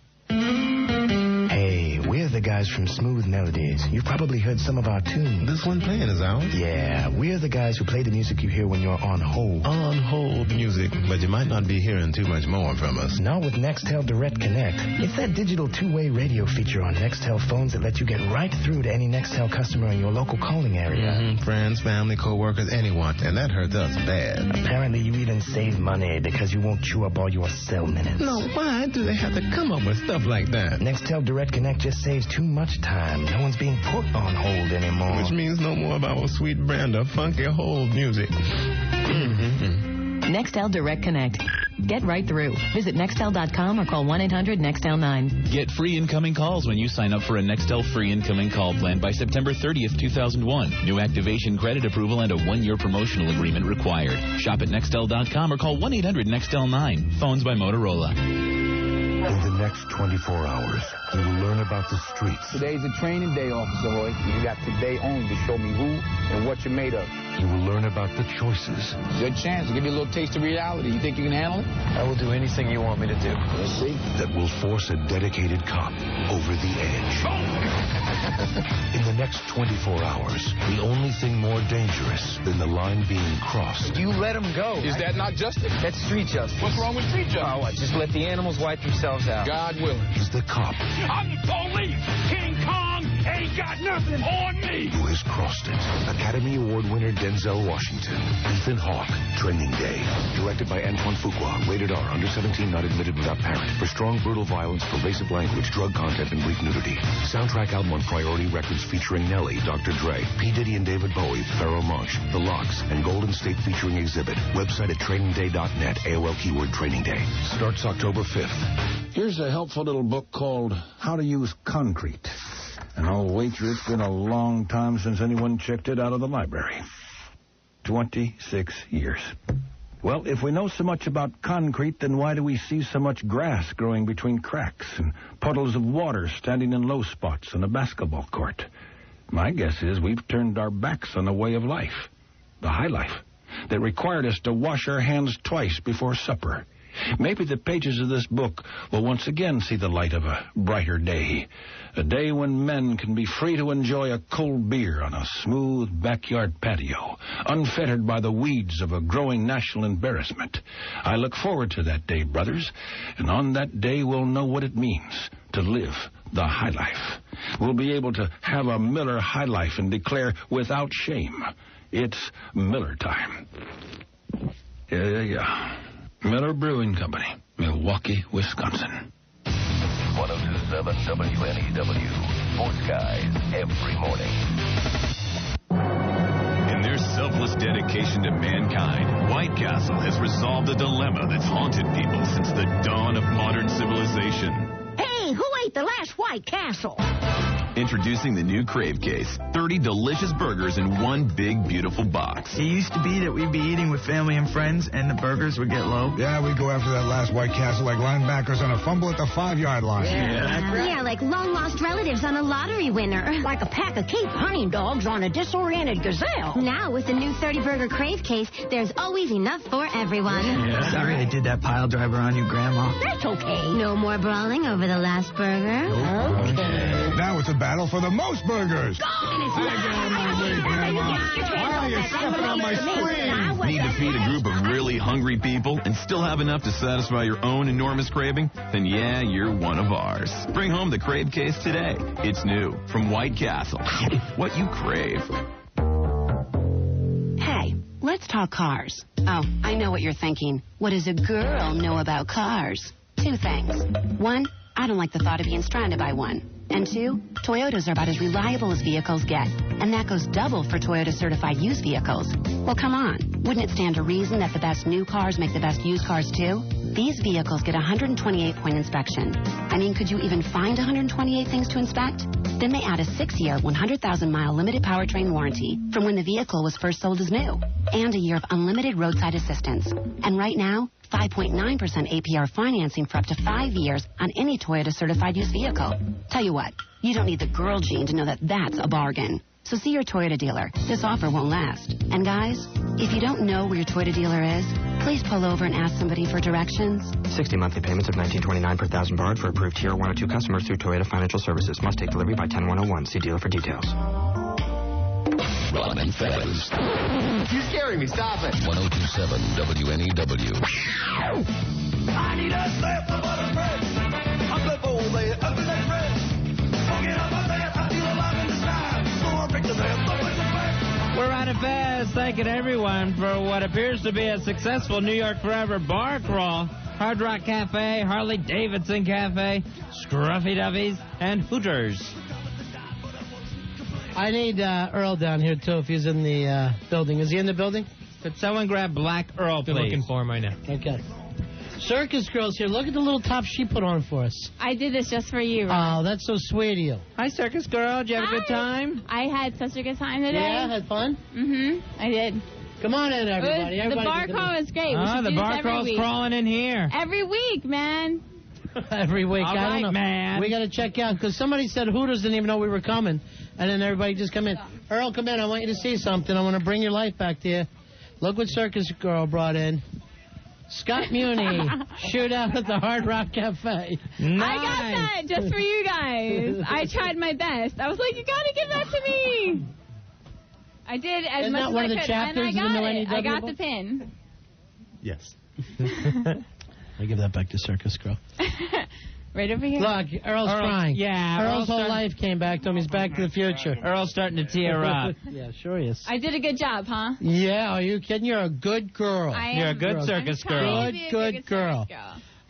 Hey, we're the guys from Smooth Melodies. You've probably heard some of our tunes. This one playing is ours? Yeah, we're the guys who play the music you hear when you're on hold. On hold music, but you might not be hearing too much more from us. Not with Nextel Direct Connect. It's that digital two-way radio feature on Nextel phones that lets you get right through to any Nextel customer in your local calling area. Mm-hmm. Friends, family, co-workers, anyone, and that hurts us bad. Apparently you even save money because you won't chew up all your cell minutes. No, why do they have to come up with stuff like that? Nextel Direct Connect just saves too much time. No one's being put on hold anymore. Which means no more of our sweet brand of funky hold music. Nextel Direct Connect. Get right through. Visit Nextel.com or call 1-800-NEXTEL9. Get free incoming calls when you sign up for a Nextel free incoming call plan by September 30th, 2001. New activation credit approval and a 1-year promotional agreement required. Shop at Nextel.com or call 1-800-NEXTEL9. Phones by Motorola. In the next 24 hours, you will learn about the streets. Today's a training day, Officer Hoy. You got today only to show me who and what you're made of. You will learn about the choices. Good chance to give you a little taste of reality. You think you can handle it? I will do anything you want me to do. Let's see. That will force a dedicated cop over the edge. In the next 24 hours, the only thing more dangerous than the line being crossed. You let them go. Is that not justice? That's street justice. What's wrong with street justice? Oh, what? Just let the animals wipe themselves out. God willing. Is the cop I'm the police. King Kong ain't got nothing on me. who has crossed it. Academy Award winner Denzel Washington. Ethan Hawke, Training Day. Directed by Antoine Fuqua. Rated R. Under 17, not admitted without parent. For strong, brutal violence, pervasive language, drug content, and brief nudity. Soundtrack album on Priority Records featuring Nelly, Dr. Dre, P. Diddy and David Bowie, Pharoah Monch, The Lox, and Golden State featuring Exhibit. Website at trainingday.net. AOL keyword Training Day. Starts October 5th. Here's a helpful little book called How to Use Concrete. And I'll wager it's been a long time since anyone checked it out of the library. 26 years. Well, if we know so much about concrete, then why do we see so much grass growing between cracks and puddles of water standing in low spots on a basketball court? My guess is we've turned our backs on a way of life, the high life, that required us to wash our hands twice before supper. Maybe the pages of this book will once again see the light of a brighter day. A day when men can be free to enjoy a cold beer on a smooth backyard patio, unfettered by the weeds of a growing national embarrassment. I look forward to that day, brothers, and on that day we'll know what it means to live the high life. We'll be able to have a Miller High Life and declare without shame, it's Miller time. Yeah. Miller Brewing Company, Milwaukee, Wisconsin. 1027 WNEW. Sports Guys every morning. In their selfless dedication to mankind, White Castle has resolved a dilemma that's haunted people since the dawn of modern civilization. Hey, who ate the last White Castle? Introducing the new Crave Case. 30 delicious burgers in one big, beautiful box. It used to be that we'd be eating with family and friends, and the burgers would get low. Yeah, we'd go after that last White Castle like linebackers on a fumble at the 5-yard line. Yeah, like long-lost relatives on a lottery winner. Like a pack of Cape hunting dogs on a disoriented gazelle. Now, with the new 30-burger Crave Case, there's always enough for everyone. Yeah. Sorry I did that pile driver on you, Grandma. That's okay. No more brawling over the last burger. Okay. Now it's a battle for the most burgers. Go! Why are you stepping on my screen? Need to feed a group of really hungry people and still have enough to satisfy your own enormous craving? Then yeah, you're one of ours. Bring home the Crave Case today. It's new from White Castle. What you crave. Hey, let's talk cars. Oh, I know what you're thinking. What does a girl know about cars? 2 things. 1, I don't like the thought of being stranded by one. And 2, Toyotas are about as reliable as vehicles get. And that goes double for Toyota certified used vehicles. Well, come on. Wouldn't it stand to reason that the best new cars make the best used cars, too? These vehicles get a 128-point inspection. I mean, could you even find 128 things to inspect? Then they add a 6-year, 100,000-mile limited powertrain warranty from when the vehicle was first sold as new, and a year of unlimited roadside assistance. And right now, 5.9% APR financing for up to 5 years on any Toyota certified used vehicle. Tell you what, you don't need the girl gene to know that that's a bargain. So see your Toyota dealer. This offer won't last. And guys, if you don't know where your Toyota dealer is, please pull over and ask somebody for directions. 60 monthly payments of $19.29 per thousand borrowed for approved Tier 1 or 2 customers through Toyota Financial Services. Must take delivery by 10/101. See dealer for details. Ron and Fez. You're scaring me. Stop it. 1027 WNEW. I need a slip of butter bread. I'm the bowl there, under that bread. Smoking up my bed, I feel alive in the sky. So I pick the bed, We're Ron and Fez thanking everyone for what appears to be a successful New York Forever bar crawl. Hard Rock Cafe, Harley Davidson Cafe, Scruffy Duffies, and Hooters. I need Earl down here, too, if he's in the building. Is he in the building? Could someone grab Black Earl, please? Been looking for him right now. Okay. Circus Girl's here. Look at the little top she put on for us. I did this just for you, Ron. Oh, that's so sweet of you. Hi, Circus Girl. Did you have a good time? I had such a good time today. Yeah, had fun? Mm-hmm. I did. Come on in, everybody. The bar crawl was great. We should the do this bar every crawl's week. crawling in here. Every week, man. Every week. All I don't right, know. man. We got to check out, because somebody said Hooters didn't even know we were coming, and then everybody just come in. Earl, come in. I want you to see something. I want to bring your life back to you. Look what Circus Girl brought in. Scott Muni, shootout at the Hard Rock Cafe. Nice. I got that just for you guys. I tried my best. I was like, you got to give that to me. I did as Isn't much that as one I of the could, chapters and I in the got new it. I got book? the pin. Yes. I give that back to Circus Girl. Right over here. Look, Earl's crying. Yeah. Earl's whole life came back to him. He's back to the future. Earl's starting to tear up. Yeah, sure he is. I did a good job, huh? Yeah, are you kidding? You're a good girl. You're a good circus girl. Good girl.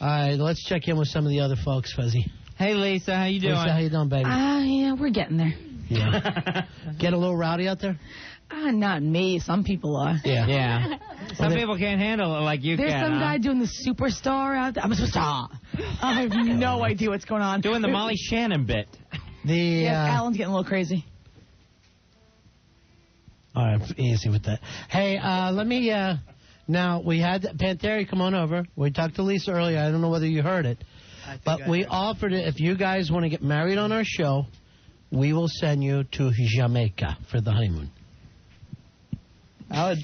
All right, let's check in with some of the other folks, Fuzzy. Hey, Lisa, how you doing? Lisa, how you doing, baby? Yeah, we're getting there. Yeah. Get a little rowdy out there? Not me. Some people are. Yeah. Some people can't handle it like you There's can. some guy doing the superstar out there. I'm a superstar. I have no idea what's going on. Doing the Molly Shannon bit. Alan's getting a little crazy. All right, easy with that. Hey, let me, now, we had Pantera come on over. We talked to Lisa earlier. I don't know whether you heard it. But we offered it, if you guys want to get married on our show, we will send you to Jamaica for the honeymoon. A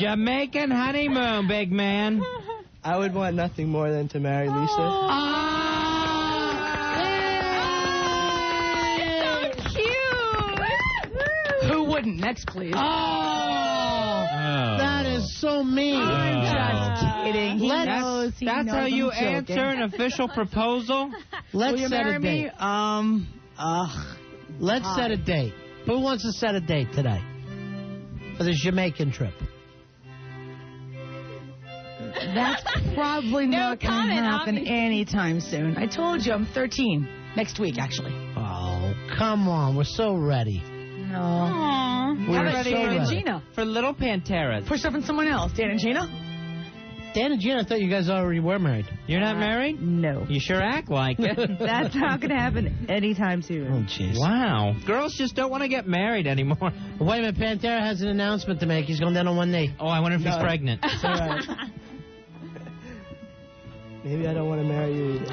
Jamaican honeymoon, big man. I would want nothing more than to marry Lisa. Who wouldn't? Next, please. That is so mean. I'm just kidding. He Let's- knows. He That's knows how you I'm answer joking. an official proposal? Let's Will you set marry a date. me? Let's set a date. Who wants to set a date today for the Jamaican trip? That's probably not going to comment, happen obviously. anytime soon. I told you I'm 13. Next week, actually. Oh, come on. We're so ready. No. Aww. We're How about so Dan and ready. Gina? For little Panteras. Push up on someone else. Dan and Gina? Dan and Gina, I thought you guys already were married. You're not married? No. You sure act like it. That's not going to happen anytime soon. Oh, jeez. Wow. Girls just don't want to get married anymore. Wait a minute. Pantera has an announcement to make. He's going down on one knee. Oh, I wonder if he's pregnant. It's all right. Maybe I don't want to marry you either.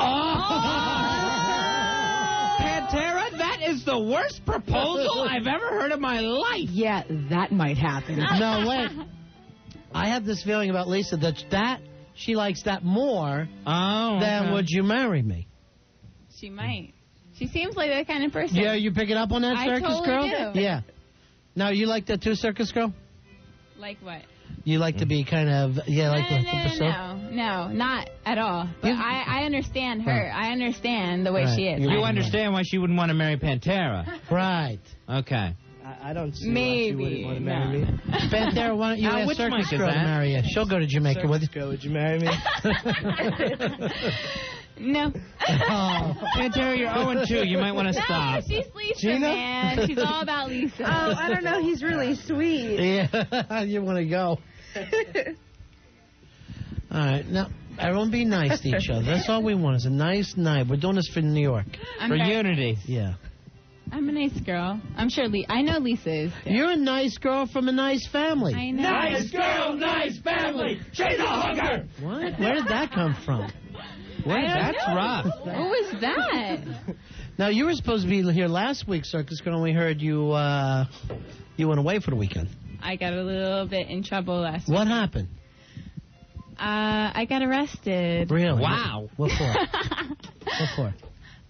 Pantera, that is the worst proposal I've ever heard in my life. Yeah, that might happen. No, wait. I have this feeling about Lisa that she likes that more than would you marry me. She might. She seems like that kind of person. Yeah, you picking up on that, I Circus totally Girl? do. Yeah. Now, you like that too, Circus Girl? Like what? You like to be kind of, like No, not at all. But I understand her. I understand the way she is. You understand why she wouldn't want to marry Pantera. Right. Okay. I don't see why Maybe. she wouldn't want to marry me. Pantera, why don't you Now, ask which Circus mic is Girl to that? marry you? She'll go to Jamaica with you. Girl, would you marry me? No. Pantera, you're 0-2. You might want to stop. No, she's Lisa, Gina? man. She's all about Lisa. I don't know. He's really sweet. Yeah, you want to go. All right. Now, Everyone be nice to each other. That's all we want is a nice night. We're doing this for New York. For unity. Yeah. I'm a nice girl. I'm sure I know Lisa is. You're a nice girl from a nice family. I know. Nice girl, nice family. She's a hooker. What? Where did that come from? That's rough. What was that? Now, you were supposed to be here last week, Circus Girl, and we heard you went away for the weekend. I got a little bit in trouble last week. What happened? I got arrested. Really? Wow. What for? What for?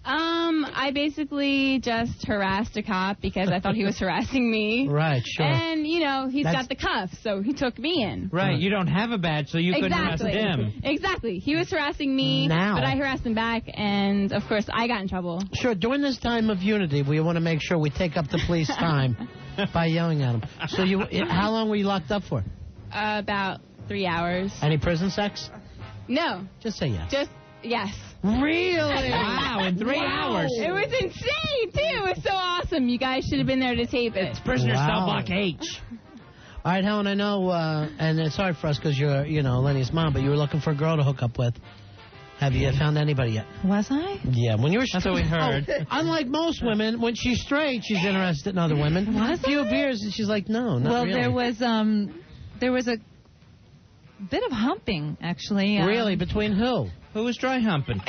I basically just harassed a cop because I thought he was harassing me. Right, sure. And, he's got the cuffs, so he took me in. Right, you don't have a badge, so you couldn't arrest him. Exactly. He was harassing me, Now. but I harassed him back, and, of course, I got in trouble. Sure, during this time of unity, we want to make sure we take up the police time by yelling at them. So how long were you locked up for? About 3 hours. Any prison sex? No. Just say yes. Just, yes. Really? Wow, in 3 hours. It was insane, too. It was so awesome. You guys should have been there to tape it. It's prisoner cell block H. All right, Helen, I know, and it's hard for us because you're, Lenny's mom, but you were looking for a girl to hook up with. Have you found anybody yet? Was I? Yeah, when you were straight. That's what we heard. Unlike most women, when she's straight, she's interested in other women. Was a few beers, and she's like, no, not really. Well, there was a bit of humping, actually. Really? Between who? Who was dry humping?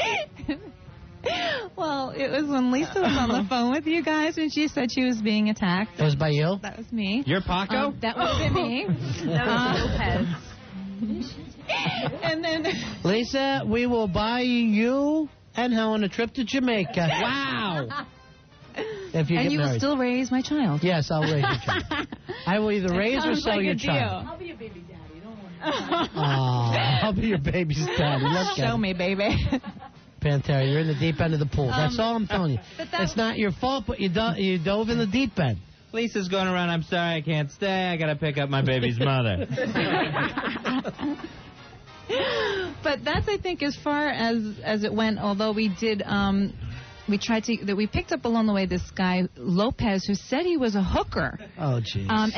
Well, it was when Lisa was on the phone with you guys and she said she was being attacked. It was by you? That was me. You're Paco? That would have been me. That was Lopez. And then... Lisa, we will buy you and Helen a trip to Jamaica. Wow. If you and get you married. will still raise my child. Yes, I'll raise your child. I will either raise or sell your child. I'll be your baby daddy. Don't worry. I'll be your baby's daddy. Let's Show me, baby. Pantera, you're in the deep end of the pool. That's all I'm telling you. It's not your fault, but you dove in the deep end. Lisa's going around, I'm sorry, I can't stay. I got to pick up my baby's mother. But that's, I think, as far as it went, although we did... we picked up along the way this guy, Lopez, who said he was a hooker. Oh, jeez. I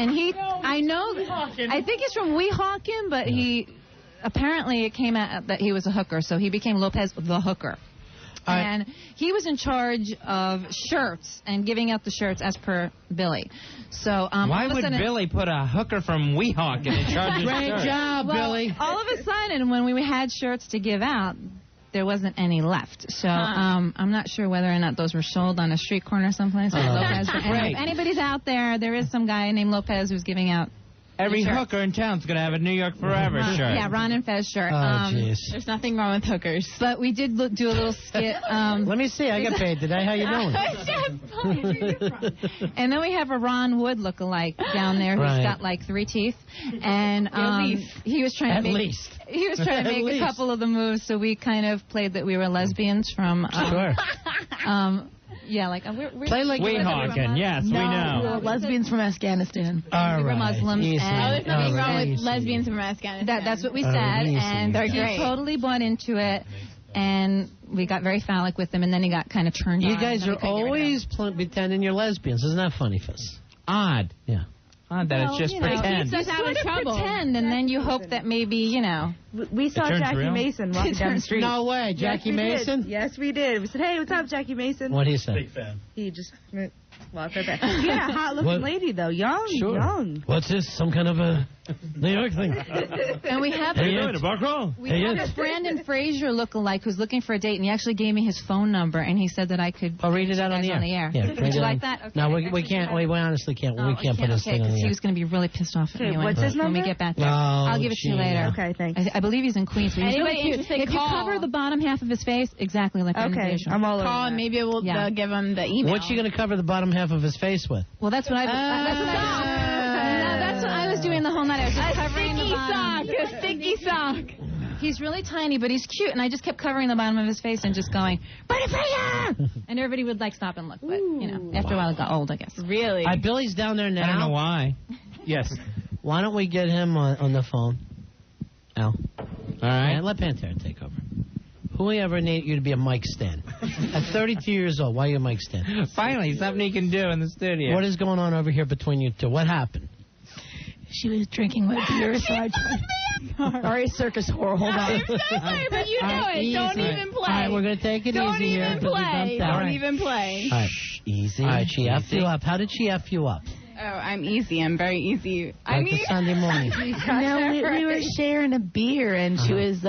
think he's from Weehawken, but apparently it came out that he was a hooker, so he became Lopez the Hooker. And he was in charge of shirts and giving out the shirts as per Billy. So why would Billy put a hooker from Weehawken in charge of shirts? Great job, Billy. All of a sudden, when we had shirts to give out, there wasn't any left. So I'm not sure whether or not those were sold on a street corner someplace. Lopez. And if anybody's out there, there is some guy named Lopez who's giving out every hooker in town's going to have a New York Forever shirt. Yeah, Ron and Fez shirt. There's nothing wrong with hookers. But we did do a little skit. Let me see. I got paid today. How you doing? And then we have a Ron Wood lookalike down there who's got like 3 teeth. And he was trying to make a couple of the moves, so we kind of played that we were lesbians from... Sure. Yeah, like play like Weehawken. Yes, we know. We were lesbians from Afghanistan. All we were right. Muslims. There's nothing wrong with lesbians from Afghanistan. That's what we said, and they're he great. totally bought into it. And we got very phallic with him, and then he got kind of turned on. You guys are always pretending you're lesbians. Isn't that funny, Fizz? Odd. Yeah. Odd that it's just pretend. You sort of pretend, and then you hope that maybe, We saw Jackie Mason walking down the street. No way. Jackie Mason? Yes, we did. We said, hey, what's up, Jackie Mason? What'd he say? Big fan. He just walked right back. Yeah, hot-looking lady, though. Young. What's this? Some kind of a New York thing? And we have a bar crawl? We have a Brandon Fraser lookalike who's looking for a date, and he actually gave me his phone number, and he said that I could... Oh, read it out on the air. Yeah, would you like that? Okay. No, we can't. We honestly can't. We can't put his thing on the because air. he was going to be really pissed off at me what's his number? when we get back there. Oh, I'll give it to you later. Okay, thanks. I believe he's in Queens. So Anybody really interested, if you call. cover the bottom half of his face, exactly like Brandon Fraser. I'm all over Call, and maybe we'll give him the email. What's she going to cover the bottom half of his face with? Well, that's what I... That's what I was doing the whole night. I was just covering the bottom. A sticky sock. He's really tiny, but he's cute, and I just kept covering the bottom of his face and just going, Brandon Fraser! And everybody would, stop and look, but, after a while it got old, I guess. Really? Billy's down there now. I don't know why. Yes. Why don't we get him on the phone? Al. All right. And let Pantera take over. Who ever need you to be a mic stand? At 32 years old, why are you a mic stand? Finally, something he can do in the studio. What is going on over here between you two? What happened? She was drinking my beer, so I Sorry, circus horror. Hold on. I'm so sorry, but you know it. Don't even play. All right, we're going to take it easy here. Don't even play. Don't even play. All right. Easy. All right, she effed you up. How did she F you up? Oh, I'm easy. I'm very easy. Like a Sunday morning. No, we were sharing a beer, and she was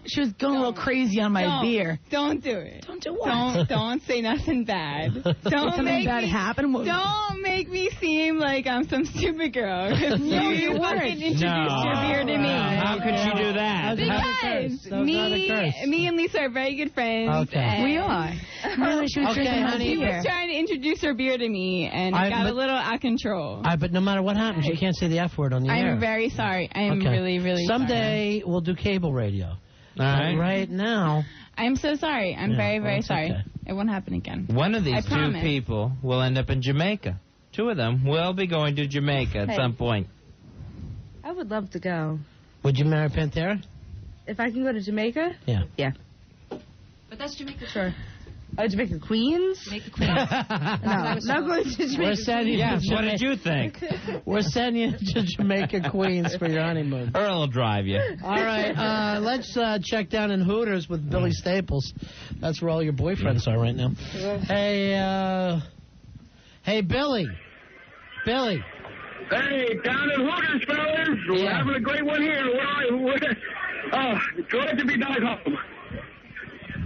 she was going a little crazy on my beer. Don't do it. Don't do what? Don't say nothing bad. Something bad happened. Don't make me seem like I'm some stupid girl. No, you fucking weren't. introduced your beer to me. How could you do that? Because me and Lisa are very good friends. Okay. We are. No, she was drinking my She beer. was trying to introduce her beer to me, and it got a little out of control. All right, but no matter what happens, you can't say the F word on the air. I'm very sorry. I'm really, really Someday we'll do cable radio. All right. Right now. I'm so sorry. I'm very, very sorry. Okay. It won't happen again. One of these I two promise. people will end up in Jamaica. Two of them will be going to Jamaica at some point. I would love to go. Would you marry Pantera? If I can go to Jamaica? Yeah. Yeah. But that's Jamaica. Sure. Jamaica Queens? Jamaica Queens. No, not going to Jamaica. We're sending you to What did you think? We're sending you to Jamaica Queens for your honeymoon. Earl will drive you. All right, let's check down in Hooters with Billy Staples. That's where all your boyfriends are right now. Hey, Billy. Billy. Hey, down in Hooters, fellas. We're having a great one here. Glad to be back home.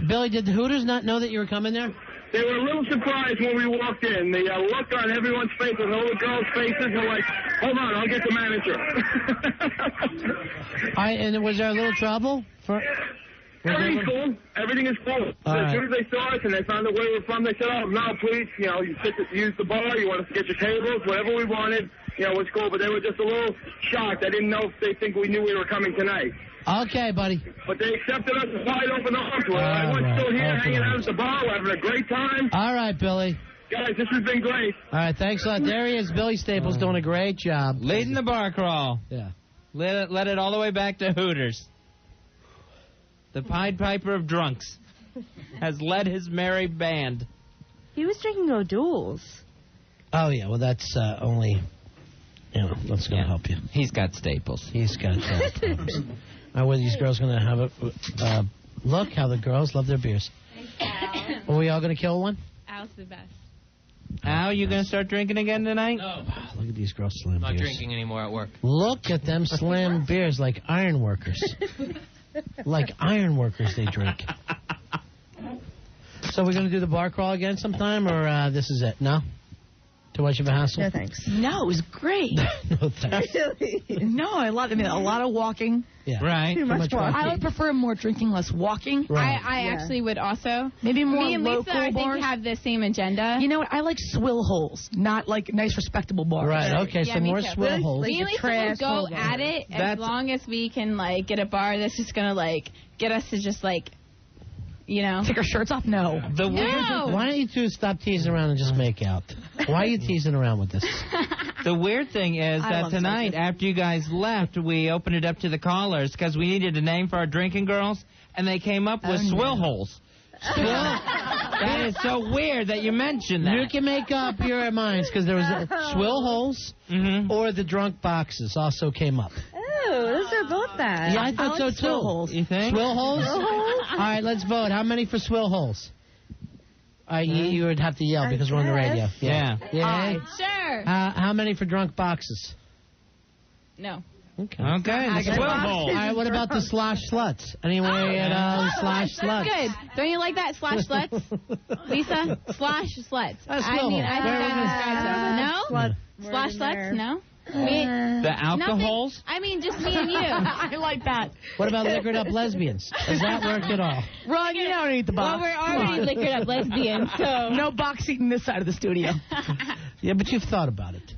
Billy, did the Hooters not know that you were coming there? They were a little surprised when we walked in. The look on everyone's face, and all the girls' faces were like, hold on, I'll get the manager. All right, and was there a little trouble? Everything's cool. Everything is cool. So as soon as they saw us and they found out where we were from, they said, oh, no, please, you use the bar, you want us to get your tables, whatever we wanted, it was cool. But they were just a little shocked. I didn't know if they think we knew we were coming tonight. Okay, buddy. But they accepted us with wide open arms. Everyone's still here hanging out at the bar. We're having a great time. All right, Billy. Guys, this has been great. All right, thanks a lot. There he is, Billy Staples, doing a great job. Leading the bar crawl. Yeah. Let it all the way back to Hooters. The Pied Piper of drunks has led his merry band. He was drinking O'Doul's. Oh, yeah, well, that's only, that's going to help you. He's got Staples. He's got problems. Are these girls going to have it? Look how the girls love their beers. Are we all going to kill one? Al's the best. Al, you going to start drinking again tonight? No. Look at these girls slam I'm not beers. drinking anymore at work. Look at them slam beers like iron workers. Like iron workers they drink. So we're going to do the bar crawl again sometime, or this is it? No? Too much of a hassle? No, thanks. No, it was great. No, thanks. No, I love it. I mean, a lot of walking. Yeah. Right. Too much walking. I would prefer more drinking, less walking. Right. I actually would also. Maybe more Me and local Lisa, I bars. think, have the same agenda. You know what? I like swill holes, not like nice, respectable bars. Right, okay, Yeah, so me more too. swill holes. Me and Lisa will go at it as long as we can, get a bar that's just going to, get us to just, Take our shirts off? No. Why don't you two stop teasing around and just make out? Why are you teasing around with this? The weird thing is I that love tonight, circus. after you guys left, we opened it up to the callers because we needed a name for our drinking girls, and they came up with swill holes. That is so weird that you mentioned that. You can make up your minds because there was swill holes or the drunk boxes also came up. Oh, those are both bad. Yeah, I thought so like too. swill holes. You think? Swill holes? Swill holes? All right, let's vote. How many for swill holes? You would have to yell because we're on the radio. Yeah. Yeah. Sure. How many for drunk boxes? No. Okay. Okay, the swill hole. All right, what about the slosh sluts? Anyway, slosh sluts. That's good. Don't you like that? Slash sluts? Lisa? Slash sluts. That's I cool. think that describes us. No? Slash sluts? No? The alcohols? Nothing? I mean, just me and you. I like that. What about liquored up lesbians? Does that work at all? Ron, you don't eat the box. Well, we're already liquored up lesbians, so. No box eating this side of the studio. Yeah, but you've thought about it.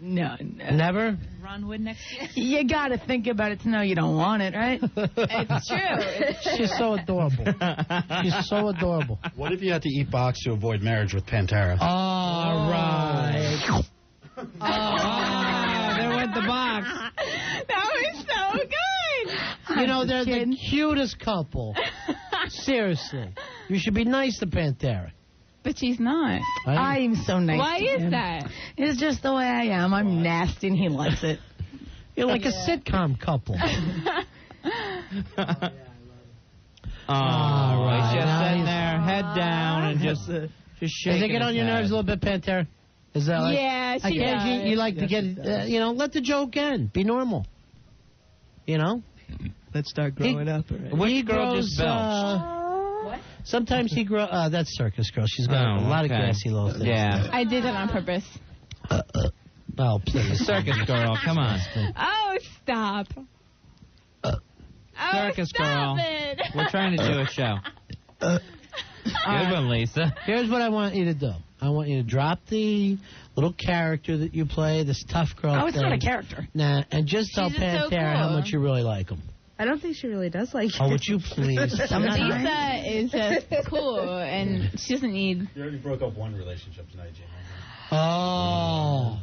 No. Never? Ron Wood next year. You got to think about it to know you don't want it, right? It's true. She's so adorable. She's so adorable. What if you had to eat box to avoid marriage with Pantera? All right. Oh, there went the box. That was so good. You know, they're the cutest couple. Seriously. You should be nice to Pantera. But she's not. I'm so nice Why to is him. that? It's just the way I am. I'm nasty and he likes it. You're like a sitcom couple. Oh, right. he's just Now sitting he's- there, head down, and just shaking. Does it get on your nerves a little bit, Pantera? Is that like? Yeah, she occasionally does. you like to get, let the joke end. Be normal. You know. Let's start growing up. Already. Which girl just belched? What? Sometimes he grows. That's Circus Girl. She's got a lot of grassy little things. Yeah. I did that on purpose. Oh, please. Circus Girl, come on. Oh, stop. Circus stop Girl. it. We're trying to do a show. Good one, Lisa. Here's what I want you to do. I want you to drop the little character that you play, this tough girl Oh, it's thing. not a character. Nah, and just tell She's just so Pantera how cool. much you really like him. I don't think she really does like Oh, it. would you please? Lisa is just cool, and she doesn't need... You already broke up one relationship tonight, Jim. Oh.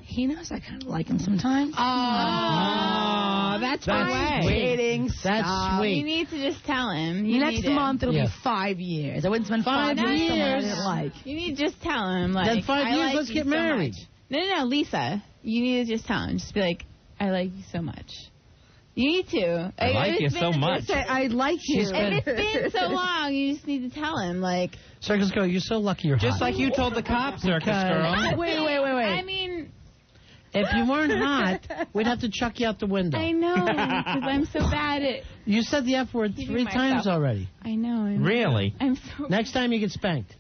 He knows I kind of like him sometimes. Oh, that's the way. Kidding. That's Stop. sweet. You need to just tell him. You Next need it. month it'll Yeah. be 5 years. I wouldn't spend 5 5 years with someone I years. didn't like. You need to just tell him, like, Then 5 I years, like let's you get so married. much. No, Lisa. You need to just tell him. Just be like, I like you so much. You need to. I like If you it's so been- much. I like you. If it's been so long, you just need to tell him, like... Circus Girl, you're so lucky you're Just hot. like you told the cops, Circus Girl. Wait. I mean, If you weren't hot, we'd have to chuck you out the window. I know, because I'm so bad at... You said the F word Keeping 3 times myself. already. I know. Really? I'm so... Next time you get spanked.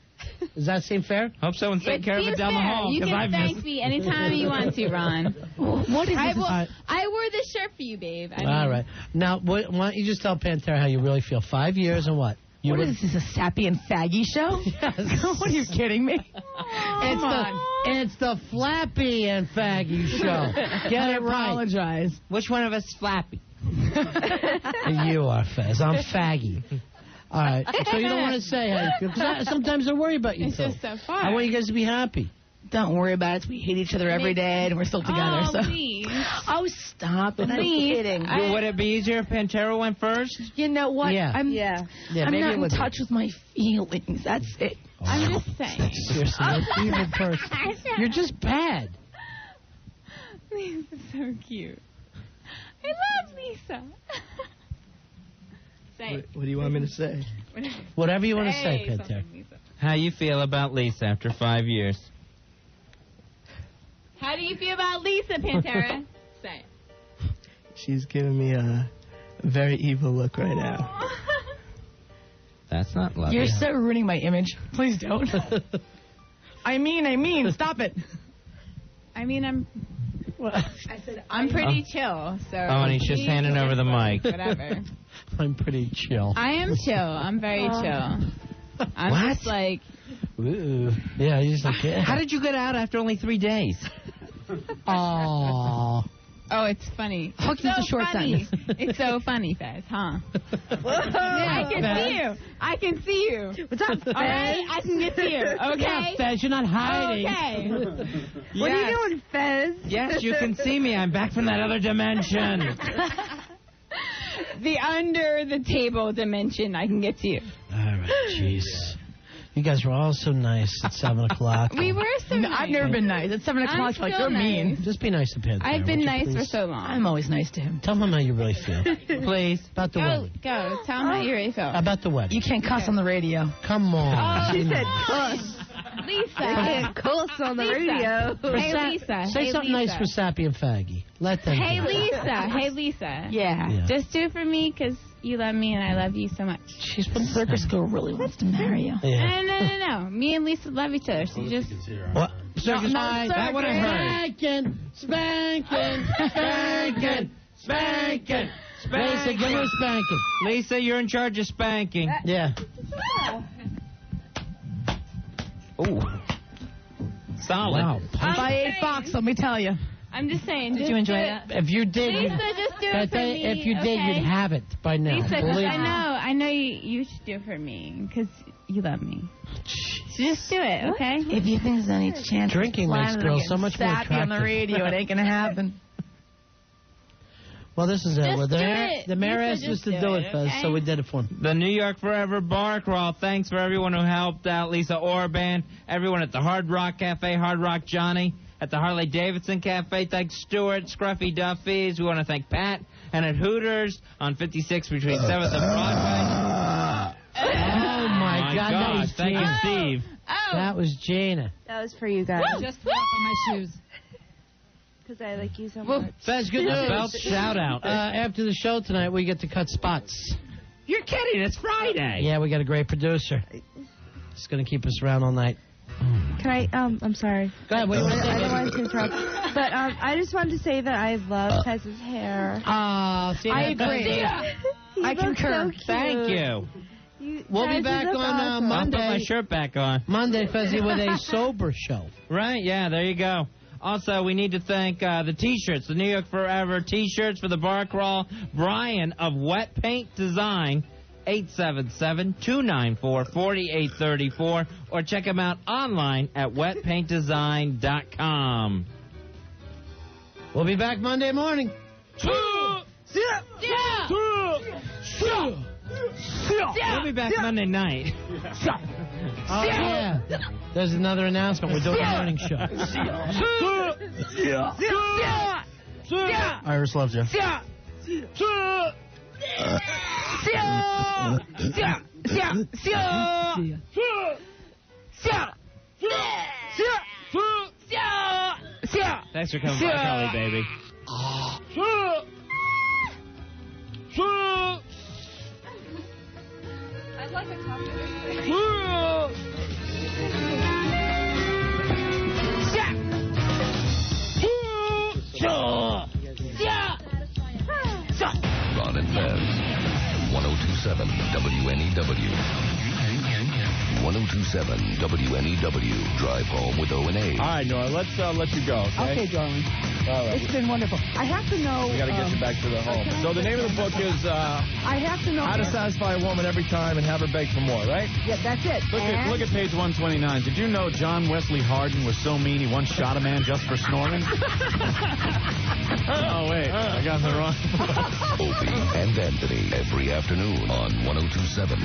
Does that seem fair? Hope someone's taking care of it down the hall. You 'cause can I've thank missed- me anytime you want to, Ron. What is I this? wore this shirt for you, babe. I mean, All right. Now, why don't you just tell Pantera how you really feel? 5 years and what? You What would- is this, a sappy and faggy show? Yes. What, are you kidding me? It's the Flappy and Faggy show. Get I it right. apologize. Which one of us is Flappy? You are Fez. I'm Faggy. All right. So you don't want to say how you feel. 'Cause sometimes I worry about you It's two. just so far. I want you guys to be happy. Don't worry about it. We hate each other every day, and we're still together. Oh, so. please. Oh, stop it. I'm Please. kidding. Would it be easier if Pantera went first? You know what? Yeah. I'm Yeah, I'm maybe not it in would be. touch with my feelings. That's it. I'm just saying. Seriously, you're an evil person. You're just bad. Lisa's so cute. I love Lisa. Say it. What do you want me to say? Whatever you want to say, Pantera. something, Lisa. How you feel about Lisa after 5 years? How do you feel about Lisa, Pantera? Say it. She's giving me a very evil look right now. That's not lovely. You're so ruining my image. Please don't. I mean, stop it. I mean, I'm pretty chill, so... Oh, and he's just handing over the mic. Whatever. I'm pretty chill. I am chill. I'm very chill. I'm just like... Ooh. Yeah, he's like, yeah. How did you get out after only 3 days? Oh. Oh, it's funny. Hooked It's into so short funny. sentence. It's so funny, Fez, huh? I can see you. I can see you. What's up, Fez? All right? I can get to you, okay? Yeah, Fez, you're not hiding. Okay. What are you doing, Fez? Yes, you can see me. I'm back from that other dimension. The under the table dimension, I can get to you. All right, jeez. You guys were all so nice at 7 o'clock. We were so No, nice. I've never been nice. At 7 o'clock, I'm like, still you're mean. nice. Just be nice to Pantera. I've been would you nice for please? so long. I'm always nice to him. Tell him how you really feel. Please. About the Go, wedding. go. Tell him how you really feel. About the wedding. You can't cuss on the radio. Come on. She said cuss. Lisa. I can't cuss on the Lisa. radio. Hey, Lisa. Say Hey, something Lisa. nice for Sappy and Faggy. Let them Hey, do it. Lisa. Hey, Lisa. Yeah. Just do it for me because you love me and I love you so much. She's been Circus Girl really wants to marry you. Yeah. No. Me and Lisa love each other. So you just... What? Circus not that would have heard. Spanking. Lisa, give her a spanking. Lisa, you're in charge of spanking. Yeah. Ooh. Solid. Wow. By $8, let me tell you. I'm just saying. Did just you enjoy do that? If you did, Lisa, just do it for me. if you did, okay? you'd have it by now. Lisa, Believe me. I know you should do it for me because you love me. So just do it, okay? If you think there's any chance Drinking of makes flying girls and so much more sappy on the attractive. radio, it ain't gonna happen. Well, this is it. Just Well, do it. the mayor Lisa, asked us just to do do it, it, Fez, okay? so we did it for him. The New York Forever Bar Crawl. Thanks for everyone who helped out. Lisa Orban, everyone at the Hard Rock Cafe, Hard Rock Johnny, at the Harley-Davidson Cafe. Thanks Stuart, Scruffy Duffy's. We want to thank Pat. And at Hooters on 56 between 7th and Broadway. Oh, my God. That was Thank you, Steve. That was Jana. That was for you guys. Just walk on my shoes. Because I like you so much. Fez, good news. Belt shout out. After the show tonight, we get to cut spots. You're kidding. It's Friday. Yeah, we got a great producer. He's going to keep us around all night. Can I, I'm sorry. Go ahead. What do you want to say? I don't want to interrupt. But I just wanted to say that I love Fez's hair. See, I agree. I concur. So Thank you. We'll be back on awesome. Monday. I'll put my shirt back on. Monday, Fezzy, with a sober show. Right, yeah, there you go. Also, we need to thank the T-shirts, the New York Forever T-shirts for the bar crawl. Brian of Wet Paint Design, 877-294-4834, or check him out online at wetpaintdesign.com. We'll be back Monday morning. We'll be back Monday night. Oh, yeah. There's another announcement. We're doing a morning show. Iris loves you. Thanks for coming by, Carly, baby. I'd like a copy of this thing. Ron and Fez, 1027 WNEW. 1027 WNEW. Drive home with O&A. All right, Nora, let's let you go, okay? Okay, darling. All right. It's been wonderful. I have to know... We got to get you back to the home. So the name of the book is... I have to know... How to Satisfy a Woman Every Time and Have Her Beg for More, right? Yeah, that's it. Look at page 129. Did you know John Wesley Hardin was so mean he once shot a man just for snoring? Oh, wait. I got the wrong... Opie and Anthony every afternoon on 1027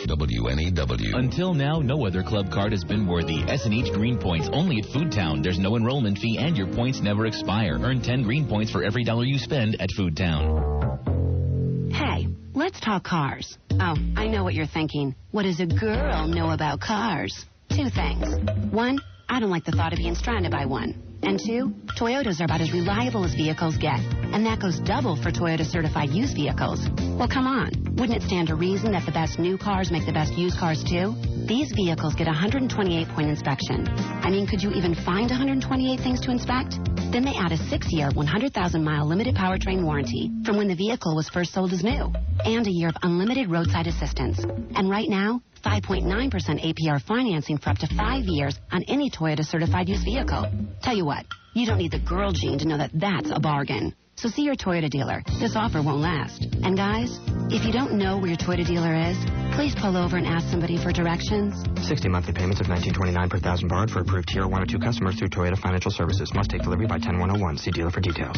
WNEW. Until now, no other club card has been worthy. S&H Green Points only at Food Town. There's no enrollment fee and your points never expire. Earn 10 Green Points for every $1 you spend at Food Town. Hey, let's talk cars. Oh, I know what you're thinking. What does a girl know about cars? 2 things. 1, I don't like the thought of being stranded by one. And 2, Toyotas are about as reliable as vehicles get. And that goes double for Toyota certified used vehicles. Well, come on. Wouldn't it stand to reason that the best new cars make the best used cars, too? These vehicles get a 128-point inspection. I mean, could you even find 128 things to inspect? Then they add a 6-year, 100,000-mile limited powertrain warranty from when the vehicle was first sold as new. And a year of unlimited roadside assistance. And right now, 5.9% APR financing for up to 5 years on any Toyota certified used vehicle. Tell you what, you don't need the girl gene to know that that's a bargain. So see your Toyota dealer. This offer won't last. And guys, if you don't know where your Toyota dealer is, please pull over and ask somebody for directions. 60 monthly payments of $19.29 per thousand borrowed for approved Tier 1 or 2 customers through Toyota Financial Services. Must take delivery by 10/101. See dealer for details.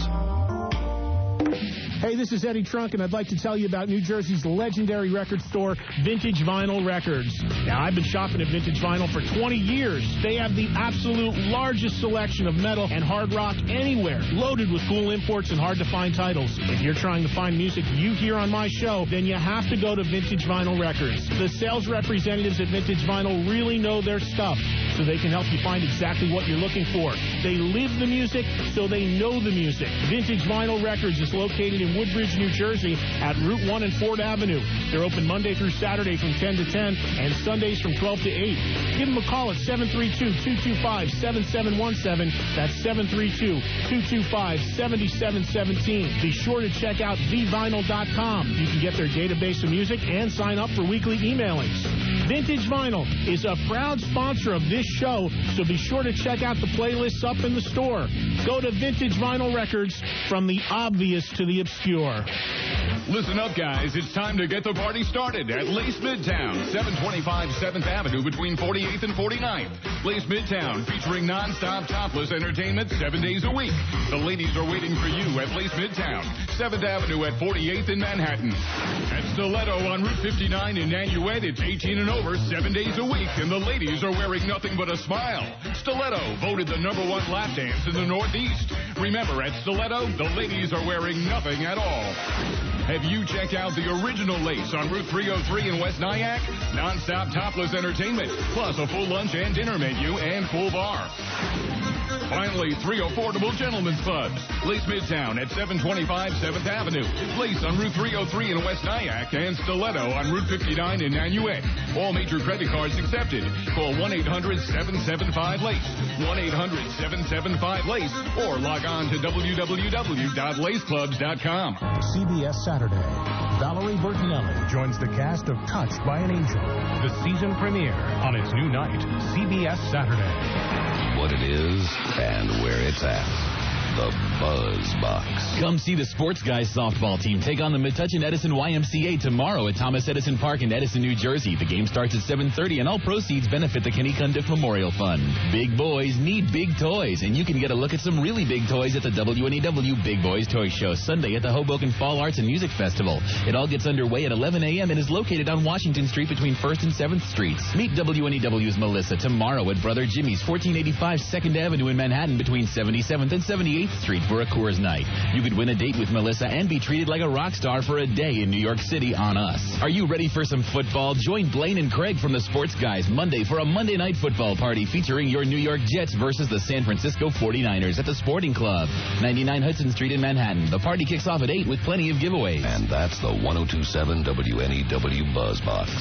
Hey, this is Eddie Trunk, and I'd like to tell you about New Jersey's legendary record store, Vintage Vinyl Records. Now, I've been shopping at Vintage Vinyl for 20 years. They have the absolute largest selection of metal and hard rock anywhere, loaded with cool imports and hard-to-find titles. If you're trying to find music you hear on my show, then you have to go to Vintage Vinyl Records. The sales representatives at Vintage Vinyl really know their stuff, so they can help you find exactly what you're looking for. They live the music, so they know the music. Vintage Vinyl Records is located in Woodbridge, New Jersey at Route 1 and 4th Avenue. They're open Monday through Saturday from 10 to 10 and Sundays from 12 to 8. Give them a call at 732-225-7717. That's 732-225-7717. Be sure to check out thevinyl.com. You can get their database of music and sign up for weekly emailings. Vintage Vinyl is a proud sponsor of this show, so be sure to check out the playlists up in the store. Go to Vintage Vinyl Records, from the obvious to the obscure. Listen up, guys. It's time to get the party started at Lace Midtown, 725 7th Avenue between 48th and 49th. Lace Midtown, featuring non-stop topless entertainment 7 days a week. The ladies are waiting for you at Lace Midtown, 7th Avenue at 48th in Manhattan. At Stiletto on Route 59 in Nanuet, it's 18 and over 7 days a week, and the ladies are wearing nothing but a smile. Stiletto, voted the #1 lap dance in the Northeast. Remember, at Stiletto, the ladies are wearing nothing at all. Have you checked out the original Lace on Route 303 in West Nyack? Non-stop topless entertainment, plus a full lunch and dinner menu and full bar. Finally, 3 affordable gentlemen's clubs. Lace Midtown at 725 7th Avenue. Lace on Route 303 in West Nyack, and Stiletto on Route 59 in Nanuet. All major credit cards accepted. Call 1-800-775-LACE. 1-800-775-LACE. Or log on to www.laceclubs.com. CBS Saturday. Valerie Bertinelli joins the cast of Touched by an Angel. The season premiere on its new night, CBS Saturday. What it is and where it's at. The Buzz Box. Come see the Sports Guys softball team take on the Metuchen Edison YMCA tomorrow at Thomas Edison Park in Edison, New Jersey. The game starts at 7:30, and all proceeds benefit the Kenny Cundiff Memorial Fund. Big boys need big toys, and you can get a look at some really big toys at the WNEW Big Boys Toy Show Sunday at the Hoboken Fall Arts and Music Festival. It all gets underway at 11 a.m. and is located on Washington Street between 1st and 7th Streets. Meet WNEW's Melissa tomorrow at Brother Jimmy's, 1485 2nd Avenue in Manhattan between 77th and 78th Street for a Coors Night. You could win a date with Melissa and be treated like a rock star for a day in New York City on us. Are you ready for some football? Join Blaine and Craig from the Sports Guys Monday for a Monday night football party featuring your New York Jets versus the San Francisco 49ers at the Sporting Club, 99 Hudson Street in Manhattan. The party kicks off at 8 with plenty of giveaways. And that's the 1027 WNEW Buzz Box.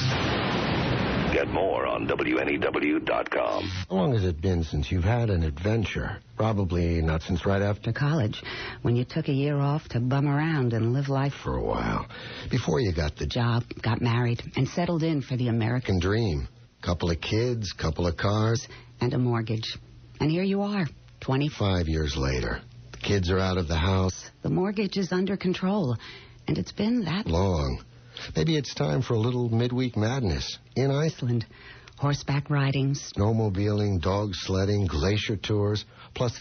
Get more on WNEW.com. How long has it been since you've had an adventure? Probably not since right after college, when you took a year off to bum around and live life for a while. Before you got the job, got married, and settled in for the American dream. Couple of kids, couple of cars. And a mortgage. And here you are, 25 years later. The kids are out of the house. The mortgage is under control. And it's been that long. Maybe it's time for a little midweek madness in Iceland. Horseback riding, snowmobiling, dog sledding, glacier tours, plus